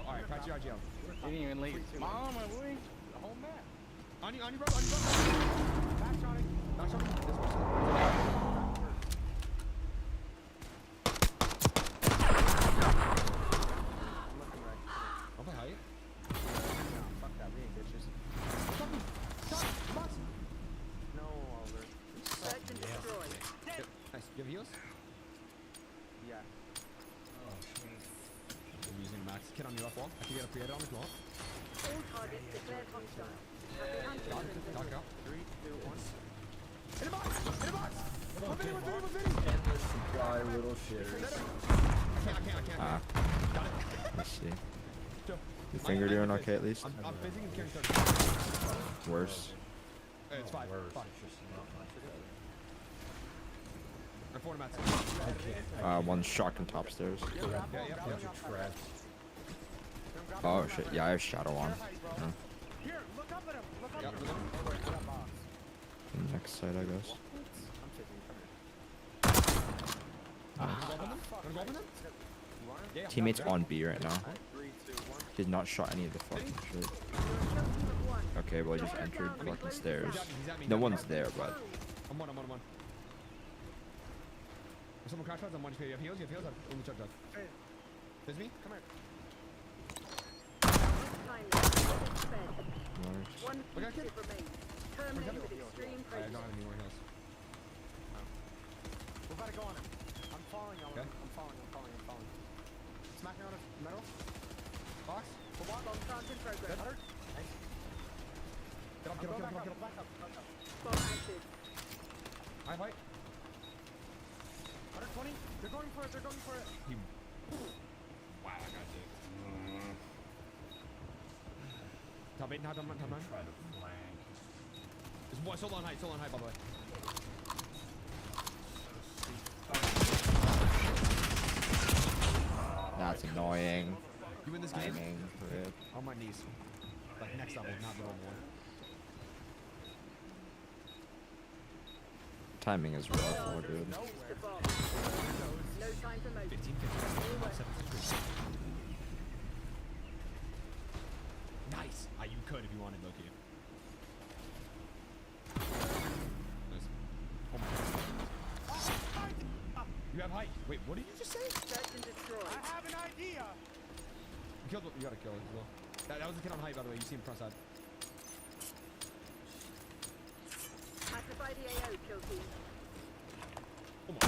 Alright, patch your IGL. Didn't even leave. Mom, my boy. The whole map. On you, bro. Back shot it. This way. I'm looking right. I'll play height. No, fuck that. We ain't bitches. Box. No, over. Search and destroy. Nice. You have heals? Yeah. I'm using a max kit on your left wall. I can get a pre-edit on as well. All targets declared hostile. Knock it out. 3, 2, 1. In the box! One video. Endless supply, little shitters. I can't. Got it. Let's see. Joe. Your finger doing okay at least? I'm fizzing and carrying third. Worse. It's 5. Worse. 5. It's just not much better. I'm 4 mats. One shotgun top stairs. Yeah. Trash. Oh shit, yeah, I have shadow on. Yeah. Here, look up at him. Look up at him. Yep. Oh, wait, that box. Next side, I guess. Wanna go up on them? Wanna go up on them? Yeah, Teammates yeah. on B right now. Did not shot any of the fucking shit. Okay, well I just entered fucking stairs. No one's there, but I'm one. Someone crash pads, I'm one HP. You have heals? Only chug. There's me? Come here. One fugitive remains. Terminate with extreme I pressure. don't have any more heals. We're about to go on him. I'm following y'all. Okay. I'm following. Smacking on his metal. Box. Bomb plant in progress. Hunter. Nice. Get up. Back up. Bomb active. I fight. 120. They're going for it. Wow, I got you. Top 8, top 9. Try to flank. There's one, still on height, by the way. that's annoying. You win this game? Timing, rip. On my knees. Like next level, not the normal one. Timing is rough, oh dude. No time for motion. 15, 7, nice! You could if you wanted, Loki. Nice. Oh my god. You have height. Wait, what did you just say? Search and destroy. I have an idea. You gotta kill it as well. That was the kid on height, by the way. You see him front side. Pacify the AO, kill team. Oh my.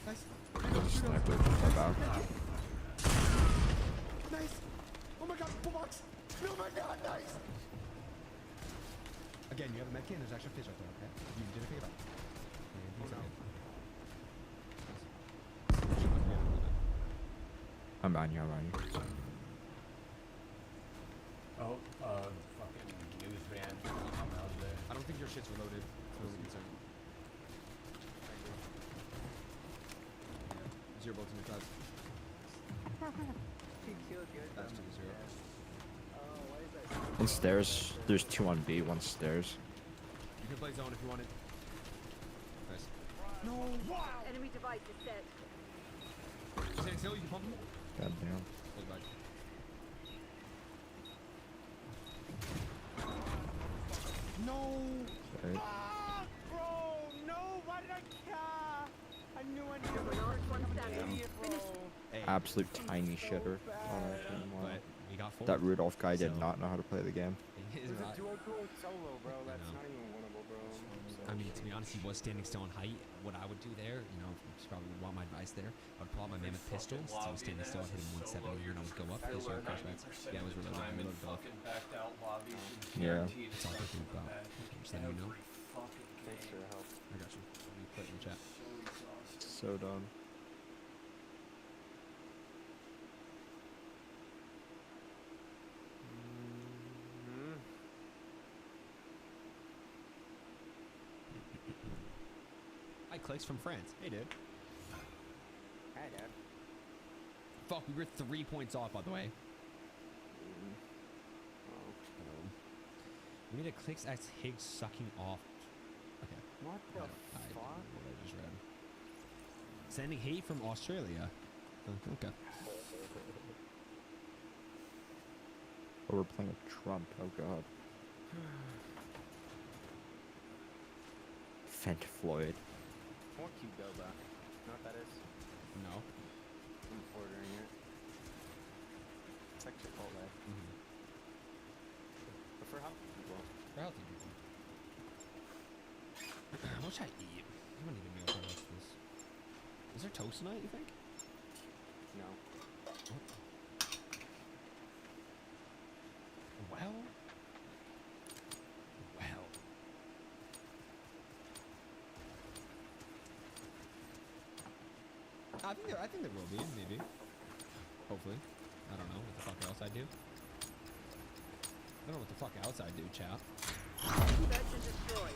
Nice. Sniper, far back. Nice. Oh my god, full box. Oh my god, nice. Again, you have a med kit and there's extra fish right there, okay? You didn't pick it up. I'm behind you. Oh, fucking news van. I'm out there. I don't think your shit's reloaded. That's really concerned. Yeah. 0 bolts in your class. That's 2-0. One stairs. There's 2 on B, 1 stairs. You can play zone if you wanted. Nice. No! Enemy device is set. Stand still, you can pump him. God damn. Hold back. No! Right. Bro, no! Why did I I knew I needed Absolute tiny shitter. But we got full. That Rudolph guy did not know how to play the game. It was a duo solo, bro. That's not even winnable, bro. I mean, to be honest, he was standing still on height. What I would do there, you know, if you probably want my advice there, I would pull out my mammoth pistol, so he was standing still, I'd hit him 170 here, and I would go up, place your crash pads. Yeah, it was reloaded off. Yeah. That's all I can think about. Just letting you know. Thanks for your help. I got you. Let me put it in the chat. So dumb. Hi, Clicks from France. Hey, dude. Hey, Dad. Fuck, we were 3 points off, by the way. We need a Clicks X Higgs sucking off. Okay. What the fuck? I just read. Sending hate from Australia. Okay. Oh, we're playing with Trump. Oh god. Fent Floyd. More Qdoba. Know what that is? No. I'm ordering it. It's like Chipotle. But for healthy people. For healthy people. What should I eat? I don't even know if I watch this. Is there toast tonight, you think? No. Well. I think there will be, maybe. Hopefully. I don't know what the fuck else I do. I don't know what the fuck else I do, chap. Search and destroy.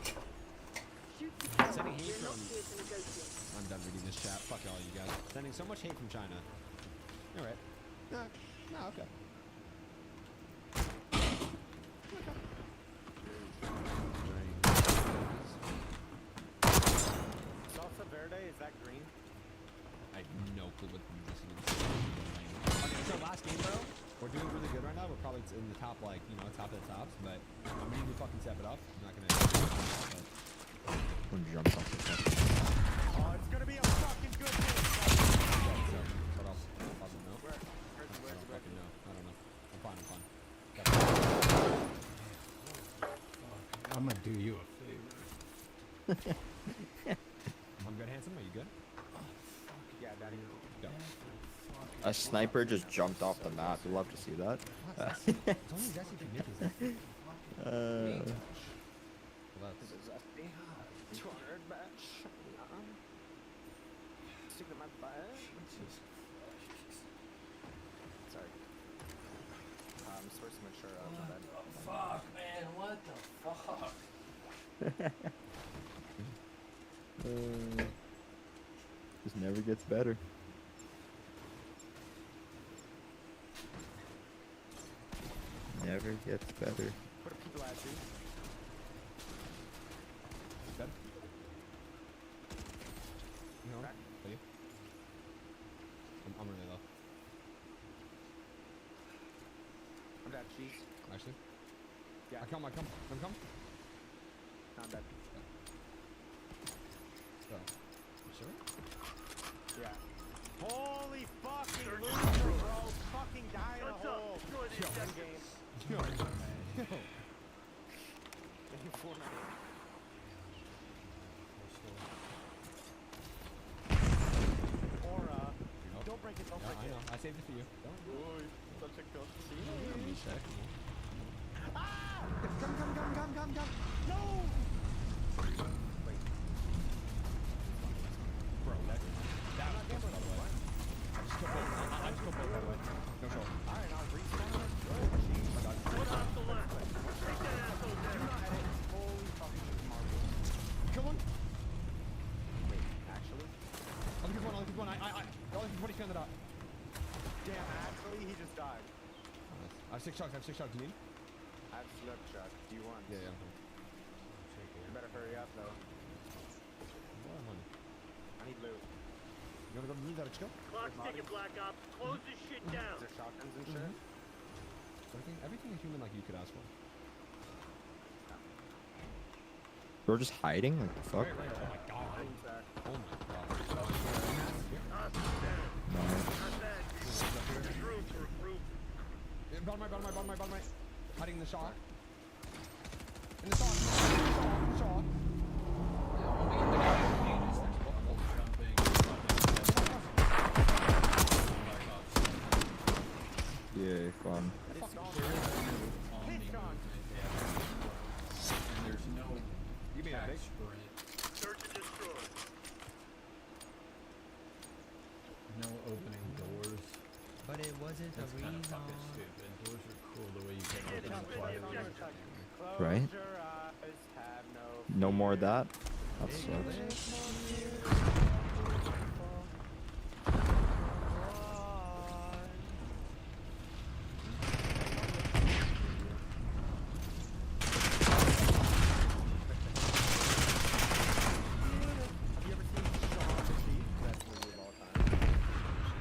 Shoot to kill. Sending hate We're not from... here to negotiate. I'm done reading this chat. Fuck all you guys. Sending so much hate from China. Alright. No, okay. probably in the top, like, you know, top of the tops, but I'm gonna need to fucking step it up. I'm not gonna. One jumps off the top. Oh, it's gonna be a fucking good hit. What else? No. I don't fucking know. I don't know. I'm fine. I'm gonna do you a favor. I'm good, handsome. Are you good? Yeah, Daddy. Go. A sniper just jumped off the map. You'd love to see that. It's only Jesse for Nick, is it? Uh, This is a 200 match. Stick to my butt. Sorry. I'm supposed to make sure my bed. Fuck, man, what the fuck? just never gets better. Never gets better. What are people at, dude? Good? You know, are you? I'm really low. I'm dead. Cheese. Actually? Yeah. I come. No, I'm dead. So, you sure? Yeah. Holy fucking loser, bro. Fucking die in a hole. One game. Yo. Aura. Don't break it, don't break I it. know. I saved it for you. Boy, such a cup. Give me a sec. Ah! Come. No! Bro, that was close, by the way. I just killed both, by the way. No troll. Alright, I'll respawn. Good. My God. One off the left. Take that asshole Do down. not edit. Holy fucking marble. Kill one. Wait, actually? I'll keep one. I'll keep 20 on the dot. Damn, actually, he just died. I have 6 shots. Do you need? I have slug shot. Do you want? Yeah. You better hurry up, though. More money. I need loot. You wanna go to me? That a chill? Clock's ticking, Black Ops. Close this shit down. Is there shotguns and shit? Everything a human like you could ask for. We're just hiding? Like the fuck? Right. Oh my God. Oh my God. No. Not bad. There's room for a group. Bottom right. Hiding in the shaw. In the shaw. Yeah, fun. And there's no You mean tax big? for it. Search and destroy. No opening doors. But it wasn't That's a kind of reason. fucking stupid. Doors are cool the way you can open them quietly. Close Right? your eyes, have no No more of that? That sucks.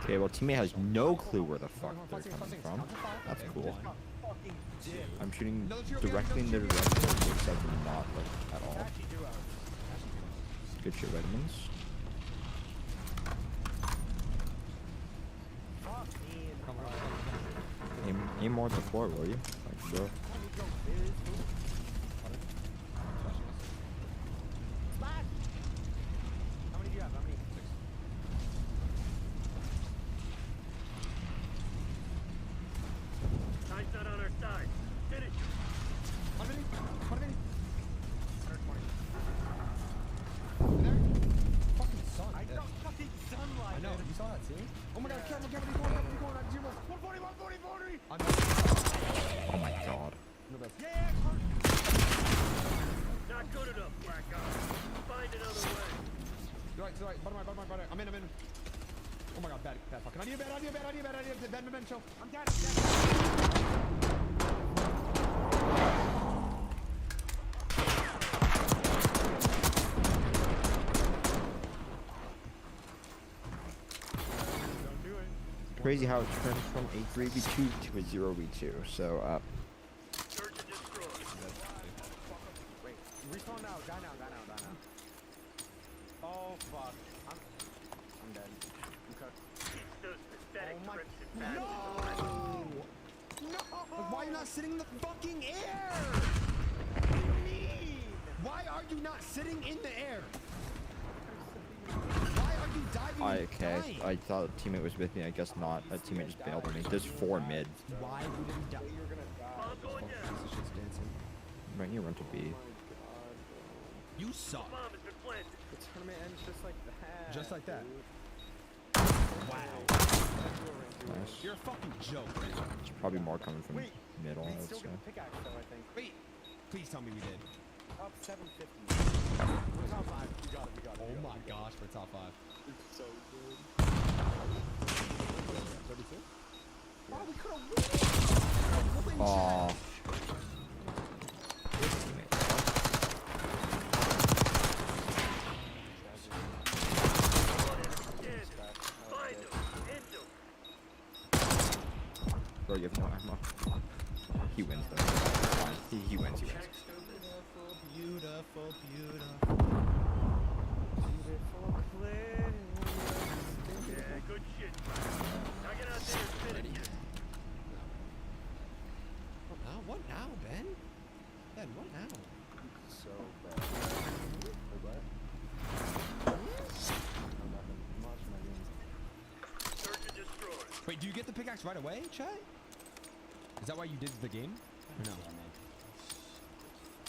Okay, well, teammate has no clue where the fuck they're coming from. That's cool. I'm shooting directly in their direction, except for not, like, at all. Good shit, Redmonds. Aim more at the floor, will you? Like, bro. How many do you have? How many? 6. Time's not on our side. Finish. 120. 120. In there? Fucking sun. I got fucking sunlight. I know. You saw that, see? Oh my God, Kevin, he's going. 140. I'm Oh my god. no bad. Yeah, Not good enough, Black Ops. Find another way. You're right. Bottom right. I'm in. Oh my God, bad fucking. I need a bed, chill. I'm dead. Don't do it. Crazy how it turned from a 3v2 to a 0v2. So, Wait, respawn now, die now. Oh fuck. I'm dead. I'm cooked. Oh my. No! Like, why are you not sitting in the fucking air? What do you mean? Why are you not sitting in the air? Why are you diving and dying? I thought a teammate was with me. I guess not. A teammate just bailed on me. There's 4 mid. Why would you die? You're gonna die. This shit's dancing. Right near rental B. You suck. The tournament ends just like that. Just like that. Wow. Nice. You're a fucking joke, man. There's probably more coming from middle, We I would still say. get the pickaxe though, I think. Wait. Please tell me we did. Top 750. We're top 5. We got it. Oh my gosh, we're top 5. It's so good. 32? Oh, we could have Aw. Bro, you have no ammo. He wins though. Fine. He wins. Beautiful. Yeah, good shit. Now get out there and finish it. What now, Ben? Ben, what now? So bad. What? Search and destroy. Wait, do you get the pickaxe right away, Chad? Is that why you did the game? Or no?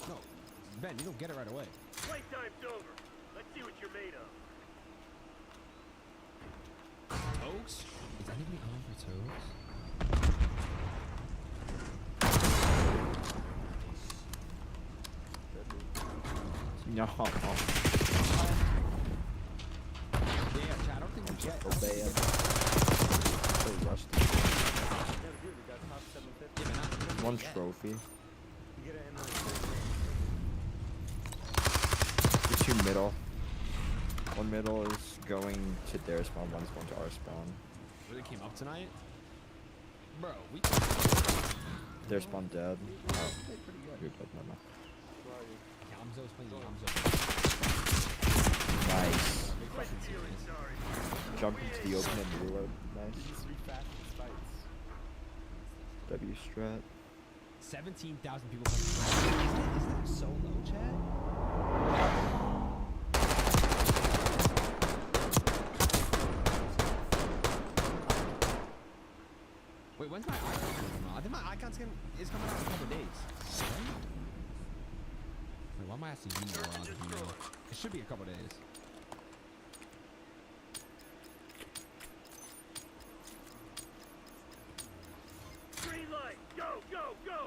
No, Ben, you don't get it right away. Playtime's over. Let's see what you're made of. Toads? Is anybody on for toads? No. Yeah, Chad, I don't think we get Obey it. So rusty. One trophy. You get it in like The 2 middle. One middle is going to their spawn, one's going to our spawn. Really came up tonight? Bro, we... Their spawn dead. Oh, you're dead, never mind. Yamzo's playing Yamzo. Nice. Jump into the open and reload. Nice. W strat. 17,000 people playing. Is that so low, Chad? Wait, when's my icon coming out? I think my icon is coming out in a couple days. Right? Wait, why am I asking you more on the video? It should be a couple days. Green light. Go.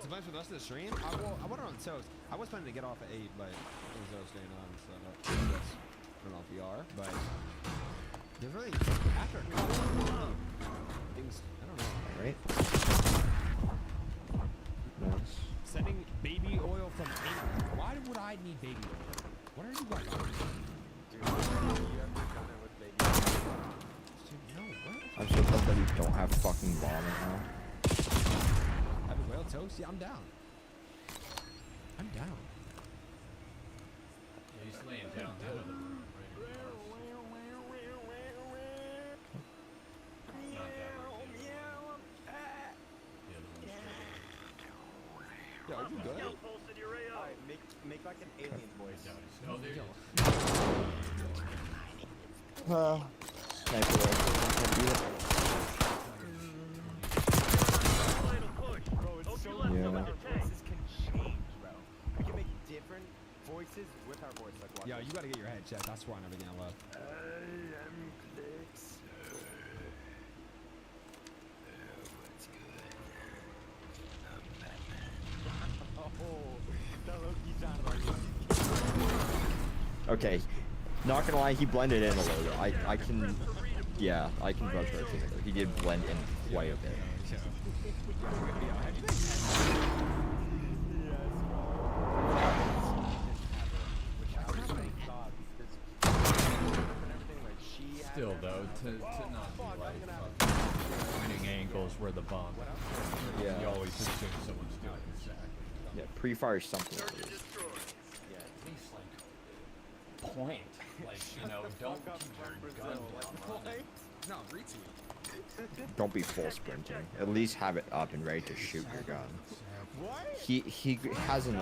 So plans for the rest of the stream? I went on toast. I was planning to get off at 8, but there's no staying on, so I don't know if we are, but there's really after things. I don't know. Right. Nice. Sending baby oil from England. Why would I need baby oil? What are you guys on? Dude, you have to come in with baby. Dude, no, what? I'm so glad that we don't have fucking bomb right now. Have a whale toast? Yeah, I'm down. I'm down. Yeah, he's laying down the room. Yo, are you good? Alright, make like an alien voice. Oh, there you Sniper rifle. Bro, it's so cool Yeah. that our voices can change, bro. We can make different voices with our voice. Like, watch Yo, this. you gotta get your head checked. I swear on everything I love. I am Clicks. Okay, not gonna lie, he blended in a little bit. I can, yeah, I can vouch for everything. He did blend in quite a bit. Still though, to not be like fucking where the bomb is. Yeah. You always assume someone's doing it. Exactly. Yeah, pre-fire something. Yeah, at least like point. Like, you know, don't keep your gun down. No, retweet. Don't be full sprinting. At least have it up and ready to shoot your gun. What? He has an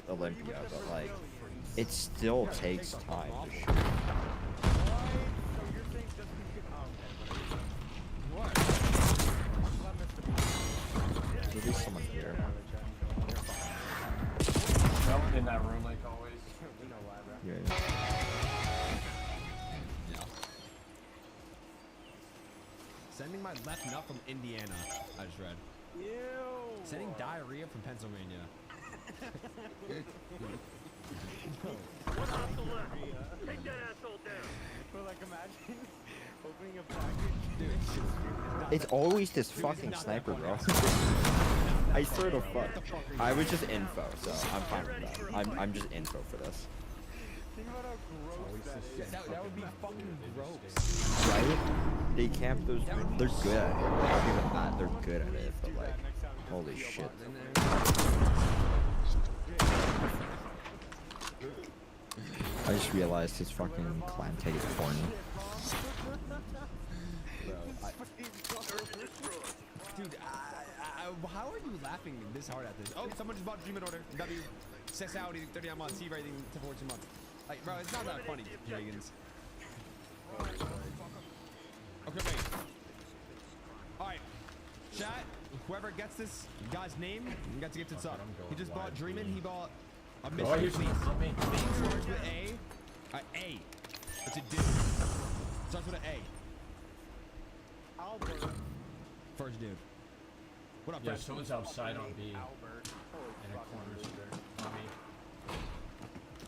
Olympia, but like, it still takes time to shoot. There'll be someone here. Nope, in that room like always. Yeah. Sending my left nut from Indiana, I just read. Ew. Sending diarrhea from Pennsylvania. One off the left. Take that asshole down. But like, imagine opening a package. Dude, It's always this fucking sniper, bro. I swear to fuck. I was just info, so I'm fine with that. I'm just info for this. Think about how gross that is. that would be fucking gross. Right? They camp those. They're good at it. Not even that. They're good at it. But like, holy shit. I just realized his fucking clan tag is corny. Dude, how are you laughing this hard at this? Oh, someone just bought Dream in Order. W. 6 Audi, 39 months. See rating, 10 14 months. Like, bro, it's not that funny, Jagans. Okay, wait. Alright. Chat, whoever gets this guy's name, you got to get this up. He just bought Dreamin'. He bought a mission. Name starts with A. A. It's a dude. Starts with an A. Albert. First dude. What up, Yeah, Brett? someone's outside on B. In a corner there. On me.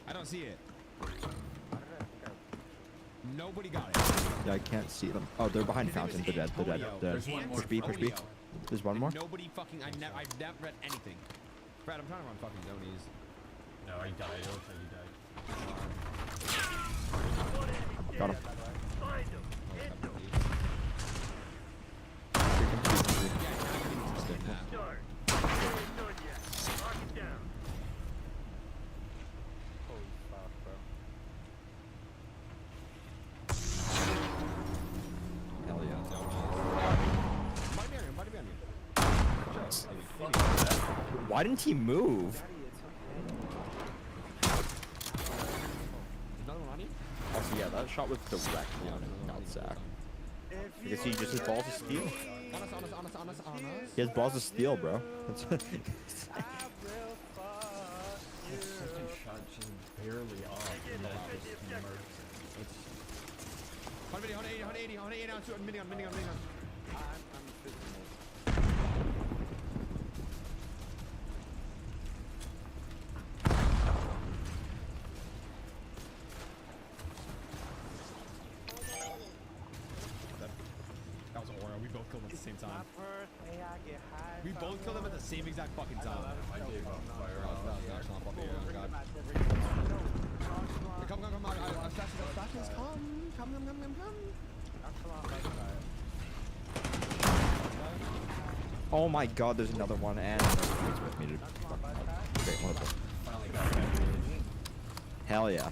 I don't see it. Nobody got it. Yeah, I can't see them. Oh, they're behind fountain. They're dead. They're dead. They're dead. Push B. Push B. There's one more. Nobody fucking. I've never read anything. Brad, I'm trying to run fucking zonies. No, he died. It looks like he died. Got him. Find him. Hit him. Start. Ain't done yet. Lock it down. Holy fuck, bro. Hell yeah. Might be on you. Why didn't he move? Another one on you? Also, yeah, that shot was directly on him, not Zach. Because he just has balls of steel. On us. He has balls of steel, bro. That's His second shot just barely off. And that just emerged. It's 180 on minigun. That was Aura. We both killed him at the same time. We both killed him at the same exact fucking time. I gave up fire. Come. Flashes, come. Oh my god, there's another one, and he's with me, dude. Great, wonderful. Finally got that. Hell yeah.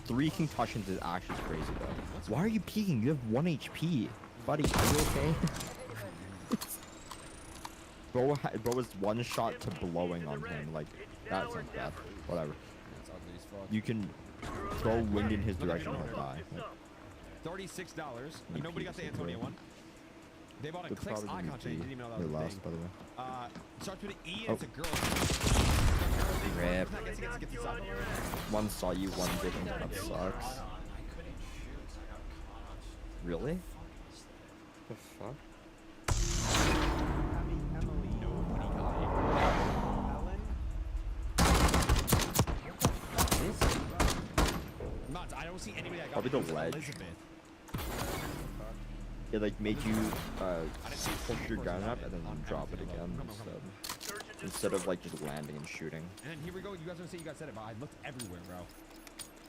3 concussions is actually crazy, though. Why are you peeking? You have 1 HP. Buddy, are you okay? Bro was 1 shot to blowing on him. Like, that's not bad. Whatever. You can throw wind in his direction and he'll die. Like, $36. Nobody got the Antonio one. They bought a that's Clicks probably icon change. Didn't even know that your was a last, thing. by the way. Starts with an E and Oh. it's a girl. Rip. Get this out. One saw you, one didn't. That sucks. Really? The fuck? Mods, I don't see anybody that got Probably the ledge. Elizabeth. It like made you push your gun up and then drop it again instead of like just landing and shooting. And then here we go. You guys don't say you guys said it, but I looked everywhere, bro.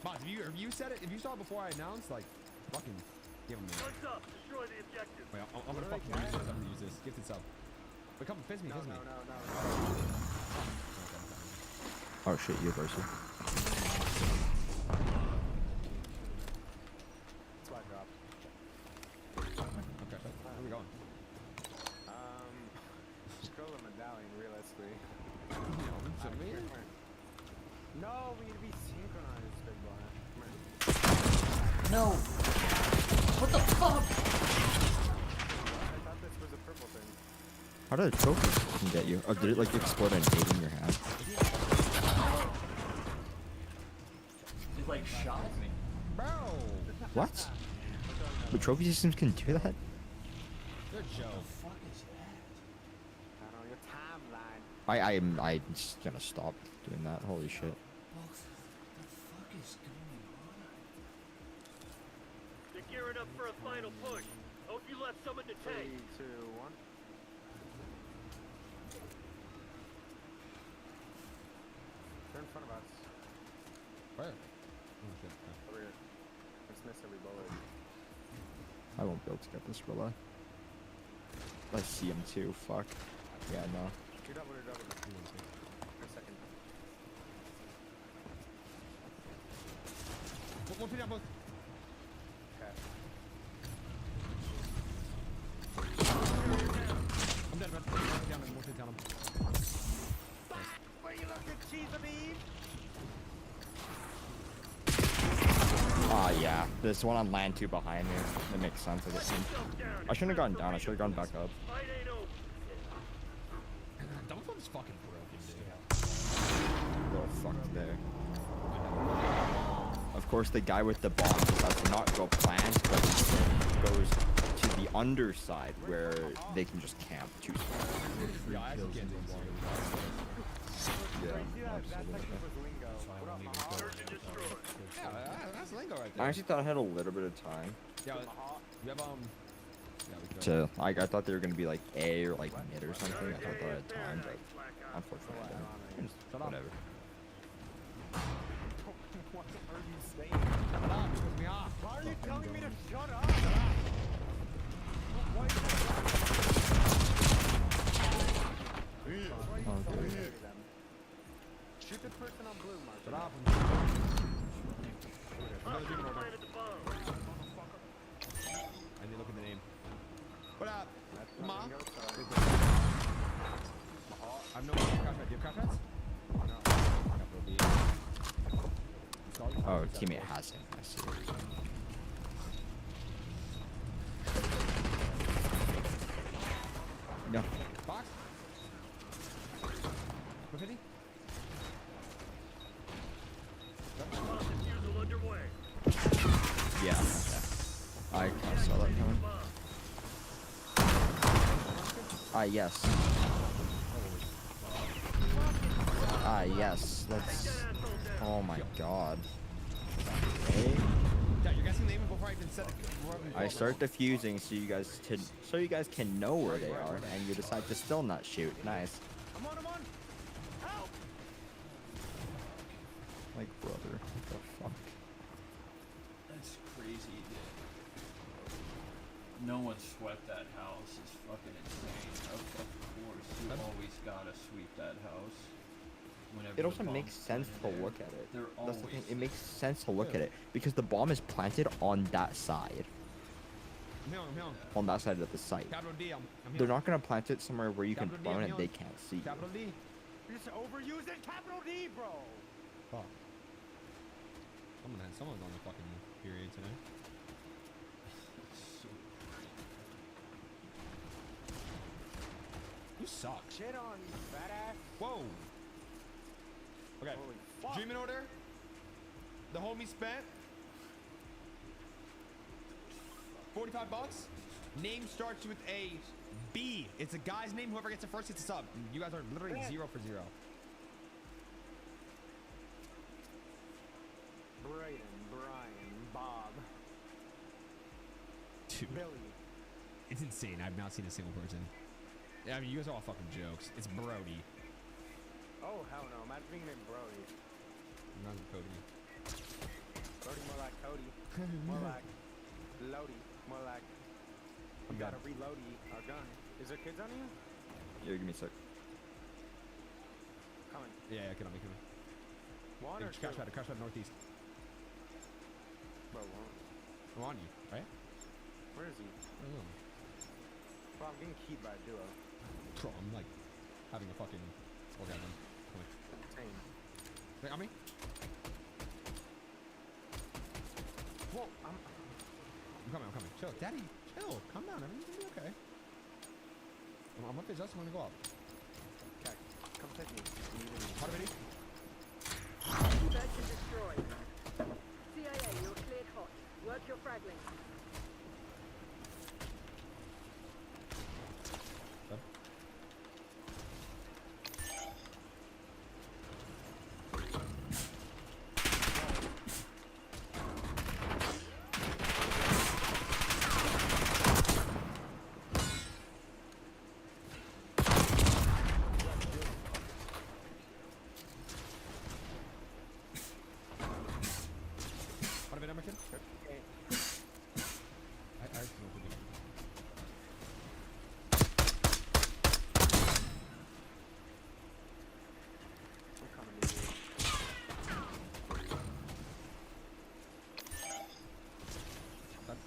Mods, if you said it, if you saw it before I announced, like, fucking Give him a minute. What's up? Destroy the objective. Wait, I'm gonna fucking use this. I'm gonna use this. Gifted sub. Wait, come, fizz me, fizz me. No. Oh shit, you Versa. That's why I dropped. Okay, where are we going? Scroll the medallion, realistically. No, we need to be synchronized, big boy. No! What the fuck? I thought this was a purple thing. How did the trophy can get you? Oh, did it like explode and hit in your hand? It like shot me. Bro! What? The trophy systems can do that? You're a joke. What the fuck is that? I don't know, your timeline. I'm just gonna stop doing that. Holy shit. What the fuck is going on? They're gearing up for a final push. Hope you left some in the 3, tank. 2, 1. They're in front of us. Where? Oh shit. Over here. Let's miss every bullet. I won't be able to get this relay. I see him too. Fuck. Yeah, no. You're double. For a second. One feet down both. Okay. I'm dead, man. Down him. One feet down him. Where you looking, cheese of Eve? Ah, yeah. There's one on land 2 behind me. That makes sense. I guess. I shouldn't have gone down. I should have gone back up. Double thumb's fucking broken, dude. Little fucked there. Of course, the guy with the bomb decides to not go plant, but instead goes to the underside where they can just camp 2 spots. Yeah, I actually can't do one. Yeah, that's lingo right there. I actually thought I had a little bit of time. Yeah, we have yeah, we could. To I thought they were gonna be like A or like mid or something. I thought I had time, but unfortunately, I didn't. Whatever. What are you saying? Shut up, you pissed me off. Why are you telling me to shut up? Why is that? Shoot the person on blue, Mark. Shut up. I need to look at the name. What up? Ma? I'm no crash mat. Do you have crash mats? No. Oh, teammate has him. I see. No. Box? 150? Yeah. I saw that coming. Yes. Yes. Let's. Oh my god. Okay. Yeah, you're guessing the name before I even said it. I start defusing so you guys can know where they are, and you decide to still not shoot. Nice. I'm on. Help! Like brother, what the fuck? That's crazy, dude. No one swept that house. It's fucking insane. Of course, you always gotta sweep that house. It also makes sense to look at it. That's the thing. It makes sense to look Yeah. at it because the bomb is planted on that side. I'm On that side of the site. Capital D, I'm here. They're not gonna plant it somewhere where you can Capital D, prone I'm it and they here. can't see. Capital D. You're just overusing capital D, bro. Fuck. Someone's on the fucking period today. You suck. Shit on you, fat ass. Whoa. Okay. Holy fuck. Dreaming order. The homie spent $45. Name starts with a B. It's a guy's name. Whoever gets it first gets a sub. You guys are literally 0 for 0. Brian, Bob. Dude. Billy. It's insane. I've not seen a single person. I mean, you guys are all fucking jokes. It's Brody. Oh, hell no. Imagine being named Brody. I'm not Cody. Brody more like Cody. More like Lodi. I'm gotta good. reload our gun. Is there kids on you? Yeah, give me a sec. Coming. Yeah, get on me, One or crash two? pad northeast. Bro, one. I'm on you, right? Where is he? I don't know. Bro, I'm getting keyed by a duo. Bro, I'm like having a fucking orgasm. Come here. Same. Wait, on me? Whoa, I'm coming. Chill. Daddy, chill. Calm down. Everything's gonna be okay. I'm up there just. I'm gonna go up. Okay, come take me. Hot ready? Search and destroy. CIA, you're cleared hot. Work your frag link. Done. Hot ready, American? Okay. I just know what to do. I'm coming to you. Done.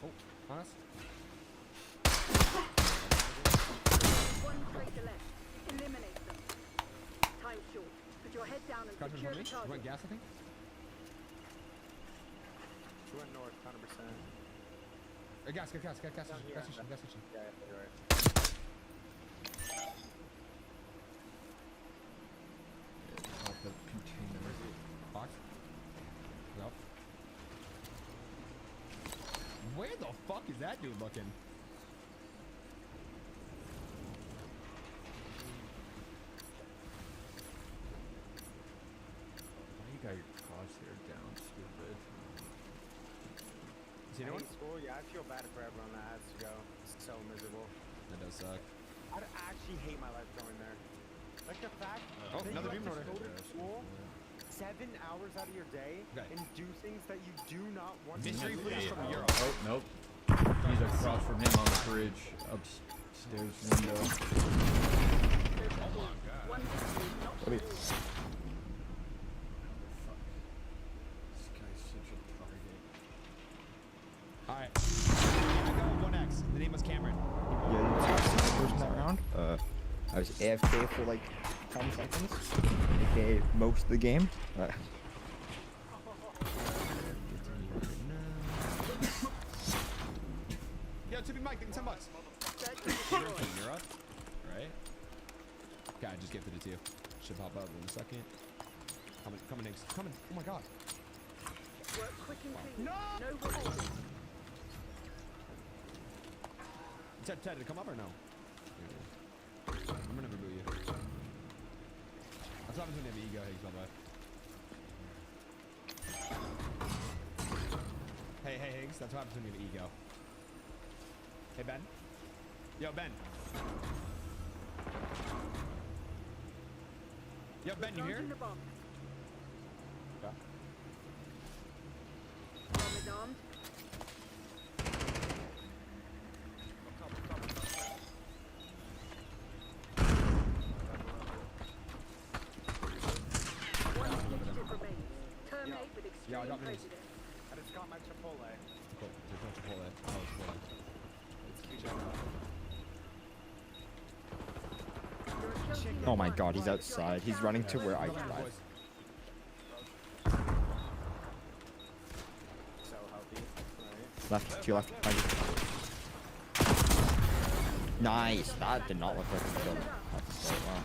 Oh, on us. One traitor left. Eliminate them. Time short. Put your head down and Crouch in secure front the of me. You target. want gas, I think? She went north, 100%. Gas station. Down Gas here. station. Gas station. Yeah, you're right. Pop the container. Box. Yep. Where the fuck is that dude looking? Why you got your crosshair down, stupid? Is he anyone? Hate school? Yeah, I feel bad for everyone that has to go. It's so miserable. That does suck. I'd actually hate my life going there. Like the fact Oh, that another you beam have to rotor. go to school 7 hours out of your day Okay. and do things that you do not want Mystery to do. fleas from Europe. Oh, nope. He's across from him on the bridge, upstairs window. What do you- This guy's such a target. Alright. I go 1X. The name was Cameron. Yeah, you was first that round. I was AFK for like 10 seconds, aka most of the game. Yo, 2B Mike, give me $10. Destroy. From Europe, right? Okay, I just gifted it to you. Should pop up in a second. Coming next. Coming. Oh my god. Work quick and clean. No withholding. Ted, did it come up or no? I'm gonna reboot you. That's what happens when you have ego, Higgs, by the way. Hey, Higgs, that's what happens when you have ego. Hey, Ben? Yo, Ben. Yo, Ben, you here? Planting the bomb. Yeah. Bomb is armed. One fugitive remains. Terminate with Yeah, I extreme got news. prejudice. I just got my Chipotle. Cool. There's no Chipotle. Oh, it's Chipotle. Oh my god, he's outside. He's running to where I drive. So healthy. Right. Left, to your left. Behind you. Nice. That did not look like a kill. That's so wow.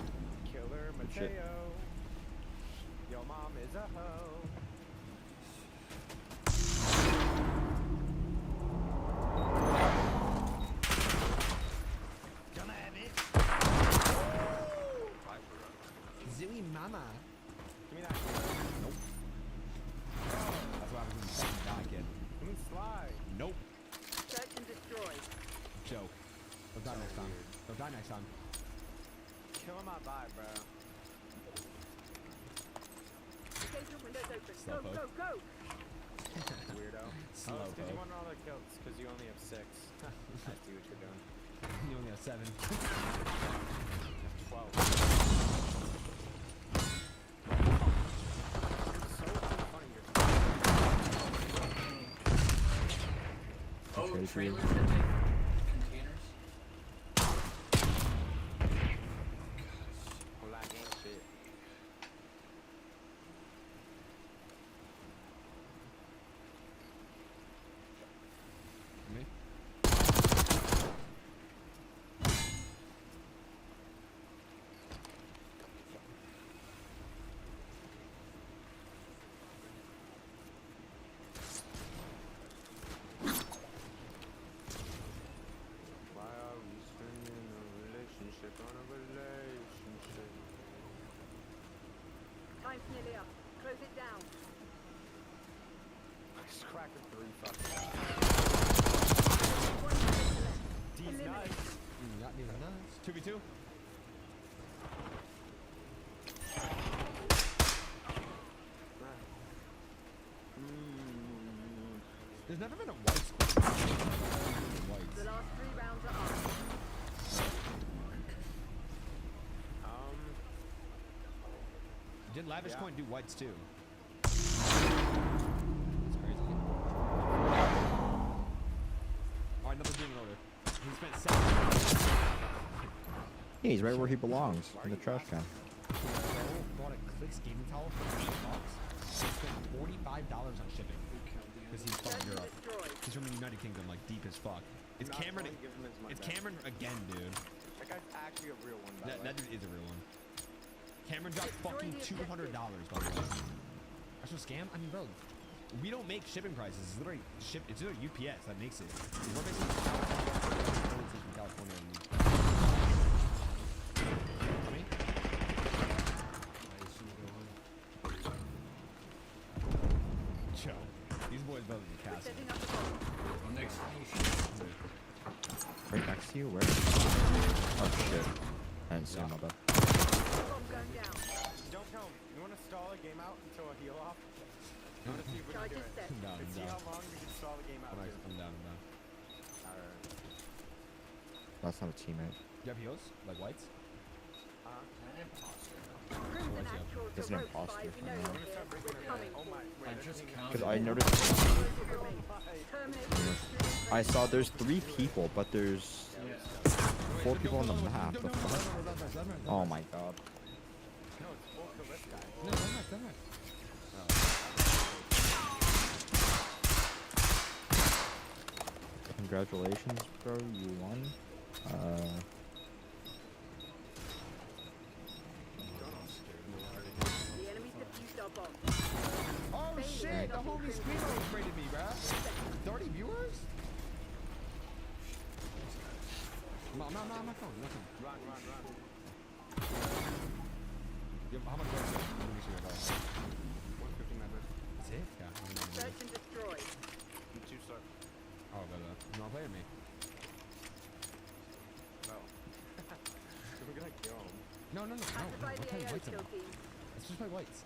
Killer Good shit. Mateo. Your mom is a hoe. Come at me. Zooey mama. Give me that. Nope. That's what happens when you fucking die, kid. Give me slide. Nope. Search and destroy. Joke. Don't die next time. Don't die next time. Killing my vibe, bro. Engagement windows open. Slow Go, poke. go, go. Weirdo. Slow Oh, it's 'cause you poke. want all the kills, because you only have 6. I see what you're doing. You only have 7. 12. Oh, Trade for you. trailers that make containers. Well, that ain't shit. Me? Why are we spending a relationship on a relationship? Time's nearly up. Close it down. I just cracked a 3 fucking. D's nuts. Not even nuts. 2v2. There's never been a white squad. The last 3 rounds are up. Did Lavish Yeah. Coin do whites too? That's crazy. Alright, another demon order. He spent 7. Yeah, he's right where he belongs, in the trash can. Bought a Clicks gaming towel for $8. He spent $45 on shipping. Because he's from Europe. He's from the United Kingdom, like deep as fuck. It's Not Cameron. going to give him his money It's back. Cameron again, dude. That guy's actually a real one, by the way. That dude is a real one. Cameron dropped fucking $200, by the way. That's a scam? I mean, bro, we don't make shipping prices. It's literally it's literally UPS that makes it. We're basically from California. Coming? Joe, these boys building the castle. Next station. Right next to you? Where? Oh shit. I didn't see him, my bad. Don't tell him. You want to stall the game out until a heal off? I want to see if we can do it. I'm down, Let's I'm see down. how long we can stall the game out. I'm down, I'm down. Alright. That's not a teammate. Do you have heals? Like whites? There's an imposter. I just Because counted. I noticed. I saw there's 3 people, but there's 4 people on the map. The fuck? Oh my god. No, it's full kill this guy. No, I'm not. Congratulations, bro. You won. The enemy's defused our bomb. Oh shit, the homie Squealo rated me, bruh. 30 viewers? I'm on my phone, nothing. Run. How much was it? Let me see what I got. 150 members. That's it? Yeah. Search and destroy. You 2-star. Oh, but you wanna play with me? No. We're gonna kill him. No. Classify We're the playing AO whites. kill team. Let's just play whites.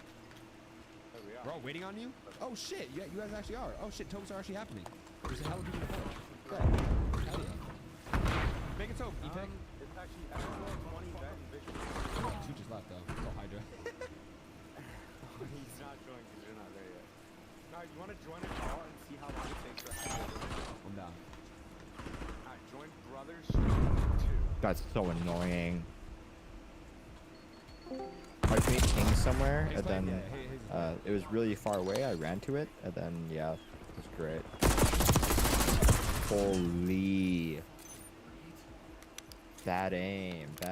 There we are. We're all waiting on you? Oh shit, you guys actually are. Oh shit, Tobes are actually happening. There's a hell of people to play. Good. Hell yeah. Make a Tobe, E-Pick. It's actually everyone 20 vet and vision. 2 just left though. It's all Hydra. He's not joining because you're not there yet. Alright, you want to join a call and see how long it takes for Hydra? I'm down. Alright, join Brothers Street 2. That's so annoying. I played King somewhere, and then it was really far away. I ran to it, and then yeah, it was great. Holy. Bad aim. It's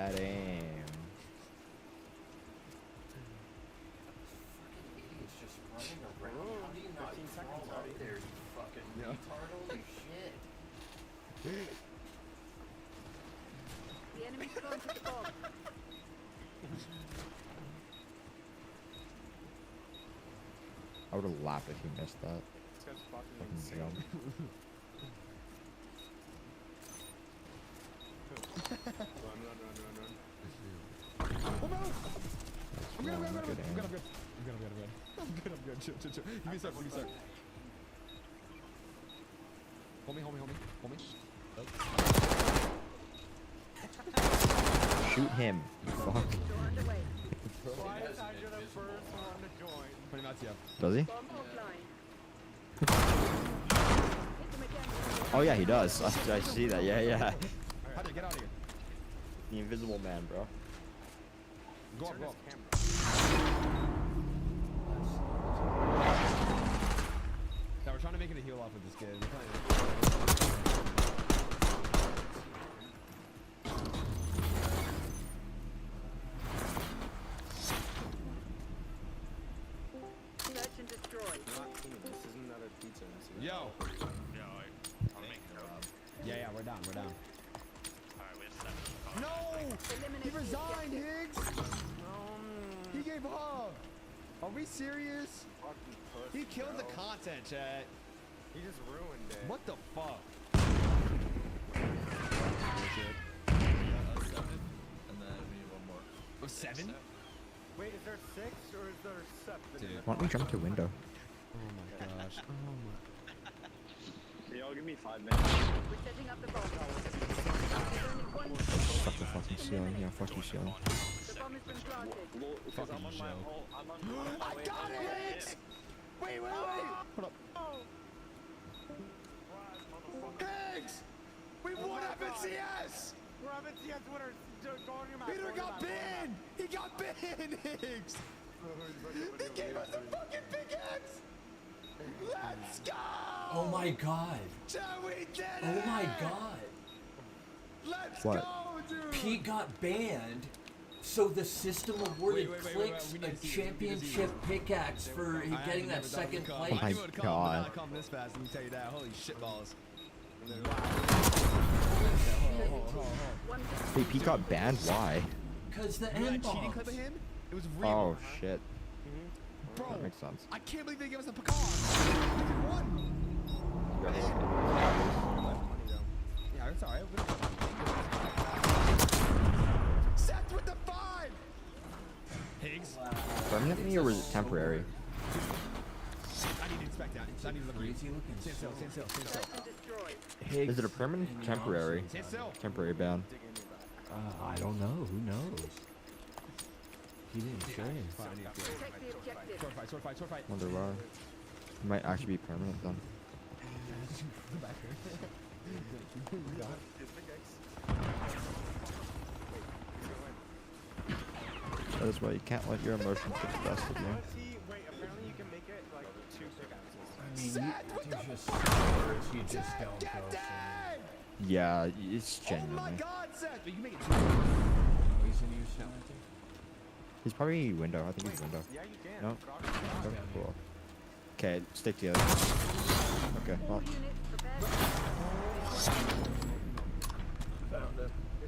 just running around. How do you not crawl up there, you fucking retard? Holy shit. The enemy's planted the bomb. I would have laughed if he missed that. This guy's fucking Fucking insane. jump. Run. I'm good. Good aim. I'm good. Chill. Give me a sec. Hold me. Shoot him. You fuck. Why is Hydra the first one to join? Put him out to you. Does he? Oh yeah, he does. I see that. Yeah. Hydra, get out of here. The invisible man, bro. Go up. Now we're trying to make it a heal off with this kid. We're playing. Search and destroy. This is another pizza. Yo. I'll make it up. Yeah, we're down. Alright, we have 7. No! He resigned, Higgs! He gave up! Are we serious? He killed the content, chat. He just ruined it. What the fuck? 7, and then we need one more. 7? Wait, is there 6 or is there 7? Why don't we jump to window? Oh my gosh. Y'all give me 5 minutes. We're setting up the bomb. There's only one Fuck the fucking ceiling. Yeah, fuck you, ceiling. The bomb has been planted. Because I'm on my whole. I got it! Wait! Hold up. Higgs! We won FNCS! We're FNCS winners. Peter got banned! He got banned, Higgs! He gave us a fucking pickaxe! Let's go! Oh my god. We did it! Oh my god. Let's What? go, dude! Pete got banned, so the system awarded Clicks we a need to see it. championship pickaxe for getting that second place. Oh my god. Not come this fast, let me tell you that. Holy shitballs. Wait, Pete got banned? Why? Cause the Remember end that cheating bombs. clip of him? It was real. Oh shit. Bro, That makes sense. I can't believe they gave us a pecan. We did one. Yeah, it's alright. Seth with the 5! Higgs. Permanently or was it temporary? I need to inspect that. I need to look at you. Stand still. Is it a permanent or temporary? Stand still. Temporary ban. I don't know. Who knows? He didn't say. Sword fight. Wonder why. It might actually be permanent then. That is why you can't let your emotions get the best of you. Wait, apparently you can make it like 2 pickaxes. I mean, you just swords, you just don't go for Yeah, it's Oh my genuinely. god, Seth! But you can make it 2. reason you sound like He's probably window. I think he's window. Yeah, you can. No? Okay, cool. Okay, stick together. Okay, well.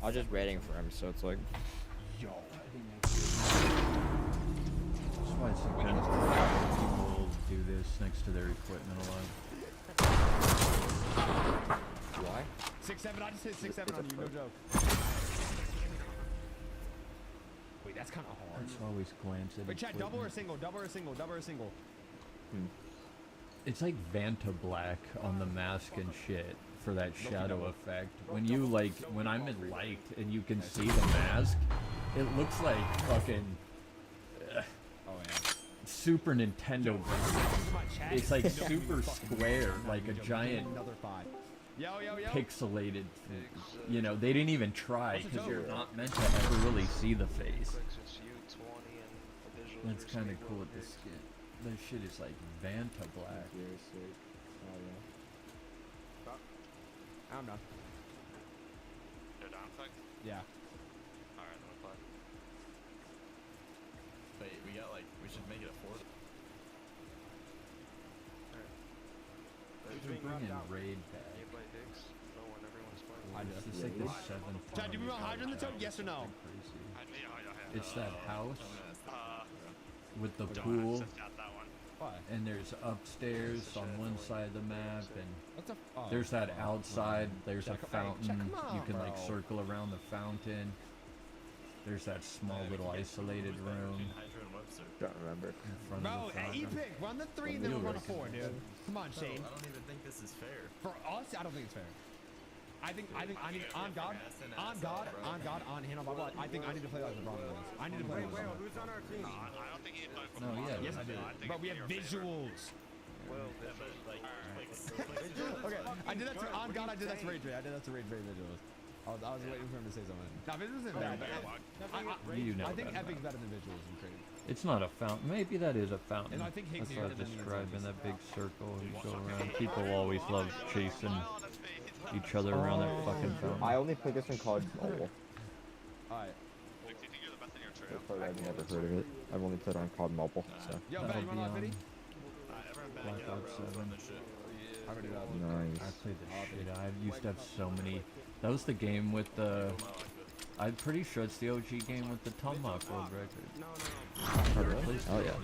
I was just waiting for him, so it's like. Yo. That's why sometimes people do this next to their equipment a lot. Why? 6-7. I just hit 6-7 on you. No joke. Wait, that's kind of hard. Let's always glance at Wait, chat. Double or equipment. single? Double or single? It's like Vanta Black on the mask and shit for that shadow effect. When you like, when I'm in light and you can see the mask, it looks like fucking Super Nintendo. It's like super square, like a giant pixelated. You know, they didn't even try because you're not meant to ever really see the face. That's kind of cool with the skin. That shit is like Vanta Black. I'm done. You're down, Click? Yeah. Alright, then we'll play. Wait, we should make it a 4. They're bringing Raid back. It's just like this 7. Chad, do we want Hydra in the tote? Yes or no? It's that house with the pool, and there's upstairs on one side of the map, and there's that outside. There's a fountain. You can like circle around the fountain. There's that small little isolated room. Don't remember. Bro, E-pick, run the 3 and then we'll run a 4, dude. Come on, Shane. I don't even think this is fair. For us, I don't think it's fair. I think I need on God, on handle. I think I need to play like LeBron James. I need to play like LeBron. Who's on our team? I don't think he'd play for No, yeah. Yes, I do. But we have visuals. Well, yeah, but like Okay, I did that to on God. I did that to Rage Ray. I did that to Rage Ray visuals. I was waiting for him to say something. Now visuals isn't bad. I think Epic's better than visuals in trade. It's not a fountain. Maybe that is a fountain. And I think That's Higgs what I described in that big circle you go around. People always love chasing each other around that fucking fountain. I only played this in college mobile. Alright. I've never heard of it. I've only played on COD Mobile, so. Yo, Ben, you wanna log video? Black Ops 7. Nice. I played the shit. I used to have so many. That was the game with the. I'm pretty sure it's the OG game with the Tomahawk World Record. Oh yeah.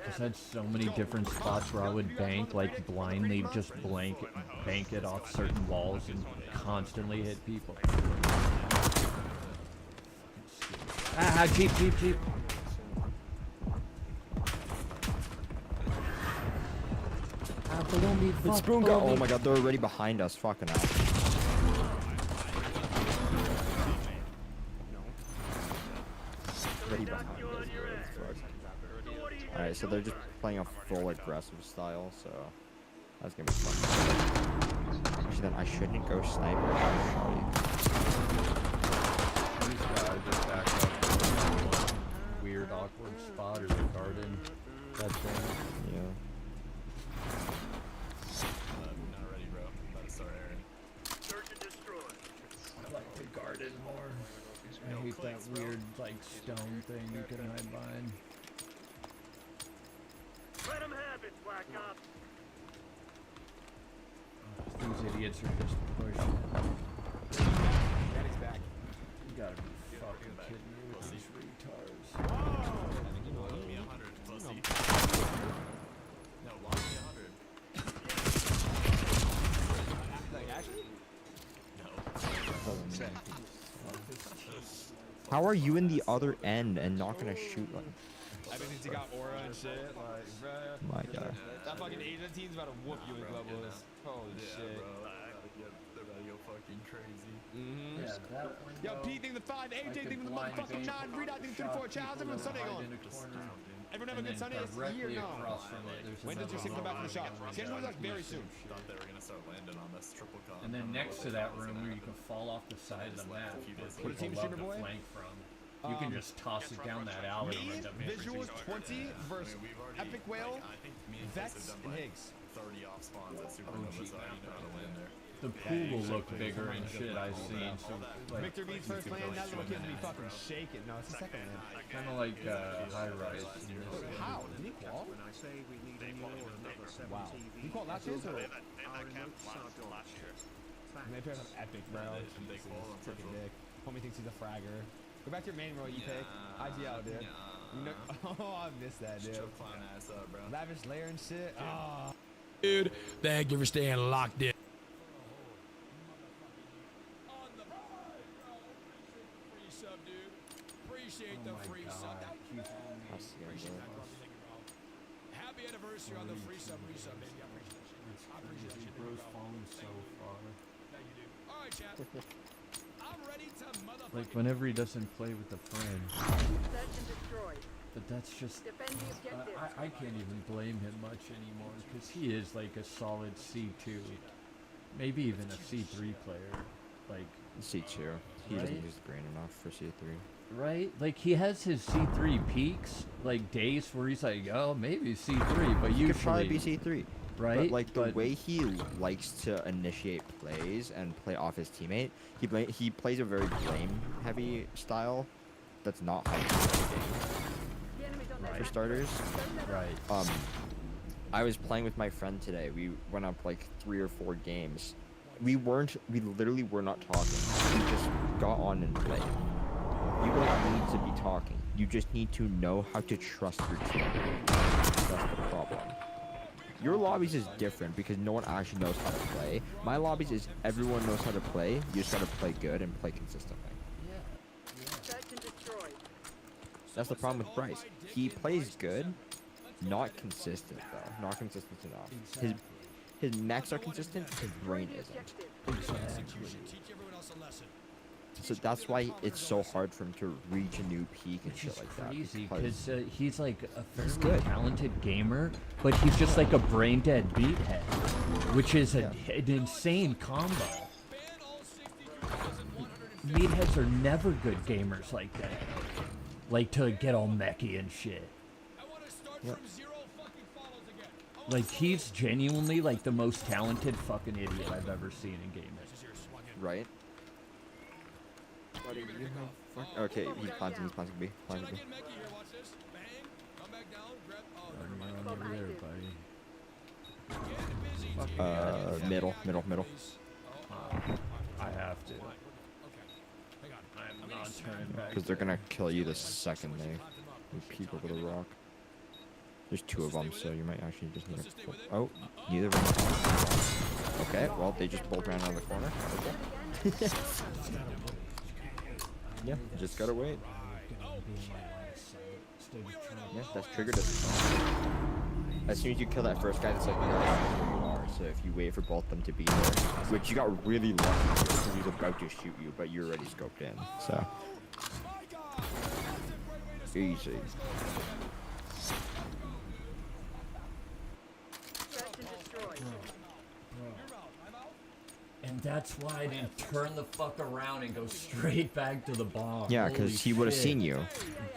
Just had so many different spots where I would bank, like blindly just bank it off certain walls and constantly hit people. Ah, cheap. It's Spoon got. Oh my god, they're already behind us. Fucking hell. Already behind us. Alright, so they're just playing a full aggressive style, so that's gonna be fun. Actually, then I shouldn't go sniper. These guys just back up. Weird, awkward spot or the garden. That's it. Yeah. not ready, bro. I'm about to start airing. Search and destroy. I like the garden more. I hate that weird, like, stone thing you can hide behind. Let him have it, Black Ops. These idiots are just pushing. Daddy's back. You gotta be fucking kidding me with these retards. Lock me 100, pussy. No, lock me 100. Like, actually? No. How are you in the other end and not gonna shoot like? I mean, since you got aura and shit, like, bruh. My god. That fucking Asian team's about to whoop you in levels. Holy shit. Bro, they're about to go fucking crazy. Mm-hmm. Yeah, that one. Yo, Pete think the 5, AJ think the motherfucking 9, Redot think 34, Childs, everyone Sunday on. Everyone have a good Sunday this year? No. When does your signal back from the shop? Schedule is like very soon. Thought they were gonna start landing on this triple con. And then next to that room where you can fall off the side of the map, where What a team people love streamer to boy? flank from. You can just toss it down that alley and Me, end up every Visuals single 20 versus Epic Whale, Vets, and Higgs. 30 off spawns at Supernova, so I don't know how to land there. The pool will look bigger and shit I've seen. So like, Victor V's first land, that little kid's be fucking shaking. No, it's the second land. kind of like high rise. How? Did he qual? Wow. He qual last year or? They had that camp last year. They paired up Epic, bro. Taking dick. Homie thinks he's a fragger. Go back to your main role, you pick. IGL, dude. You know, oh, I missed that, dude. Clown ass up, bro. Lavish layer and shit. Oh. Dude, thank you for staying locked in. Appreciate the free sub. Happy anniversary on the free sub, resub, baby. I appreciate that shit. I appreciate that shit. Bro's falling so far. Thank you, dude. All right, chat. I'm ready to motherfucking. Like whenever he doesn't play with a friend. Search and destroy. But that's just. Defend the objective. I can't even blame him much anymore because he is like a solid C2, maybe even a C3 player. Like C2. He right? doesn't use the brain enough for C3. Right? Like he has his C3 peaks, like days where he's like, oh, maybe C3, but He usually could probably be C3. right? But like the way he likes to initiate plays and play off his teammate, he plays a very blame-heavy style. That's not how The enemy's on their for starters. Right. I was playing with my friend today. We went up like 3 or 4 games. We literally were not talking. We just got on and played. You don't need to be talking. You just need to know how to trust your team. That's the problem. Your lobbies is different because no one actually knows how to play. My lobbies is everyone knows how to play. You just gotta play good and play consistently. Search and destroy. That's the problem with Bryce. He plays good, not consistent though. Not consistent enough. His mechs are consistent, his brain isn't. So that's why it's so hard for him to reach a new peak and shit like that. Crazy, because he's like a fairly talented gamer, but he's just like a brain dead beathead, which is an insane combo. Meatheads are never good gamers like that. Like to get all mechy and shit. Yep. Like he's genuinely like the most talented fucking idiot I've ever seen in gaming. Right? What do you have? Okay, he's planting B. Planting B. Middle. I have to. I'm not turning back. Because they're gonna kill you the second they peek over the rock. There's two of them, so you might actually just need to... Oh, neither of them. Okay, well, they just both ran out of the corner. Okay. Yeah, just gotta wait. Yeah, that's triggered it. As soon as you kill that first guy, that's like where you are. So if you wait for both of them to be there, which you got really lucky because he's about to shoot you, but you're already scoped in. So easy. And that's why I didn't turn the fuck around and go straight back to the bomb. Yeah, because he would have seen you.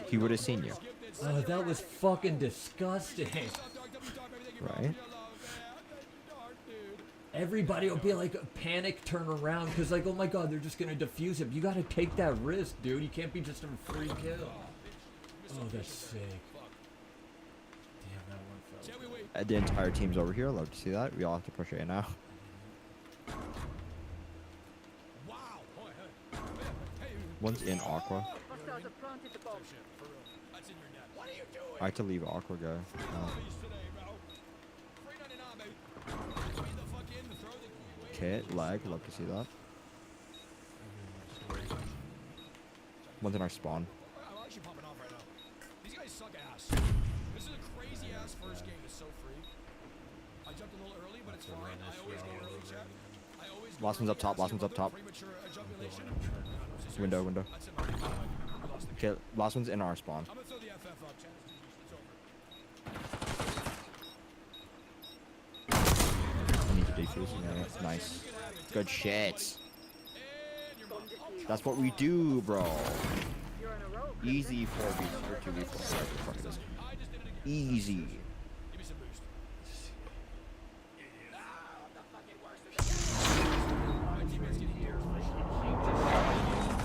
He would have seen you. Oh, that was fucking disgusting. Right? Everybody will be like a panic turn around because like, oh my god, they're just gonna defuse him. You gotta take that risk, dude. You can't be just a free kill. Oh, that's sick. Damn, that one fell. The entire team's over here. Love to see that. We all have to push A now. One's in Aqua. I had to leave Aqua, guy. Okay, lag. Love to see that. One's in our spawn. I'm actually popping off right now. These guys suck ass. This is a crazy ass first game. It's so free. I jumped a little early, but it's fine. I always go early, chat. Last one's up top. Last one's up top. Window. Okay, last one's in our spawn. I'm gonna throw the FF up, chat. It's over. I need to defuse. Yeah, that's nice. Good shit. That's what we do, bro. Easy 4v or 2v4. Whatever the fuck it is. Easy.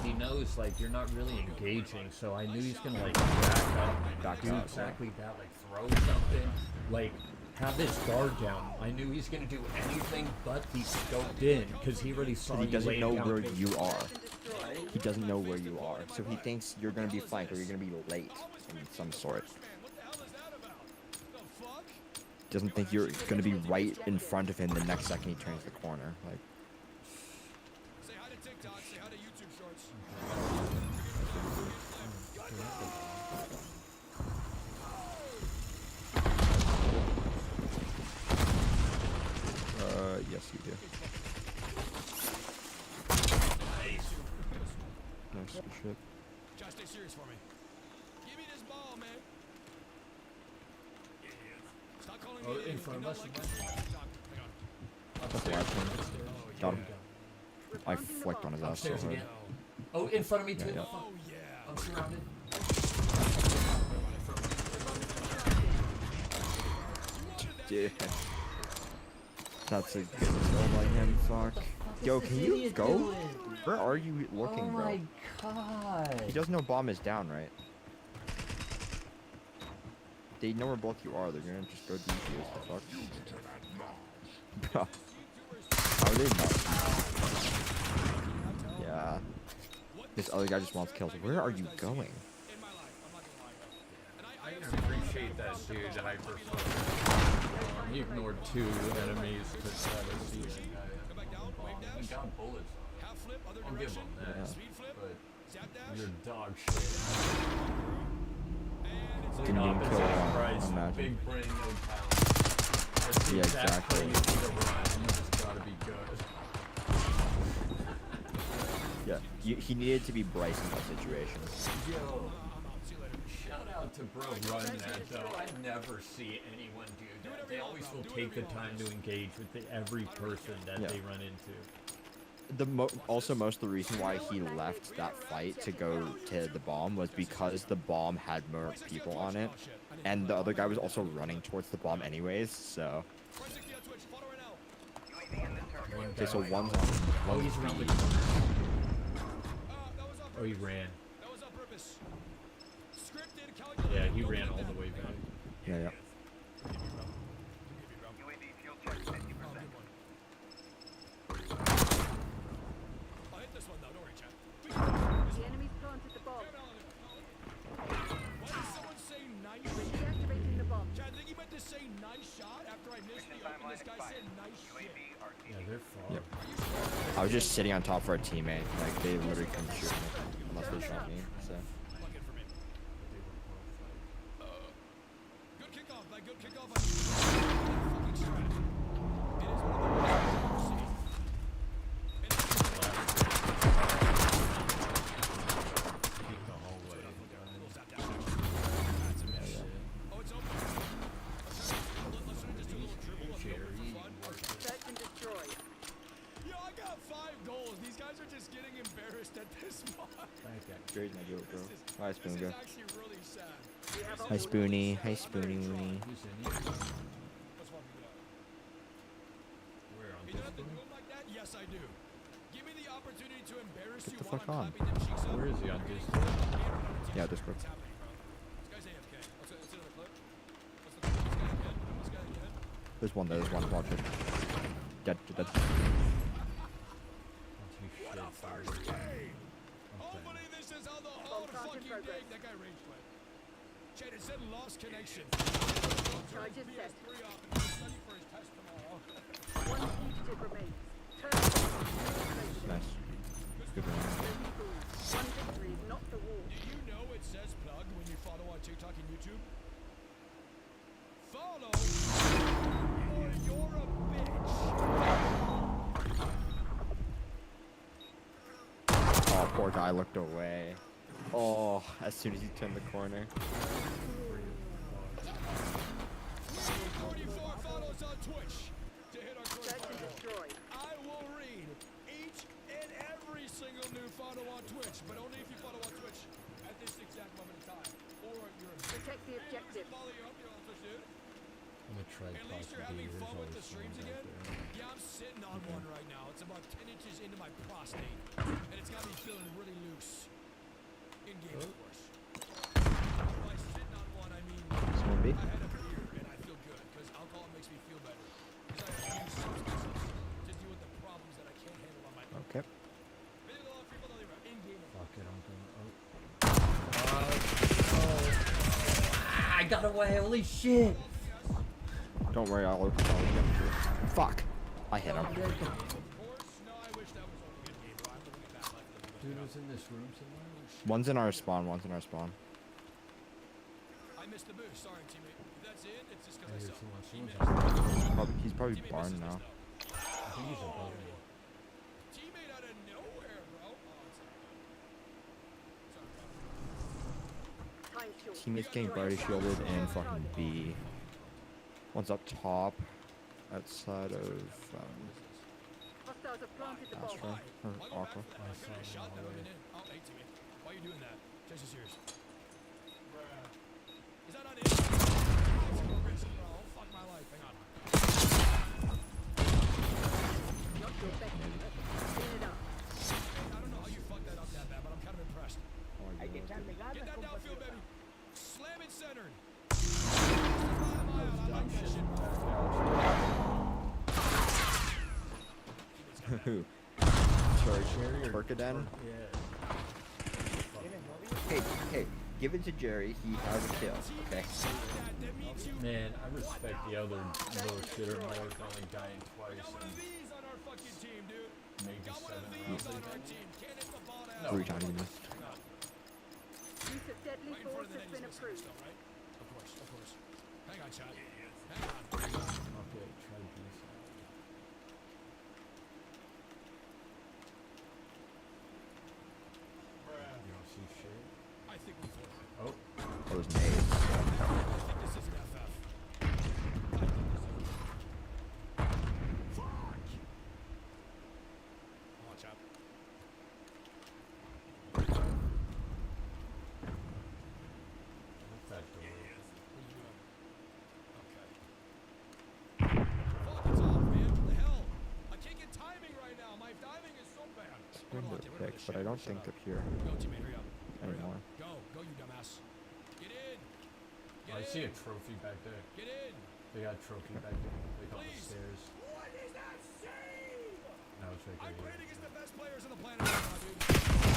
He knows like you're not really engaging, so I knew he's gonna like back up, do exactly that, like throw something, like have his guard down. I knew he's gonna do anything but be scoped in because he already saw. He doesn't know where you are. Right? He doesn't know where you are, so he thinks you're gonna be flanked or you're gonna be late of some sort. Doesn't think you're gonna be right in front of him the next second he turns the corner. Like. Say hi to TikTok. Say hi to YouTube Shorts. Yes, you do. Nice, good shit. Josh, stay serious for me. Give me this ball, man. Stop calling me in front of us. That's the last one. Got him. I flicked on his ass so hard. Oh, in front of me too. Yeah. Oh, yeah. I'm surrounded. Yeah. That's a good kill by him, fuck. Yo, can you go? Where are you looking, bro? Oh my god. He doesn't know bomb is down, right? They know where both you are, they're gonna just go defuse the fuck. Bro. How are they not? Yeah. This other guy just wants kills. Where are you going? I appreciate that dude hyper. He ignored two enemies to try to see the guy. He got bullets. I'll give him that. But you're dog shit. Didn't even kill Christ, imagine. big brain, no talent. That's Yeah, exact exactly. way you need to run. You just gotta be good. Yeah, he needed to be Bryce in that situation. Yo, shout out to bro running that though. I never see anyone do that. They always will take the time to engage with every person that they run into. Also, most of the reason why he left that fight to go to the bomb was because the bomb had more people on it, and the other guy was also running towards the bomb anyways. So. Okay, so one's on. Oh, he's around the corner. Oh, he ran. Yeah, he ran all the way back. Yeah. The enemy's planted the bomb. Why did someone say nice? Deactivating the bomb. Chad, I think he meant to say nice shot after I missed the open. This guy said nice shit. Yeah, they're far. Yep. I was just sitting on top for a teammate. Like they literally couldn't shoot me unless they shot me. So. Good kickoff, like good kickoff. Fucking strat. It is one of the best I've ever seen. Oh, it's open. Let's just do a little dribble of fun. Search and destroy. Yo, I got 5 goals. These guys are just getting embarrassed at this spot. Great, my dude, bro. Hi, Spoon, This go. is actually really sad. Hi, Spoonie. Hi, Spoonie. Woony. You don't have to do him like that? Yes, I do. Give me the opportunity to embarrass you the while fuck I'm on? clapping them cheeks up. Where is he on Discord? Yeah, Discord. This guy's AFK. Let's hit another clip. Let's look at this guy again. This guy again. There's one there. There's one. Watch it. Dead. What a first game! Hopefully this is how the whole fucking game. That guy rage quit. Chad, it said lost connection. Charges set. PS3 off and he's studying for his test tomorrow. One fugitive remains. Turn. Nice. Good one. One victory is not the war. Do you know it says plug when you follow on TikTok and YouTube? Follow or you're a bitch. Oh, poor guy looked away. Oh, as soon as he turned the corner. 44 follows on Twitch to hit our Search and quarterfinal. destroy. I will read each and every single new follow on Twitch, but only if you follow on Twitch at this exact moment in time. Or you're a bitch. Protect the objective. Follow you up, you're on Twitch, dude. I'm gonna try At least you're having fun with the streams again? Yeah, I'm sitting on one right now. It's about 10 inches into my prostate. And it's got me feeling really loose. In game, of course. By sitting on one, I mean, Someone B? I had a beer and I feel good because alcohol makes me feel better. Because I have used substances to deal with the problems that I can't handle on my own. Okay. Fuck it, I'm going. I got away. Holy shit! Don't worry, I'll get him too. Fuck! I hit him. Dude was in this room somewhere. One's in our spawn. One's in our spawn. I missed the boost. Sorry, teammate. If that's it, it's just I because hear I suck. someone. He's probably barn now. I think he's above me. Teammate out of nowhere, bro. Oh, Time short. Teammates getting body shielded and fucking B. One's up top, outside of Hostiles have planted the bomb. Astra or Aqua. I shot that one in. Oh, hey, teammate. Why are you doing that? Just as serious. Is that not it? Bro, fuck my life. Hang on. Not your best. Clean it up. I don't know how you fucked that up that bad, but I'm kind of impressed. Get that downfield, baby. Slam it centered. Who? Turkaden? Hey, give it to Jerry. He has a kill. Okay. Man, I respect the other little shitter more for only dying twice and maybe 7 rounds. 3 times he missed. Use of deadly Right in front force of the has net, been he's missing approved. still, right? Of course, of course. Hang on, Chad. Hang on. Okay, try to do You don't see shit? I think we feel it. Oh. Those nades. This is an FF. Fuck! Watch out. What's that door? What are you doing? Okay. Fuck, it's off, man. What the hell? I can't get timing right now. My diving is so bad. Spin the pick, but I don't think they're here Go, teammate, hurry up. anymore. Go, go, you dumbass. Get in. Get I in. see a trophy back there. Get in. They got a trophy back there. Like on the Please. stairs. What is that save? No, it's right I'm there. playing against the best players on the planet right now, dude.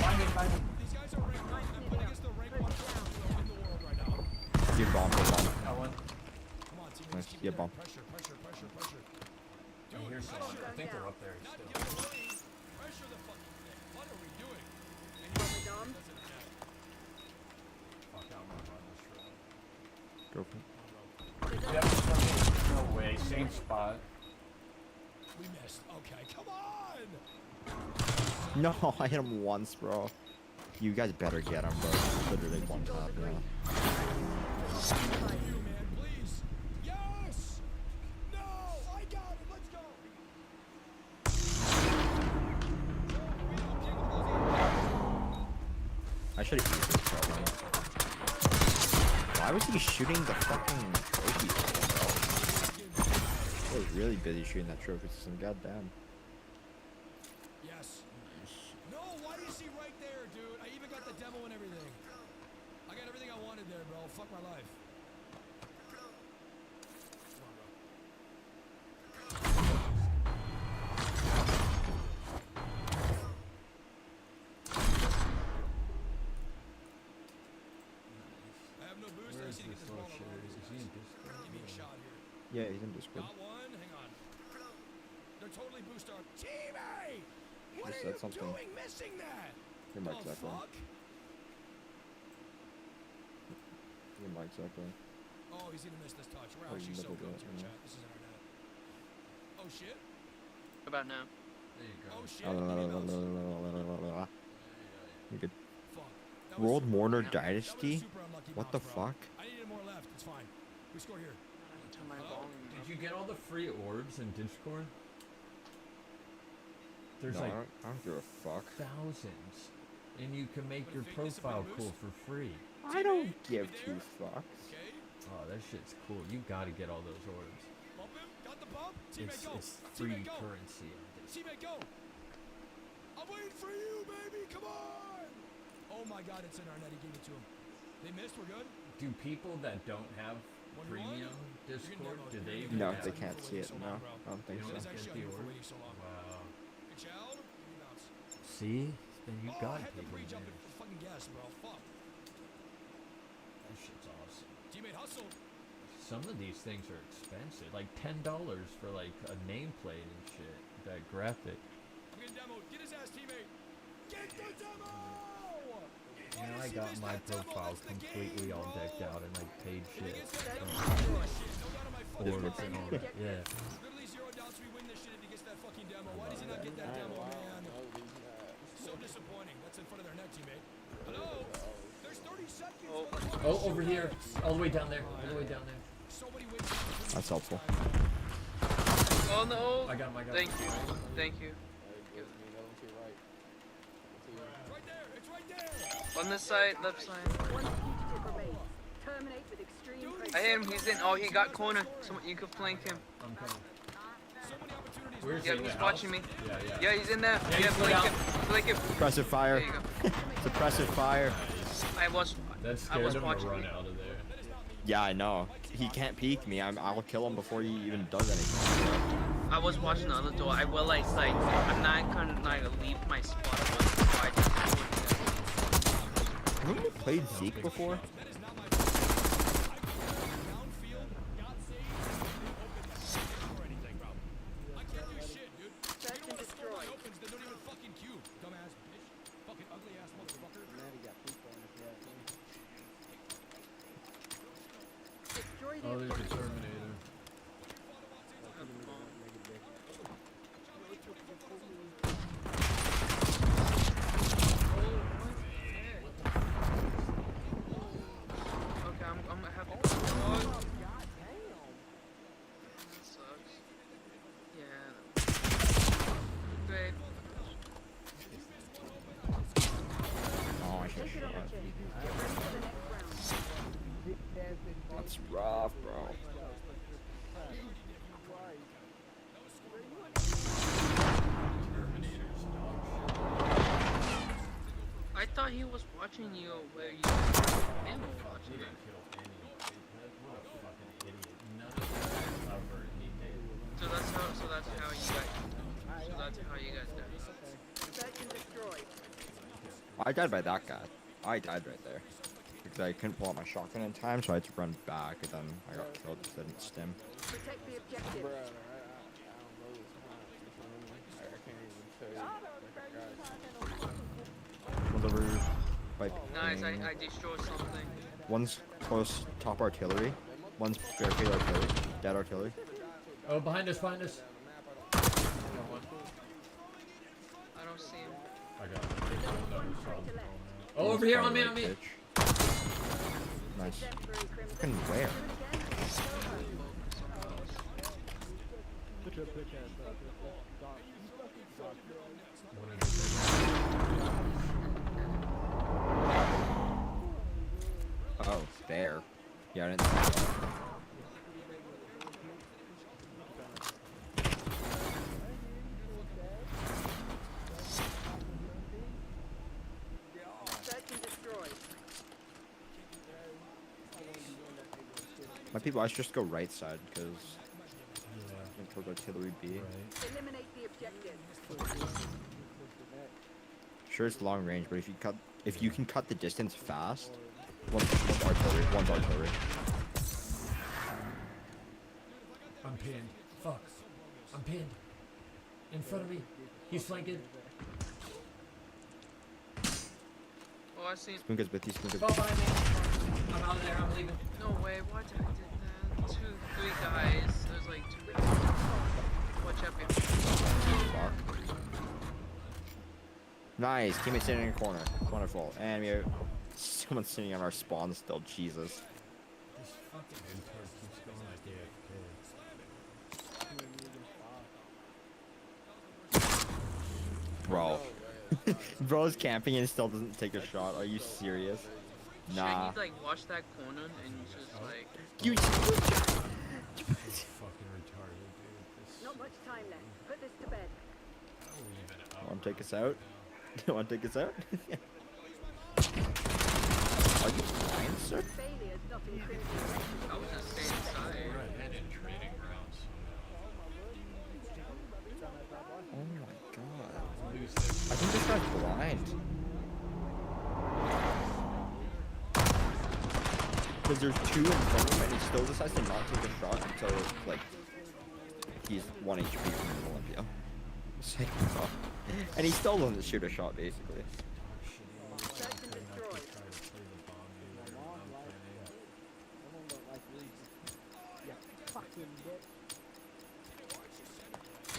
Find me, find me. These guys are ranked. I'm playing against the ranked 1 in the world right now. Get bomb, get bomb. Got one. Come on, team. Nice, Keep get it bomb. there. Pressure, pressure, pressure, pressure. I hear someone. I think they're up there Not still. give away. Pressure the fucking thing. What are we doing? And Dom? Fuck, I'm gonna run this road. Go for it. Yep. No way. Same spot. we missed. Okay, come on. No, I hit him once, bro. You guys better get him, bro. Literally one tap, yeah. You, man, please. Yes. No, I got it. Let's go. I should have used this, probably. Why was he shooting the fucking trophy system, bro? I was really busy shooting that trophy system, goddamn. Yes. No, why is he right there, dude? I even got the demo and everything. I got everything I wanted there, bro. Fuck my life. I have no boost. I Where is just need to this get this little ball shit? around. Is he in Discord? Give me a shot here. Yeah, he's in Discord. Got one. Hang on. They're totally boost up. Teammate! What Just are said you something. doing missing that? Your mic's The echoing. fuck? Your mic's echoing. Oh, he's gonna miss this touch. We're Oh, actually you so never good do it, here, yeah. chat. This is internet. Oh shit. How about now? There you go. Oh shit. Give me those. You good. Fuck. That was World super- Warner that was a Dynasty? super unlucky What the bounce, bro. fuck? I needed more left. It's fine. We score here. Turn my Hello? volume Did up. you get all the free orbs in Discord? There's No, like I don't give a fuck. thousands, and you can make What, a your fake profile discipline cool boost? for free. I don't Teammate, give you two there? fucks. Okay. Oh, that shit's cool. You gotta get all those orbs. Bump him. Got the bump. Teammate, It's, go. it's free Teammate, go. currency on Discord. Teammate, go. I'm waiting for you, baby. Come on. Oh my god, it's in our net. He gave it to him. They missed. We're good. Do people that don't have 1-1? premium Discord, do they No, have they can't see it, no. I don't think You so. don't It's get actually the on you for orb? waiting so long. Wow. Good child. Rebounds. See? Then you Oh, got I had the people pre-jump there. and fucking guess, bro. Fuck. That shit's awesome. Teammate hustle. Some of these things are expensive, like $10 for like a nameplate and shit. That graphic. I'm getting demoed. Get his ass, teammate. Get the demo! You know, I got my profile completely all decked out and like paid shit. Orbs Orbs and all that. Yeah. Literally 0 doubts we win this shit if he gets that fucking demo. Why does he not get that demo, man? So disappointing. That's in front of their net, teammate. Hello? There's 30 seconds. Oh, over here. All the way down there. All the way down there. Somebody wins. That's helpful. Oh no! I got him, I got Thank him. you. Thank you. Right there. It's right there. On this side, left side. One fugitive remains. Terminate with extreme pressure. I hit him. He's in. Oh, he got corner. Someone, you could flank him. I'm coming. So many opportunities. Where's Yeah, he? he's The watching me. house? Yeah. Yeah, he's in there. Yeah, Yeah, he's lit flank out. him. Flank him. Suppressive fire. There you go. Suppressive fire. I was. That I scared was him to watching run me. out of there. Yeah, I know. He can't peek me. I'll kill him before he even does anything. I was watching the other door. I realized like I'm not gonna leave my spot. So I just Haven't you played Zeke before? Search and destroy. thought he was watching you where you and was watching it. So that's how you guys did. I died by that guy. I died right there. Because I couldn't pull out my shotgun in time, so I had to run back, and then I got killed because I didn't stim. Protect the objective. One's over by Nice, ping. I destroyed something. One's close top artillery. One's barricade artillery. Dead artillery. Oh, behind us, behind us. I don't see him. I got it. Oh, over here, on me, on me. Nice. Fucking where? Oh, there. Yeah, I didn't see that. My people, I should just go right side because I told artillery B. Eliminate the objective. Sure, it's long range, but if you can cut the distance fast, one's artillery, one's artillery. I'm pinned. Fuck. I'm pinned. In front of me. He's flanking. Oh, I see. Spoon goes with you, Spoon goes Oh, with you. behind me. I'm out of there. I'm leaving. No way. Why did I do that? 2, 3 guys. There's like 2 guys. Watch out behind. Fuck. Nice. Teammate sitting in a corner. Wonderful. And we have someone sitting on our spawn still. Jesus. This fucking retard keeps going like AFK. Bro. Bro's camping and still doesn't take a shot. Are you serious? Nah. Should you like watch that Conan and you just like... You fucking retarded, dude. Not much time left. Put this to bed. Want to take us out? Want to take us out? Are you blind, sir? Failure's not increasing. I was just staying inside. We're ahead in trading grounds. Oh my god. I think this guy's blind. Because there's 2 in front of him and he still decides to not take a shot until, like, he's 1 HP from Olympia. It's like, oh. And he still doesn't shoot a shot, basically.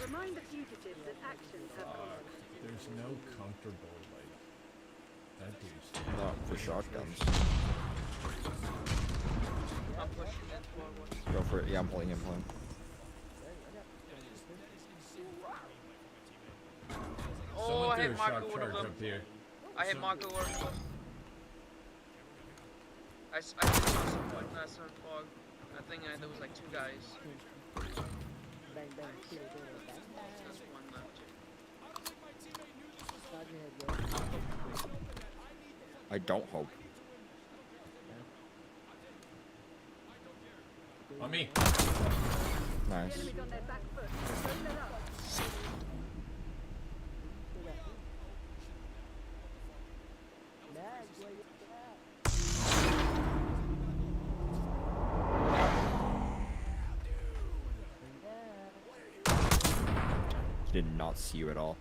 Remind the fugitives that actions have consequences. There's no comfortable, like, that dude's... No, for shotguns. I'm pushing it forward. Go for it. Yeah, I'm pulling him, pulling. Oh, I hit threw a Marco shock with charge him. up here. I hit Marco with him. I just saw someone last on fog. I think there was like 2 guys. There's 1 left. I don't hope. On me. Nice. Enemies on their back foot. Don't let up. Did not see you at all.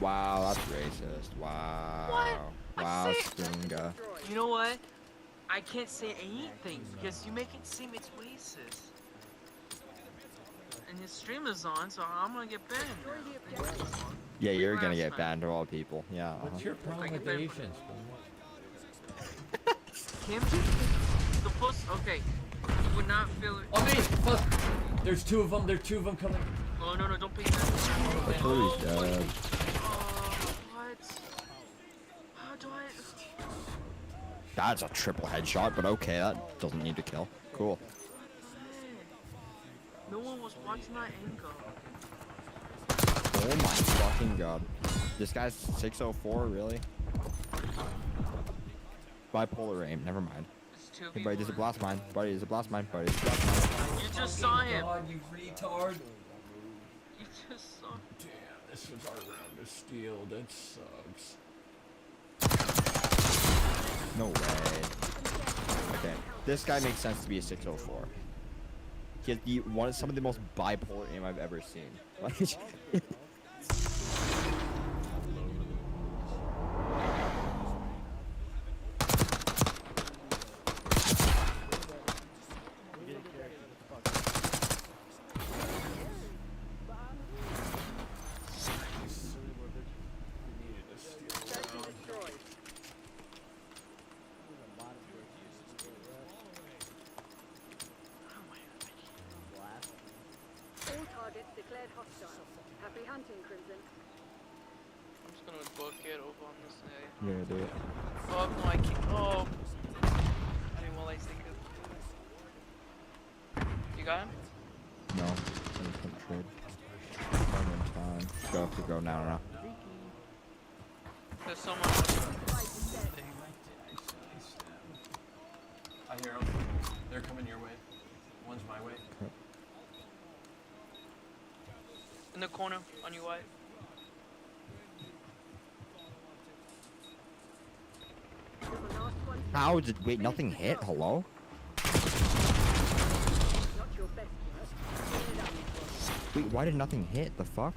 Wow, that's racist. Wow. What? Wow, Spoonga. You know what? I can't say anything because you make it seem it's racist. And his stream is on, so I'm gonna get banned. Yeah, you're gonna get banned of all people. Yeah. What's your problem with Asians, Kim? The post. Okay. You would not feel it. On me! Fuck! There's 2 of them. There's 2 of them coming. Oh no, don't be that. Artillery's dead. What? How do I? That's a triple headshot, but okay, that doesn't need to kill. Cool. No one was watching that angle. Oh my fucking god. This guy's 604, really? Bipolar aim, never mind. Hey buddy, there's a blast mine. Buddy, there's a blast mine. Buddy, there's a blast mine. You just saw him. God, you retard. You just saw him. Damn, this was our round of steel. That sucks. No way. Okay, this guy makes sense to be a 604. He has some of the most bipolar aim I've ever seen. Like, All targets declared hostile. Happy hunting, Crimson. I'm just gonna book it over on this area. yeah, do it. Oh no, I can't. Oh. I didn't realize they could. You got him? No, I just couldn't trade. I'm in time. Go now. There's someone. I hear them. They're coming your way. One's my way. In the corner, on your right. How did, wait, nothing hit? Hello? Wait, why did nothing hit? The fuck?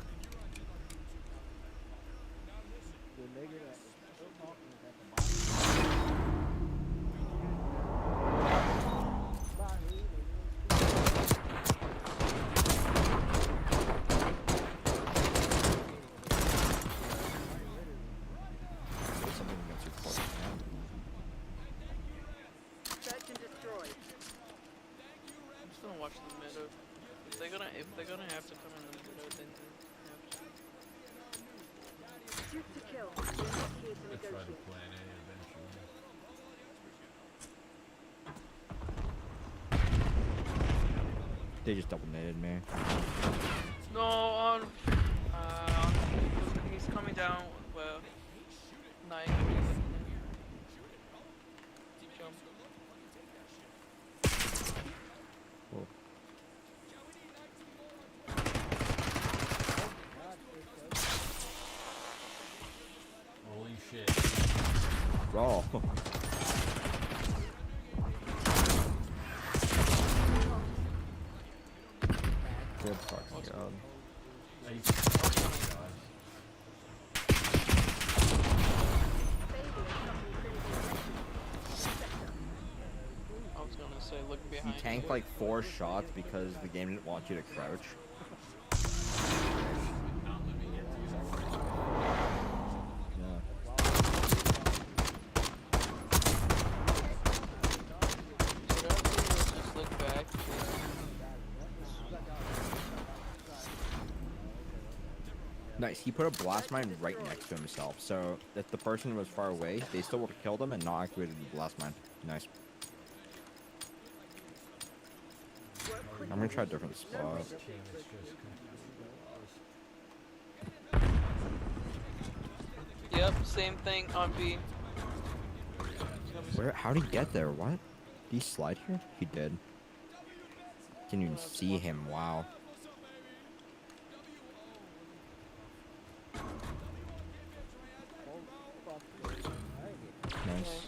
If they're gonna have to come in the middle, then they have to. Shoot to kill. We're not here to Let's try to negotiate. plan A eventually. They just double netted me. No, he's coming down. Well, 9. Jump. Whoa. Holy shit. Raw. Good fucking god. I was gonna say, look You behind. tanked like 4 shots because the game didn't want you to crouch. Just look back. Nice, he put a blast mine right next to himself, so if the person was far away, they still would have killed him and not activated the blast mine. Nice. I'm gonna try a different spot. Yep, same thing on B. Where? How did he get there? What? Did he slide here? He did. Didn't even see him. Wow. Nice.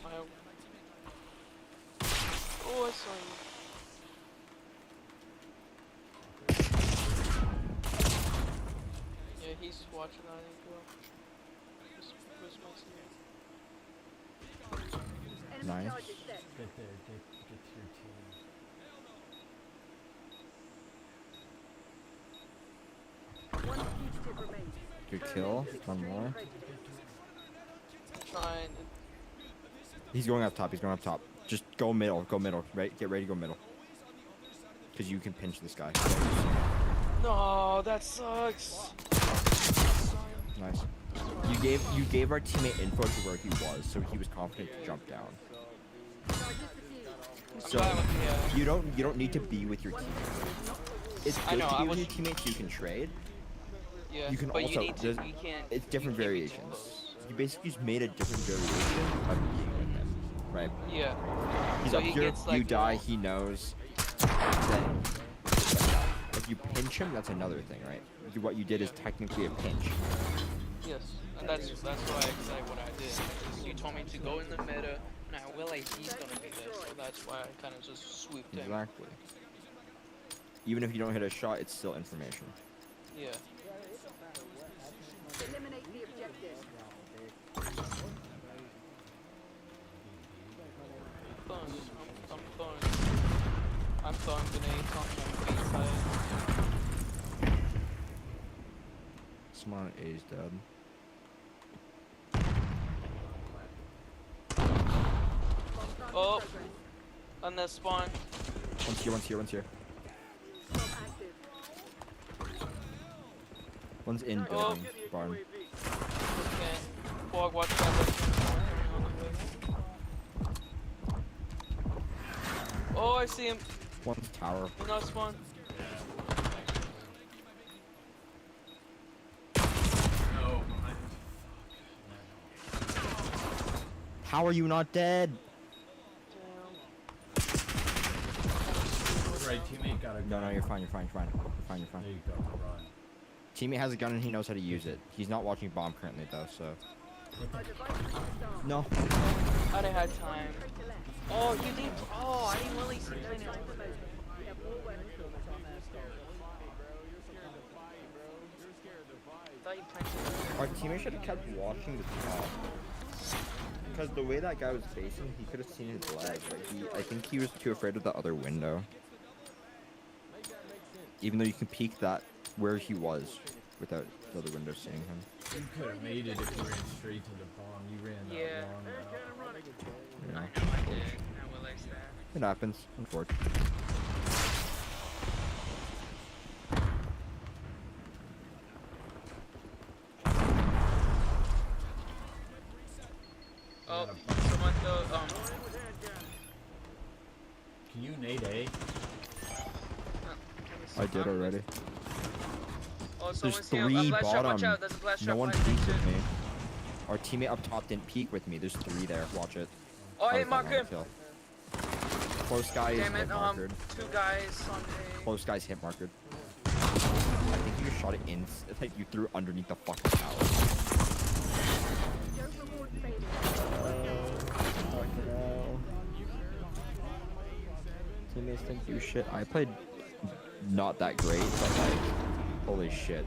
Oh, I saw you. Yeah, he's watching on it. Nice. Get there, get to your team. One fugitive remains. Good kill. One more. Trying. He's going up top. He's going up top. Just go middle. Go middle. Right. Get ready to go middle. Because you can pinch this guy. No, that sucks. Nice. You gave our teammate info to where he was, so he was confident to jump down. So you don't need to be with your teammate. It's good to be with your teammates so you can trade. Yeah, You can but also, you need to, there's- you can't. it's different you can't be too variations. close. You basically just made a different variation of being with him, right? Yeah. He's So up he here, gets, like, you die, more- he knows. Then, if you pinch him, that's another thing, right? What you did is technically a pinch. Yes, and that's why I say what I did. Because you told me to go in the meta, and I realized he's gonna do this, so that's why I kind of just swooped him. Exactly. Even if you don't hit a shot, it's still information. Yeah. Eliminate the objective. I'm throwing grenades on the B side. Someone on A's dead. Oh, on that spawn. One's here, one's here, one's here. One's in building, barn. Okay. Fog, watch that. Oh, I see him. One's tower. No spawn. No. How are you not dead? Right, teammate got a gun. No, you're fine, you're fine, you're fine. You're fine, you're fine. There you go, run. Teammate has a gun and he knows how to use it. He's not watching bomb currently though, so. No. I didn't have time. Oh, you did. Oh, I didn't really see that. Our teammate should have kept watching the top. Because the way that guy was facing, he could have seen his leg. But I think he was too afraid of the other window. Even though you can peek that where he was without the other window seeing him. You could have made it if you ran straight to the bomb. You ran that long route. Yeah. I know I did. I realized that. It happens, unfortunately. Oh, someone throw, Can you nade A? I did already. Oh, There's someone's here. three Blast shot, bottom. watch out. There's a blast No shot one flying peeked next with to me. it. Our teammate up top didn't peek with me. There's three there. Watch it. Oh, hey, was mark on the him. kill. Close guy is Damn hit it, markered. 2 guys on A. Close guy's hit markered. I think you shot it in. It's like you threw underneath the fucking tower. Teammates didn't do shit. I played not that great, but like, holy shit.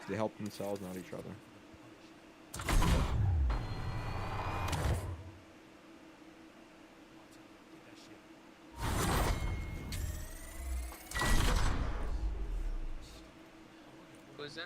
They help themselves, not each other. Who's in?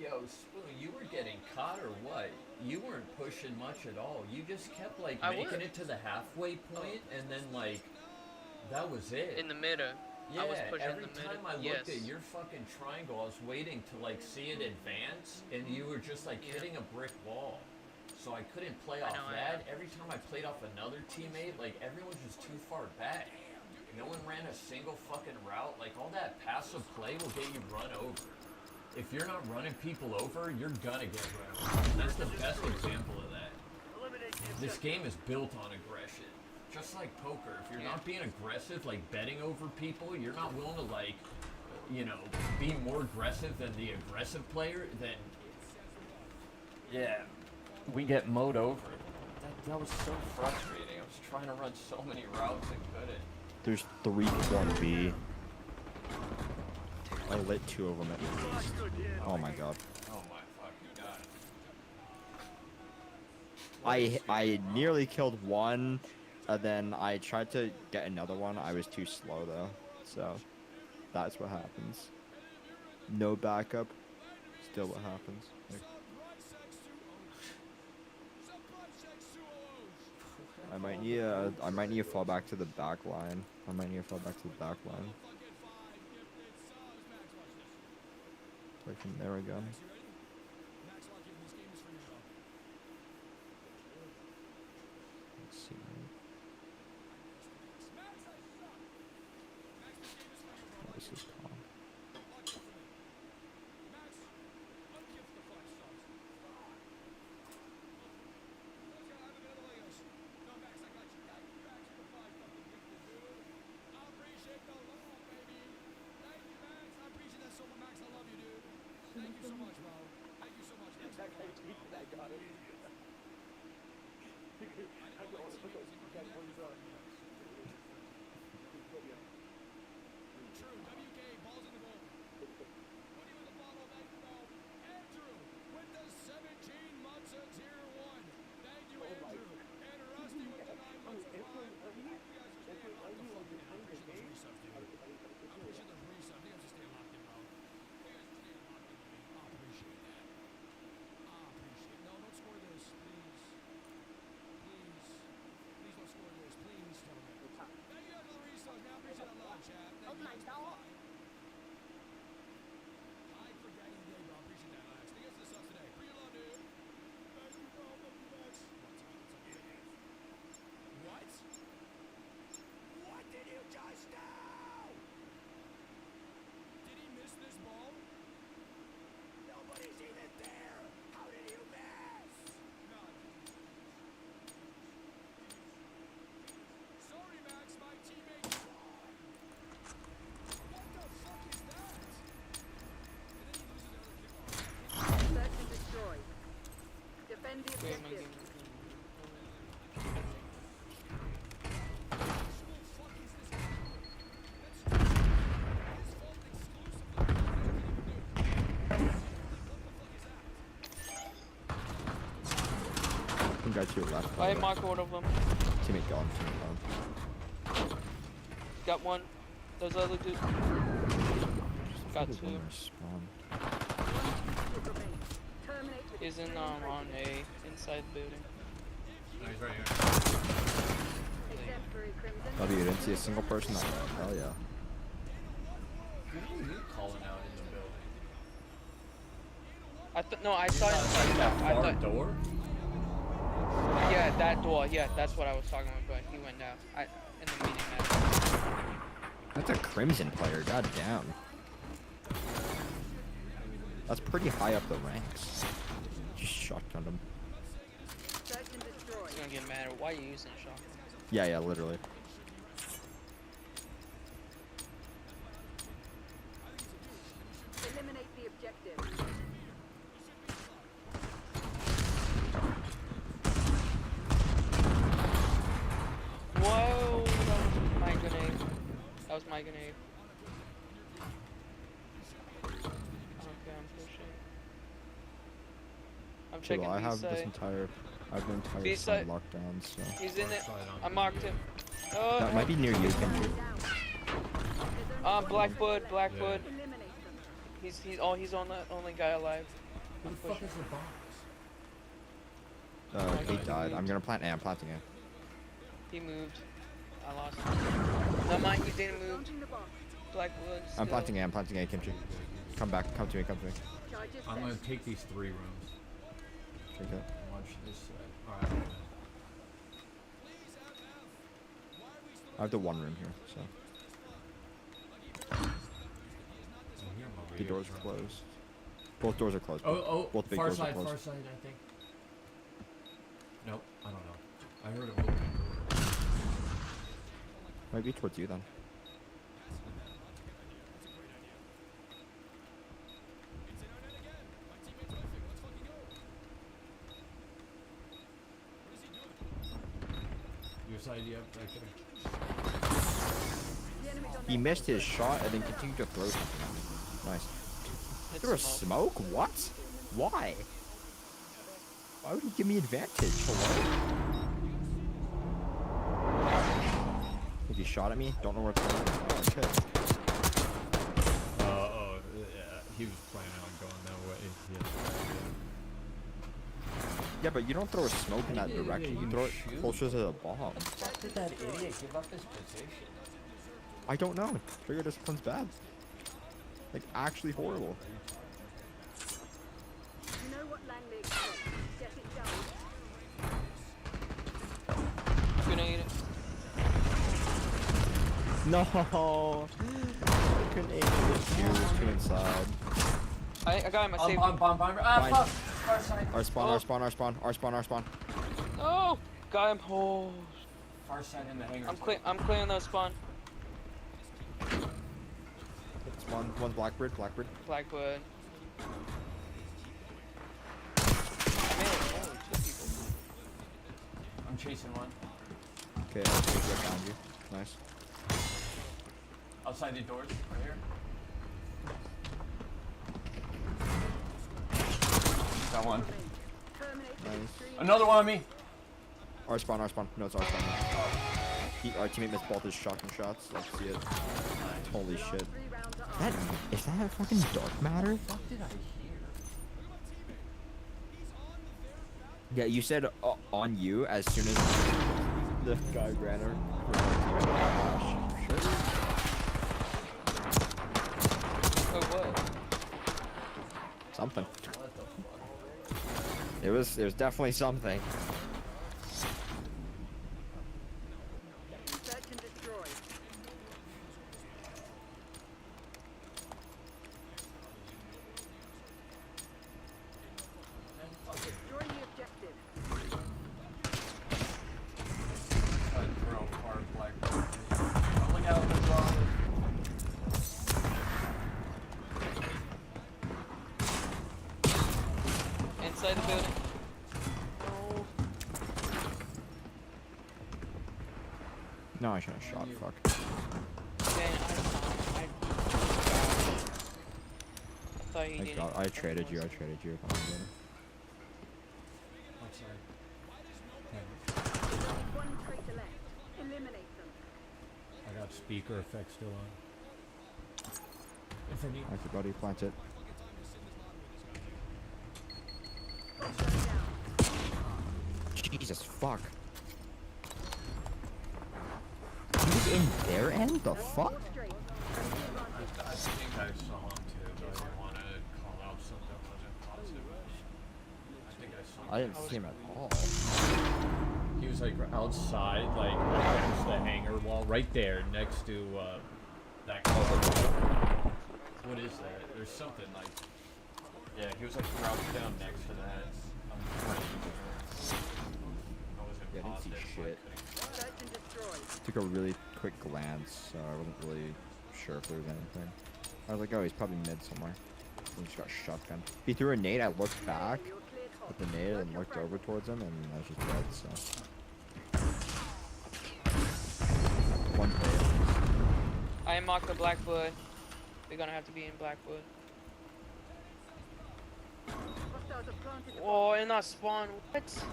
Yo, Spoon, you were getting caught or what? You weren't pushing much at all. You just kept like making it to the halfway point, and then like that was it. In the middle. Yeah, I was pushing every the time middle. I looked Yes. at your fucking triangle, I was waiting to like see it advance, and you were just like hitting a brick wall. So I couldn't play off that. Every time I played off another teammate, like everyone was just too far back. No one ran a single fucking route. Like all that passive play will get you run over. If you're not running people over, you're gonna get run over. That's the best example of that. This game is built on aggression. Just like poker, if you're not being aggressive, like betting over people, you're not willing to like, you know, be more aggressive than the aggressive player, then Yeah, we get mowed over. That was so frustrating. I was trying to run so many routes and couldn't. There's 3 1B. I lit 2 of them at least. Oh my god. Oh my fucking god. I nearly killed one, and then I tried to get another one. I was too slow though, so that's what happens. No backup, still what happens. Like, I might need to fall back to the back line. Play from there again. Let's see. Oh, this is calm. Defend the objective. I think I to your left. I marked one of them. Teammate gone. Got one. There's other dude. Got 2. He's in on a inside building. No, he's right here. W, you didn't see a single person on that. Hell yeah. Who are you calling out in the building? No, I saw inside. That I far thought door? Yeah, that door. Yeah, that's what I was talking about. But he went down. In the meeting. That's a Crimson player. God damn. That's pretty high up the ranks. Just shotgunned him. He's gonna get mad. Why are you using a shotgun? Yeah, literally. Eliminate the objective. Whoa! That was my grenade. That was my grenade. Okay, I'm pushing. I'm checking I have B-side. the entire side B-side. locked down, so. He's in it. I marked him. Oh. That might be near you, Kendrick. Blackwood. He's on the only guy alive. Who the fuck is the box? He died. I'm gonna plant A. I'm planting A. He moved. I lost him. No, mine, he didn't move. Blackwood. I'm planting A, Kimchi. Come back, come to me. I'm gonna take these 3 rooms. Okay. Watch this side. Alright. I have the 1 room here, so. The doors are closed. Both doors are closed. Both big doors are closed. Far side, I think. Nope, I don't know. I heard it open. Might be towards you then. Other side, yep, right there. He missed his shot and then continued to throw something. Nice. There was smoke? What? Why? Why would he give me advantage? Hello? I think he shot at me. Don't know where it's going. Oh, okay. He was planning on going that way. Yeah, but you don't throw a smoke in that direction. You throw it closer to the bomb. Why did that idiot give up his position? I don't know. Trigger discipline's bad. Like, actually horrible. You know what Langley expects. Get it done. Grenade it. No! I couldn't aim it. He was too inside. I got him. I saved him. Bomb. Fine. Fuck! Far side. Our spawn. Oh! Got him. Oh. Far side in the hangar. I'm clearing those spawn. It's one's Blackbird. Blackwood. I'm chasing one. Okay, I'll take it behind you. Nice. Outside the doors, right here. Got one. Nice. Another one on me. Our spawn. No, it's our spawn. Our teammate missed both his shotgun shots. Let's see it. Holy shit. Is that a fucking dark matter? What the fuck did I hear? Yeah, you said on you as soon as the guy ran her. Sure. Oh, what? Something. It was definitely something. Search and destroy. Destroy the objective. Look out, Inside the building. No, I shouldn't have shot. Fuck. Man, I thought he Thank didn't. God. I traded you. Outside. One traitor left. Eliminate them. I got speaker effect still on. If I need. Thank you, buddy. Plant it. Jesus fuck. He was in their end? The fuck? I think I saw him too, but I didn't want to call out something that wasn't positive. I think I saw him. I didn't see him at all. He was like outside, like against the hangar wall, right there, next to that cover. What is that? There's something like. Yeah, he was like crouched down next to that. I'm pretty sure. I wasn't Yeah, I didn't see positive, so I shit. couldn't- Took a really quick glance, so I wasn't really sure if there was anything. I was like, oh, he's probably mid somewhere. He just got shotgun. He threw a nade, I looked back with the nade and looked over towards him, and I was just dead, so. One play. I marked the Blackwood. We're gonna have to be in Blackwood. Oh, in that spawn. What?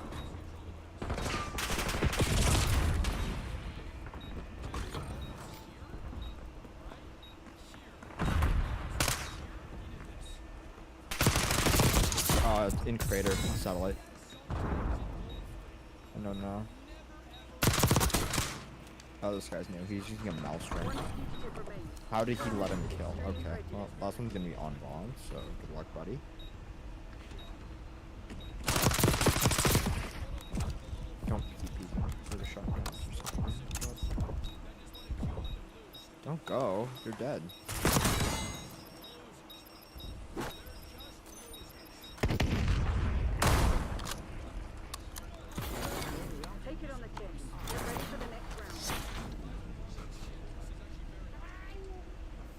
In crater, satellite. No. Oh, this guy's new. He's using a mouse ring. How did he let him kill? Okay, well, last one's gonna be on bomb, so good luck, buddy. Don't keep using for the shotguns or something. Don't go. You're dead. Take it on the chin. Get ready for the next round.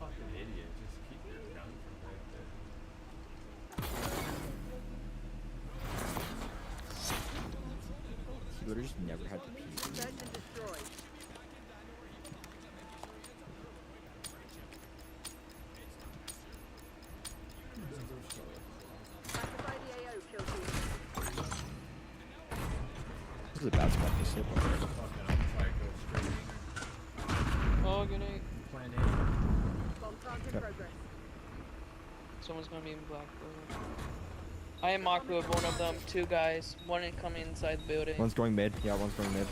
Fucking idiot, just keep your gun from right there. He literally just never had to pee. Classify the AO kill team. This is a bad spot to sit on. Oh, grenade. Plan Bomb plant in Okay. progress. Someone's gonna be in black. I am marked with one of them. 2 guys. One is coming inside the building. One's going mid. Yeah, one's going mid.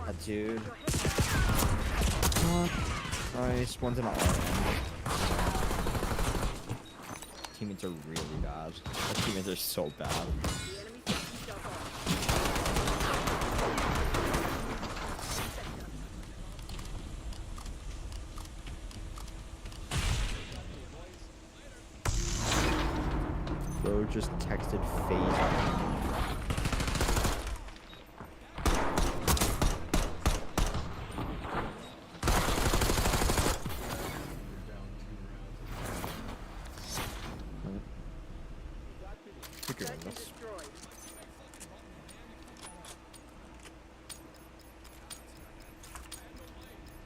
Ah, dude. Nice. One's in our end. Teammates are really bad. Our teammates are so bad. Bro just texted phase.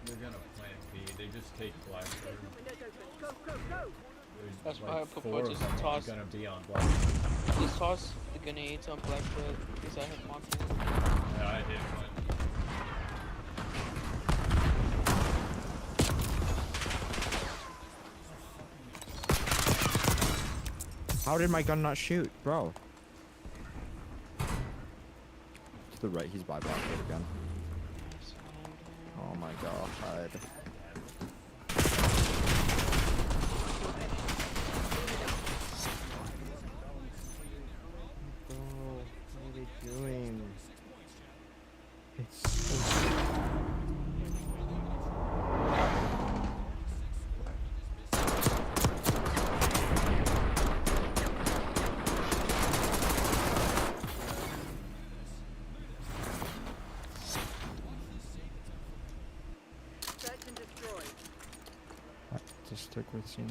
They're gonna plant B. They just take Blackbird. That's There's why I like put 4 what of just them toss. gonna be on Blackbird. Just toss the grenades on Blackfoot because I have marked one. Yeah, I did one. How did my gun not shoot, bro? To the right, he's by Blackbird again. Oh my god. Bro, what are they doing? It's so... Search and destroy. Just stick with C9.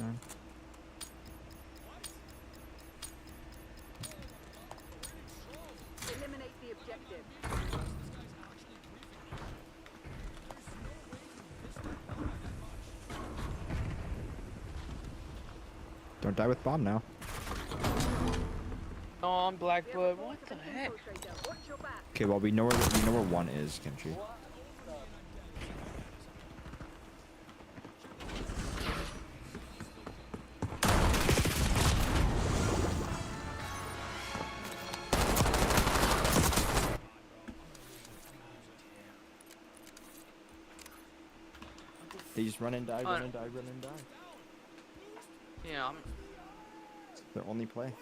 Eliminate the objective. Don't die with bomb now. Oh, on Blackfoot. What the heck? Okay, well we know where one is, Kenshi. They just run and die, run and die, run and die. Yeah, I'm. Their only play.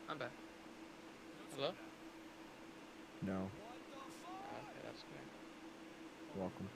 I'm back. Hello? No. Okay, that's good. Welcome.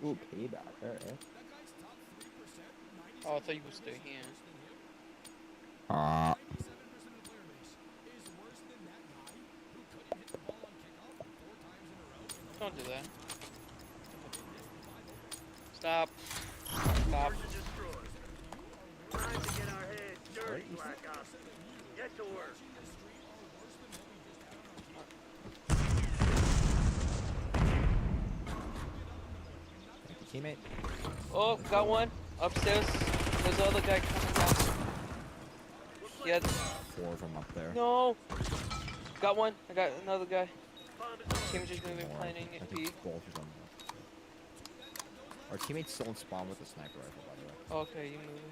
Ooh, payback. Alright. Oh, I thought you were still here. Don't do that. Stop. Stop. Time to get our heads dirty, Black Ops. Get to work. Thank you, teammate. Oh, got one. Upstairs. There's the other guy coming down. Yeah. 4 of them up there. No. Got one. I got another guy. Team just moving, planning I at think B. both of them. Our teammate's still in spawn with a sniper rifle, by the way. Okay, you moving.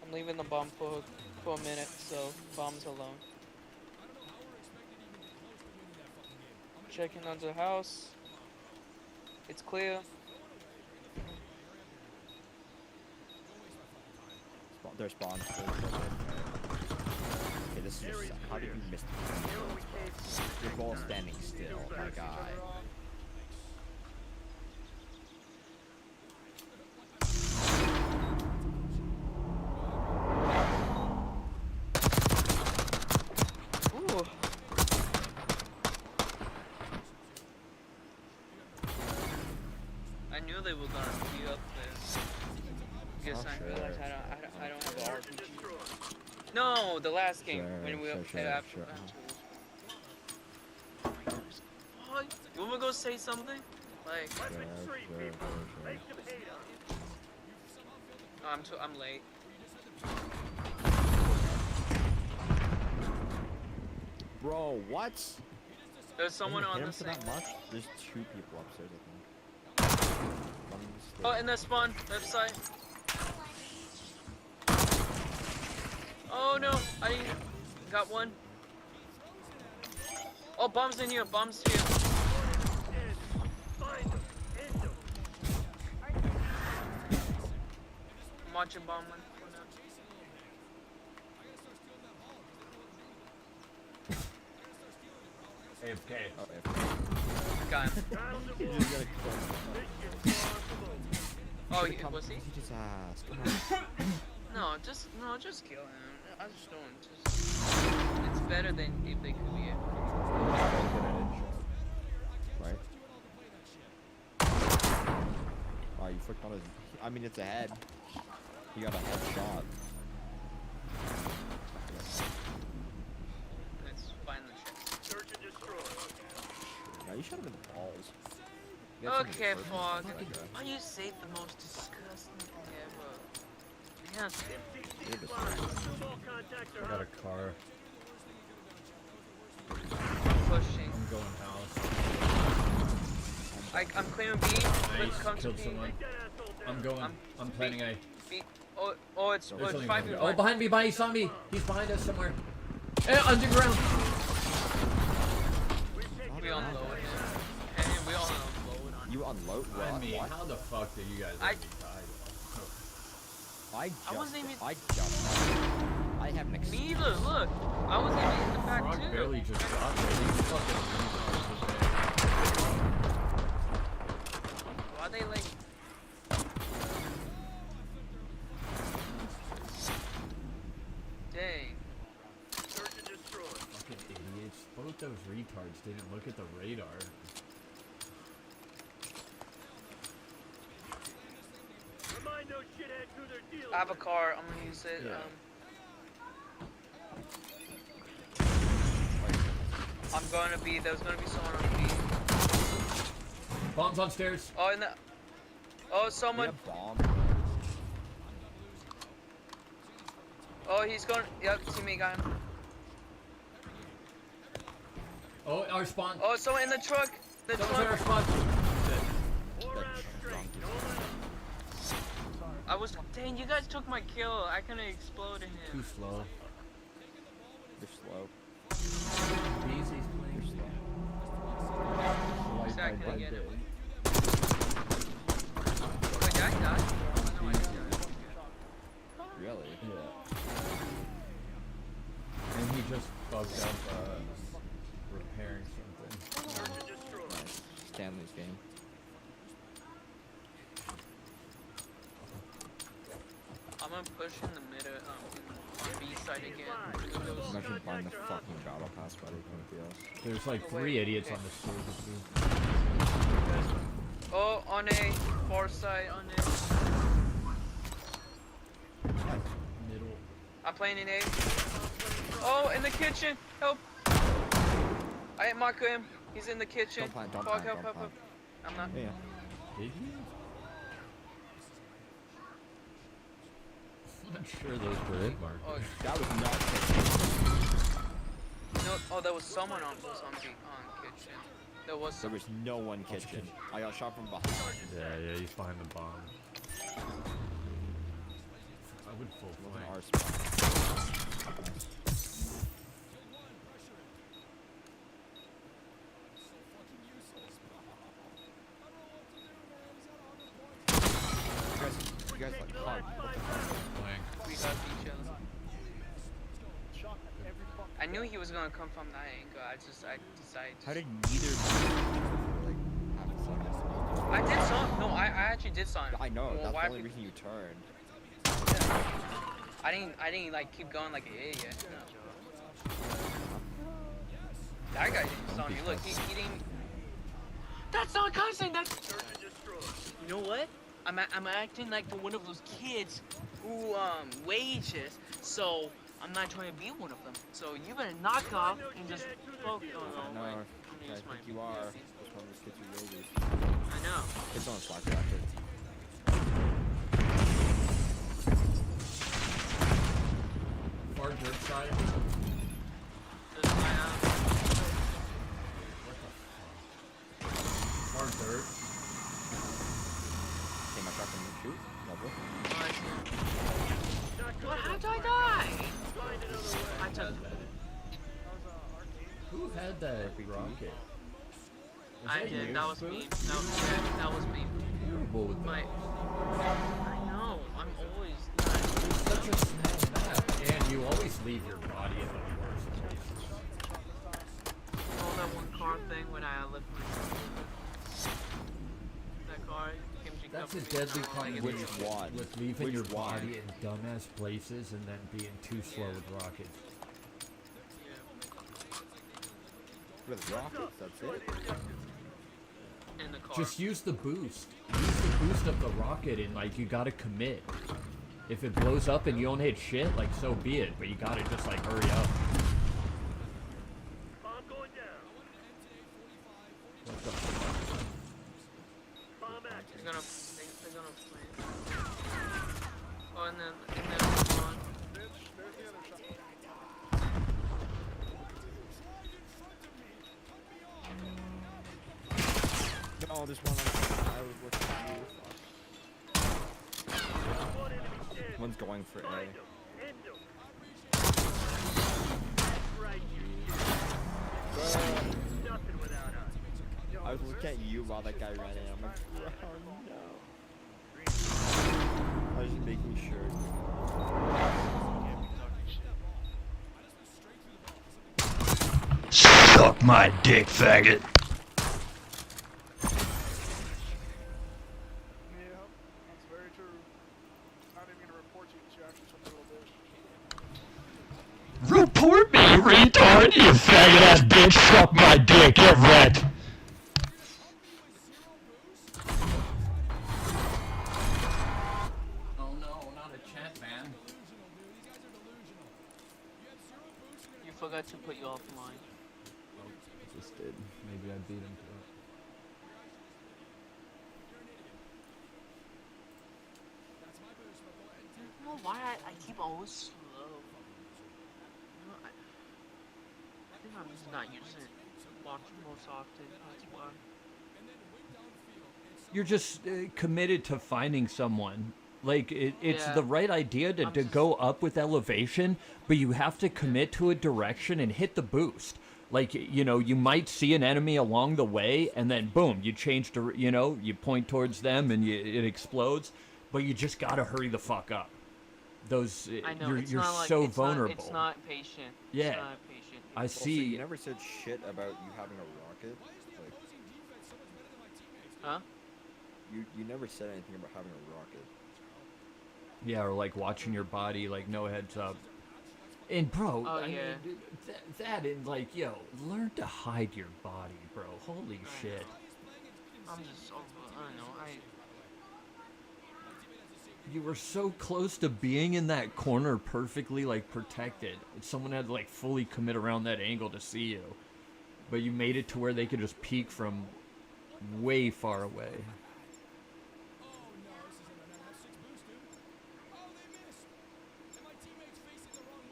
I'm leaving the bomb for a minute, so bomb's alone. Checking under the house. It's clear. They're spawned. Okay, this is just, how did you miss the You're both standing still, my guy. Ooh. I knew they were gonna be up there. Guess I realized I don't have an RPG. No, the last game when we played after. Oh, you wanna go say something? Like, oh, I'm late. Bro, what? There's someone on the same. same. There's 2 people upstairs, I think. Oh, in the spawn, left side. Oh no, I didn't. Got one. Oh, bombs in here, bombs here. I'm watching bomb one. AFK. Oh, Got him. Oh, yeah, was he? He just asked. No, just kill him. I just don't. It's better than if they could be. Right? Wow, you flicked on his. I mean, it's a head. You got a headshot. Let's find the chest. Search and destroy. No, you shot him in the balls. Okay, Fog. Oh, you saved the most disgusting thing ever. Yes. I got a car. I'm pushing. I'm going house. I'm clearing B. Nice. Come to Killed B. someone. I'm going. I'm planning A. B. Oh, it's 5v1. Oh, behind me, he saw me. He's behind us somewhere. Underground. We unload him. Hey, we all unload on him. You unload? I mean, how the fuck did you guys die? I wasn't even. I have an excuse. Neither. Look, I wasn't even in the back Frog too. barely just got there. He fucking Why they like? Dang. Search and destroy. Fucking idiots. Both those retards didn't look at the radar. Remind those shitheads who they're dealing I have a car. I'm gonna use it. Yeah. I'm going to be. There's gonna be someone on B. Bombs on stairs. Oh, in the. Oh, someone. Bomb. Oh, he's going. Yep, teammate got him. Oh, our spawn. Oh, someone in the truck. The Someone's in our truck. spawn. I was. Dang, you guys took my kill. I couldn't explode in him. Too slow. You're slow. Easy's playing. You're slow. He's not gonna get it. Wait, did I die? No, I didn't die. Really? Yeah. And he just bugged up repairing something. Nice. Stanley's game. gonna push in the mid on B side again. Imagine buying the fucking battle pass by the PS. There's like 3 idiots on the server too. Oh, on A, far side, on A. Middle. I'm playing in A. Oh, in the kitchen, help! I hit Mark him. He's in the kitchen. Don't plant, don't Fuck, plant, help. I'm not. Yeah. Did you? I'm not sure those were hit markers. Oh, that was not no, oh, there was someone on kitchen. There was no one kitchen. I got shot from behind. Yeah, he's behind the bomb. I would full flank. Our spot. You guys like hard. We got each other. I knew he was gonna come from that angle. I decided. How did neither like have a second? I did saw him. No, I actually did saw him. I know. Well, that's the only reason you turned. Yeah. I didn't like keep going like an idiot. No. That guy didn't saw me. Look, he didn't. That's not cussing. That's. You know what? I'm acting like one of those kids who wages. So I'm not trying to be one of them. So you better knock off and just focus on. No, I think you are. Just one of those kids who wages. I know. It's on Slack reactor. Far dirt side. Far dirt. Okay, my shotgun didn't shoot. Lovely. What? How did I die? I took. Who had that rocket? I did. That was me. That was me. Terrible with my. I know. I'm always. It's such a small map, and you always leave your body in the worst places. All that one car thing when I left my. That car. That's a deadly combination with leaving your body in dumbass places and then being too slow with rockets. With rockets, that's it. In the car. Just use the boost. Use the boost of the rocket and like you gotta commit. If it blows up and you don't hit shit, like so be it. But you gotta just like hurry up. Bomb going down. What the fuck? They're gonna play. Oh, and then on. No, there's one I was looking at you. One's going for A. I was looking at you while that guy ran in. I'm like, oh no. I was just making sure. Suck my dick, faggot. Report me, retard, you faggot ass bitch, suck my dick, you rat. Oh no, not a chat, man. You forgot to put you offline. Oh, just did. Maybe I beat him to it. I don't know why I keep always slow. You know, I think I'm just not using it watching most often. That's why. You're just committed to finding someone. Like, it's Yeah. the right idea to go up with elevation, but you have to commit to a direction and hit the boost. Like, you know, you might see an enemy along the way, and then boom, you change to, you know, you point towards them and it explodes, but you just gotta hurry the fuck up. Those, I know, you're it's not so like, vulnerable. It's not patient. Yeah. It's not patient. I Also, see. you never said shit about you having a rocket. Like, huh? You never said anything about having a rocket. Yeah, or like watching your body, like no heads up. And bro, Oh, I yeah. mean, that and like, yo, learn to hide your body, bro. Holy shit. I'm just over. I don't know. You were so close to being in that corner perfectly, like, protected. Someone had to, like, fully commit around that angle to see you. But you made it to where they could just peek from way far away.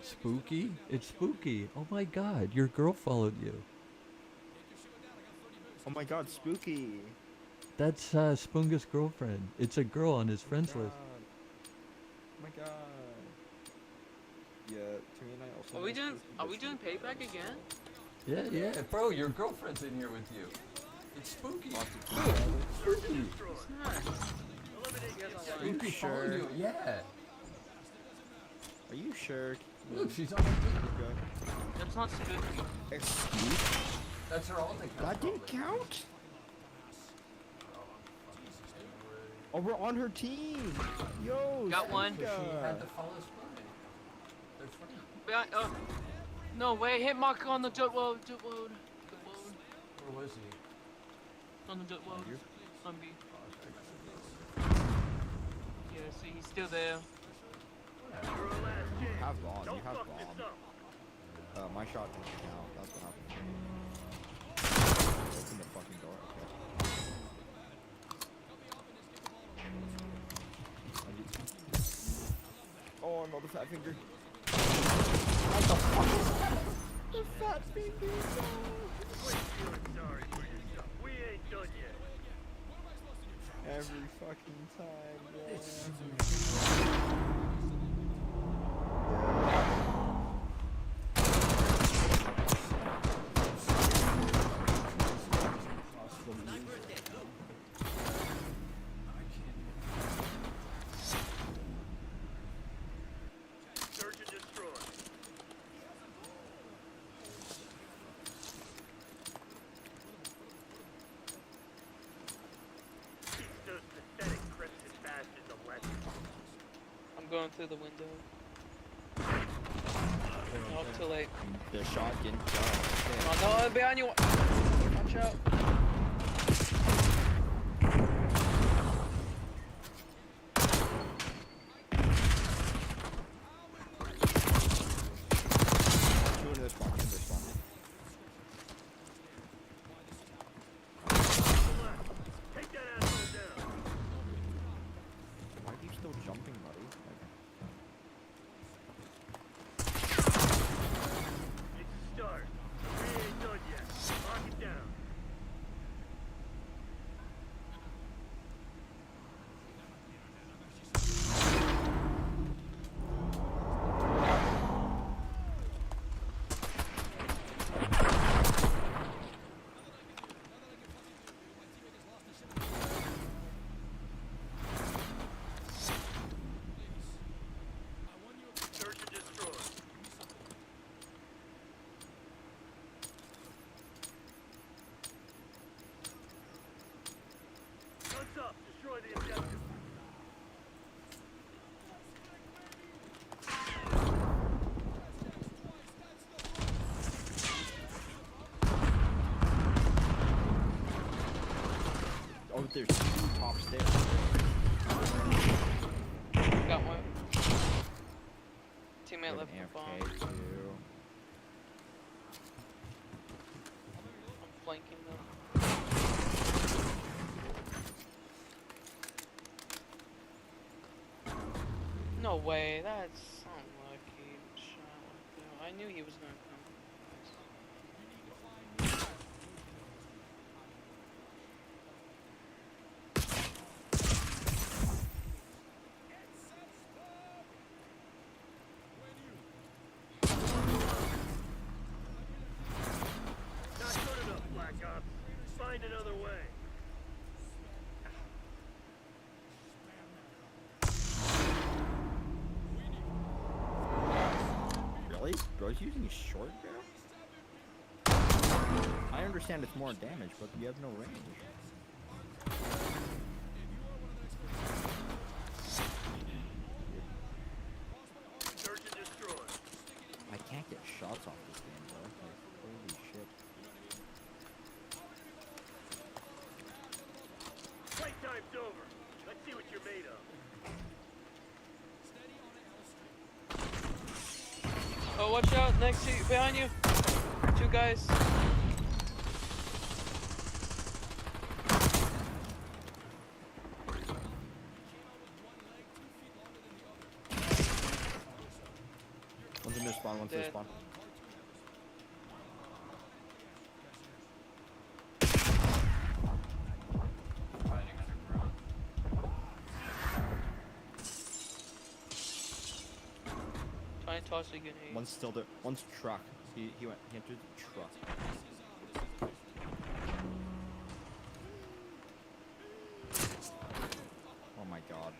Spooky? It's spooky. Oh my god, your girl followed you. Oh my god, spooky. That's Spoonga's girlfriend. It's a girl on his friends list. Oh my god. Yeah, Timmy and I also. Are we doing payback again? Yeah, yeah, bro, your girlfriend's in here with you. It's spooky. Spooky. Spooky followed you. Yeah. Are you sure? Look, she's on the team. That's not spooky. Excuse? That's her alt account. That didn't count? Oh, we're on her team. Yo, Got one. She had to follow Spooky. They're friends. Behind, no way, hit mark on the dirt road. Where was he? On the dirt road. On B. Yeah, see, he's still there. You have bomb. You have bomb. My shot didn't count. That's what happened. Open the fucking door. Okay. Oh no, the fat finger. What the fuck is that? The fat finger. Quit feeling sorry for yourself. We ain't done yet. Every fucking time, bro. Search and destroy. Those pathetic crested bastards are left. I'm going through the window. No, too late. The shot didn't count. Oh, no, behind you. Watch out. Two into this spawn. Take that asshole down. Why are you still jumping, buddy? It's a start. We ain't done yet. Lock it down. Search and destroy. Guns up. Destroy the objective. Oh, there's two top stairs. Got one. Teammate left the bomb. AFK too. I'm flanking them. No way, that's unlucky. Shot like that. I knew he was gonna come. Not good enough, Black Ops. Find another way. Really? Bro's using short barrel? I understand it's more damage, but you have no range. can't get shots off this game, bro. Like, holy shit. Playtime's over. Let's see what you're made of. Oh, watch out! Next to you, behind you. 2 guys. One's in their spawn, one's in their spawn. Try and toss a grenade. One's still there. One's truck. He entered the truck. Oh my god.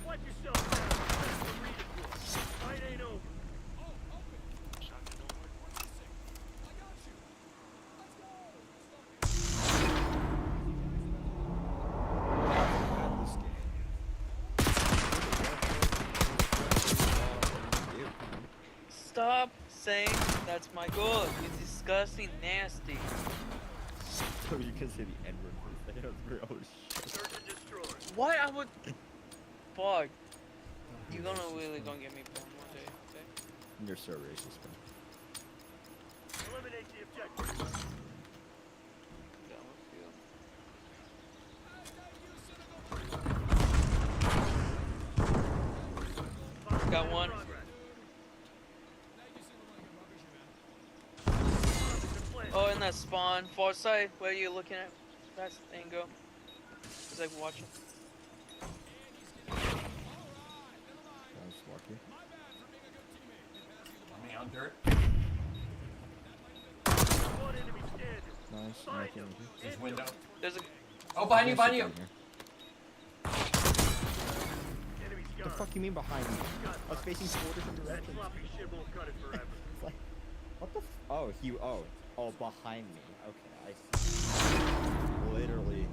Watch yourself down. Fight ain't over. Stop saying that's my goal. It's disgusting, nasty. So you can say the N-word for that. Oh shit. Why I would... Fuck. You're gonna really gonna get me burned one day, okay? You're so racist, man. Eliminate the objective. Got one. Oh, in that spawn. Far side, where you looking at? That's Ango. He's like watching. That's lucky. Me on dirt. Nice. Making His window. There's a... Oh, behind you, behind you! What the fuck you mean behind me? I was facing 4 different directions. Sloppy shit won't cut it forever. It's like, what the oh, oh, behind me. Okay, I see. Literally.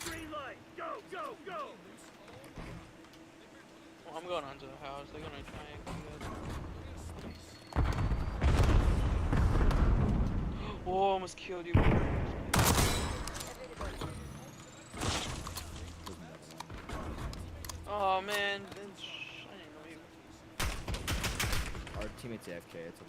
Green light. Go, go, go. Well, I'm going onto the house. They're gonna try and... Oh, almost killed you. Oh man, I didn't know you. Our teammate's AFK, it's a 1v4.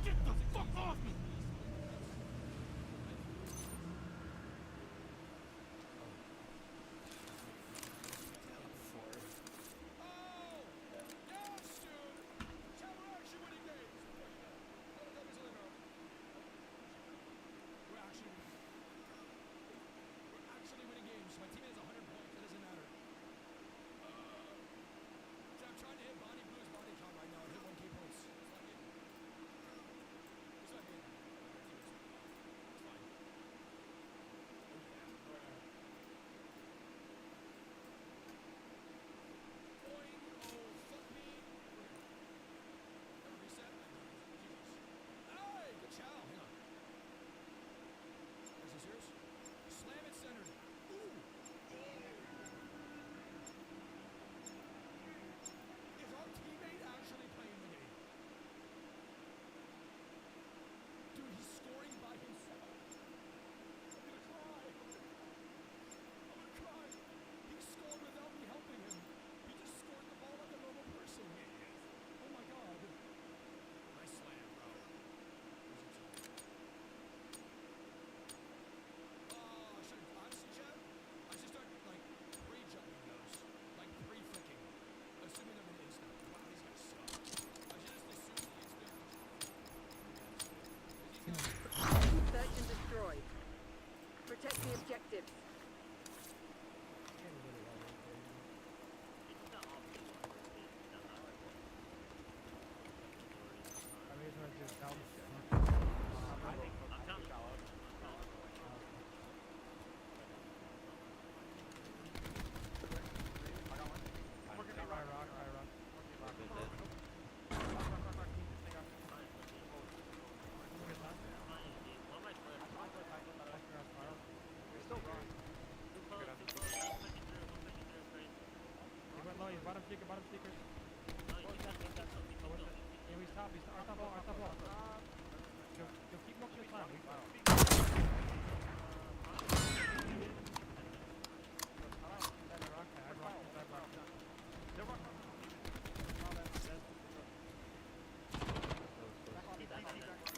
Get the fuck off me.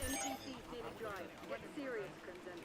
NPC's near the drive. Get serious, Crimson.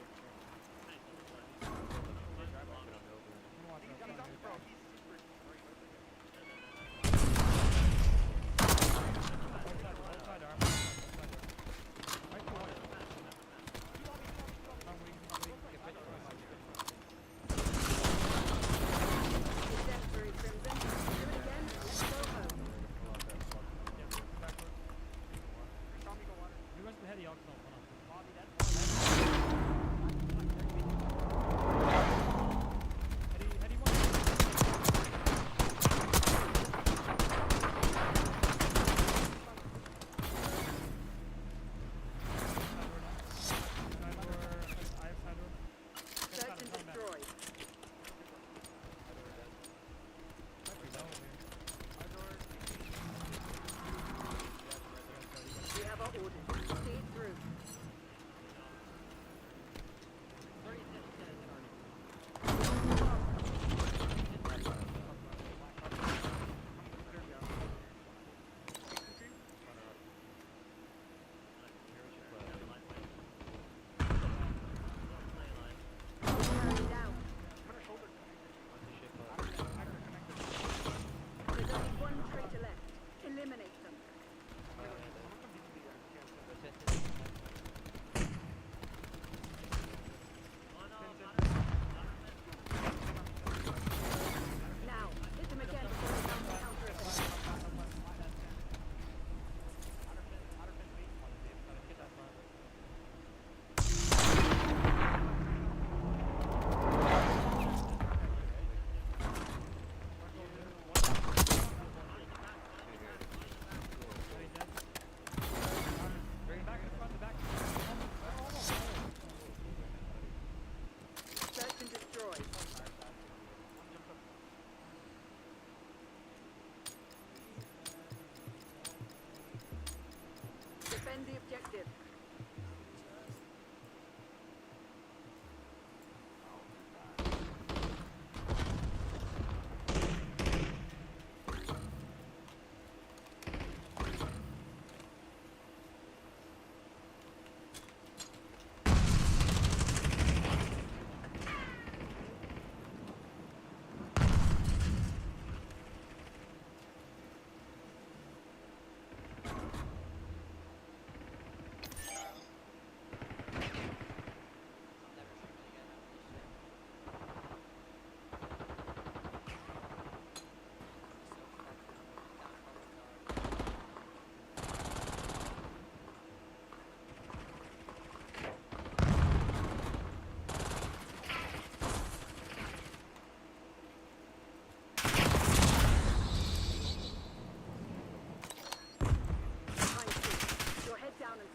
Defend the objective.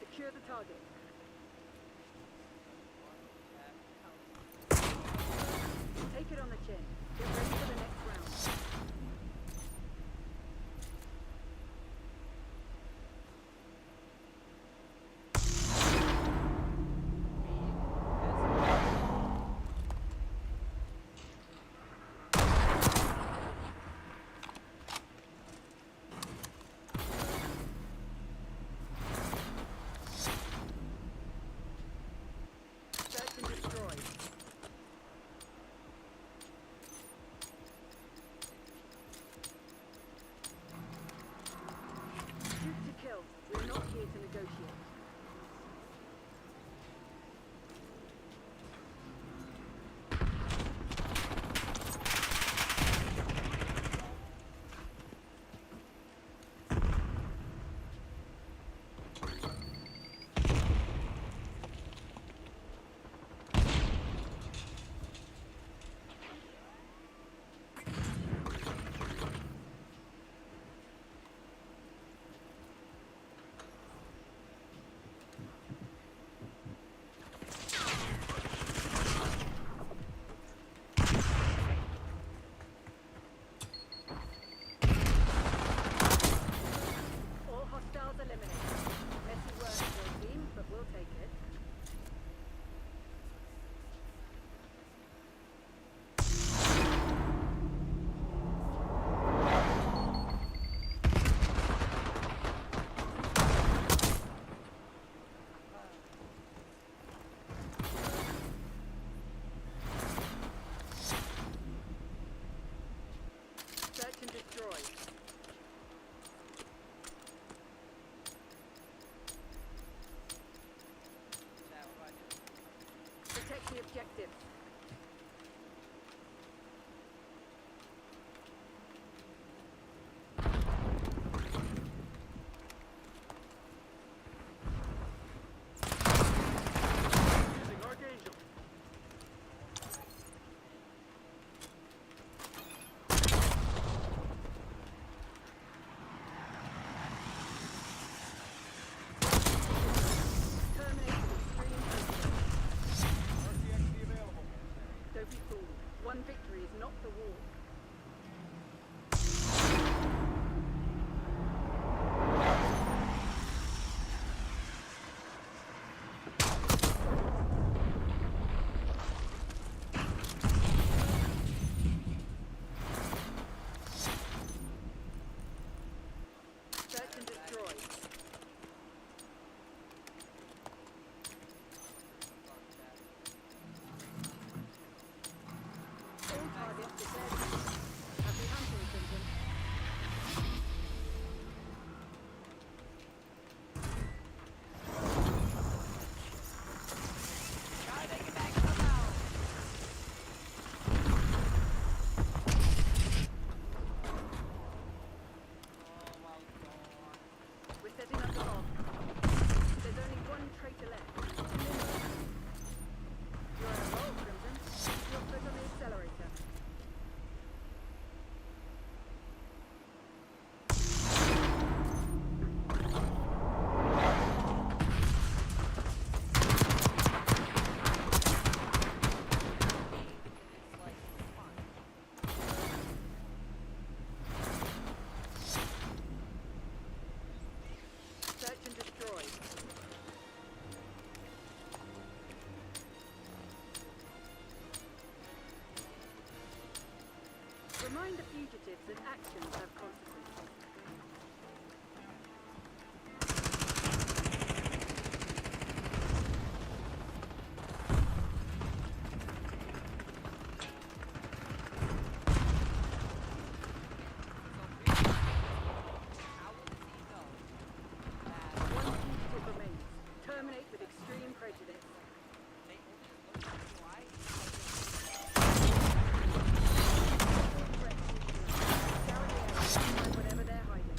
Secure the target. Take it on the chin. Get ready for the next round. objectives. Using Archangel. RCXD available. Don't be fooled. One victory is not the war. Search and destroy. All targets declared. Happy hunting, Crimson. We're setting up the bomb. There's only one traitor left. You're on a roll, Crimson. Keep your foot on the accelerator. Search and destroy. Remind the fugitives that actions have consequences. One fugitive remains. Terminate with extreme prejudice. Whatever they're hiding.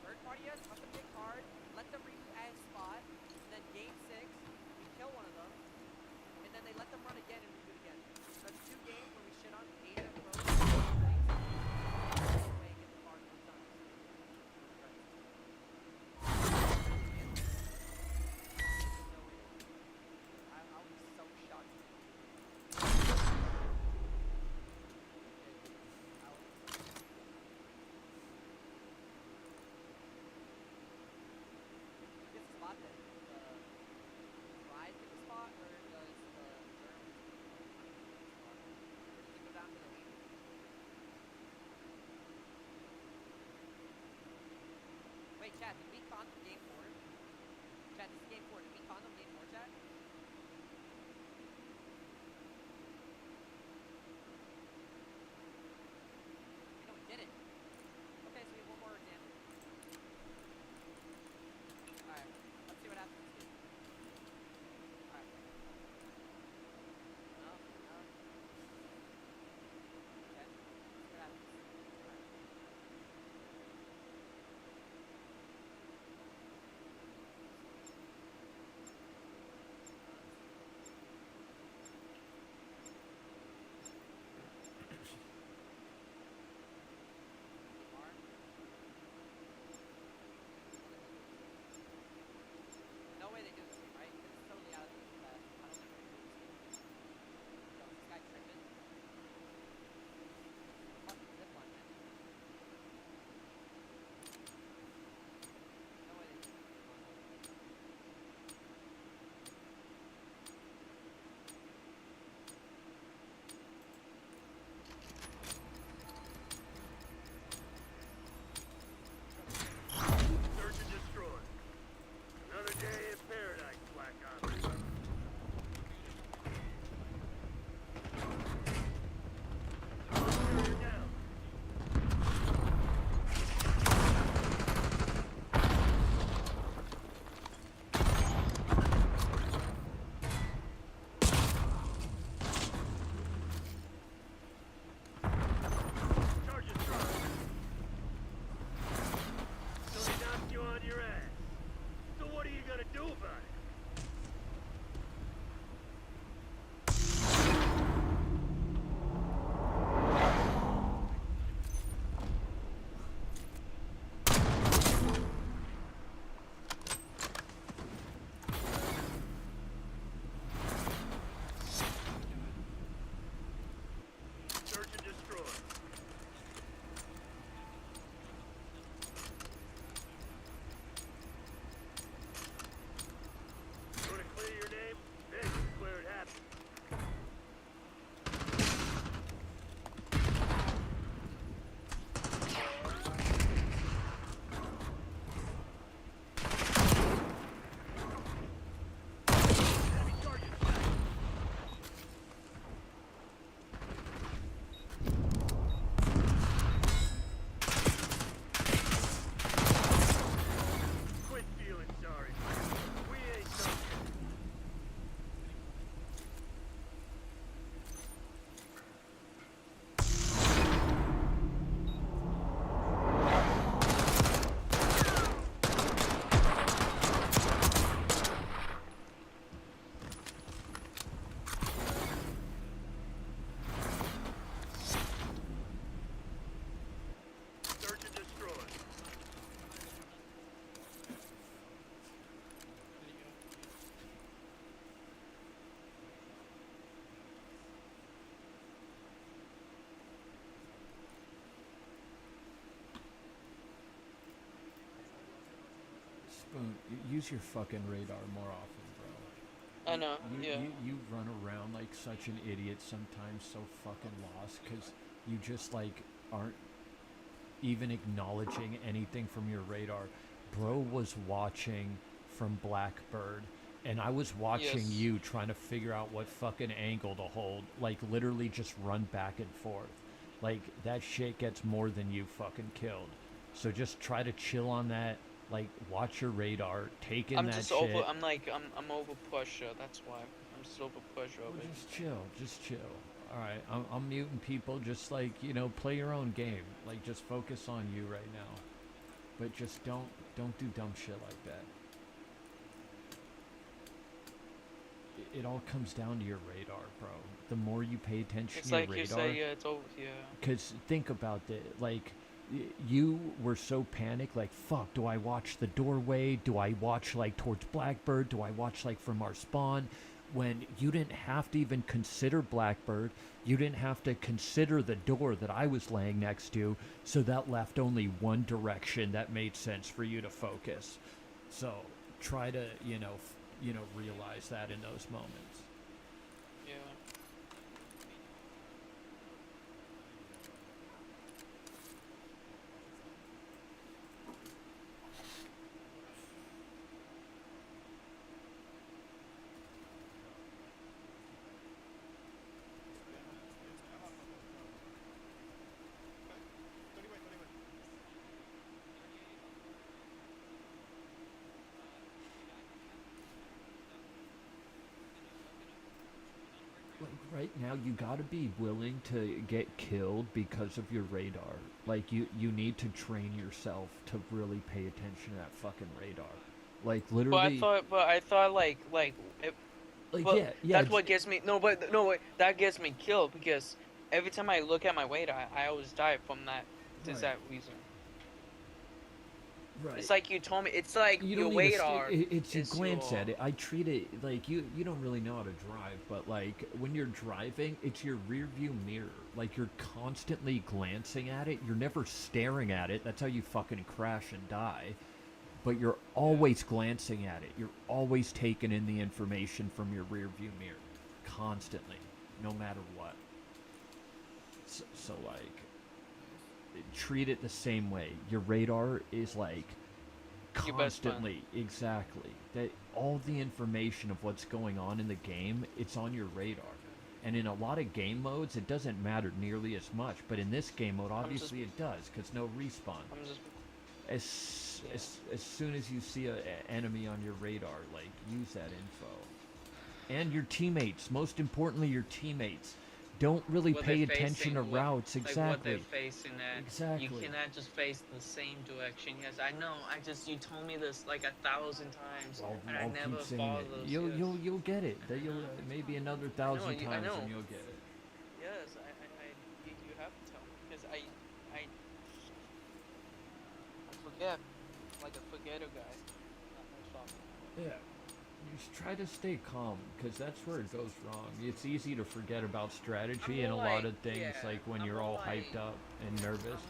Third party us, let them get card, let them reboot as spot, and then game 6, we kill one of them, and then they let them run again and reboot again. So that's 2 games where we shit on 8 in a row. Away and get the card one time. I'll be so shocked. Who gets the spot then? Rise get the spot, or does the German spot? Or does it go down to the lead? Wait, chat, did we condom game 4? Chat, this is game 4. Did we condom game 4, chat? No, we didn't. Okay, so we have one more exam. Alright, let's see what happens. Alright. No, no. Okay, let's see what happens. Alright. Use your fucking radar more often, bro. I know, yeah. You run around like such an idiot sometimes, so fucking lost, because you just, like, aren't even acknowledging anything from your radar. Bro was watching from Blackbird, and I was watching Yes. you trying to figure out what fucking angle to hold. Like, literally just run back and forth. Like, that shit gets more than you fucking killed. So just try to chill on that. Like, watch your radar, take in I'm that just shit. over. I'm over pusher. That's why. I'm just over pusher Well, of it. just chill. All right, I'm muting people. Just like, you know, play your own game. Like, just focus on you right now. But just don't do dumb shit like that. It all comes down to your radar, bro. The more you pay attention It's to your like radar. you say, yeah, it's over. Yeah. Because think about it, like, you were so panicked, like, fuck, do I watch the doorway? Do I watch, like, towards Blackbird? Do I watch, like, from our spawn? When you didn't have to even consider Blackbird, you didn't have to consider the door that I was laying next to, so that left only one direction that made sense for you to focus. So, try to, realize that in those moments. Yeah. Like, right now, you gotta be willing to get killed because of your radar. Like, you need to train yourself to really pay attention to that fucking radar. Like, literally. But I thought like it, Like, but yeah, that's what gets me. No, wait, that gets me killed because every time I look at my radar, I always die from that. Just Right. that reason. Right. It's like you told me. It's like You your don't need to radar. it's you is glance your- at it. I treat it like you don't really know how to drive, but like when you're driving, it's your rear view mirror. Like you're constantly glancing at it. You're never staring at it. That's how you fucking crash and die. But you're always glancing at it. You're always taking in the information from your rear view mirror. Constantly. No matter what. So like treat it the same way. Your radar is like Your best friend. constantly, exactly. That all the information of what's going on in the game, it's on your radar. And in a lot of game modes, it doesn't matter nearly as much. But in this game mode, obviously it does, because no respawn. As soon as you see an enemy on your radar, like, use that info. And your teammates, most importantly, your teammates. Don't really what pay they're attention facing, to what- routes, like exactly. what they're facing at. Exactly. You cannot just face the same direction. Yes, I know. You told me this like 1,000 times, and I I'll never keep saying follow it. those. You'll get it. That you'll maybe another 1,000 I times know. and you'll get it. Yes, you have to tell me because I forget, like a forgetter guy. Yeah. Just try to stay calm, because that's where it goes wrong. It's easy to forget about strategy and a lot of things, like when you're all hyped up and nervous.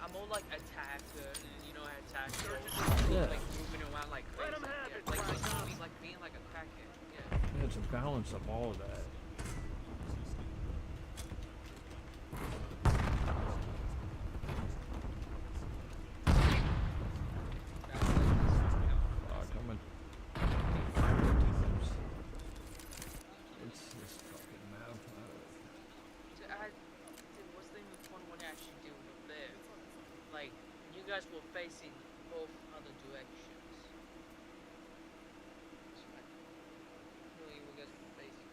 I'm more like attacker, and you know, attacker. Yeah. Like moving around like crazy. Like being like a crackhead. Yeah. Yeah, it's a balance of all of that. It's this fucking map. What's the name of the one when I actually do up there? Like, you guys were facing both other directions. You guys were facing.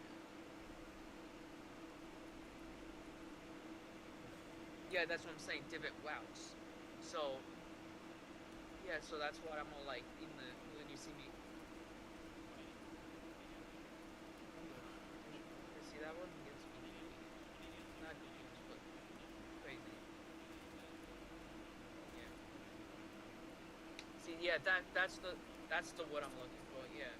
Yeah, that's what I'm saying. Different routes. So, yeah, so that's what I'm all like in the when you see me. See that one? Gets me not confused, but crazy. Yeah. See, yeah, that's the what I'm looking for. Yeah.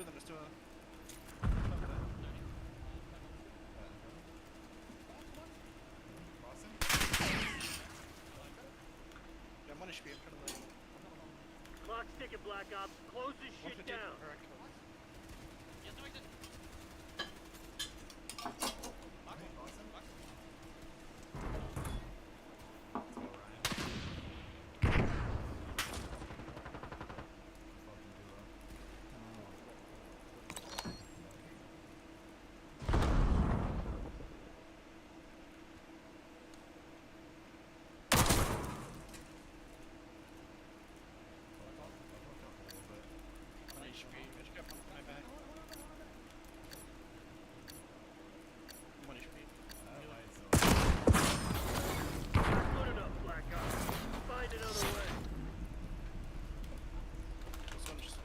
of them. There's two of them. Yeah, I'm on HP. I'm trying to move. Clock's ticking, Black Ops. Close this shit 150. down. Alright, cool. On HP. I just got pumped in my back. I'm on HP. Good enough, Black Ops. Find another way. This one's just...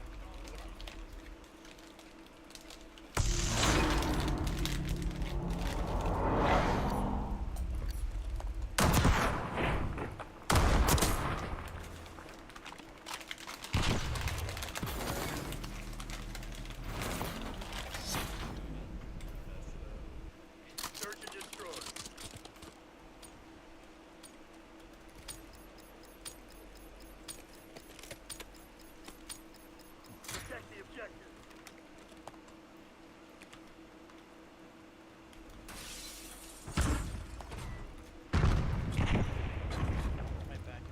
Search and destroy. Protect the objective. My back.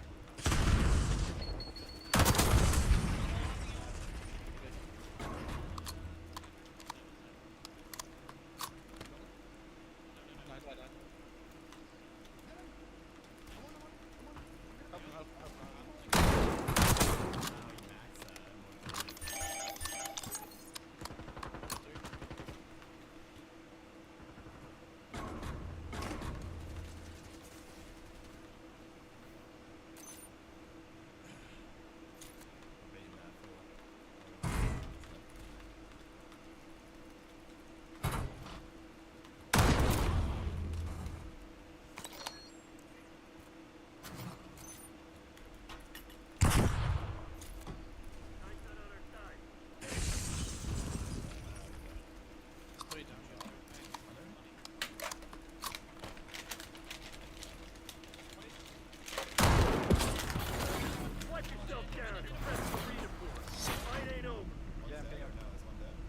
Wipe yourself down and press the redeploy. Fight ain't over. Yeah, I'm getting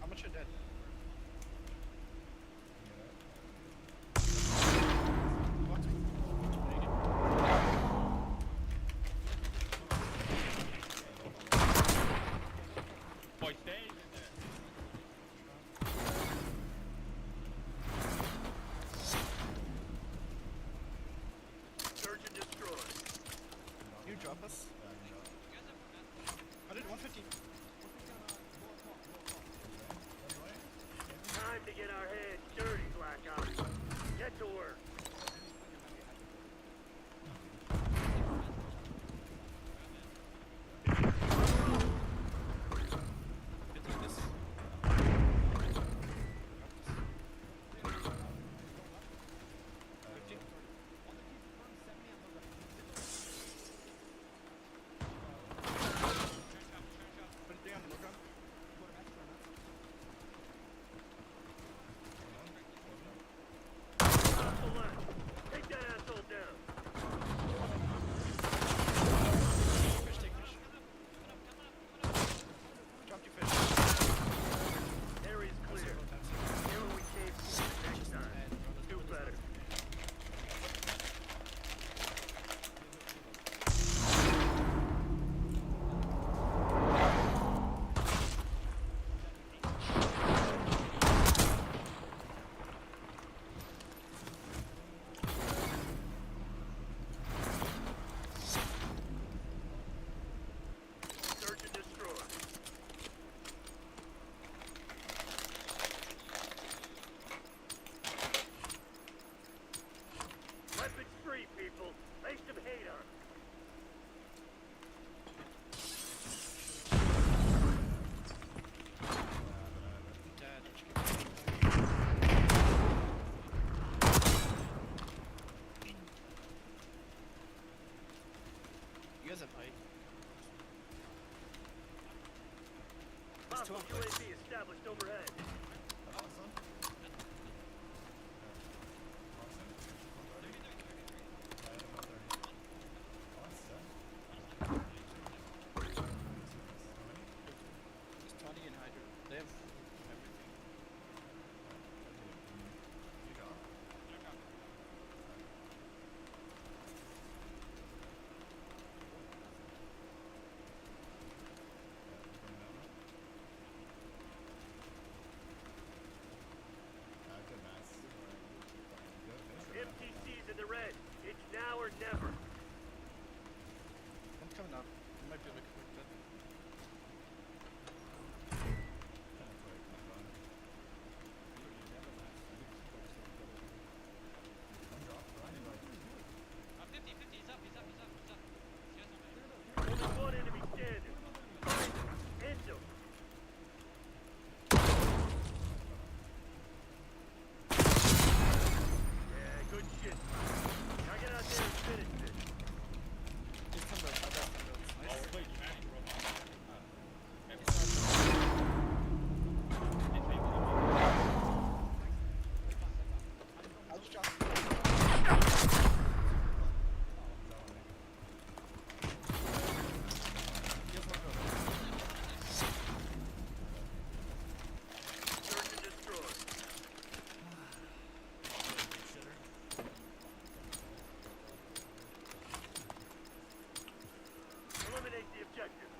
How much are dead? Boy, stay in there. Search and destroy. You drop us? I did 150. Time to get our heads dirty, Black Ops. Get to work. Top the left. Hostile UAV established overhead. Just Tony and Hydra. They have everything. MTC's in the red. It's now or never. I'm coming up. You might be able to quick that. Only one enemy standing. Find him. End him. Yeah, good shit. Now get out there and finish this. Just come back. I got some notes. Nice. I'll just drop Search and destroy. Eliminate the objective.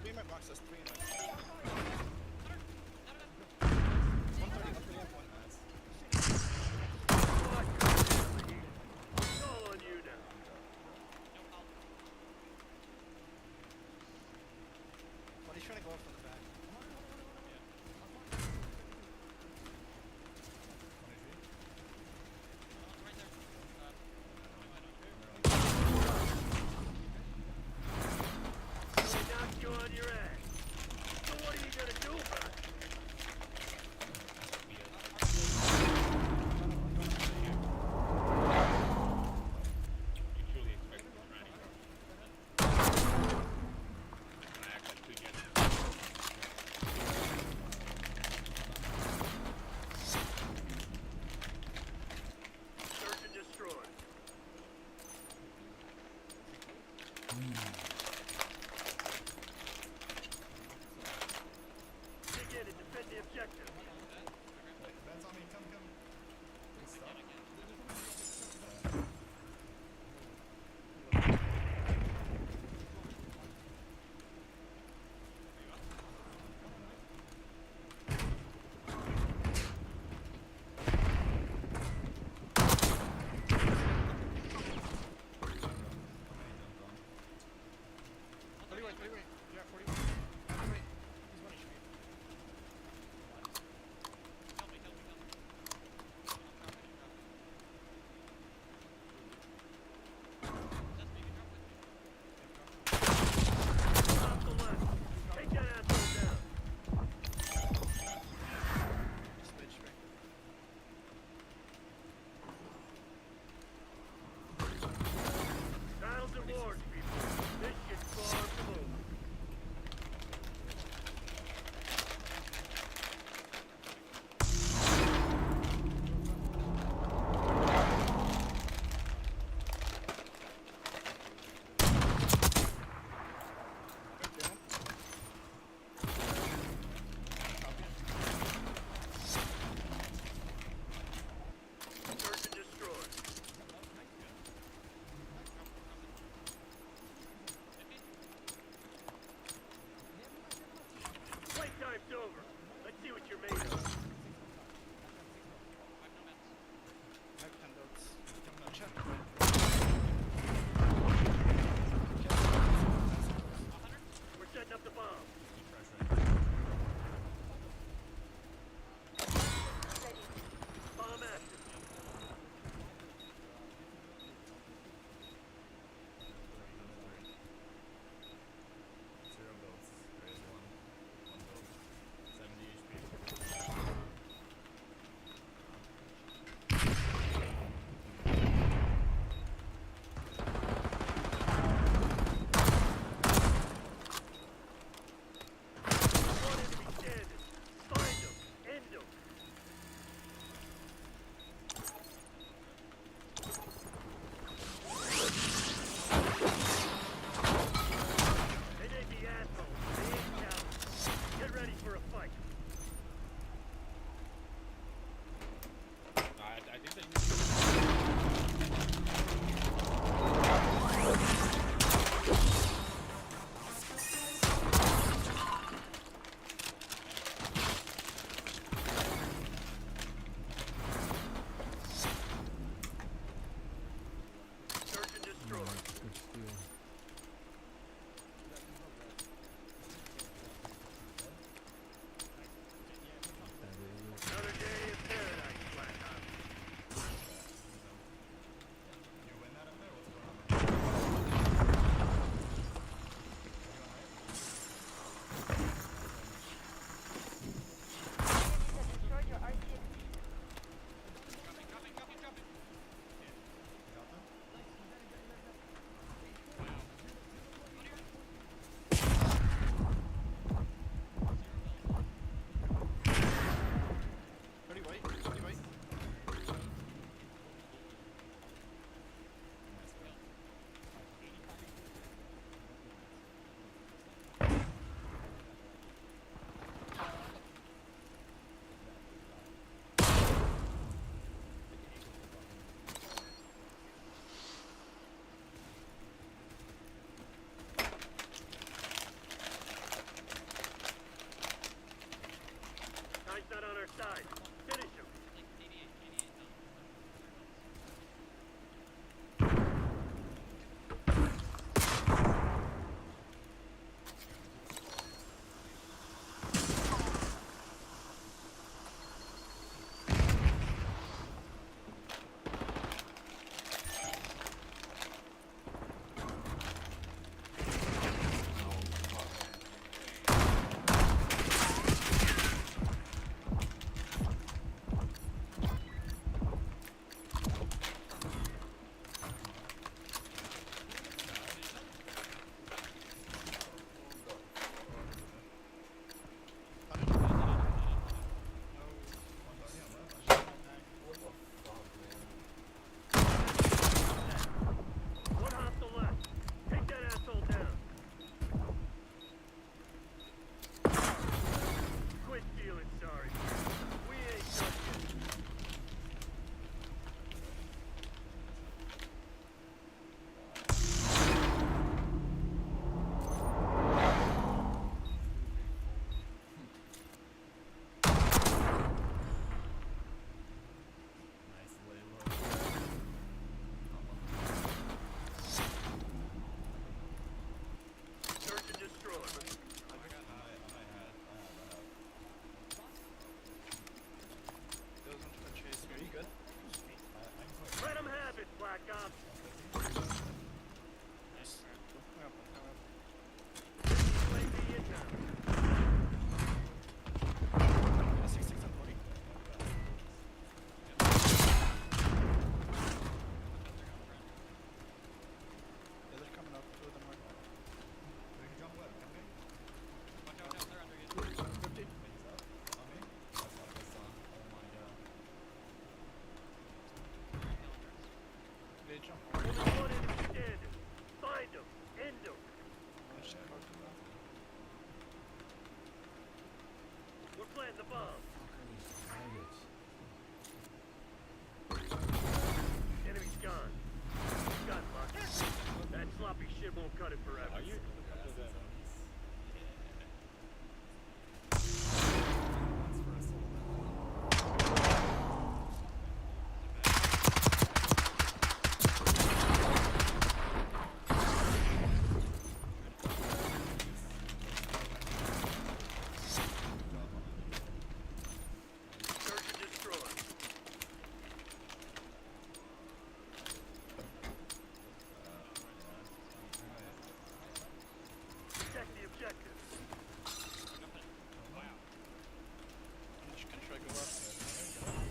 Be in my box, that's 3 and 130, one. It's all on you now. But he's trying to go from the back. They knocked you on your ass. So what are you gonna do about it? Search and destroy. Dig in and defend the objective. Wait. You're at 41. Wait. He's one HP. Off the left. Take that asshole down. This bitch right. Battles and wars, people. This shit's far from over. Search and destroy. Playtime's over. Let's see what you're made of. I have 10 notes. Check. We're setting up the bomb. Bomb active. bomb. Faggots. Enemy's gone. Got lucky. That sloppy shit won't cut it forever. Are you? Search and destroy. Check the objective. Wow. Should I go up there?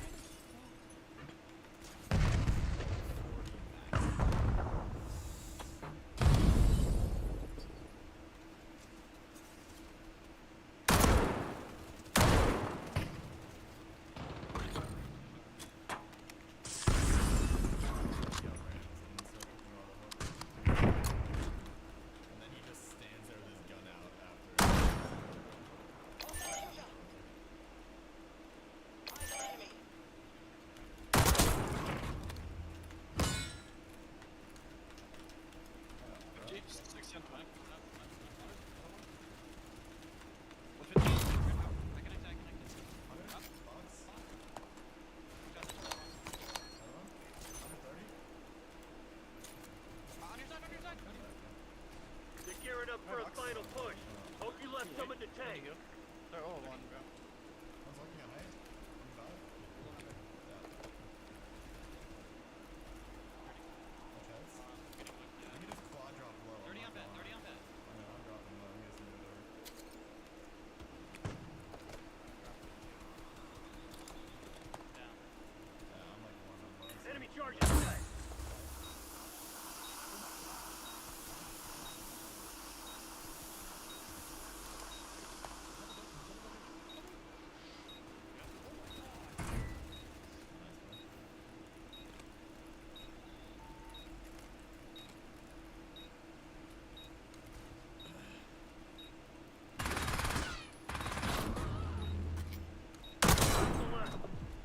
And then he just stands there with his gun out after. They're gearing up for a final push. Hope you left some in the tank. They're all one, bro. One's looking at me. One's out. Yeah. You can just quad drop low. 30 on bed, 30 on bed. I know, I'm dropping low. You guys can do whatever. Yeah, I'm like one on low. Enemy charges back.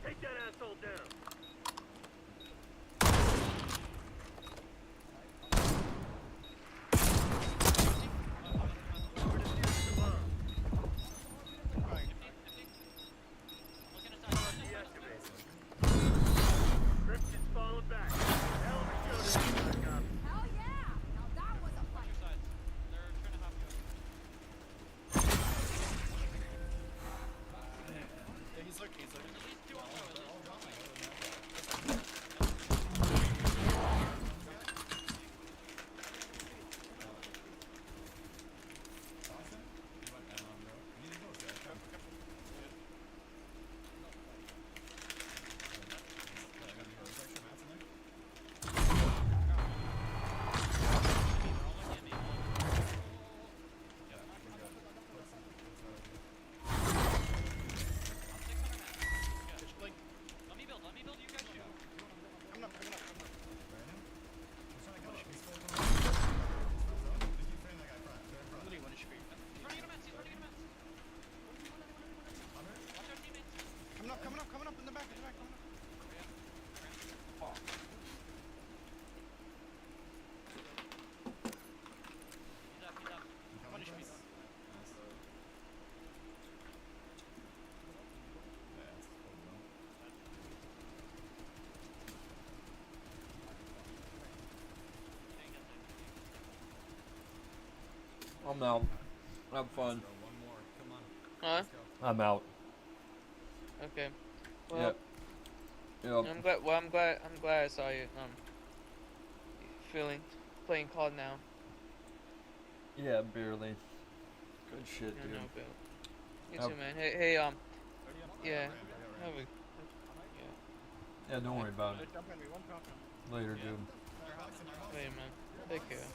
Take that asshole down. Over to defuse the bomb. Deactivate. Crypt is falling back. Hell of a show tonight, Black Ops. Hell yeah! Now that was a fight. Yeah, he's looking, he's looking. Coming up in the back, coming up. Punish me. I'm out. Have fun. Huh? I'm out. Okay. Well, Yep. I'm glad. Well, I'm glad I saw you. Playing COD now. Yeah, barely. Good shit, dude. No, Bill. You too, man. Hey, yeah. Have a, Yeah, don't worry about it. Later, dude. Later, man. Take care.